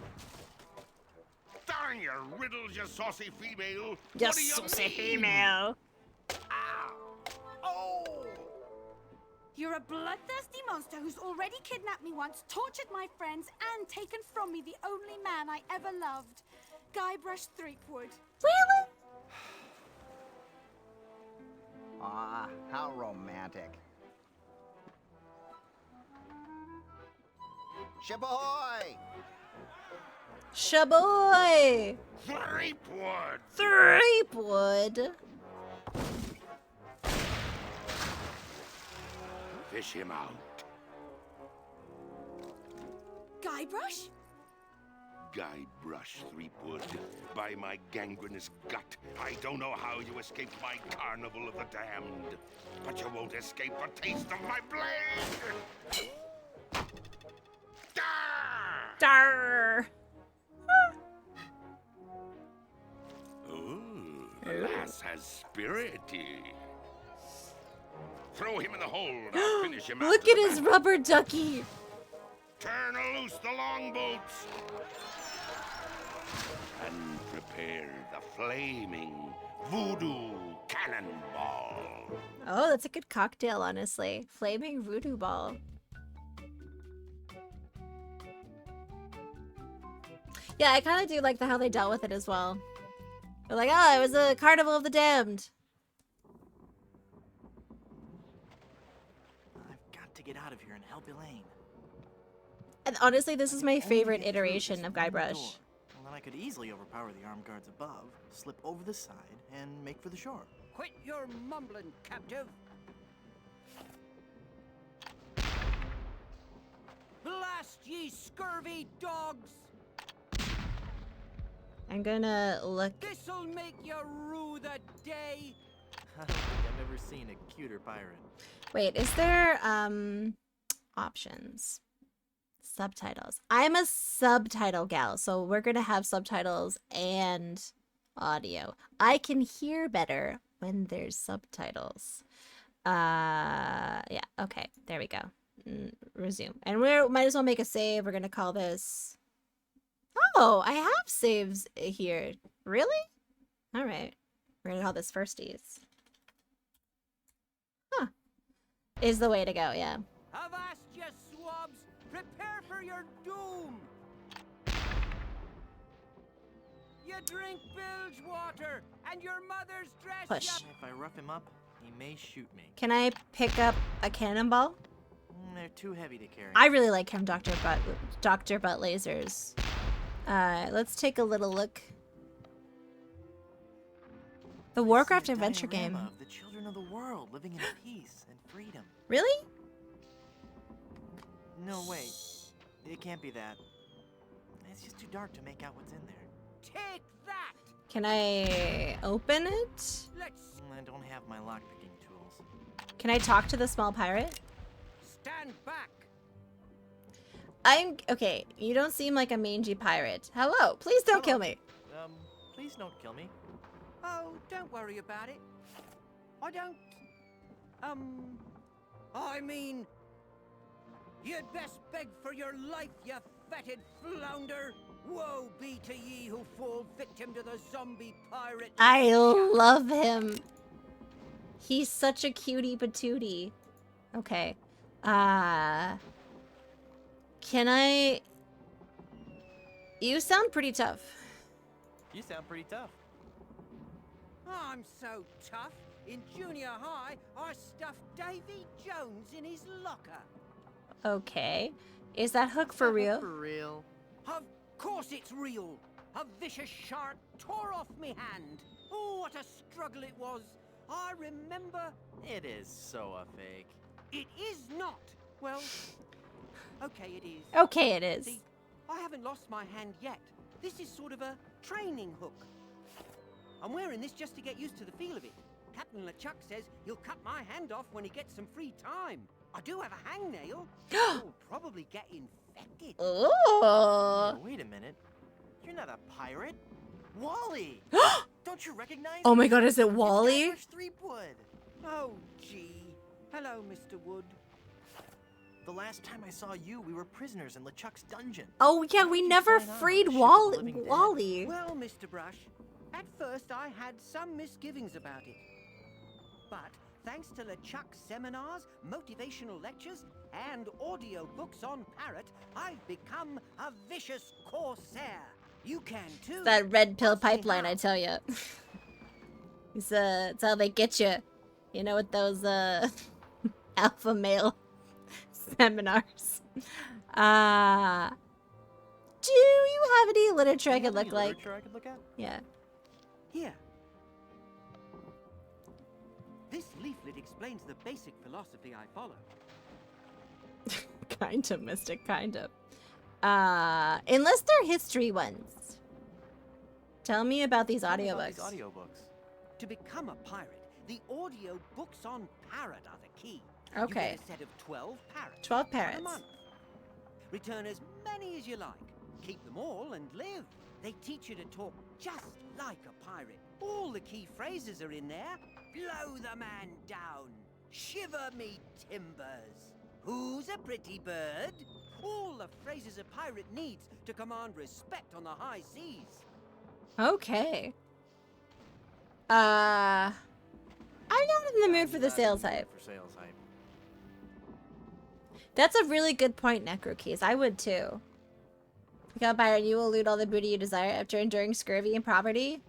Darn your riddles, you saucy female. You What do you saucy mean? female. Oh! You're a bloodthirsty monster who's already kidnapped me once, tortured my friends, and taken from me the only man I ever loved. Guybrush Threepwood. Really? Ah, how romantic. Shaboy! Shaboy! Threepwood! Threepwood! Fish him out. Guybrush? Guybrush Threepwood, by my gangrenous gut, I don't know how you escaped my carnival of the damned, but you won't escape a taste of my blade! Dar. Ooh, the lass has spirity. Throw him in the hold, I'll finish him Look after at the his battle. rubber ducky. Turn loose the longboats! And prepare the flaming voodoo cannonball. Oh, that's a good cocktail, honestly. Flaming voodoo ball. Yeah, I kind of do like how they dealt with it as well. They're like, oh, it was a carnival of the damned. I've got to get out of here and help Elaine. And honestly, this is my favorite iteration of Guybrush. Well, then I could easily overpower the armed guards above, slip over the side, and make for the shore. Quit your mumbling, captive. Blast ye scurvy dogs! I'm gonna look. This'll make you rue the day. I don't think I've ever seen a cuter pirate. Wait, is there options? Subtitles. I'm a subtitle gal, so we're gonna have subtitles and audio. I can hear better when there's subtitles. Yeah, okay, there we go. Resume. And we might as well make a save. We're gonna call this. Oh, I have saves here. Really? All right. We're gonna call this firsties. Huh. Is the way to go, yeah. Avast, ye swabs! Prepare for your doom! You drink bilge water, and your mother's dress. Push. If I rough him up, he may shoot me. Can I pick up a cannonball? They're too heavy to carry. I really like him, Dr. Butt lasers. Let's take a little look. The Warcraft adventure game. Of the children of the world living in peace and freedom. Really? No, wait. It can't be that. It's just too dark to make out what's in there. Take that! Can I open it? I don't have my lockpicking tools. Can I talk to the small pirate? Stand back! I'm okay. You don't seem like a mangy pirate. Hello, please don't kill me. Please don't kill me. Oh, don't worry about it. I don't... I mean... You'd best beg for your life, you fetid flounder! Woe be to ye who fall victim to the zombie pirate! I love him. He's such a cutie patootie. Okay. Can I... You sound pretty tough. You sound pretty tough. I'm so tough. In junior high, I stuffed Davy Jones in his locker. Okay. Is that hook for real? For real. Of course it's real. A vicious shark tore off me hand. Oh, what a struggle it was. I remember... It is so a fake. It is not. Well, okay it is. Okay, it is. See, I haven't lost my hand yet. This is sort of a training hook. I'm wearing this just to get used to the feel of it. Captain LeChuck says he'll cut my hand off when he gets some free time. I do have a hangnail. It'll probably get infected. Oh. Wait a minute. You're not a pirate. Wally! Don't you recognize Oh my me? god, is it Wally? It's Guybrush Threepwood. Oh, gee. Hello, Mr. Wood. The last time I saw you, we were prisoners in LeChuck's dungeon. Oh yeah, we never freed Wally. Well, Mr. Brush, at first I had some misgivings about it. But thanks to LeChuck's seminars, motivational lectures, and audio books on Parrot, I've become a vicious corsair. You can too. That red pill pipeline, I tell you. It's how they get you. You know, with those alpha male seminars. Do you have any literature I could look like? Literature I could look at? Yeah. Here. This leaflet explains the basic philosophy I follow. Kind of, Mystic, kind of. Unless they're history ones. Tell me about these audiobooks. To become a pirate, the audio books on Parrot are the key. Okay. You get a set of 12 parrots. 12 for parrots. a month. Return as many as you like. Keep them all and live. They teach you to talk just like a pirate. All the key phrases are in there. Blow the man down. Shiver me timbers. Who's a pretty bird? All the phrases a pirate needs to command respect on the high seas. Okay. I'm not in the mood for the sales hype. That's a really good point, Necrokeys. I would too. Become a pirate, you will loot all the booty you desire after enduring scurvy and poverty.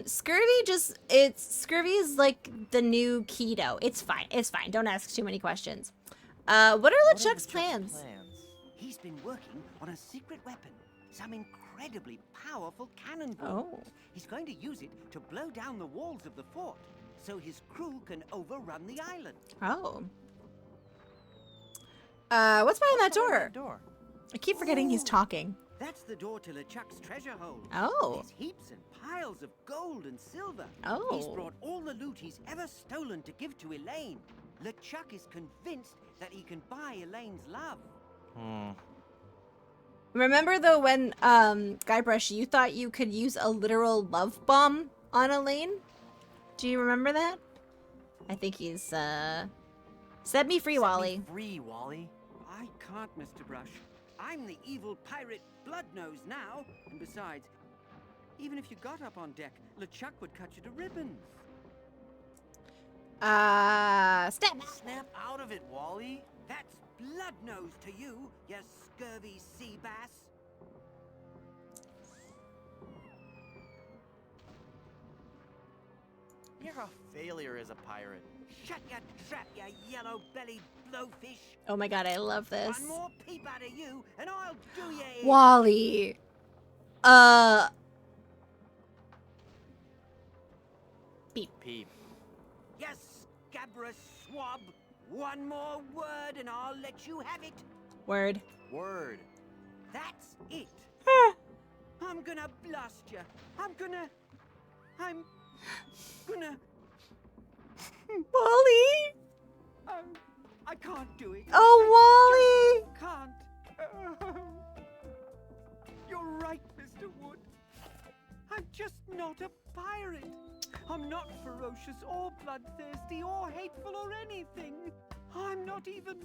Scurvy is like the new keto. It's fine. It's fine. Don't ask too many questions. What are LeChuck's plans? He's been working on a secret weapon. Some incredibly powerful cannonball. Oh. He's going to use it to blow down the walls of the fort, so his crew can overrun the island. Oh. What's behind that door? I keep forgetting he's talking. That's the door to LeChuck's treasure hold. Oh. There's heaps and piles of gold and silver. Oh. He's brought all the loot he's ever stolen to give to Elaine. LeChuck is convinced that he can buy Elaine's love. Remember though when, Guybrush, you thought you could use a literal love bomb on Elaine? Do you remember that? I think he's, set me free, Wally. Set me free, Wally. I can't, Mr. Brush. I'm the evil pirate Bloodnose now, and besides, even if you got up on deck, LeChuck would cut you to ribbons. Snap out of it, Wally. That's Bloodnose to you, you scurvy sea bass. You're a failure as a pirate. Shut your trap, you yellow-bellied blowfish. Oh my god, I love this. One more peep out of you, and I'll do you in. Wally. Beep. Peep. Yes, Gabra swab. One more word, and I'll let you have it. Word. Word. That's it. I'm gonna blast you. I'm gonna... Wally! I can't do it. Oh, Wally! Can't. You're right, Mr. Wood. I'm just not a pirate. I'm not ferocious or bloodthirsty or hateful or anything. I'm not even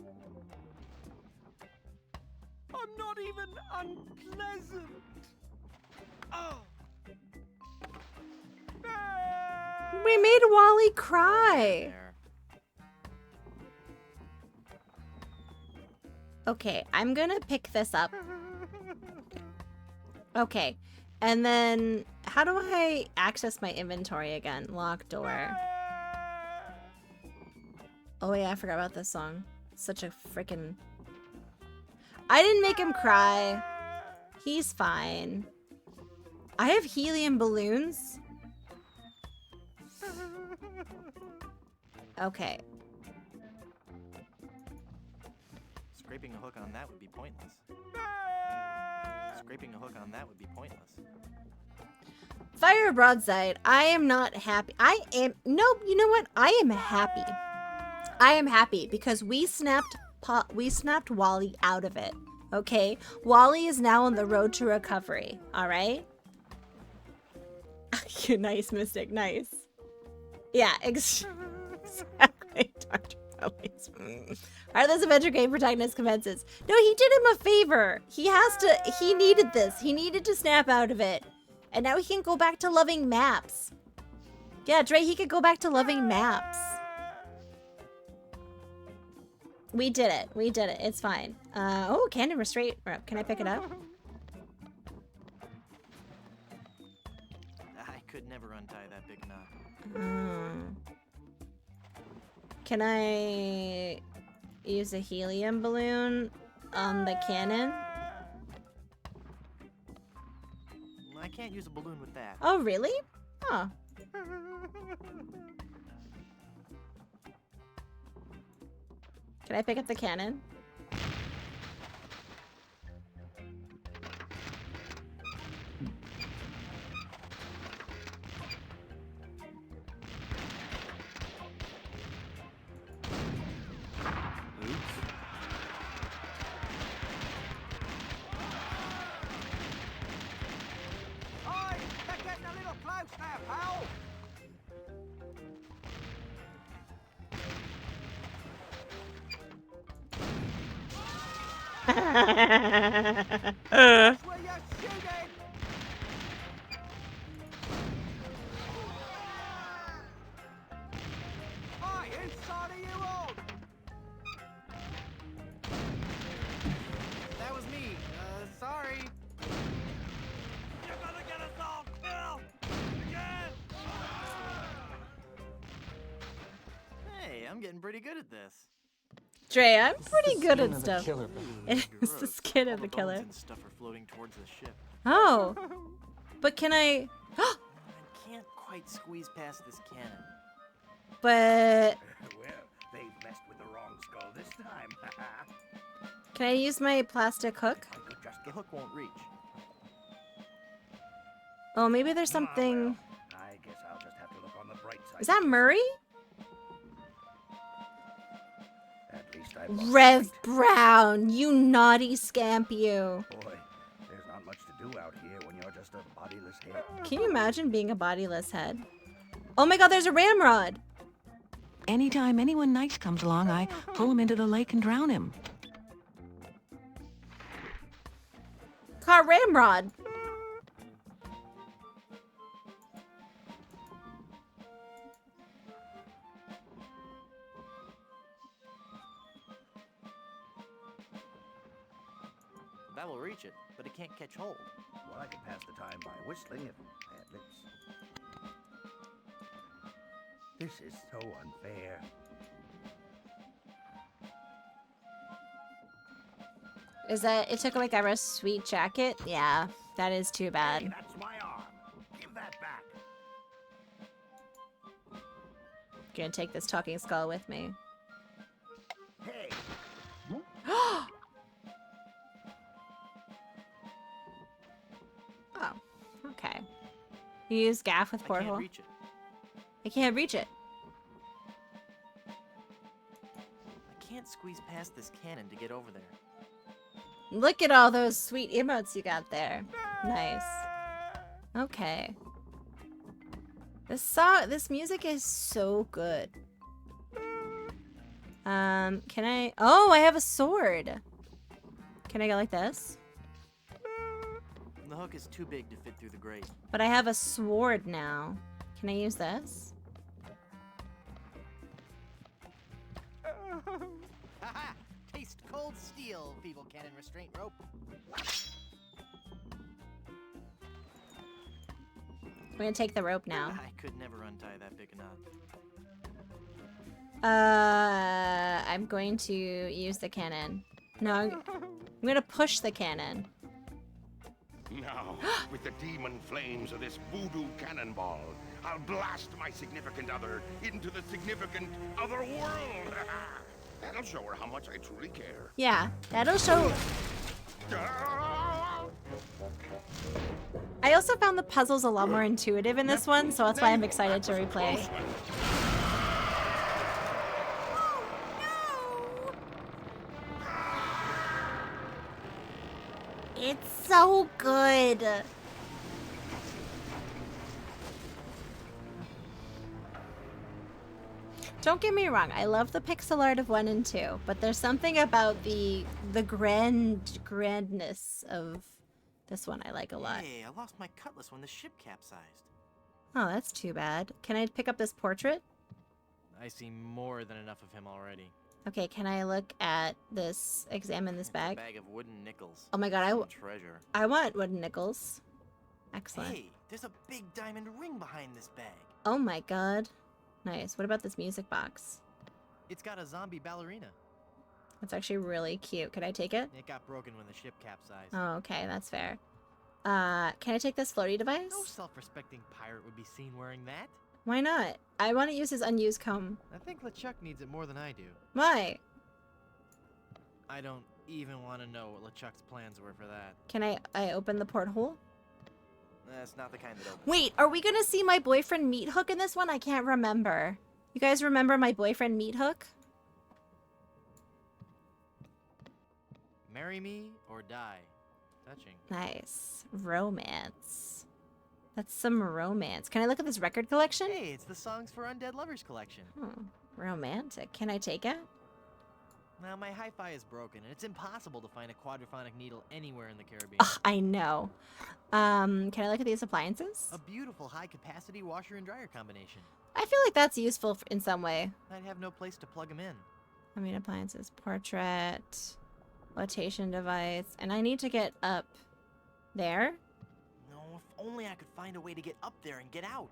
unpleasant. Oh. We made Wally cry. Okay, I'm gonna pick this up. Okay, and then how do I access my inventory again? Lock door. Oh yeah, I forgot about this song. Such a freaking... I didn't make him cry. He's fine. I have helium balloons. Okay. Scraping a hook on that would be pointless. Scraping a hook on that would be pointless. Fire broadside. I am not happy. Nope, you know what? I am happy. I am happy because we snapped Wally out of it. Okay? Wally is now on the road to recovery. Alright? Nice, Mystic. Nice. Yeah, exactly. Heartless adventure game protagonist commences. No, he did him a favor. He needed this. He needed to snap out of it. And now he can go back to loving maps. Yeah, Dre, he could go back to loving maps. We did it. We did it. It's fine. Oh, cannon restraint rope. Can I pick it up? I could never untie that big knot. Can I use a helium balloon on the cannon? I can't use a balloon with that. Oh, really? Oh. Can I pick up the cannon? Oi, they're getting a little close there, pal. That's where you're shooting. Oi, inside of you all. That was me. Sorry. You're gonna get us all killed again. Hey, I'm getting pretty good at this. Dre, I'm pretty good at stuff. It's the skin of the All the bones killer. and stuff are floating towards the ship. Oh. But can I... I can't quite squeeze past this cannon. But... Well, they've messed with the wrong skull this time. Can I use my plastic hook? The hook won't reach. Oh, maybe there's something... I guess I'll just have to look on the bright side. Is that Murray? At least I've lost Rev Brown, you naughty scamp, you. Boy, there's not much to do out here when you're just a bodiless head. Can you imagine being a bodiless head? Oh my god, there's a ramrod! Anytime anyone nice comes along, I pull him into the lake and drown him. Car ramrod! That will reach it, but it can't catch hold. Well, I can pass the time by whistling if I had lips. This is so unfair. Is that... It took away Gyro's sweet jacket? Yeah, that is too bad. Hey, that's my arm. Give that back. Gonna take this talking skull with me. Hey. Oh, okay. You use gaff with porthole? I can't reach it. I can't reach it. I can't squeeze past this cannon to get over there. Look at all those sweet emotes you got there. Nice. Okay. This music is so good. Can I... Oh, I have a sword. Can I go like this? The hook is too big to fit through the grate. But I have a sword now. Can I use this? Haha! Taste cold steel, feeble cannon restraint rope. I'm gonna take the rope now. I could never untie that big knot. I'm going to use the cannon. No, I'm gonna push the cannon. Now, with the demon flames of this voodoo cannonball, I'll blast my significant other into the significant other world. That'll show her how much I truly care. Yeah, that'll show. I also found the puzzles a lot more intuitive in this one, so that's why I'm excited to replay. It's so good. Don't get me wrong, I love the pixel art of 1 and 2, but there's something about the grandness of this one I like a lot. Hey, I lost my cutlass when the ship capsized. Oh, that's too bad. Can I pick up this portrait? I see more than enough of him already. Okay, can I look at this, examine this bag? It's a bag of wooden nickels. Oh my god, treasure. I want wooden nickels. Excellent. Hey, there's a big diamond ring behind this bag. Oh my god. Nice. What about this music box? It's got a zombie ballerina. That's actually really cute. Could I take it? It got broken when the ship capsized. Oh, okay, that's fair. Can I take this floaty device? No self-respecting pirate would be seen wearing that. Why not? I want to use his unused comb. I think LeChuck needs it more than I do. Why? I don't even want to know what LeChuck's plans were for that. Can I open the porthole? That's not the kind that opens. Wait, are we gonna see my boyfriend Meat Hook in this one? I can't remember. You guys remember my boyfriend Meat Hook? Marry me or die. Touching. Nice. Romance. That's some romance. Can I look at this record collection? Hey, it's the Songs for Undead Lovers collection. Oh, romantic. Can I take it? Now, my hi-fi is broken, and it's impossible to find a quadraphonic needle anywhere in the Caribbean. Ugh, I know. Can I look at these appliances? A beautiful high-capacity washer and dryer combination. I feel like that's useful in some way. I'd have no place to plug them in. I mean, appliances, portrait, flotation device, and I need to get up there. No, if only I could find a way to get up there and get out.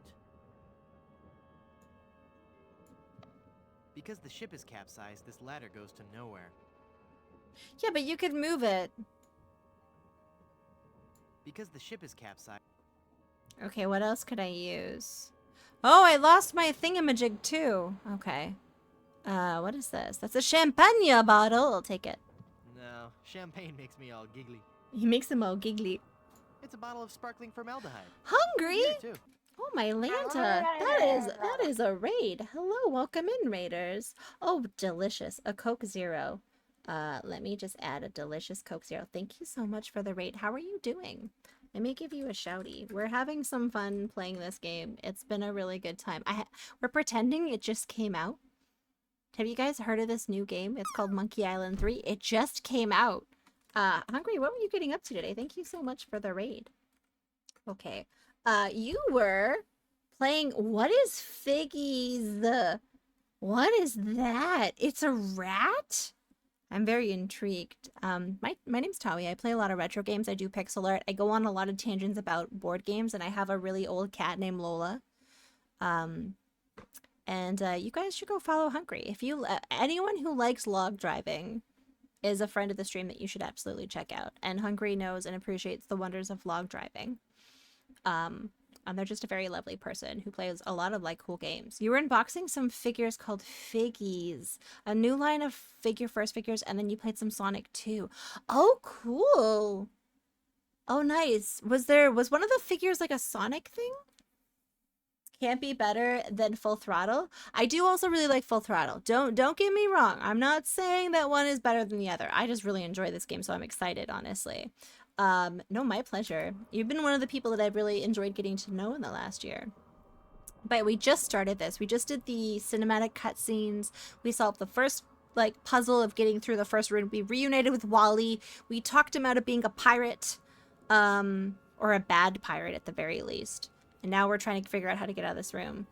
Because the ship is capsized, this ladder goes to nowhere. Yeah, but you could move it. Because the ship is capsized. Okay, what else could I use? Oh, I lost my thingamajig too. Okay. What is this? That's a champagne bottle. I'll take it. No, champagne makes me all giggly. He makes them all giggly. It's a bottle of sparkling formaldehyde. Hungry? Here, too. Oh, my Lanta. That is a raid. Hello, welcome in, raiders. Oh, delicious. A Coke Zero. Let me just add a delicious Coke Zero. Thank you so much for the raid. How are you doing? Let me give you a shouty. We're having some fun playing this game. It's been a really good time. We're pretending it just came out. Have you guys heard of this new game? It's called Monkey Island 3. It just came out. Hungry, what were you getting up to today? Thank you so much for the raid. Okay. You were playing, what is Figgies? What is that? It's a rat? I'm very intrigued. My name's Tawi. I play a lot of retro games. I do pixel art. I go on a lot of tangents about board games, and I have a really old cat named Lola. You guys should go follow Hungry. If you, anyone who likes log driving is a friend of the stream that you should absolutely check out. And Hungry knows and appreciates the wonders of log driving. And they're just a very lovely person who plays a lot of like cool games. You were unboxing some figures called Figgies, a new line of figure first figures, and then you played some Sonic 2. Oh, cool. Oh, nice. Was one of the figures like a Sonic thing? Can't be better than Full Throttle. I do also really like Full Throttle. Don't get me wrong. I'm not saying that one is better than the other. I just really enjoy this game, so I'm excited, honestly. No, my pleasure. You've been one of the people that I've really enjoyed getting to know in the last year. But we just started this. We just did the cinematic cutscenes. We solved the first like puzzle of getting through the first room. We reunited with Wally. We talked him out of being a pirate, or a bad pirate at the very least. And now we're trying to figure out how to get out of this room.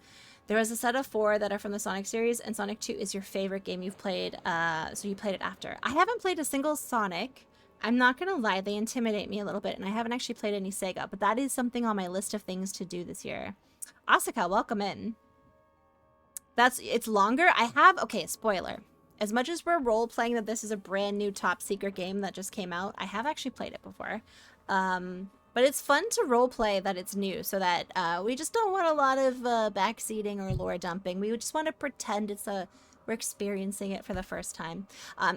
There is a set of 4 that are from the Sonic series, and Sonic 2 is your favorite game you've played, so you played it after. I haven't played a single Sonic. I'm not gonna lie, they intimidate me a little bit, and I haven't actually played any Sega, but that is something on my list of things to do this year. Asuka, welcome in. It's longer. Okay, spoiler. As much as we're role-playing that this is a brand new top secret game that just came out, I have actually played it before. But it's fun to roleplay that it's new, so that we just don't want a lot of backseating or lore dumping. We just want to pretend we're experiencing it for the first time.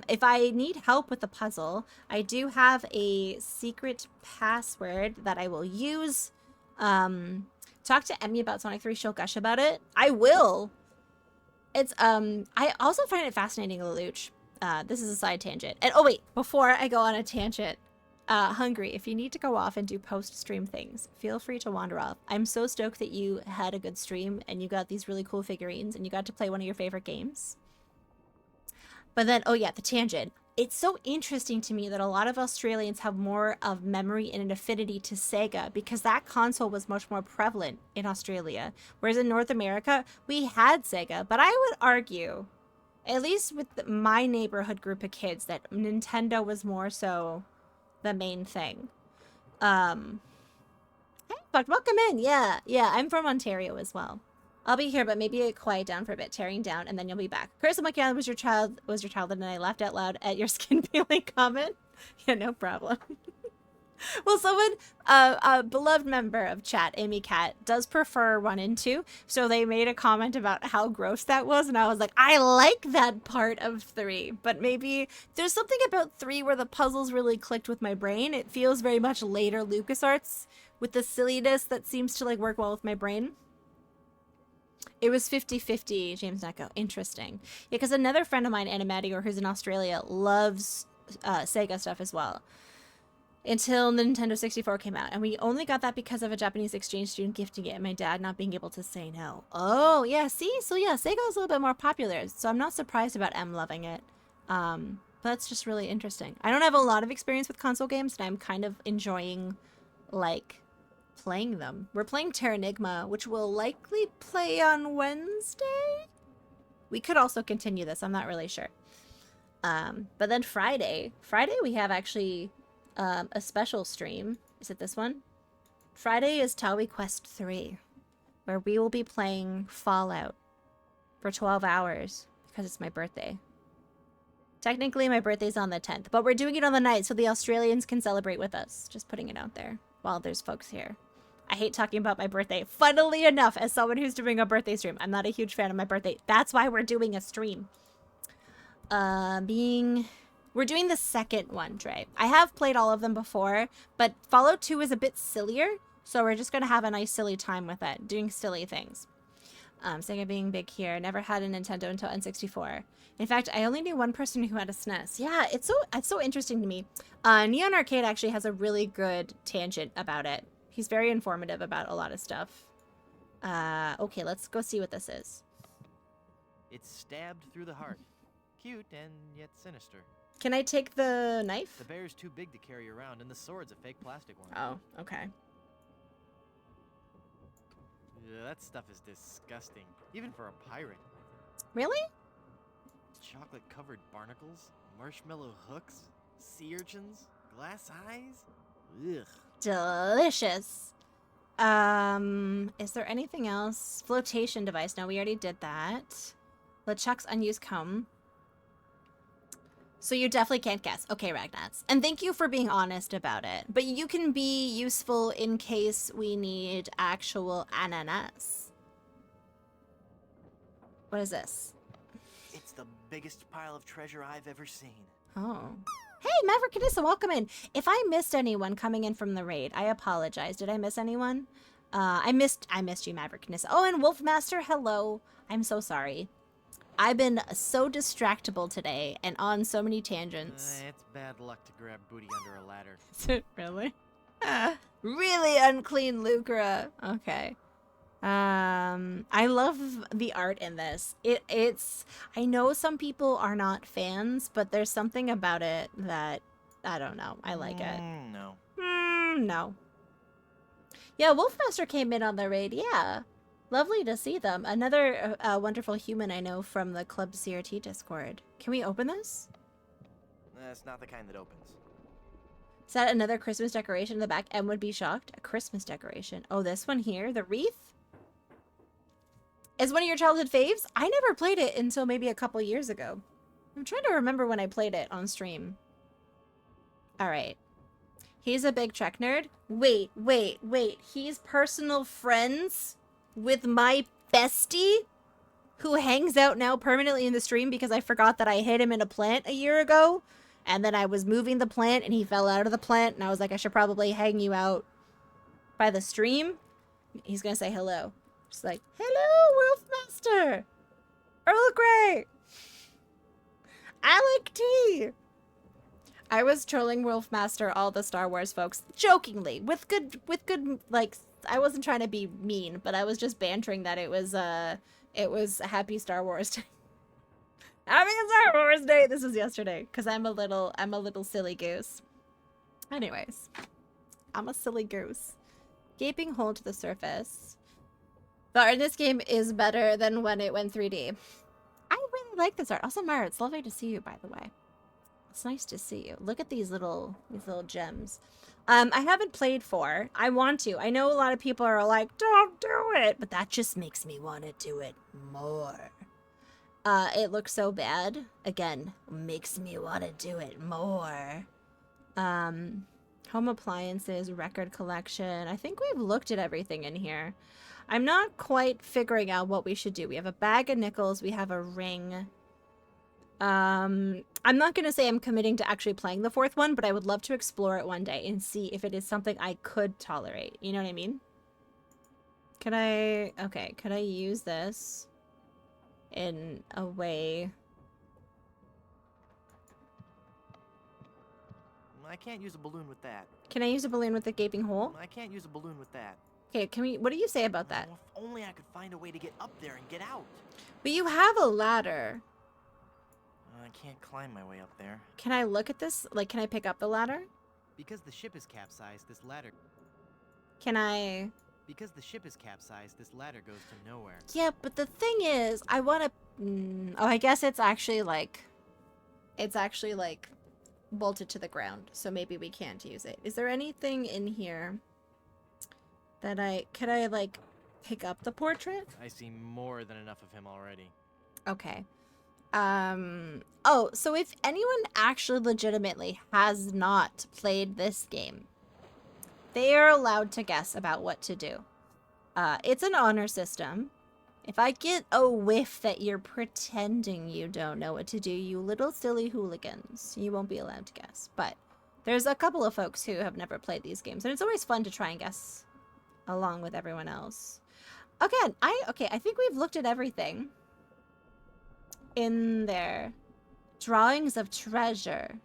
If I need help with the puzzle, I do have a secret password that I will use. Talk to Emmy about Sonic 3. She'll gush about it. I will. It's I also find it fascinating, Lelouch. This is a side tangent. And oh wait, before I go on a tangent, Hungry, if you need to go off and do post-stream things, feel free to wander off. I'm so stoked that you had a good stream and you got these really cool figurines and you got to play one of your favorite games. But then, oh yeah, the tangent. It's so interesting to me that a lot of Australians have more of memory and an affinity to Sega because that console was much more prevalent in Australia. Whereas in North America, we had Sega, but I would argue, at least with my neighborhood group of kids, that Nintendo was more so the main thing. Hey, but welcome in. Yeah, I'm from Ontario as well. I'll be here, but maybe quiet down for a bit, tearing down, and then you'll be back. Curse of Monkey Island was your childhood, and I laughed out loud at your skin peeling comment. Yeah, no problem. Well, someone, a beloved member of chat, Amy Cat, does prefer 1 and 2, so they made a comment about how gross that was, and I was like, I like that part of 3, but maybe there's something about 3 where the puzzles really clicked with my brain. It feels very much later LucasArts with the silliness that seems to like work well with my brain. It was 50-50, James Necco. Interesting. Yeah, because another friend of mine, Animatior, who's in Australia, loves Sega stuff as well. Until Nintendo 64 came out. And we only got that because of a Japanese exchange student gifting it and my dad not being able to say no. Oh, yeah, see? So yeah, Sega is a little bit more popular. So I'm not surprised about M loving it. But that's just really interesting. I don't have a lot of experience with console games, and I'm kind of enjoying, like, playing them. We're playing Terranigma, which we'll likely play on Wednesday. We could also continue this. I'm not really sure. But then Friday we have actually a special stream. Is it this one? Friday is Taui Quest 3, where we will be playing Fallout for 12 hours because it's my birthday. Technically, my birthday's on the 10th, but we're doing it on the 9th so the Australians can celebrate with us. Just putting it out there while there's folks here. I hate talking about my birthday. Funnily enough, as someone who's doing a birthday stream, I'm not a huge fan of my birthday. That's why we're doing a stream. We're doing the second one, Dre. I have played all of them before, but Fallout 2 is a bit sillier, so we're just gonna have a nice silly time with it, doing silly things. Sega being big here. Never had a Nintendo until N64. In fact, I only knew one person who had a SNES. Yeah, it's so interesting to me. Neon Arcade actually has a really good tangent about it. He's very informative about a lot of stuff. Okay, let's go see what this is. It's stabbed through the heart. Cute and yet sinister. Can I take the knife? The bear's too big to carry around, and the sword's a fake plastic one. Oh, okay. Yeah, that stuff is disgusting, even for a pirate. Really? Chocolate-covered barnacles, marshmallow hooks, sea urchins, glass eyes. Ugh. Delicious. Is there anything else? Flotation device. No, we already did that. LeChuck's unused comb. So you definitely can't guess. Okay, Ragnats. And thank you for being honest about it. But you can be useful in case we need actual ananas. What is this? It's the biggest pile of treasure I've ever seen. Oh. Hey, Maverick Canissa, welcome in. If I missed anyone coming in from the raid, I apologize. Did I miss anyone? I missed you, Maverick Canissa. Oh, and Wolfmaster, hello. I'm so sorry. I've been so distractible today and on so many tangents. It's bad luck to grab booty under a ladder. Is it really? Really unclean Lucra. Okay. I love the art in this. It's I know some people are not fans, but there's something about it that I don't know. I like it. No. No. Yeah, Wolfmaster came in on the raid. Yeah. Lovely to see them. Another wonderful human I know from the Club CRT Discord. Can we open this? That's not the kind that opens. Is that another Christmas decoration in the back? M would be shocked. A Christmas decoration. Oh, this one here? The wreath? Is one of your childhood faves? I never played it until maybe a couple years ago. I'm trying to remember when I played it on stream. Alright. He's a big Trek nerd. Wait. He's personal friends with my bestie who hangs out now permanently in the stream because I forgot that I hit him in a plant a year ago. And then I was moving the plant and he fell out of the plant. And I was like, I should probably hang you out by the stream. He's going to say hello. Just like, hello, Wolfmaster. Earl Grey. I like tea. I was trolling Wolfmaster, all the Star Wars folks, jokingly, with good, like, I wasn't trying to be mean, but I was just bantering that it was a happy Star Wars Day. Happy Star Wars Day! This was yesterday, because I'm a little silly goose. Anyways, I'm a silly goose. Gaping hole to the surface. The art in this game is better than when it went 3D. I really like this art. Also, Mara, it's lovely to see you, by the way. It's nice to see you. Look at these little gems. I haven't played 4. I want to. I know a lot of people are like, don't do it, but that just makes me want to do it more. It looks so bad. Again, makes me want to do it more. Home appliances, record collection. I think we've looked at everything in here. I'm not quite figuring out what we should do. We have a bag of nickels. We have a ring. I'm not going to say I'm committing to actually playing the 4th one, but I would love to explore it one day and see if it is something I could tolerate. You know what I mean? Could I use this in a way? I can't use a balloon with that. Can I use a balloon with a gaping hole? I can't use a balloon with that. Okay, what do you say about that? If only I could find a way to get up there and get out. But you have a ladder. I can't climb my way up there. Can I look at this? Like, can I pick up the ladder? Because the ship is capsized, this ladder... Can I... Because the ship is capsized, this ladder goes to nowhere. Yeah, but the thing is, I want to... oh, I guess it's actually, like... bolted to the ground, so maybe we can't use it. Is there anything in here that could I, like, pick up the portrait? I see more than enough of him already. Okay. Oh, so if anyone actually legitimately has not played this game, they are allowed to guess about what to do. It's an honor system. If I get a whiff that you're pretending you don't know what to do, you little silly hooligans, you won't be allowed to guess. But there's a couple of folks who have never played these games, and it's always fun to try and guess along with everyone else. Again, I think we've looked at everything in there. Drawings of treasure.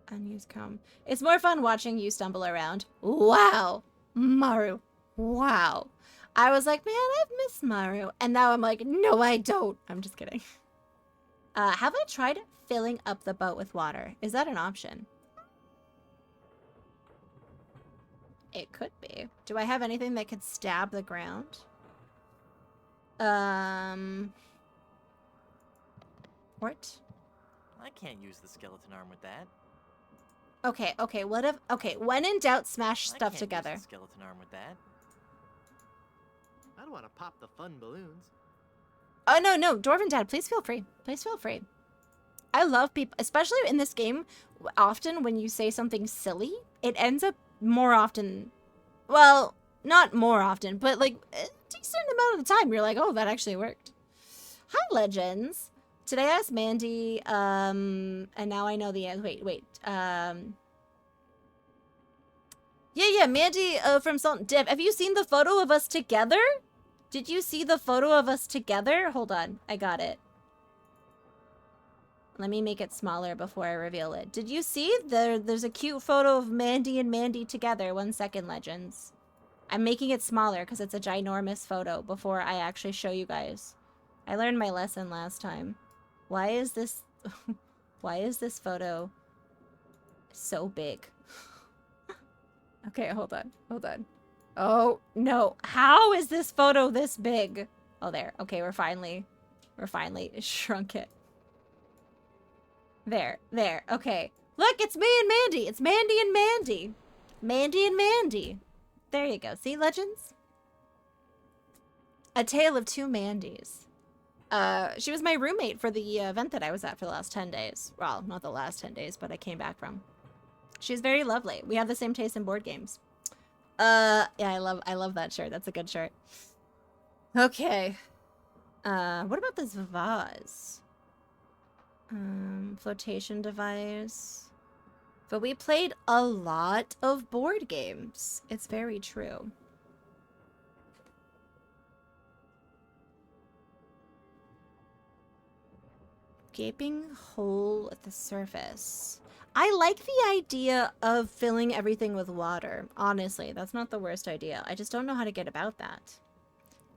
Unused comb. It's more fun watching you stumble around. Wow. Maru. Wow. I was like, man, I've missed Maru. And now I'm like, no, I don't. I'm just kidding. Have I tried filling up the boat with water? Is that an option? It could be. Do I have anything that could stab the ground? What? I can't use the skeleton arm with that. Okay, what if... Okay, when in doubt, smash stuff together. I can't use the skeleton arm with that. I don't want to pop the fun balloons. Oh, no, Dwarven Dad, please feel free. Please feel free. I love people, especially in this game, often when you say something silly, it ends up more often... Well, not more often, but like a decent amount of the time, you're like, oh, that actually worked. Hi, Legends. Today I asked Mandy, and now I know the answer. Wait. Yeah, Mandy from Salt and Dip. Have you seen the photo of us together? Did you see the photo of us together? Hold on, I got it. Let me make it smaller before I reveal it. Did you see? There's a cute photo of Mandy and Mandy together. 1 second, Legends. I'm making it smaller because it's a ginormous photo before I actually show you guys. I learned my lesson last time. Why is this photo so big? Okay, hold on. Oh, no. How is this photo this big? Oh, there. Okay, we're finally shrunk it. There. Okay. Look, it's me and Mandy. It's Mandy and Mandy. Mandy and Mandy. There you go. See, Legends? A tale of two Mandys. She was my roommate for the event that I was at for the last 10 days. Well, not the last 10 days, but I came back from. She's very lovely. We have the same taste in board games. Yeah, I love that shirt. That's a good shirt. Okay. What about this vase? Flotation device. But we played a lot of board games. It's very true. Gaping hole at the surface. I like the idea of filling everything with water. Honestly, that's not the worst idea. I just don't know how to get about that.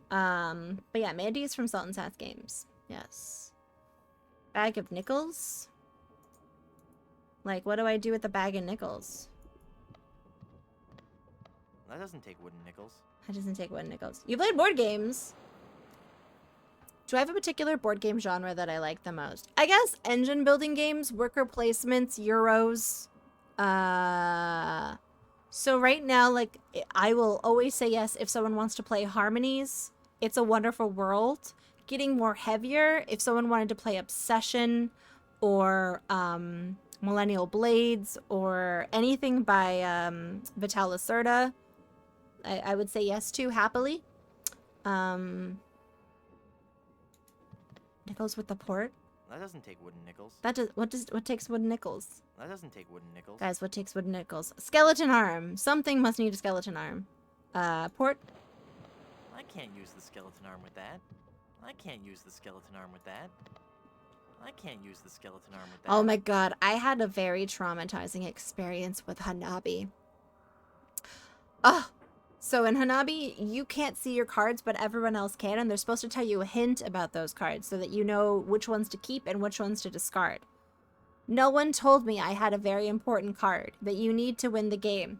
But yeah, Mandy is from Salt and Sass Games. Yes. Bag of nickels? Like, what do I do with the bag of nickels? That doesn't take wooden nickels. That doesn't take wooden nickels. You played board games. Do I have a particular board game genre that I like the most? I guess engine building games, worker placements, Euros. So right now, like, I will always say yes if someone wants to play Harmonies. It's a Wonderful World. Getting more heavier if someone wanted to play Obsession or Millennial Blades or anything by Vital Lacerda. I would say yes to happily. Nickels with the port. That doesn't take wooden nickels. What takes wooden nickels? That doesn't take wooden nickels. Guys, what takes wooden nickels? Skeleton arm. Something must need a skeleton arm. Port. I can't use the skeleton arm with that. I can't use the skeleton arm with that. I can't use the skeleton arm with that. Oh my god, I had a very traumatizing experience with Hanabi. So in Hanabi, you can't see your cards, but everyone else can, and they're supposed to tell you a hint about those cards so that you know which ones to keep and which ones to discard. No one told me I had a very important card that you need to win the game.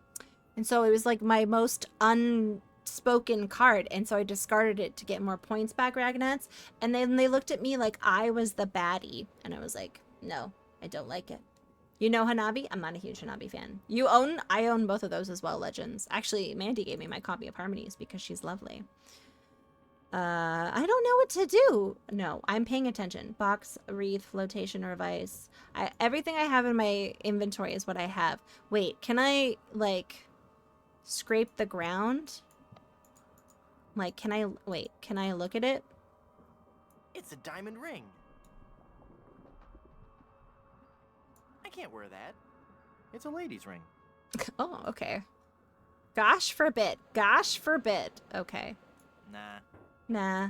And so it was like my most unspoken card, and so I discarded it to get more points back, Ragnats. And then they looked at me like I was the baddie, and I was like, no, I don't like it. You know Hanabi? I'm not a huge Hanabi fan. I own both of those as well, Legends. Actually, Mandy gave me my copy of Harmonies because she's lovely. I don't know what to do. No, I'm paying attention. Box, wreath, flotation, or vice. Everything I have in my inventory is what I have. Wait, can I, like, scrape the ground? Like, can I look at it? It's a diamond ring. I can't wear that. It's a lady's ring. Oh, okay. Gosh forbid. Gosh forbid. Okay. Nah. Nah.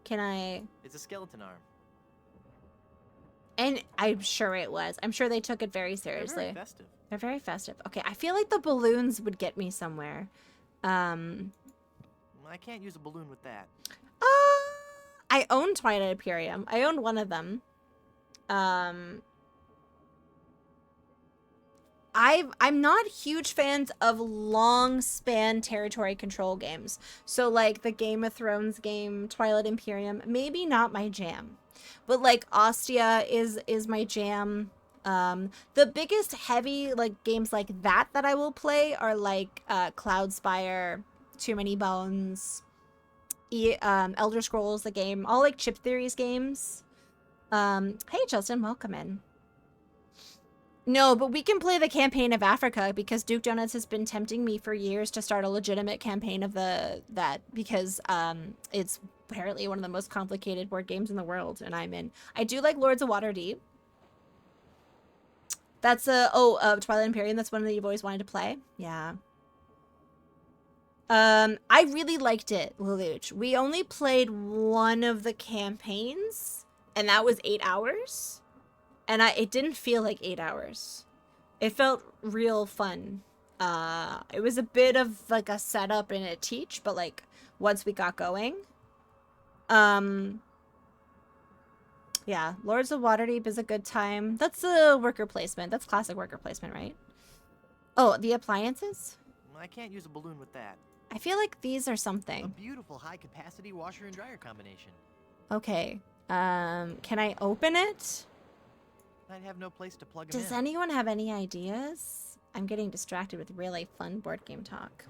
Can I... It's a skeleton arm. And I'm sure it was. I'm sure they took it very seriously. They're very festive. They're very festive. Okay, I feel like the balloons would get me somewhere. I can't use a balloon with that. I own Twilight Imperium. I own one of them. I'm not huge fans of long span territory control games. So like the Game of Thrones game, Twilight Imperium, maybe not my jam. But like Ostia is my jam. The biggest heavy like games like that I will play are like Cloudspire, Too Many Bones, Elder Scrolls the game, all like Chip Theories games. Hey Justin, welcome in. No, but we can play the campaign of Africa because Duke Donuts has been tempting me for years to start a legitimate campaign of that because it's apparently one of the most complicated board games in the world, and I'm in. I do like Lords of Waterdeep. That's Twilight Imperium. That's one that you've always wanted to play. Yeah. I really liked it, Lelouch. We only played one of the campaigns, and that was 8 hours. And it didn't feel like 8 hours. It felt real fun. It was a bit of like a setup and a teach, but like once we got going. Yeah, Lords of Waterdeep is a good time. That's a worker placement. That's classic worker placement, right? Oh, the appliances? I can't use a balloon with that. I feel like these are something. A beautiful high-capacity washer and dryer combination. Okay. Can I open it? I'd have no place to plug them in. Does anyone have any ideas? I'm getting distracted with really fun board game talk.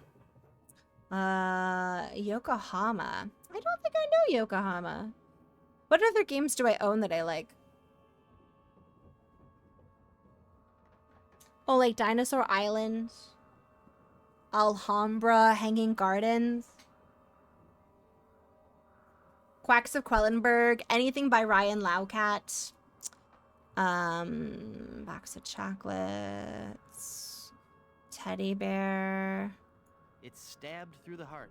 Yokohama. I don't think I know Yokohama. What other games do I own that I like? Oh, like Dinosaur Island, Alhambra, Hanging Gardens, Quacks of Quellenberg, anything by Ryan Laukat. Box of chocolates, teddy bear. It's stabbed through the heart.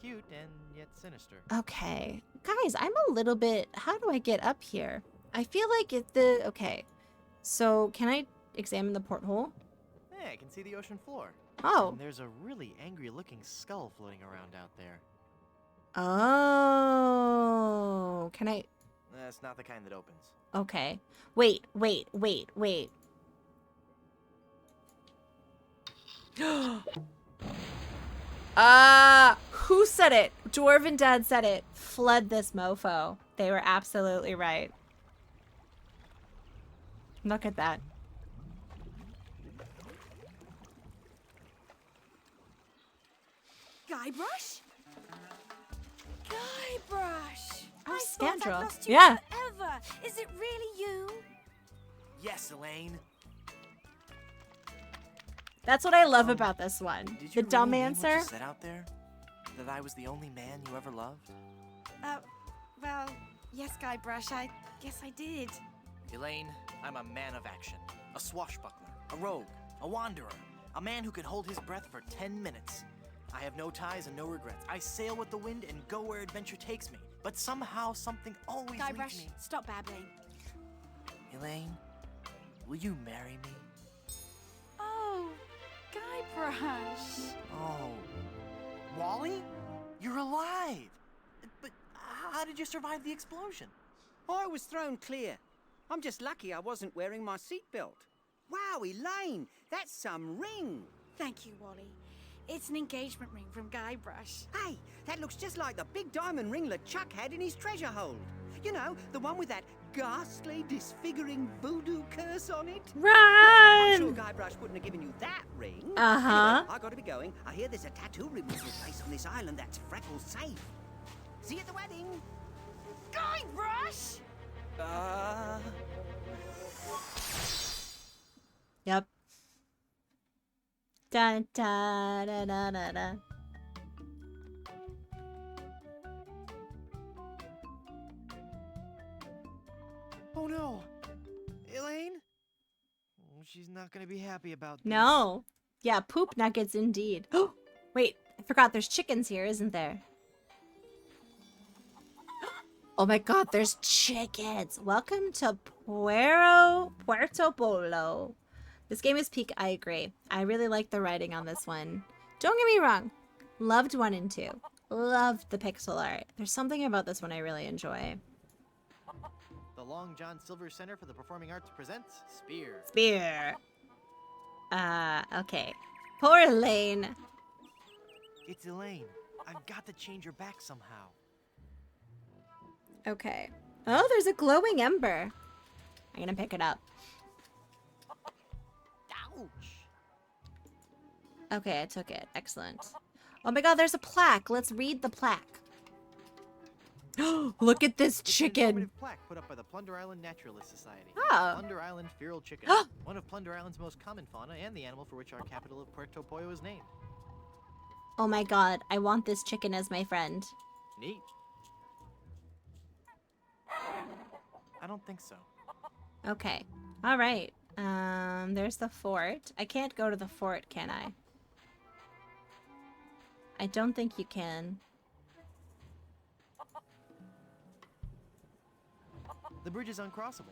Cute and yet sinister. Okay. Guys, I'm a little bit... How do I get up here? I feel like okay. So can I examine the porthole? Hey, I can see the ocean floor. Oh. And there's a really angry-looking skull floating around out there. Oh. Can I? That's not the kind that opens. Okay. Wait. Who said it? Dwarven Dad said it. Fled this mofo. They were absolutely right. Look at that. Guybrush? Guybrush! Oh, I thought Scandrel. I'd lost you Yeah. forever. Is it really you? Yes, Elaine. That's what I love about this one. Did The you dumb really mean what answer. you said out there? That I was the only man you ever loved? Well, yes, Guybrush, I guess I did. Elaine, I'm a man of action. A swashbuckler, a rogue, a wanderer, a man who can hold his breath for 10 minutes. I have no ties and no regrets. I sail with the wind and go where adventure takes me. But somehow, something always leads Guybrush, me. stop babbling. Elaine, will you marry me? Oh, Guybrush. Oh, Wally? You're alive! But how did you survive the explosion? I was thrown clear. I'm just lucky I wasn't wearing my seatbelt. Wow, Elaine, that's some ring. Thank you, Wally. It's an engagement ring from Guybrush. Hey, that looks just like the big diamond ring LeChuck had in his treasure hold. You know, the one with that ghastly, disfiguring voodoo curse on it. Run! I'm sure Guybrush wouldn't have given you that ring. Uh-huh. Anyway, I gotta be going. I hear there's a tattoo removal place on this island that's Freckles safe. See you at the wedding. Guybrush! Yep. Dun, da, da, da, da, da. Oh no! Elaine? She's not gonna be happy about this. No. Yeah, poop nuggets indeed. Oh, wait. I forgot there's chickens here, isn't there? Oh my god, there's chickens. Welcome to Puerto Polo. This game is peak, I agree. I really like the writing on this one. Don't get me wrong. Loved 1 and 2. Loved the pixel art. There's something about this one I really enjoy. The Long John Silver Center for the Performing Arts presents Spear. Spear. Okay. Poor Elaine. It's Elaine. I've got to change her back somehow. Okay. Oh, there's a glowing ember. I'm gonna pick it up. Ouch! Okay, I took it. Excellent. Oh my god, there's a plaque. Let's read the plaque. Look at this It's an chicken. informative plaque put up by the Plunder Island Naturalist Society. Oh. Plunder Island feral chicken. One of Plunder Island's most common fauna and the animal for which our capital of Puerto Pollo is named. Oh my god, I want this chicken as my friend. Neat. I don't think so. Okay. All right. There's the fort. I can't go to the fort, can I? I don't think you can. The bridge is uncrossable.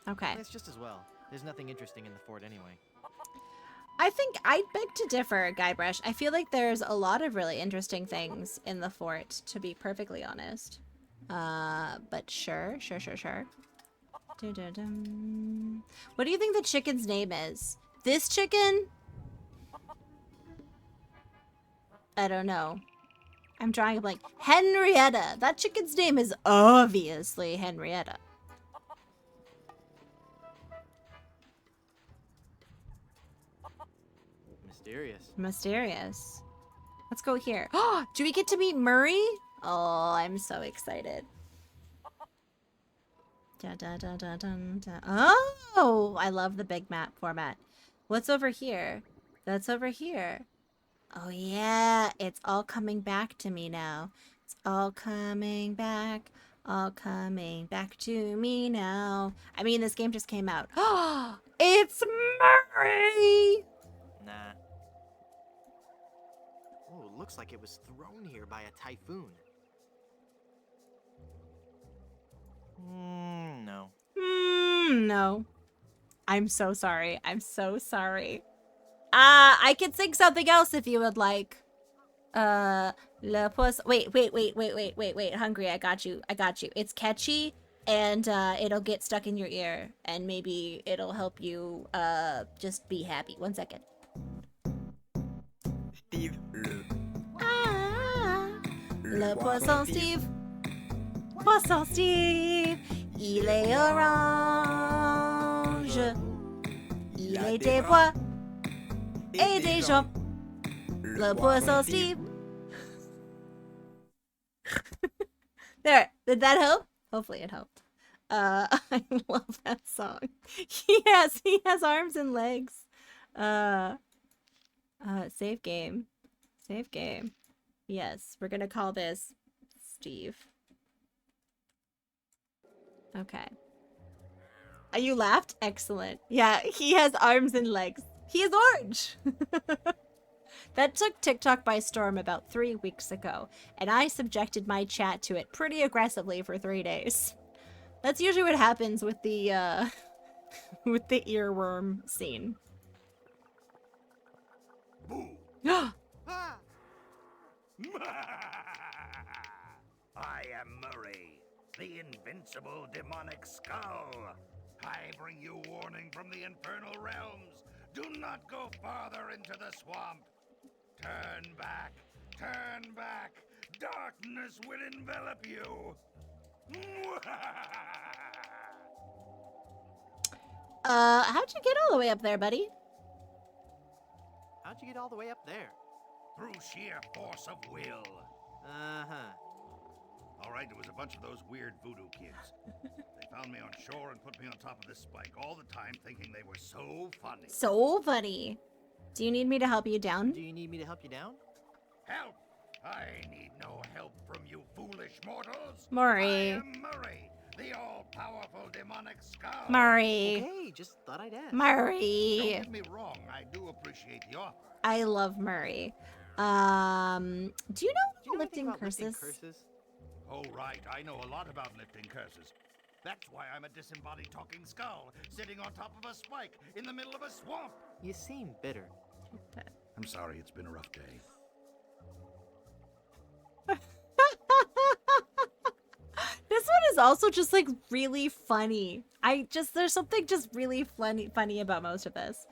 Okay. It's just as well. There's nothing interesting in the fort anyway. I think I'd beg to differ, Guybrush. I feel like there's a lot of really interesting things in the fort, to be perfectly honest. But sure. Dun-dun-dun. What do you think the chicken's name is? This chicken? I don't know. I'm drawing a blank. Henrietta. That chicken's name is obviously Henrietta. Mysterious. Let's go here. Oh, do we get to meet Murray? Oh, I'm so excited. Dun, dun, dun, dun, dun, dun. Oh, I love the big map format. What's over here? That's over here. Oh yeah, it's all coming back to me now. It's all coming back to me now. I mean, this game just came out. Oh, it's Murray! Nah. Oh, it looks like it was thrown here by a typhoon. No. No. I'm so sorry. I'm so sorry. I can sing something else if you would like. Le Poisson. Wait. Hungry, I got you. It's catchy, and it'll get stuck in your ear, and maybe it'll help you just be happy. 1 second. Steve. Le Poisson Steve. Poisson Steve. Il est orange. Il est des bois et des gens. Le Poisson Steve. There. Did that help? Hopefully it helped. I love that song. He has arms and legs. Save game. Save game. Yes, we're gonna call this Steve. Okay. You laughed? Excellent. Yeah, he has arms and legs. He is orange. That took TikTok by storm about 3 weeks ago, and I subjected my chat to it pretty aggressively for 3 days. That's usually what happens with the with the earworm scene. I am Murray, the invincible demonic skull. I bring you warning from the infernal realms. Do not go farther into the swamp. Turn back. Turn back. Darkness will envelop you. How'd you get all the way up there, buddy? How'd you get all the way up there? Through sheer force of will. Uh-huh. All right, it was a bunch of those weird voodoo kids. They found me on shore and put me on top of this spike all the time, thinking they were so funny. So funny. Do you need me to help you down? Do you need me to help you down? Help! I need no help from you foolish mortals. Murray. I am Murray, the all-powerful demonic skull. Murray. Okay, just thought I'd ask. Murray. Don't get me wrong, I do appreciate the offer. I love Murray. Do you know lifting curses? Oh, right. I know a lot about lifting curses. That's why I'm a disembodied talking skull, sitting on top of a spike in the middle of a swamp. You seem bitter. I'm sorry, it's been a rough day. This one is also just like really funny. There's something just really funny about most of this.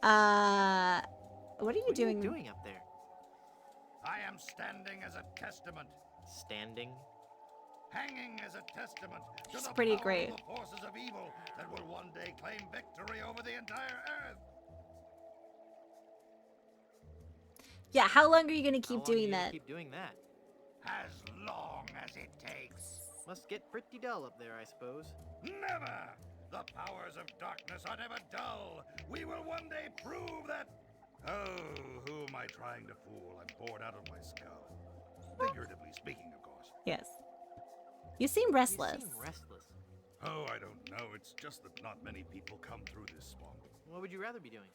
What are you doing? What are you doing up there? I am standing as a testament. Standing? Hanging as a testament to It's the pretty power great. of the forces of evil that will one day claim victory over the entire earth. Yeah, how long are you gonna keep doing that? Keep doing that. As long as it takes. Must get pretty dull up there, I suppose. Never! The powers of darkness are never dull. We will one day prove that... Oh, who am I trying to fool? I'm bored out of my skull. Figuratively speaking, of course. Yes. You seem restless. You seem restless. Oh, I don't know. It's just that not many people come through this swamp. What would you rather be doing?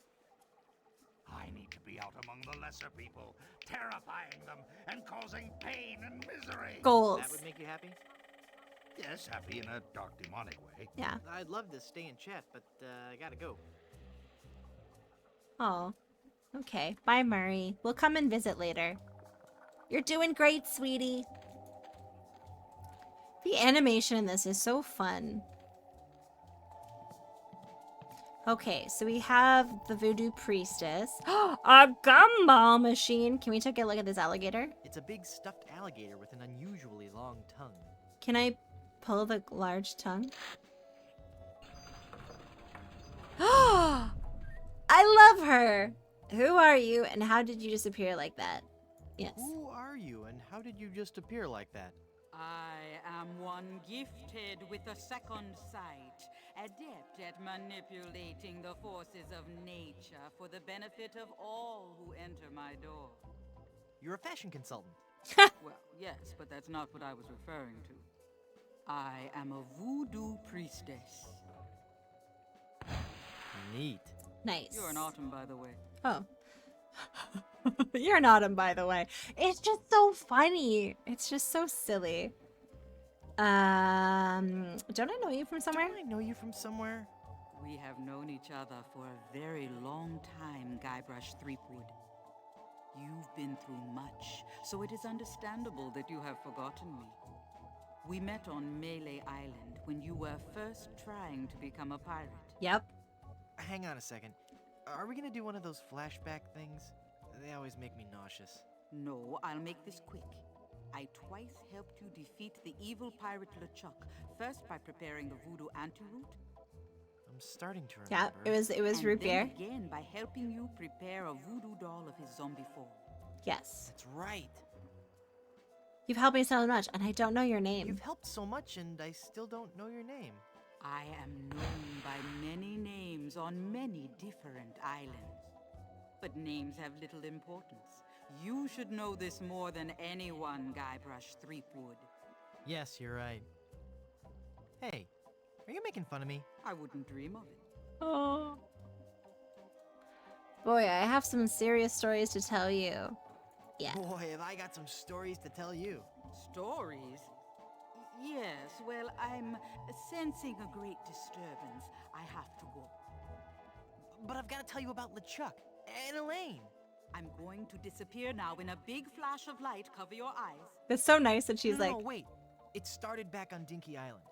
I need to be out among the lesser people, terrifying them and causing pain and misery. Goals. That would make you happy? Yes, happy in a dark, demonic way. Yeah. I'd love to stay and chat, but I gotta go. Oh. Okay. Bye, Murray. We'll come and visit later. You're doing great, sweetie. The animation in this is so fun. Okay, so we have the voodoo priestess. A gumball machine. Can we take a look at this alligator? It's a big stuffed alligator with an unusually long tongue. Can I pull the large tongue? I love her. Who are you and how did you disappear like that? Yes. Who are you and how did you just appear like that? I am one gifted with a second sight, adept at manipulating the forces of nature for the benefit of all who enter my door. You're a fashion consultant. Well, yes, but that's not what I was referring to. I am a voodoo priestess. Neat. Nice. You're an autumn, by the way. Oh. You're an autumn, by the way. It's just so funny. It's just so silly. Don't I know you from somewhere? Don't I know you from somewhere? We have known each other for a very long time, Guybrush Threepwood. You've been through much, so it is understandable that you have forgotten me. We met on Melee Island when you were first trying to become a pirate. Yep. Hang on a second. Are we gonna do one of those flashback things? They always make me nauseous. No, I'll make this quick. I twice helped you defeat the evil pirate LeChuck, first by preparing the voodoo antiroot. I'm starting to Yeah, remember. it was root beer. And then again by helping you prepare a voodoo doll of his zombie form. Yes. That's right. You've helped me so much, and I don't know your name. You've helped so much, and I still don't know your name. I am known by many names on many different islands. But names have little importance. You should know this more than anyone, Guybrush Threepwood. Yes, you're right. Hey, are you making fun of me? I wouldn't dream of it. Oh. Boy, I have some serious stories to tell you. Yeah. Boy, have I got some stories to tell you. Stories? Yes, well, I'm sensing a great disturbance. I have to go. But I've got to tell you about LeChuck and Elaine. I'm going to disappear now in a big flash of light. Cover your eyes. It's so nice that she's like, No, wait. It started back on Dinky Island.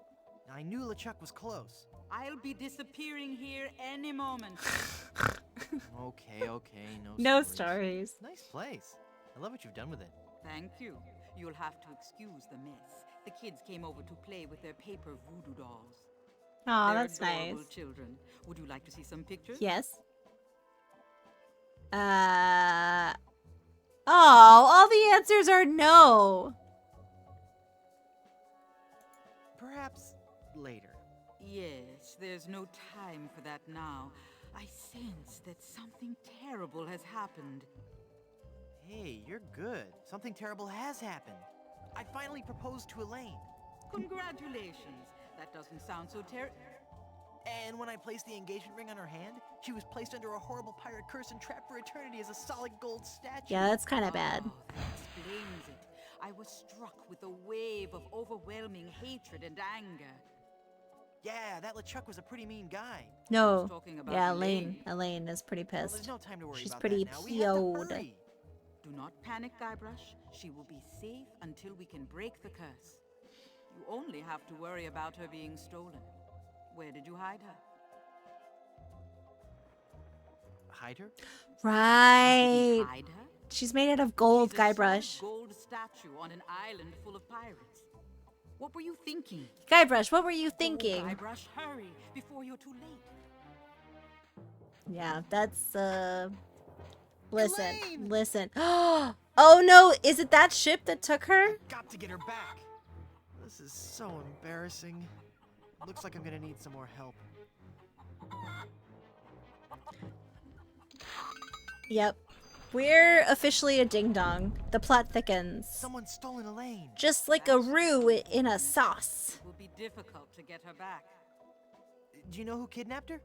I knew LeChuck was close. I'll be disappearing here any moment. Okay, no stories. Nice place. I love what you've done with it. Thank you. You'll have to excuse the mess. The kids came over to play with their paper voodoo dolls. Aw, They're that's adorable nice. children. Would you like to see some pictures? Yes. Oh, all the answers are no. Perhaps later. Yes, there's no time for that now. I sense that something terrible has happened. Hey, you're good. Something terrible has happened. I finally proposed to Elaine. Congratulations. That doesn't sound so terrible. And when I placed the engagement ring on her hand, she was placed under a horrible pirate curse and trapped for eternity as a solid gold statue. Yeah, that's kind of bad. Oh, that explains it. I was struck with a wave of overwhelming hatred and anger. Yeah, that LeChuck was a pretty mean guy. No. Talking about Yeah, Elaine. Elaine is pretty Well, pissed. there's no time to worry She's about pretty that now. We have to PO'd. hurry. Do not panic, Guybrush. She will be safe until we can break the curse. You only have to worry about her being stolen. Where did you hide her? Hide her? Right. Hide her? She's made out of gold, She's a solid Guybrush. gold statue on an island full of pirates. What were you thinking? Guybrush, what were you thinking? Oh, Guybrush, hurry before you're too late. Yeah, that's listen. Elaine! Listen. Oh no, is it that ship that took her? Got to get her back. This is so embarrassing. Looks like I'm gonna need some more help. Yep. We're officially a ding-dong. The plot thickens. Someone's stolen Elaine. Just like a roux in a sauce. It will be difficult to get her back. Do you know who kidnapped her?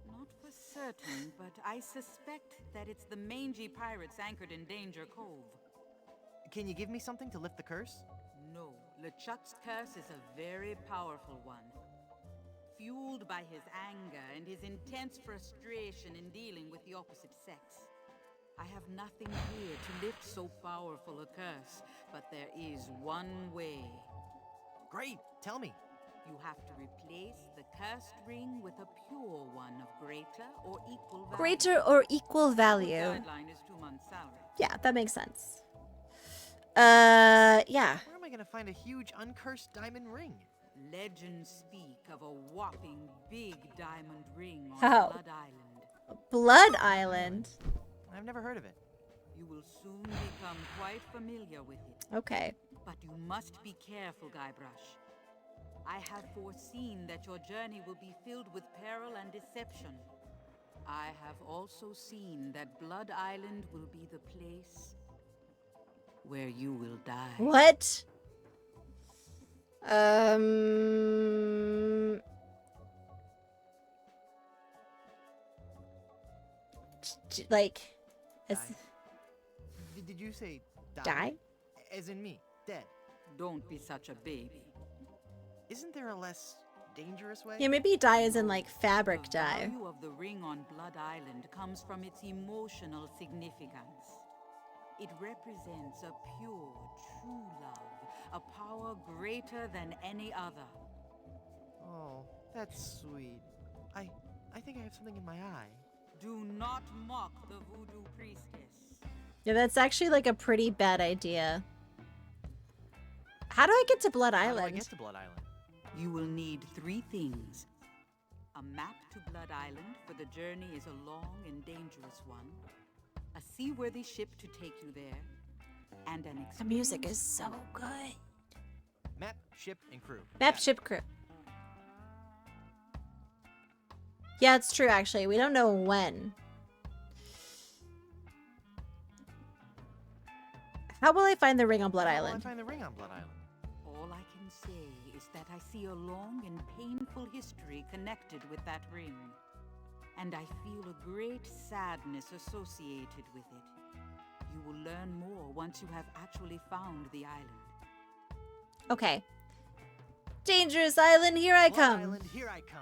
Not for certain, but I suspect that it's the mangy pirates anchored in Danger Cove. Can you give me something to lift the curse? No, LeChuck's curse is a very powerful one. Fueled by his anger and his intense frustration in dealing with the opposite sex. I have nothing here to lift so powerful a curse, but there is one way. Great, tell me. You have to replace the cursed ring with a pure one of greater or equal value. Greater or equal The value. guideline is 2 months' salary. Yeah, that makes sense. Yeah. Where am I gonna find a huge uncursed diamond ring? Legends speak of a whopping big diamond ring on How? Blood Island. Blood Island. I've never heard of it. You will soon become quite familiar with it. Okay. But you must be careful, Guybrush. I have foreseen that your journey will be filled with peril and deception. I have also seen that Blood Island will be the place where you will die. What? Like, Did you say die? Die? As in me, dead. Don't be such a baby. Isn't there a less dangerous way? Yeah, maybe dye is in like fabric dye. The value of the ring on Blood Island comes from its emotional significance. It represents a pure, true love, a power greater than any other. Oh, that's sweet. I think I have something in my eye. Do not mock the voodoo priestess. Yeah, that's actually like a pretty bad idea. How do I get to Blood Island? How do I get to Blood Island? You will need 3 things. A map to Blood Island, for the journey is a long and dangerous one. A seaworthy ship to take you there. And an The music is so good. Map, ship, and crew. Map, ship, crew. Yeah, it's true, actually. We don't know when. How will I find the ring on Blood How will I Island? find the ring on Blood Island? all I can say is that I see a long and painful history connected with that ring. And I feel a great sadness associated with it. You will learn more once you have actually found the island. Okay. Dangerous Island, here I come. Island, here I come.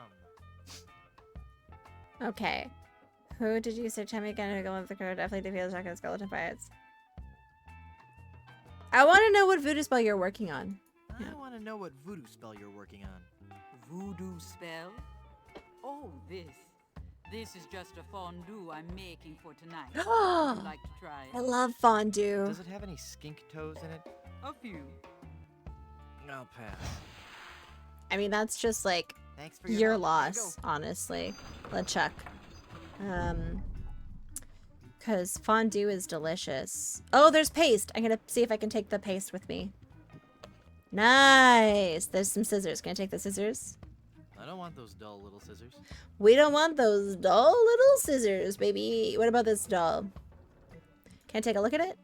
Okay. Who did you say time again to go with the crew? Definitely defeat the Dragon Skeleton Pirates. I want to know what voodoo spell you're working on. I want to know what voodoo spell you're working on. Voodoo spell? Oh, this. This is just a fondue I'm making for tonight. Would you like to try it? I love fondue. Does it have any skink toes in it? A few. I'll pass. I mean, that's just like Thanks for your your help. loss, honestly. LeChuck. Because fondue is delicious. Oh, there's paste. I'm going to see if I can take the paste with me. Nice. There's some scissors. Can I take the scissors? I don't want those dull little scissors. We don't want those dull little scissors, baby. What about this doll? Can I take a look at it?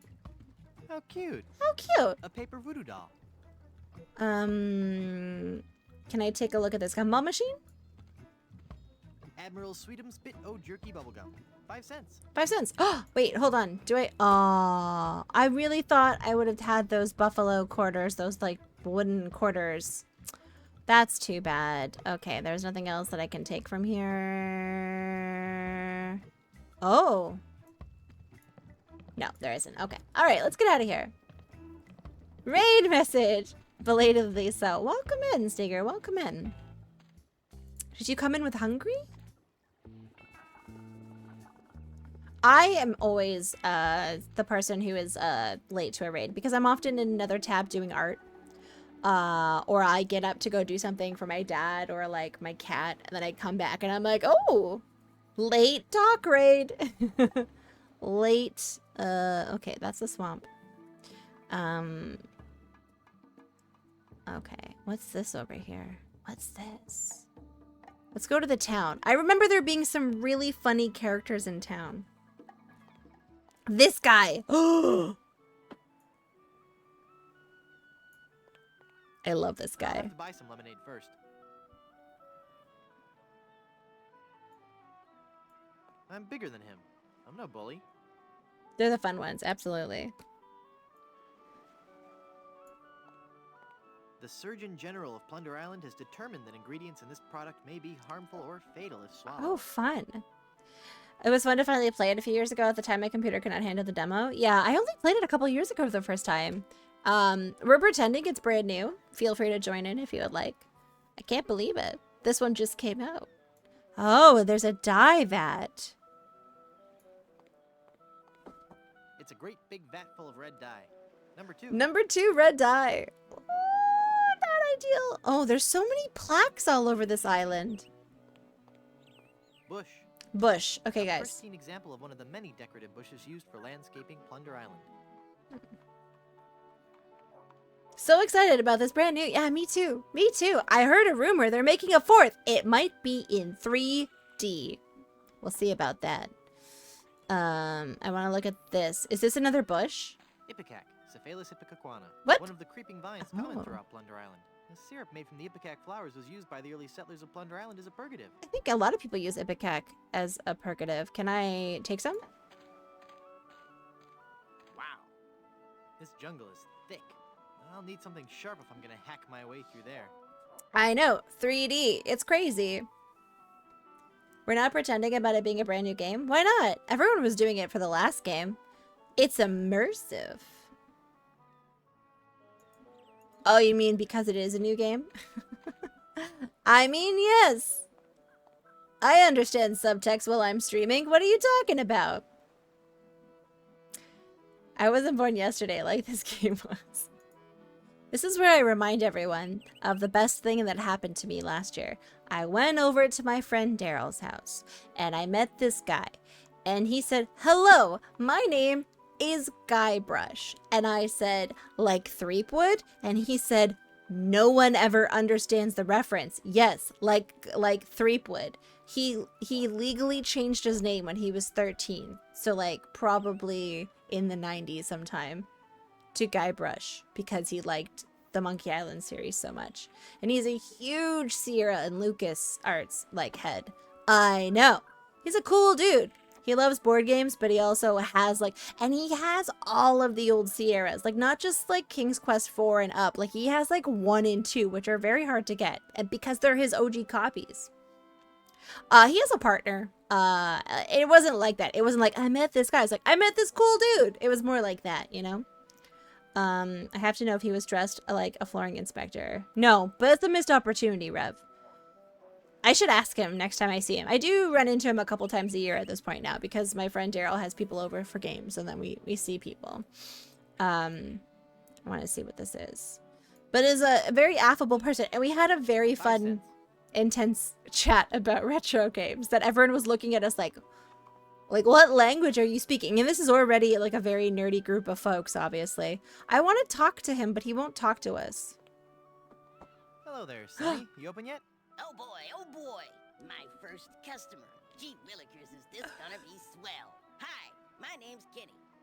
How cute. How cute. A paper voodoo doll. Can I take a look at this gumball machine? Admiral Sweetums Spit O Jerky Bubblegum. 5 cents. 5 cents. Oh, wait, hold on. Do I? Oh, I really thought I would have had those buffalo quarters, those like wooden quarters. That's too bad. Okay, there's nothing else that I can take from here. Oh. No, there isn't. Okay. All right, let's get out of here. Raid message. Belatedly so. Welcome in, Stiger. Welcome in. Did you come in with hungry? I am always the person who is late to a raid because I'm often in another tab doing art. Or I get up to go do something for my dad or like my cat, and then I come back and I'm like, oh, late dock raid. Late. Okay, that's the swamp. Okay, what's this over here? What's this? Let's go to the town. I remember there being some really funny characters in town. This guy. I love this I'll guy. have to buy some lemonade first. I'm bigger than him. I'm no bully. They're the fun ones, absolutely. The Surgeon General of Plunder Island has determined that ingredients in this product may be harmful or fatal if swallowed. Oh, fun. It was fun to finally play it a few years ago. At the time, my computer could not handle the demo. Yeah, I only played it a couple years ago for the first time. We're pretending it's brand new. Feel free to join in if you would like. I can't believe it. This one just came out. Oh, there's a dye vat. It's a great big vat full of red dye. Number 2. Number 2, red dye. Oh, not ideal. Oh, there's so many plaques all over this island. Bush. Bush. Okay, A guys. pristine example of one of the many decorative bushes used for landscaping Plunder Island. So excited about this brand new. Yeah, me too. Me too. I heard a rumor they're making a 4th. It might be in 3D. We'll see about that. I want to look at this. Is this another bush? Ipecac, Cephalus ipecacuana. What? One of the creeping vines common throughout Plunder Island. The syrup made from the ipecac flowers was used by the early settlers of Plunder Island as a purgative. I think a lot of people use ipecac as a purgative. Can I take some? Wow. This jungle is thick. I'll need something sharp if I'm gonna hack my way through there. I know, 3D. It's crazy. We're not pretending about it being a brand new game. Why not? Everyone was doing it for the last game. It's immersive. Oh, you mean because it is a new game? I mean, yes. I understand subtext while I'm streaming. What are you talking about? I wasn't born yesterday like this game was. This is where I remind everyone of the best thing that happened to me last year. I went over to my friend Daryl's house and I met this guy and he said, "Hello, my name is Guybrush." And I said, "Like Threepwood?" And he said, "No one ever understands the reference." Yes, like Threepwood. He legally changed his name when he was 13. So like probably in the 90s sometime, to Guybrush because he liked the Monkey Island series so much. And he's a huge Sierra and Lucas Arts like head. I know. He's a cool dude. He loves board games, but he also has like, and he has all of the old Sierras, like not just like King's Quest 4 and up, like he has like 1 and 2, which are very hard to get, and because they're his OG copies. He has a partner. It wasn't like that. It wasn't like, I met this guy. It's like, I met this cool dude. It was more like that, you know? I have to know if he was dressed like a flooring inspector. No, but it's a missed opportunity, Rev. I should ask him next time I see him. I do run into him a couple times a year at this point now because my friend Daryl has people over for games and then we see people. I want to see what this is. But is a very affable person and we had a very fun, intense chat about retro games that everyone was looking at us like, what language are you speaking? And this is already like a very nerdy group of folks, obviously. I want to talk to him, but he won't talk to us. Hello there, Sonny. You open yet? Oh boy, my first customer. Gee willikers, is this gonna be swell. Hi, my name's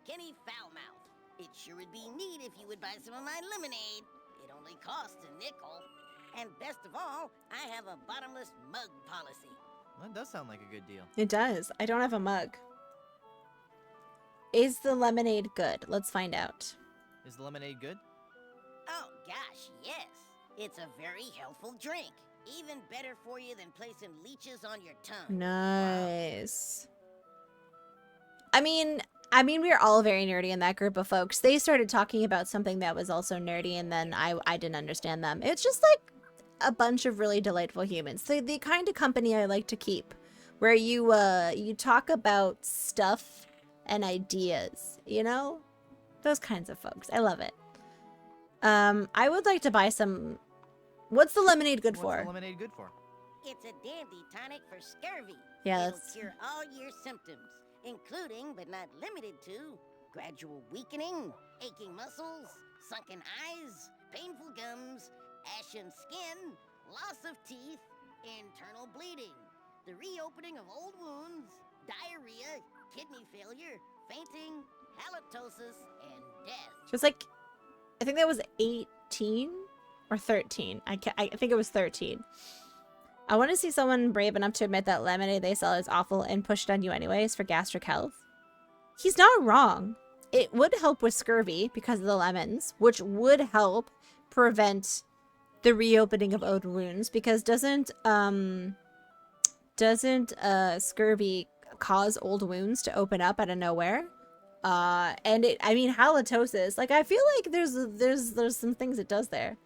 Kenny Foulmouth. It sure would be neat if you would buy some of my lemonade. It only costs a nickel. And best of all, I have a bottomless mug policy. Well, that does sound like a good deal. It does. I don't have a mug. Is the lemonade good? Let's find out. Is the lemonade good? Oh gosh, yes. It's a very healthful drink. Even better for you than placing leeches on your tongue. Nice. I mean, we were all very nerdy in that group of folks. They started talking about something that was also nerdy, and then I didn't understand them. It's just like a bunch of really delightful humans. The kind of company I like to keep, where you talk about stuff and ideas, you know? Those kinds of folks. I love it. I would like to buy some. What's the lemonade good for? What's the lemonade good for? It's a dandy tonic for scurvy. Yeah, It'll cure all your symptoms, including but not limited to gradual weakening, aching muscles, sunken eyes, painful gums, ashen skin, loss of teeth, internal bleeding, the reopening of old wounds, diarrhea, kidney failure, fainting, halitosis, and death. Just like, I think that was 18 or 13. I think it was 13. I want to see someone brave enough to admit that lemonade they sell is awful and push it on you anyways for gastric health. He's not wrong. It would help with scurvy because of the lemons, which would help prevent the reopening of old wounds, because doesn't scurvy cause old wounds to open up out of nowhere? And I mean, halitosis, like I feel like there's some things it does there.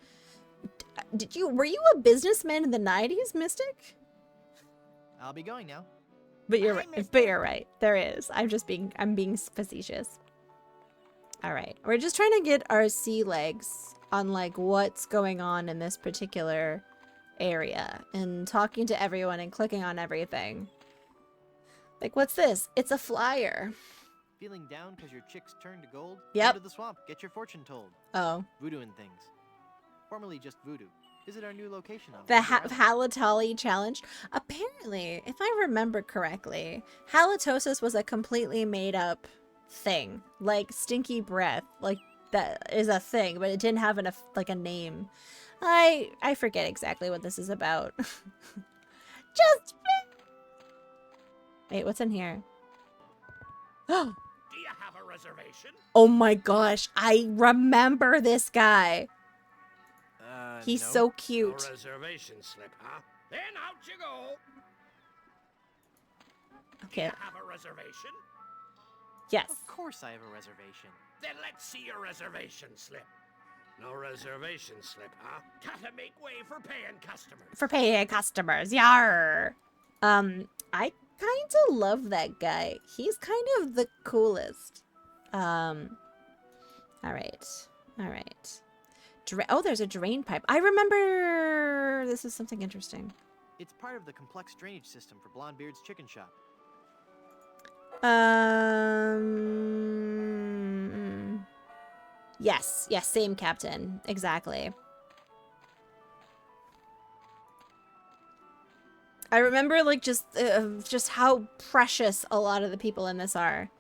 Were you a businessman in the 90s, Mystic? I'll be going now. But you're right. There is. I'm being facetious. All right. We're just trying to get our sea legs on like what's going on in this particular area and talking to everyone and clicking on everything. Like, what's this? It's a flyer. Feeling down because your chicks turned to gold? Yep. Go to the swamp. Get your fortune told. Oh. Voodoo and things. Formerly just Voodoo. Visit our new location on The Halatali challenge. Apparently, if I remember correctly, halitosis was a completely made up thing. Like stinky breath. Like that is a thing, but it didn't have a name. I forget exactly what this is about. Just wait, what's in here? Do you have a reservation? Oh my gosh, I remember this guy. He's no. so cute. No reservation slip, huh? Then out you go. Okay. Do you have a reservation? Yes. Of course I have a reservation. Then let's see your reservation slip. No reservation slip, huh? Gotta make way for paying customers. For paying customers, yar. I kind of love that guy. He's kind of the coolest. All right. Oh, there's a drain pipe. I remember this is something interesting. It's part of the complex drainage system for Blondebeard's chicken shop. Yes, same captain. Exactly. I remember like just how precious a lot of the people in this are.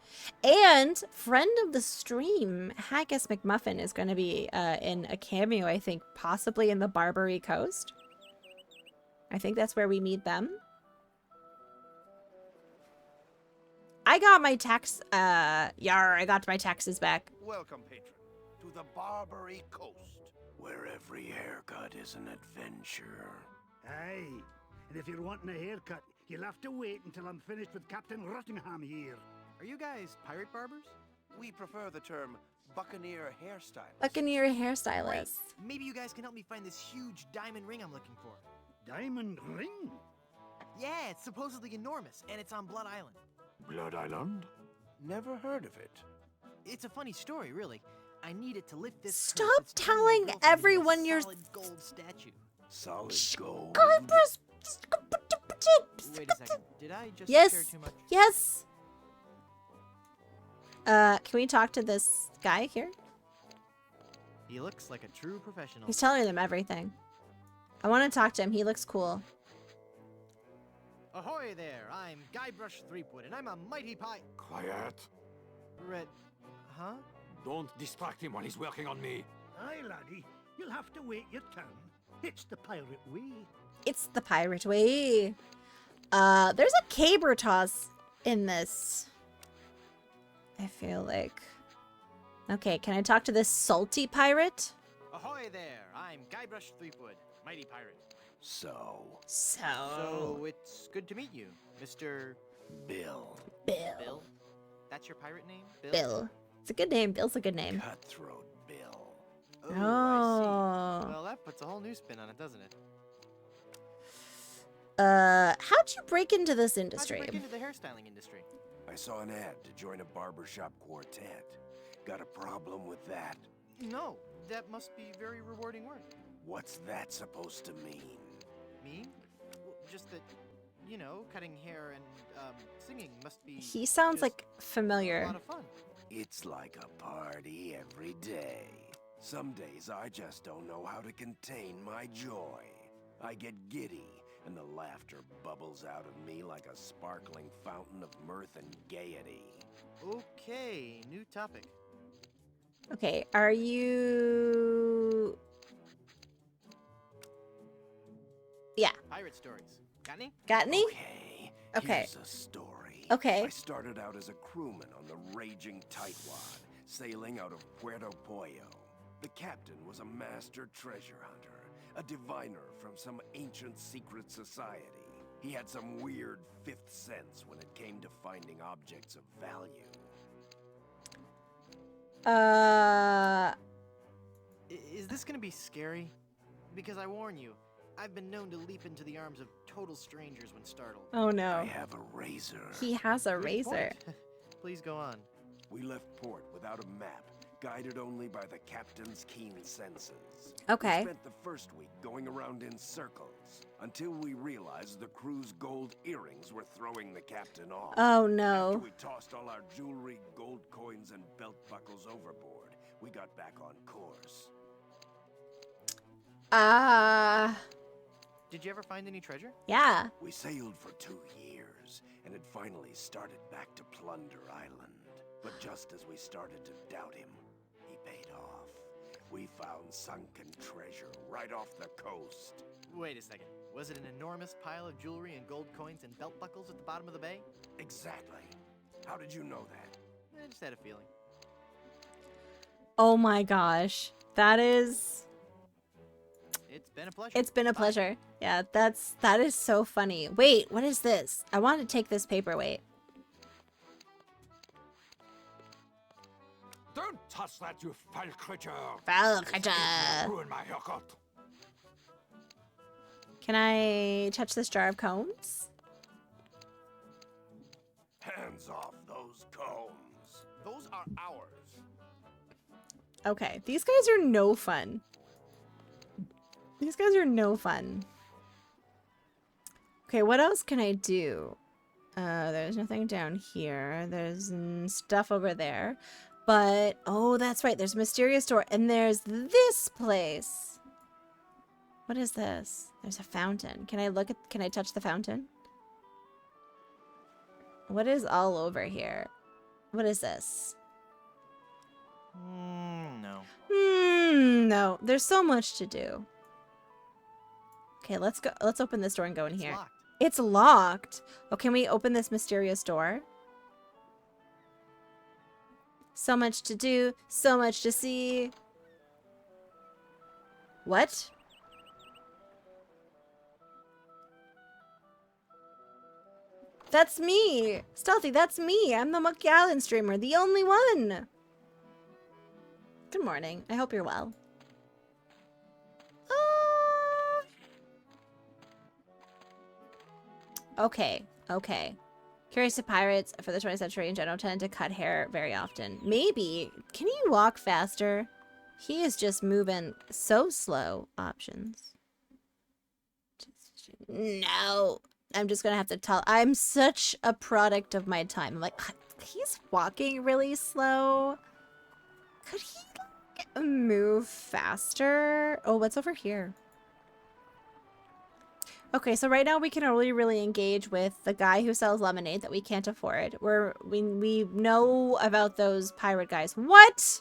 And friend of the stream, Haggis McMuffin is going to be in a cameo, I think, possibly in the Barbary Coast. I think that's where we meet them. I got my tax, I got my taxes back. Welcome, patron, to the Barbary Coast, where every haircut is an adventure. Aye, and if you're wanting a haircut, you'll have to wait until I'm finished with Captain Rottingham here. Are you guys pirate barbers? We prefer the term Buccaneer hairstylist. Buccaneer hairstylist. Great. Maybe you guys can help me find this huge diamond ring I'm looking for. Diamond ring? Yeah, it's supposedly enormous, and it's on Blood Island. Blood Island? Never heard of it. It's a funny story, really. I need it to lift this. Stop telling everyone your solid gold statue. Solid gold. Wait a second. Did I just Yes. share too much? Yes. Can we talk to this guy here? He looks like a true professional. He's telling them everything. I want to talk to him. He looks cool. Ahoy there! I'm Guybrush Threepwood, and I'm a mighty Quiet. Red. Huh? Don't distract him while he's working on me. Aye, laddie, you'll have to wait your turn. It's the pirate way. It's the pirate way. There's a caber toss in this. I feel like. Okay, can I talk to this salty pirate? Ahoy there! I'm Guybrush Threepwood, mighty pirate. So, So it's good to meet you, Mr. Bill. Bill? That's your pirate name? Bill. It's a good name. Bill's a good name. Cutthroat Bill. Oh, I Oh. see. Well, that puts a whole new spin on it, doesn't it? How'd you break into this industry? How'd you break into the hairstyling industry? I saw an ad to join a barbershop quartet. Got a problem with that? No, that must be very rewarding work. What's that supposed to mean? Me? Well, just that, you know, cutting hair and singing must be. He sounds just like a familiar. lot of fun. It's like a party every day. Some days I just don't know how to contain my joy. I get giddy, and the laughter bubbles out of me like a sparkling fountain of mirth and gaiety. Okay, new topic. Okay, are you... Yeah. Pirate stories. Got any? Got any? Okay. Okay. Here's a story. Okay. I started out as a crewman on the raging tightwad, sailing out of Puerto Pollo. The captain was a master treasure hunter, a diviner from some ancient secret society. He had some weird fifth sense when it came to finding objects of value. Is this gonna be scary? Because I warn you, I've been known to leap into the arms of total strangers when startled. Oh no. I have a razor. He has a Good razor. point. Please go on. We left port without a map, guided only by the captain's keen senses. Okay. We spent the first week going around in circles, until we realized the crew's gold earrings were throwing the captain off. Oh no. After we tossed all our jewelry, gold coins, and belt buckles overboard, we got back on course. Did you ever find any treasure? Yeah. We sailed for 2 years, and had finally started back to Plunder Island. But just as we started to doubt him, he paid off. We found sunken treasure right off the coast. Wait a second. Was it an enormous pile of jewelry and gold coins and belt buckles at the bottom of the bay? Exactly. How did you know that? I just had a feeling. Oh my gosh. That is... It's been a pleasure. It's been a pleasure. Yeah, that is so funny. Wait, what is this? I want to take this paperweight. Don't touch that, you foul creature! Foul creature! Ruin my haircut! Can I touch this jar of combs? Hands off those combs. Those are ours. Okay, these guys are no fun. These guys are no fun. Okay, what else can I do? There's nothing down here. There's stuff over there. But, oh, that's right. There's a mysterious door. And there's this place. What is this? There's a fountain. Can I touch the fountain? What is all over here? What is this? No. No. There's so much to do. Okay, let's go. Let's open this door and go in here. Locked. It's locked. Oh, can we open this mysterious door? So much to do, so much to see. What? That's me! Stealthy, that's me! I'm the Monkey Island streamer, the only one! Good morning. I hope you're well. Okay. Curious if pirates for the 20th century in general tend to cut hair very often. Maybe. Can he walk faster? He is just moving so slow. Options. No. I'm just gonna have to tell. I'm such a product of my time. I'm like, he's walking really slow. Could he move faster? Oh, what's over here? Okay, so right now we can only really engage with the guy who sells lemonade that we can't afford. We know about those pirate guys. What?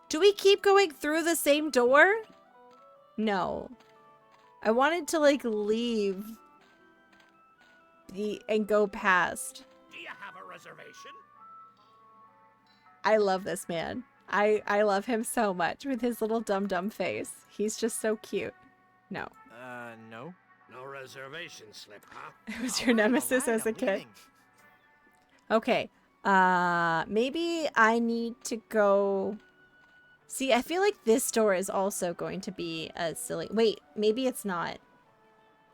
Do we keep going through the same door? No. I wanted to like leave and go past. Do you have a reservation? I love this man. I love him so much with his little dumb face. He's just so cute. No. No. No reservation slip, huh? It was your nemesis as a kid. Okay. Maybe I need to go. See, I feel like this door is also going to be a silly. Wait, maybe it's not.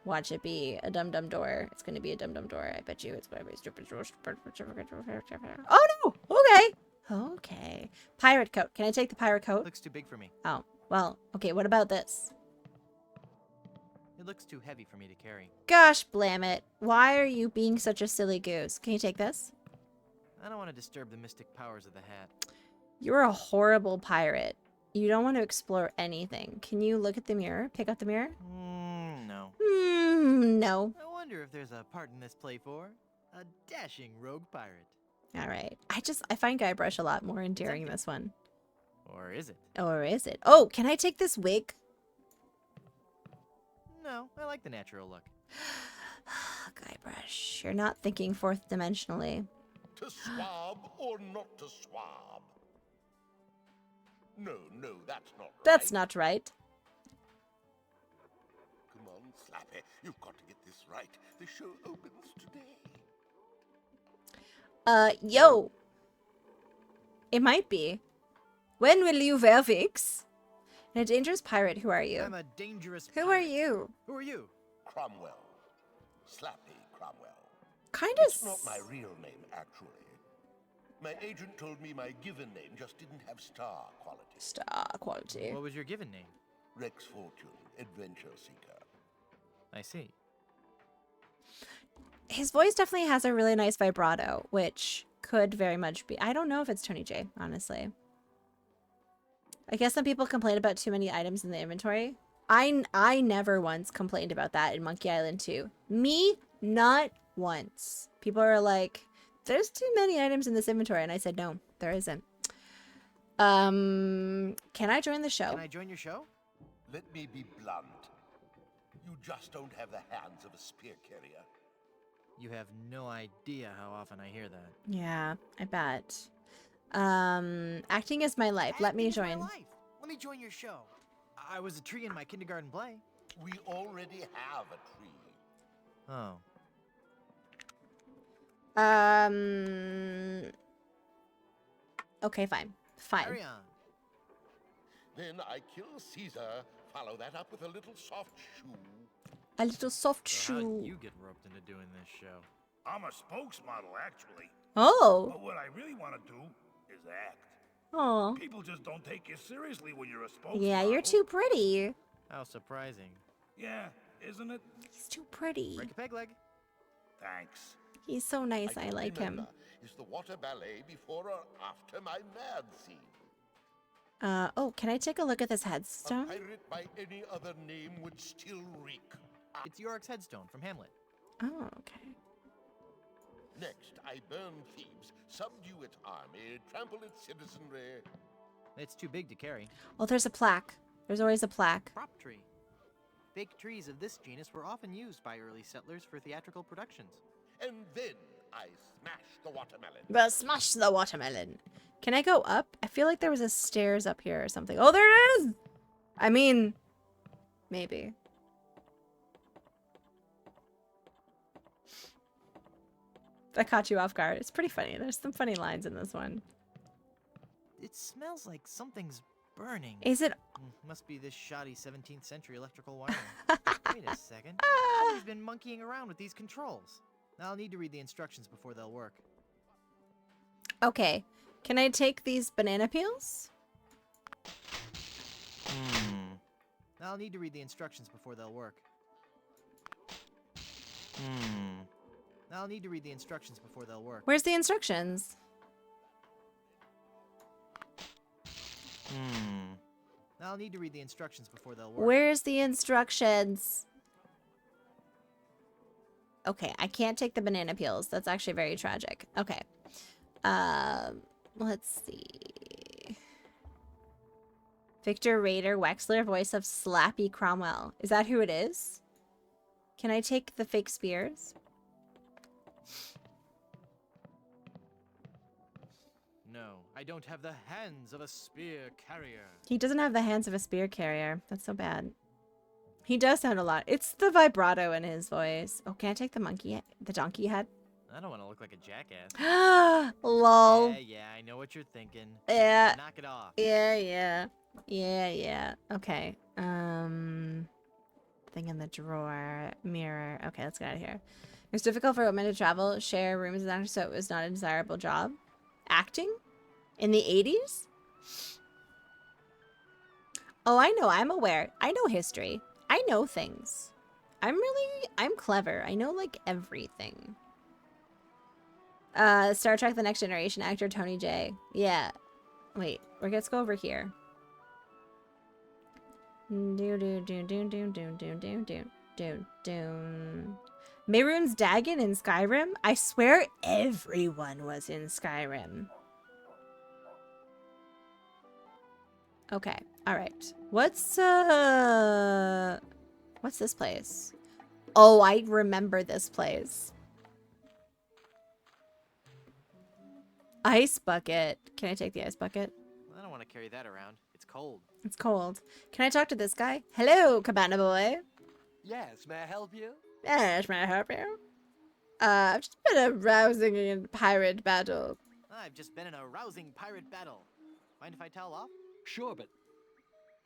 Watch it be a dum door. It's going to be a dum door. I bet you it's going to be stupid. Oh no! Okay. Okay. Pirate coat. Can I take the pirate coat? Looks too big for me. Oh, well, okay, what about this? It looks too heavy for me to carry. Gosh, blam it. Why are you being such a silly goose? Can you take this? I don't want to disturb the mystic powers of the hat. You're a horrible pirate. You don't want to explore anything. Can you look at the mirror? Pick up the mirror? No. No. I wonder if there's a part in this play for a dashing rogue pirate. All right. I find Guybrush a lot more endearing this one. Or is it? Or is it? Oh, can I take this wig? No, I like the natural look. Guybrush, you're not thinking fourth dimensionally. To swab or not to swab? No, that's not right. That's not right. Come on, Slappy. You've got to get this right. The show opens today. Yo. It might be. When will you wear wigs? And a dangerous pirate, who are you? I'm a dangerous Who pirate. are you? Who are you? Cromwell. Slappy Cromwell. Kind It's not my real name, actually. My agent told me my given name just didn't have star quality. Star quality. What was your given name? Rex Fortune, Adventure Seeker. I see. His voice definitely has a really nice vibrato, which could very much be. I don't know if it's Tony J, honestly. I guess some people complain about too many items in the inventory. I never once complained about that in Monkey Island 2. Me, not once. People are like, there's too many items in this inventory, and I said, no, there isn't. Can I join the show? Can I join your show? Let me be blunt. You just don't have the hands of a spear carrier. You have no idea how often I hear that. Yeah, I bet. Acting is my life. Let me join. Let me join your show. I was a tree in my kindergarten play. We already have a tree. Oh. Okay, fine. Fine. Carry on. Then I kill Caesar, follow that up with a little soft shoe. A little soft So how'd shoe. you get roped into doing this show? I'm a spokesmodel, actually. Oh. But what I really want to do is act. Oh. People just don't take you seriously when you're a spokesmodel. Yeah, you're too pretty. How surprising. Yeah, isn't it? He's too pretty. Break a peg leg. Thanks. He's so nice. I like him. Remember, is the water ballet before or after my mad scene? Oh, can I take a look at this A headstone? pirate by any other name would still reek. It's Yorick's headstone from Hamlet. Oh, okay. Next, I burn Thebes, subdue its army, trample its citizenry. It's too big to carry. Oh, there's a plaque. There's always a plaque. Prop tree. Fake trees of this genus were often used by early settlers for theatrical productions. And then I smash the watermelon. But smash the watermelon. Can I go up? I feel like there was a stairs up here or something. Oh, there it is! I mean, maybe. That caught you off guard. It's pretty funny. There's some funny lines in this one. It smells like something's burning. Is it? Must be this shoddy 17th century electrical wiring. Wait a second. Somebody's been monkeying around with these controls. I'll need to read the instructions before they'll work. Okay. Can I take these banana peels? I'll need to read the instructions before they'll work. I'll need to read the instructions before they'll work. Where's the instructions? I'll need to read the instructions before they'll work. Where's the instructions? Okay, I can't take the banana peels. That's actually very tragic. Okay. Let's see. Victor Raider, Wexler, voice of Slappy Cromwell. Is that who it is? Can I take the fake spears? No, I don't have the hands of a spear carrier. He doesn't have the hands of a spear carrier. That's so bad. He does sound a lot. It's the vibrato in his voice. Oh, can I take the donkey head? I don't want to look like a jackass. Lol. Yeah, I know what you're thinking. Yeah. Knock it off. Yeah. Okay. Thing in the drawer. Mirror. Okay, let's get out of here. It was difficult for women to travel, share rooms, and so it was not a desirable job. Acting? In the 80s? Oh, I know. I'm aware. I know history. I know things. I'm clever. I know, like, everything. Star Trek The Next Generation actor Tony J. Yeah. Wait, let's go over here. Mehrunes Dagon in Skyrim? I swear everyone was in Skyrim. Okay, alright. What's this place? Oh, I remember this place. Ice bucket. Can I take the ice bucket? I don't want to carry that around. It's cold. It's cold. Can I talk to this guy? Hello, Cabana Boy. Yes, may I help you? Yes, may I help you? I've just been a rousing pirate battle. I've just been in a rousing pirate battle. Mind if I towel off? Sure, but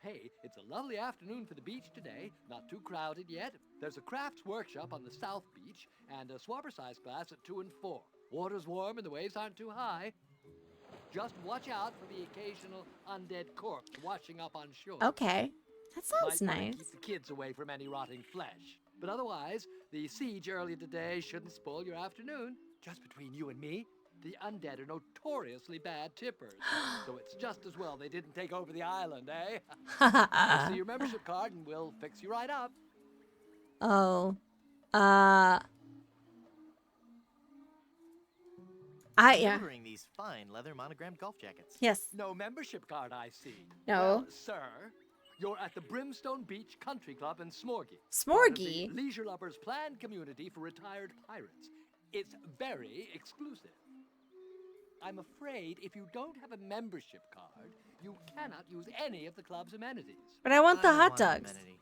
hey, it's a lovely afternoon for the beach today. Not too crowded yet. There's a crafts workshop on the south beach and a swapper size class at 2 and 4. Water's warm and the waves aren't too high. Just watch out for the occasional undead corpse washing up on shore. Okay, that sounds Might wanna nice. Keep the kids away from any rotting flesh. But otherwise, the siege earlier today shouldn't spoil your afternoon. Just between you and me, the undead are notoriously bad tippers. So it's just as well they didn't take over the island, eh? We'll see your membership card and we'll fix you right up. Oh. Yeah. Remembering these fine leather monogrammed golf jackets. Yes. No membership card, I see. No. Well, sir, you're at the Brimstone Beach Country Club in Smorgy. Smorgy? Part of the Leisure Lovers planned community for retired pirates. It's very exclusive. I'm afraid if you don't have a membership card, you cannot use any of the club's amenities. But I want the don't hot want an dogs. amenity.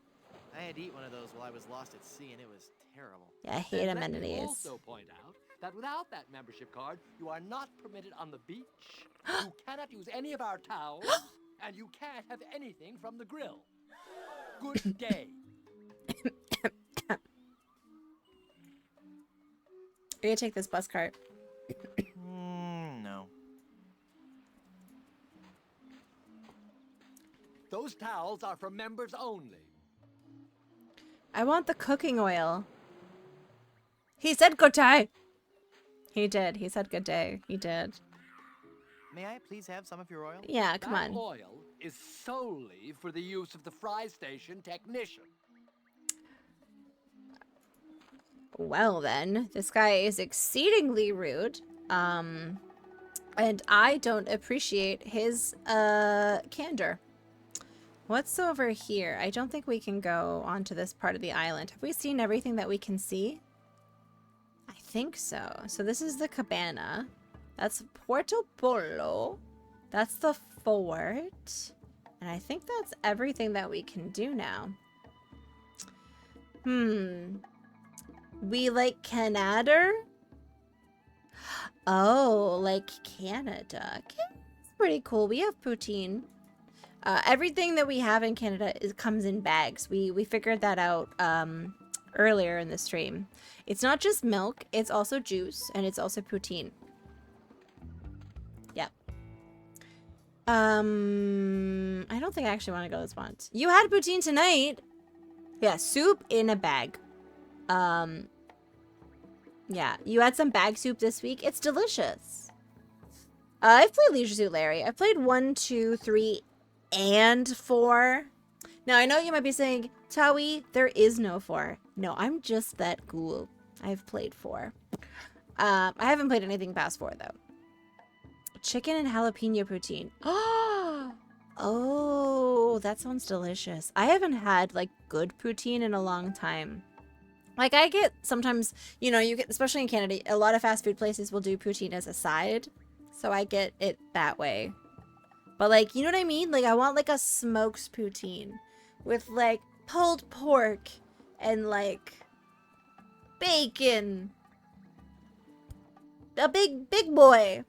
I had to eat one of those while I was lost at sea, and it was terrible. Yeah, I hate And let me amenities. also point out that without that membership card, you are not permitted on the beach. You cannot use any of our towels, and you can't have anything from the grill. Good day. You're gonna take this bus cart. No. Those towels are for members only. I want the cooking oil. He said good day. He did. He said good day. He did. May I please have some of your oil? Yeah, come That on. oil is solely for the use of the fry station technician. Well then, this guy is exceedingly rude. And I don't appreciate his candor. What's over here? I don't think we can go onto this part of the island. Have we seen everything that we can see? I think so. So this is the cabana. That's Puerto Polo. That's the fort. And I think that's everything that we can do now. We like Canada? Oh, like Canada. Canada's pretty cool. We have poutine. Everything that we have in Canada comes in bags. We figured that out earlier in the stream. It's not just milk, it's also juice, and it's also poutine. Yep. I don't think I actually want to go this once. You had poutine tonight. Yeah, soup in a bag. Yeah, you had some bag soup this week. It's delicious. I've played Leisure Suit Larry. I've played 1, 2, 3, and 4. Now, I know you might be saying, Tawi, there is no 4. No, I'm just that cool. I've played 4. I haven't played anything past 4, though. Chicken and jalapeno poutine. Oh, that sounds delicious. I haven't had, like, good poutine in a long time. Like, I get sometimes, you know, you get, especially in Canada, a lot of fast food places will do poutine as a side. So I get it that way. But, like, you know what I mean? Like, I want, like, a smoked poutine with, like, pulled pork and, like, bacon. A big boy.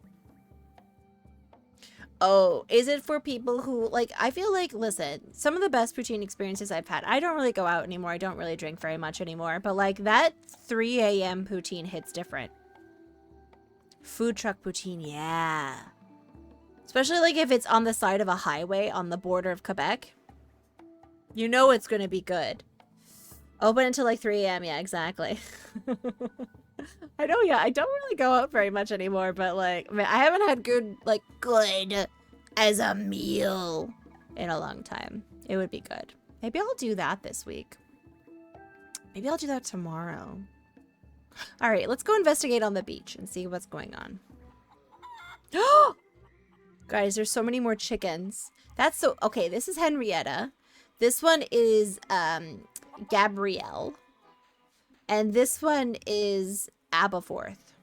Oh, is it for people who, like, I feel like, listen, some of the best poutine experiences I've had, I don't really go out anymore. I don't really drink very much anymore. But, like, that 3 a.m. poutine hits different. Food truck poutine, yeah. Especially, like, if it's on the side of a highway on the border of Quebec. You know it's going to be good. Open until, like, 3 a.m., yeah, exactly. I know, yeah, I don't really go out very much anymore, but, like, I mean, I haven't had good as a meal in a long time. It would be good. Maybe I'll do that this week. Maybe I'll do that tomorrow. All right, let's go investigate on the beach and see what's going on. Guys, there's so many more chickens. That's so... Okay, this is Henrietta. This one is Gabrielle. And this one is Aberforth.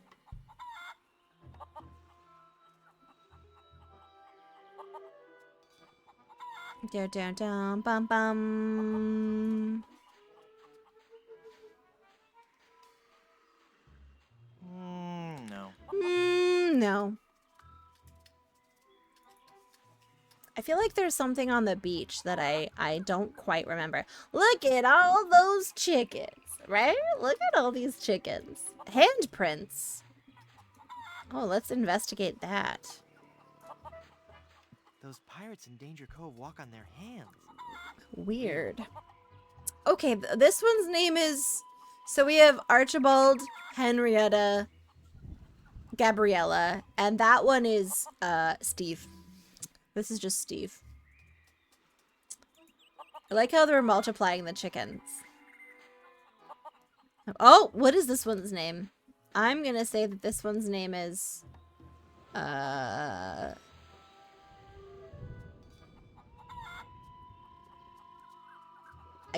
Down, down, down, bum, bum. No. No. I feel like there's something on the beach that I don't quite remember. Look at all those chickens, right? Look at all these chickens. Handprints. Oh, let's investigate that. Those pirates in Danger Cove walk on their hands. Weird. Okay, this one's name is... So we have Archibald, Henrietta, Gabriella, and that one is Steve. This is just Steve. I like how they're multiplying the chickens. Oh, what is this one's name? I'm gonna say that this one's name is... I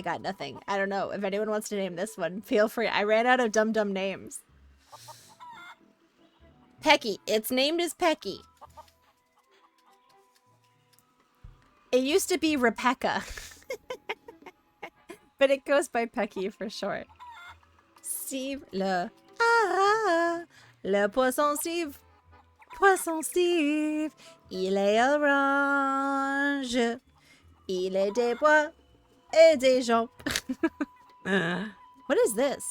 got nothing. I don't know. If anyone wants to name this one, feel free. I ran out of dumb names. Pecky. It's named as Pecky. It used to be Rebecca. But it goes by Pecky for short. Steve le... le poisson Steve. Poisson Steve. Il est orange. Il est des bois et des jambes. What is this?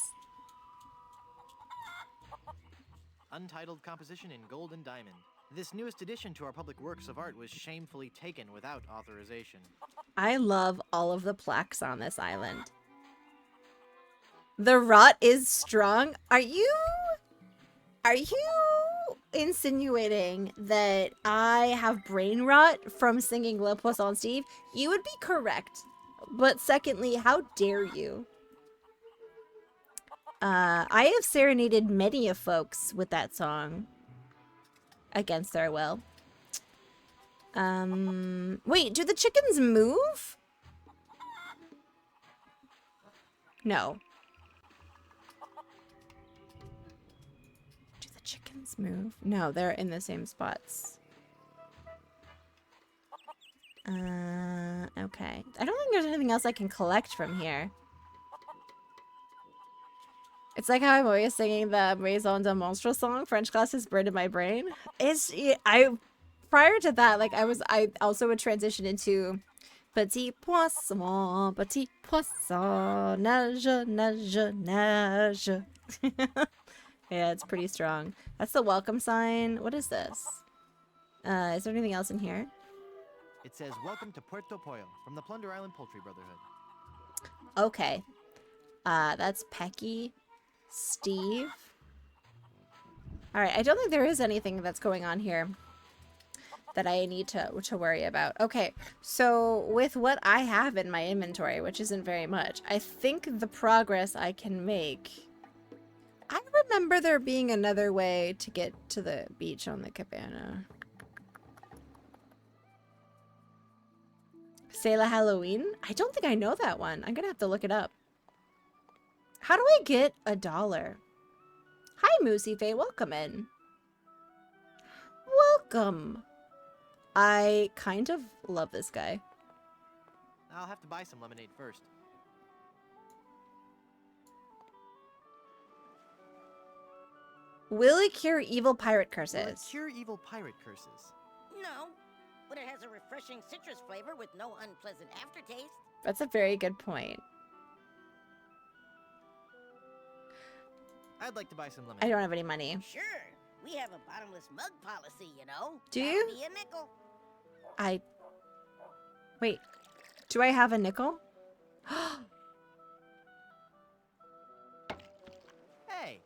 Untitled composition in gold and diamond. This newest addition to our public works of art was shamefully taken without authorization. I love all of the plaques on this island. The rot is strong. Are you insinuating that I have brain rot from singing Le Poisson Steve? You would be correct. But secondly, how dare you? I have serenaded many of folks with that song. Against their will. Wait, do the chickens move? No. Do the chickens move? No, they're in the same spots. Okay. I don't think there's anything else I can collect from here. It's like how I'm always singing the Maison de Monstre song. French class is burned in my brain. Prior to that, like I also would transition into petit poisson, nage, nage, nage. Yeah, it's pretty strong. That's the welcome sign. What is this? Is there anything else in here? It says, "Welcome to Puerto Pollo from the Plunder Island Poultry Brotherhood." Okay. That's Pecky. Steve. Alright, I don't think there is anything that's going on here that I need to worry about. Okay, so with what I have in my inventory, which isn't very much, I think the progress I can make... I remember there being another way to get to the beach on the cabana. C'est la Halloween? I don't think I know that one. I'm gonna have to look it up. How do I get $1? Hi, Moosey Faye. Welcome in. Welcome. I kind of love this guy. I'll have to buy some lemonade first. Will it cure evil pirate Will it curses? cure evil pirate curses? No, but it has a refreshing citrus flavor with no unpleasant aftertaste. That's a very good point. I'd like to buy some lemonade. I don't have any money. Sure, we have a bottomless mug policy, you know. Do That'd you? Be a nickel. Wait. Do I have a nickel? Hey!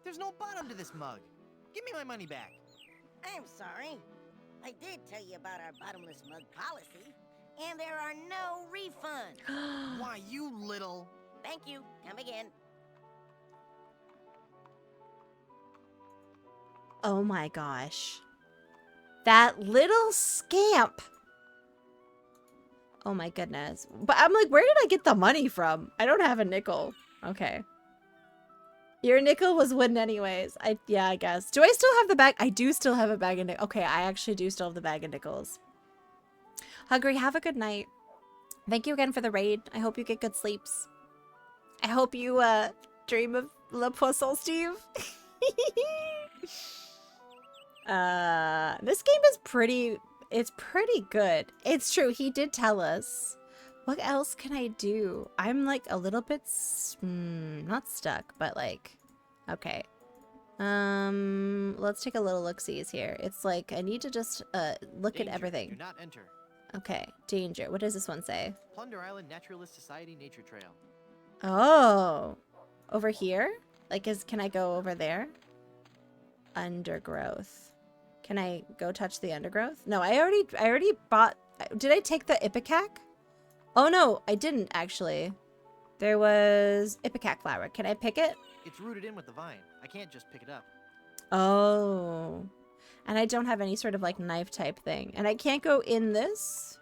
There's no bottom to this mug. Give me my money back. I'm sorry. I did tell you about our bottomless mug policy, and there are no refunds. Why, you little... Thank you. Come again. Oh my gosh. That little scamp. Oh my goodness. But I'm like, where did I get the money from? I don't have a nickel. Okay. Your nickel was wooden anyways. Yeah, I guess. Do I still have the bag? I do still have a bag of nickels. Okay, I actually do still have the bag of nickels. Hungry, have a good night. Thank you again for the raid. I hope you get good sleeps. I hope you dream of Le Poisson Steve. This game is pretty good. It's true, he did tell us. What else can I do? I'm like a little bit not stuck, but like okay. Let's take a little look-sees here. It's like I need to just look Danger. at everything. Do not enter. Okay, danger. What does this one say? Plunder Island Naturalist Society Nature Trail. Oh, over here? Like, can I go over there? Undergrowth. Can I go touch the undergrowth? No, I already bought. Did I take the ipecac? Oh no, I didn't actually. There was ipecac flower. Can I pick it? It's rooted in with the vine. I can't just pick it up. Oh. And I don't have any sort of like knife type thing. And I can't go in this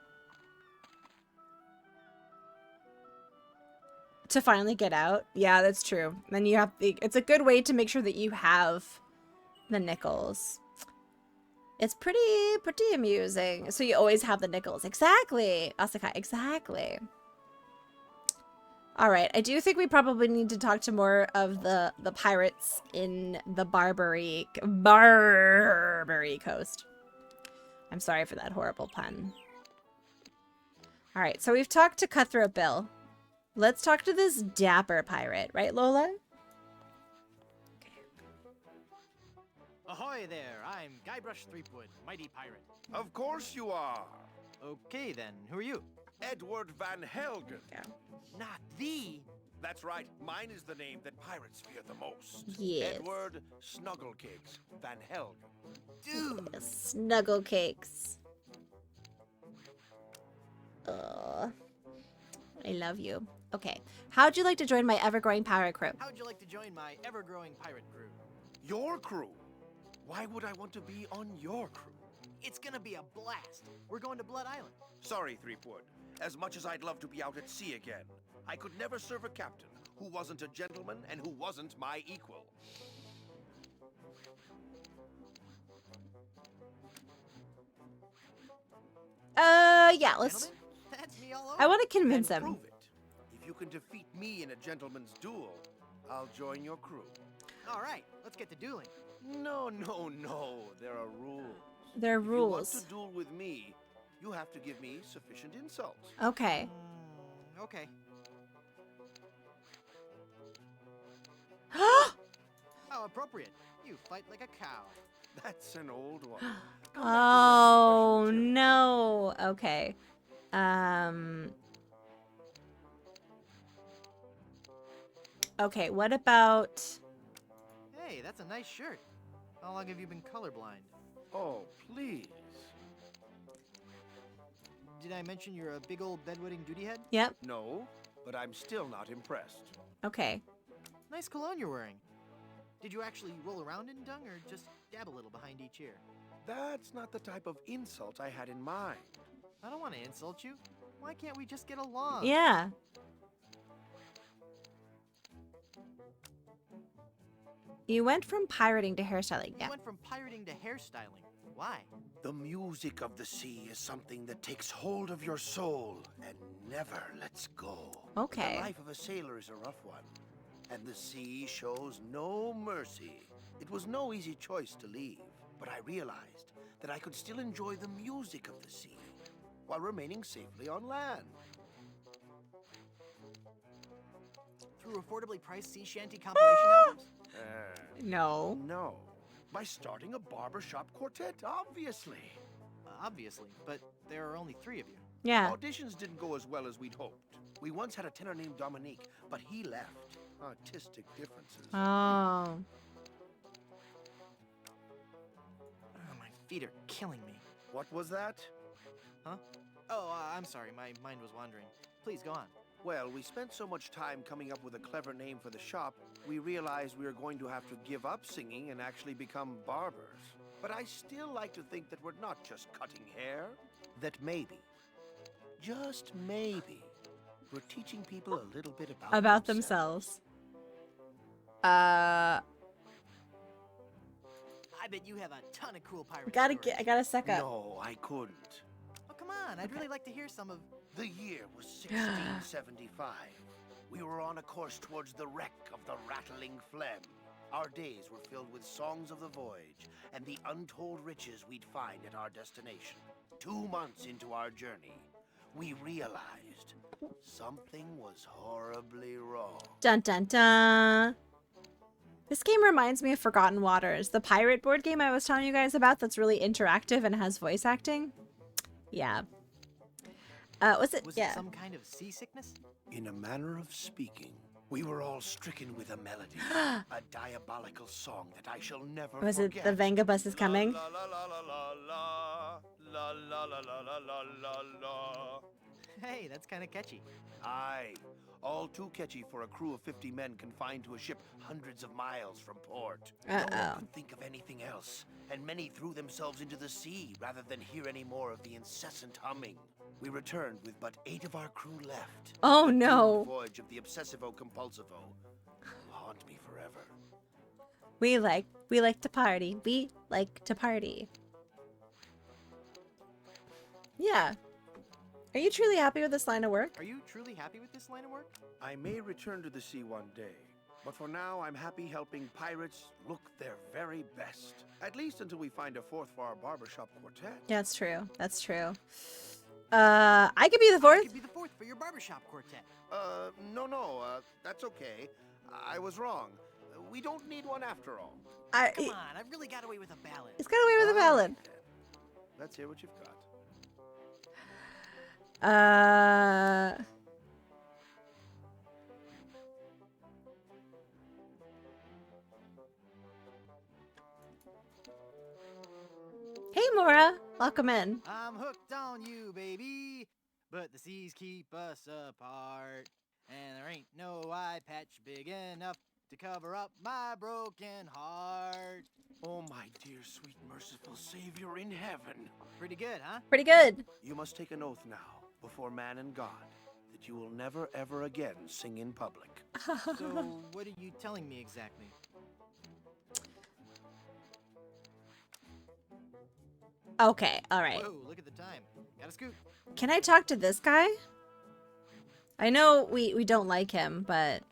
to finally get out. Yeah, that's true. Then you have it's a good way to make sure that you have The nickels. It's pretty amusing. So you always have the nickels. Exactly. Asakai, exactly. All right. I do think we probably need to talk to more of the pirates in the Barbary Coast. I'm sorry for that horrible pun. All right. So we've talked to Cutthroat Bill. Let's talk to this dapper pirate. Right, Lola? Ahoy there, I'm Guybrush Threepwood, mighty pirate. Of course you are. Okay then, who are you? Edward Van Helgen. Yeah. Not thee. That's right, mine is the name that pirates fear the most. Yes. Edward Snugglecakes Van Helgen. Dude. Snuggle cakes. I love you. Okay. How'd you like to join my ever-growing pirate crew? How'd you like to join my ever-growing pirate crew? Your crew? Why would I want to be on your crew? It's gonna be a blast. We're going to Blood Island. Sorry, Threepwood. As much as I'd love to be out at sea again, I could never serve a captain who wasn't a gentleman and who wasn't my equal. Yeah, let's... Gentlemen, that's me all over. I want to convince And him. prove it. If you can defeat me in a gentleman's duel, I'll join your crew. All right, let's get to dueling. No. There are rules. There are If you want rules. to duel with me, you have to give me sufficient insults. Okay. Okay. How appropriate. You fight like a cow. That's an old one. Oh, no. Okay. Okay, what about... Hey, that's a nice shirt. How long have you been colorblind? Oh, please. Did I mention you're a big old bedwetting duty head? Yep. No, but I'm still not impressed. Okay. Nice cologne you're wearing. Did you actually roll around in dung or just dab a little behind each ear? That's not the type of insult I had in mind. I don't want to insult you. Why can't we just get along? Yeah. You went from pirating to hairstyling. You Yeah. went from pirating to hairstyling. Why? The music of the sea is something that takes hold of your soul and never lets go. Okay. The life of a sailor is a rough one, and the sea shows no mercy. It was no easy choice to leave, but I realized that I could still enjoy the music of the sea while remaining safely on land. Through affordably priced sea shanty compilation albums? No. No. By starting a barbershop quartet, obviously. Obviously, but there are only 3 of you. Yeah. Auditions didn't go as well as we'd hoped. We once had a tenor named Dominique, but he left. Artistic differences. Oh. My feet are killing me. What was that? Huh? Oh, I'm sorry. My mind was wandering. Please go on. Well, we spent so much time coming up with a clever name for the shop, we realized we were going to have to give up singing and actually become barbers. But I still like to think that we're not just cutting hair. That maybe, just maybe, we're teaching people a little bit About themselves. I bet you have a ton of cool pirate stories. I gotta suck up. No, I couldn't. Oh, come on. I'd really like to hear some of... The year was 1675. We were on a course towards the wreck of the Rattling Phlegm. Our days were filled with songs of the voyage and the untold riches we'd find at our destination. 2 months into our journey, we realized something was horribly wrong. Dun dun dun. This game reminds me of Forgotten Waters, the pirate board game I was telling you guys about that's really interactive and has voice acting. Yeah. Was it some kind of seasickness? In a manner of speaking, we were all stricken with a melody, a diabolical song that I shall never Was it forget. the Venga bus is coming? La la la la la la la la la la la la la. Hey, that's kind of catchy. Aye, all too catchy for a crew of 50 men confined to a ship hundreds of miles from port. No one could think of anything else, and many threw themselves into the sea rather than hear any more of the incessant humming. We returned with but 8 of our crew left. Oh, The no. doomed voyage of the Obsessivo Compulsivo will haunt me forever. We like to party. We like to party. Yeah. Are you truly happy with this line of work? Are you truly happy with this line of work? I may return to the sea one day, but for now I'm happy helping pirates look their very best. At least until we find a fourth for our barbershop quartet. Yeah, that's true. That's true. I could be the fourth. I could be the fourth for your barbershop quartet. No, that's okay. I was wrong. We don't need one after all. Come on, I've really got away with a ballad. It's got away with a ballad. Let's hear what you've got. Hey, Mora. Welcome in. I'm hooked on you, baby. But the seas keep us apart. And there ain't no eye patch big enough to cover up my broken heart. Oh, my dear, sweet, merciful Savior in heaven. Pretty good, huh? Pretty good. You must take an oath now, before man and God, that you will never, ever again sing in public. So, what are you telling me exactly? Okay, alright. Whoa, look at the time. Gotta scoot. Can I talk to this guy? I know we don't like him, but...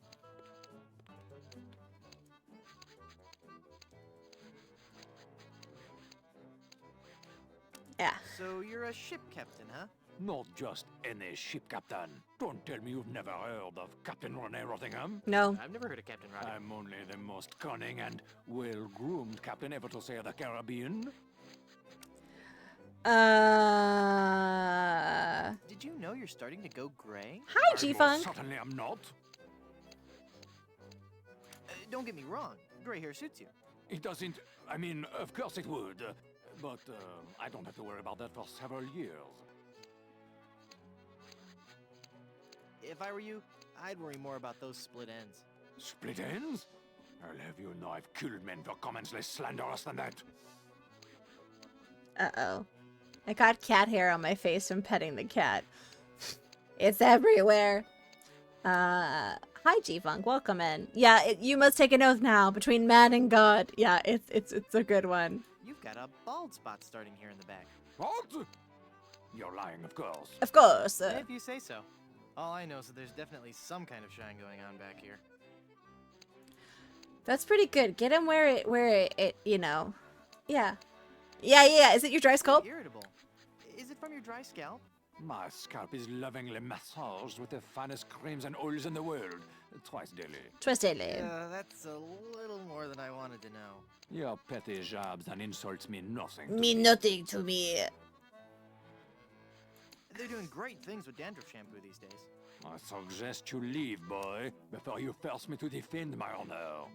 Yeah. So you're a ship captain, huh? Not just any ship captain. Don't tell me you've never heard of Captain Rene Rottingham. No. I've never heard of Captain Rottingham. I'm only the most cunning and well-groomed captain ever to sail the Caribbean. Did you know you're starting to go gray? Hi, G-Funk. Certainly I'm not. Don't get me wrong. Gray hair suits you. It doesn't... I mean, of course it would. But I don't have to worry about that for several years. If I were you, I'd worry more about those split ends. Split ends? I'll have you know I've killed men for comments less slanderous than that. Uh-oh. I got cat hair on my face from petting the cat. It's everywhere. Hi, G-Funk. Welcome in. Yeah, you must take an oath now between man and God. Yeah, it's a good one. You've got a bald spot starting here in the back. What? You're lying, of course. Of course. If you say so. All I know is that there's definitely some kind of shine going on back here. That's pretty good. Get him where it you know. Yeah. Yeah. Is it your dry scalp? Irritable. Is it from your dry scalp? My scalp is lovingly massaged with the finest creams and oils in the world. Twice daily. Twice daily. That's a little more than I wanted to know. Your petty jabs and insults mean nothing to me. Mean nothing to me. They're doing great things with dandruff shampoo these days. I suggest you leave, boy, before you force me to defend my honor.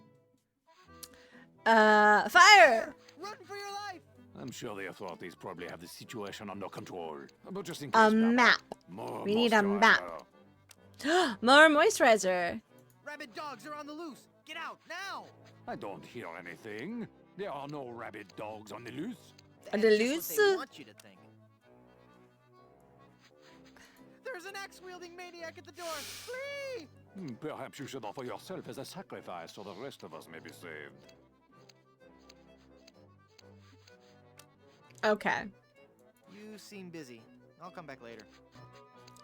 Fire! Run for your life! I'm sure the authorities probably have the situation under control. But just in A case, map. More We need a map. moisturizer. More moisturizer. Rabid dogs are on the loose! Get out, now! I don't hear anything. There are no rabid dogs on the loose. On the That's loose? just what they want you to think. There's an axe-wielding maniac at the door! Flee! Perhaps you should offer yourself as a sacrifice so the rest of us may be saved. Okay. You seem busy. I'll come back later.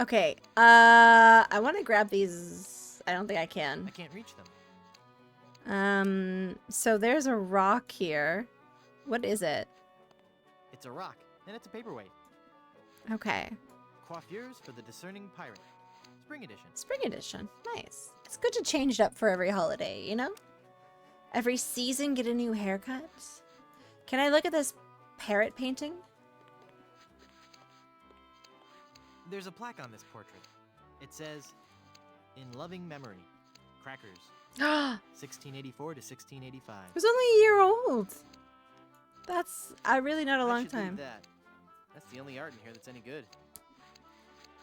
Okay. I want to grab these. I don't think I can. I can't reach them. So there's a rock here. What is it? It's a rock, and it's a paperweight. Okay. Coiffures for the Discerning Pirate. Spring edition. Spring edition. Nice. It's good to change it up for every holiday, you know? Every season, get a new haircut. Can I look at this parrot painting? There's a plaque on this portrait. It says, "In loving memory, Crackers, 1684 to 1685." It was only a year old. That's really not a I long should leave time. that. That's the only art in here that's any good.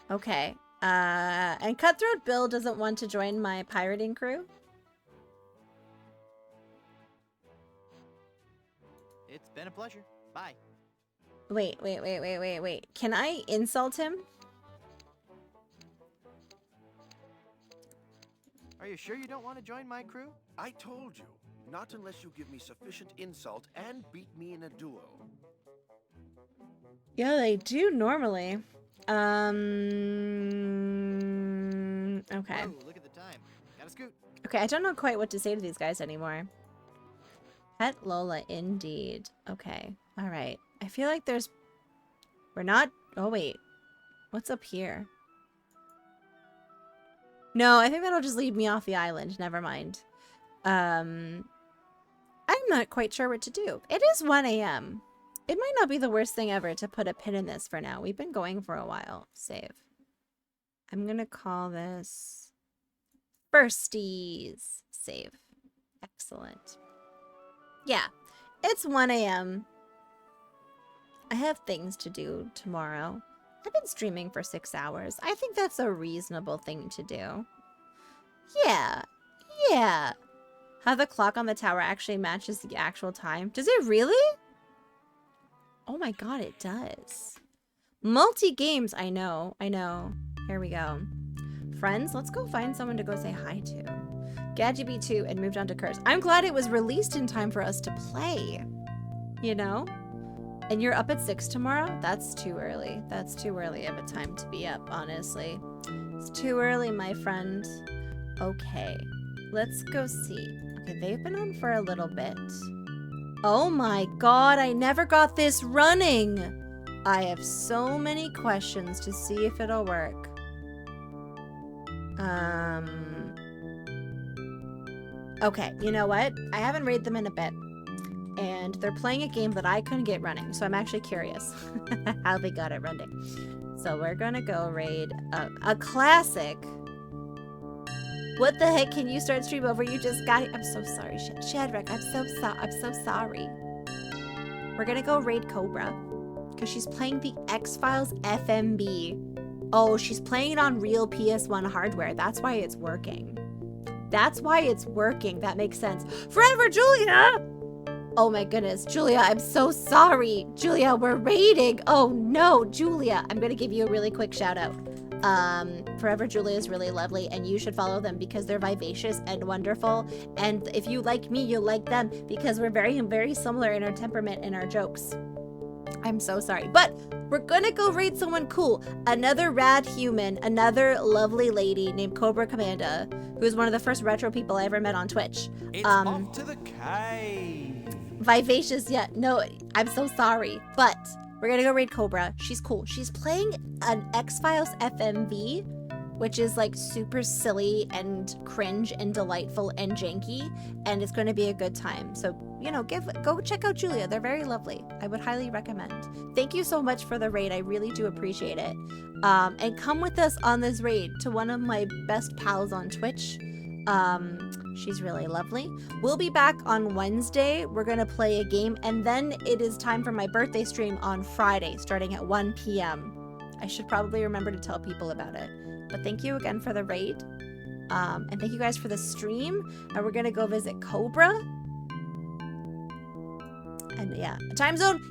Okay. And Cutthroat Bill doesn't want to join my pirating crew. It's been a pleasure. Bye. Wait. Can I insult him? Are you sure you don't want to join my crew? I told you, Not unless you give me sufficient insult and beat me in a duel. Yeah, they do normally. Okay. Whoa, look at the time. Gotta scoot. Okay, I don't know quite what to say to these guys anymore. Pet Lola, indeed. Okay, all right. I feel like there's... We're not... Oh, wait. What's up here? No, I think that'll just lead me off the island. Never mind. I'm not quite sure what to do. It is 1 a.m. It might not be the worst thing ever to put a pin in this for now. We've been going for a while. Save. I'm gonna call this... Firsties. Save. Excellent. Yeah, it's 1 a.m. I have things to do tomorrow. I've been streaming for 6 hours. I think that's a reasonable thing to do. Yeah. How the clock on the tower actually matches the actual time. Does it really? Oh my god, it does. Multi-games, I know. Here we go. Friends, let's go find someone to go say hi to. Gadget B2 and moved on to Curse. I'm glad it was released in time for us to play. You know? And you're up at 6 tomorrow? That's too early. That's too early of a time to be up, honestly. It's too early, my friend. Okay. Let's go see. Okay, they've been on for a little bit. Oh my god, I never got this running! I have so many questions to see if it'll work. Okay, you know what? I haven't raided them in a bit. And they're playing a game that I couldn't get running, so I'm actually curious how they got it running. So we're gonna go raid a classic. What the heck? Can you start stream over? You just got it. I'm so sorry, Shadrach. I'm so sorry. We're gonna go raid Cobra because she's playing the X-Files FMB. Oh, she's playing it on real PS1 hardware. That's why it's working. That's why it's working. That makes sense. Forever, Julia! Oh my goodness, Julia, I'm so sorry. Julia, we're raiding. Oh no, Julia. I'm gonna give you a really quick shout out. Forever Julia is really lovely and you should follow them because they're vivacious and wonderful. And if you like me, you'll like them because we're very, very similar in our temperament and our jokes. I'm so sorry, but we're gonna go raid someone cool. Another rad human, another lovely lady named Cobra Commanda, who's one of the first retro people I ever met on Twitch. It's off to the cave. Vivacious, yeah, no, I'm so sorry, but we're gonna go raid Cobra. She's cool. She's playing an X-Files FMV, which is like super silly and cringe and delightful and janky, and it's gonna be a good time. So, you know, go check out Julia. They're very lovely. I would highly recommend. Thank you so much for the raid. I really do appreciate it. And come with us on this raid to one of my best pals on Twitch. She's really lovely. We'll be back on Wednesday. We're gonna play a game, and then it is time for my birthday stream on Friday, starting at 1 p.m. I should probably remember to tell people about it. But thank you again for the raid. And thank you guys for the stream. And we're gonna go visit Cobra. And yeah, time zone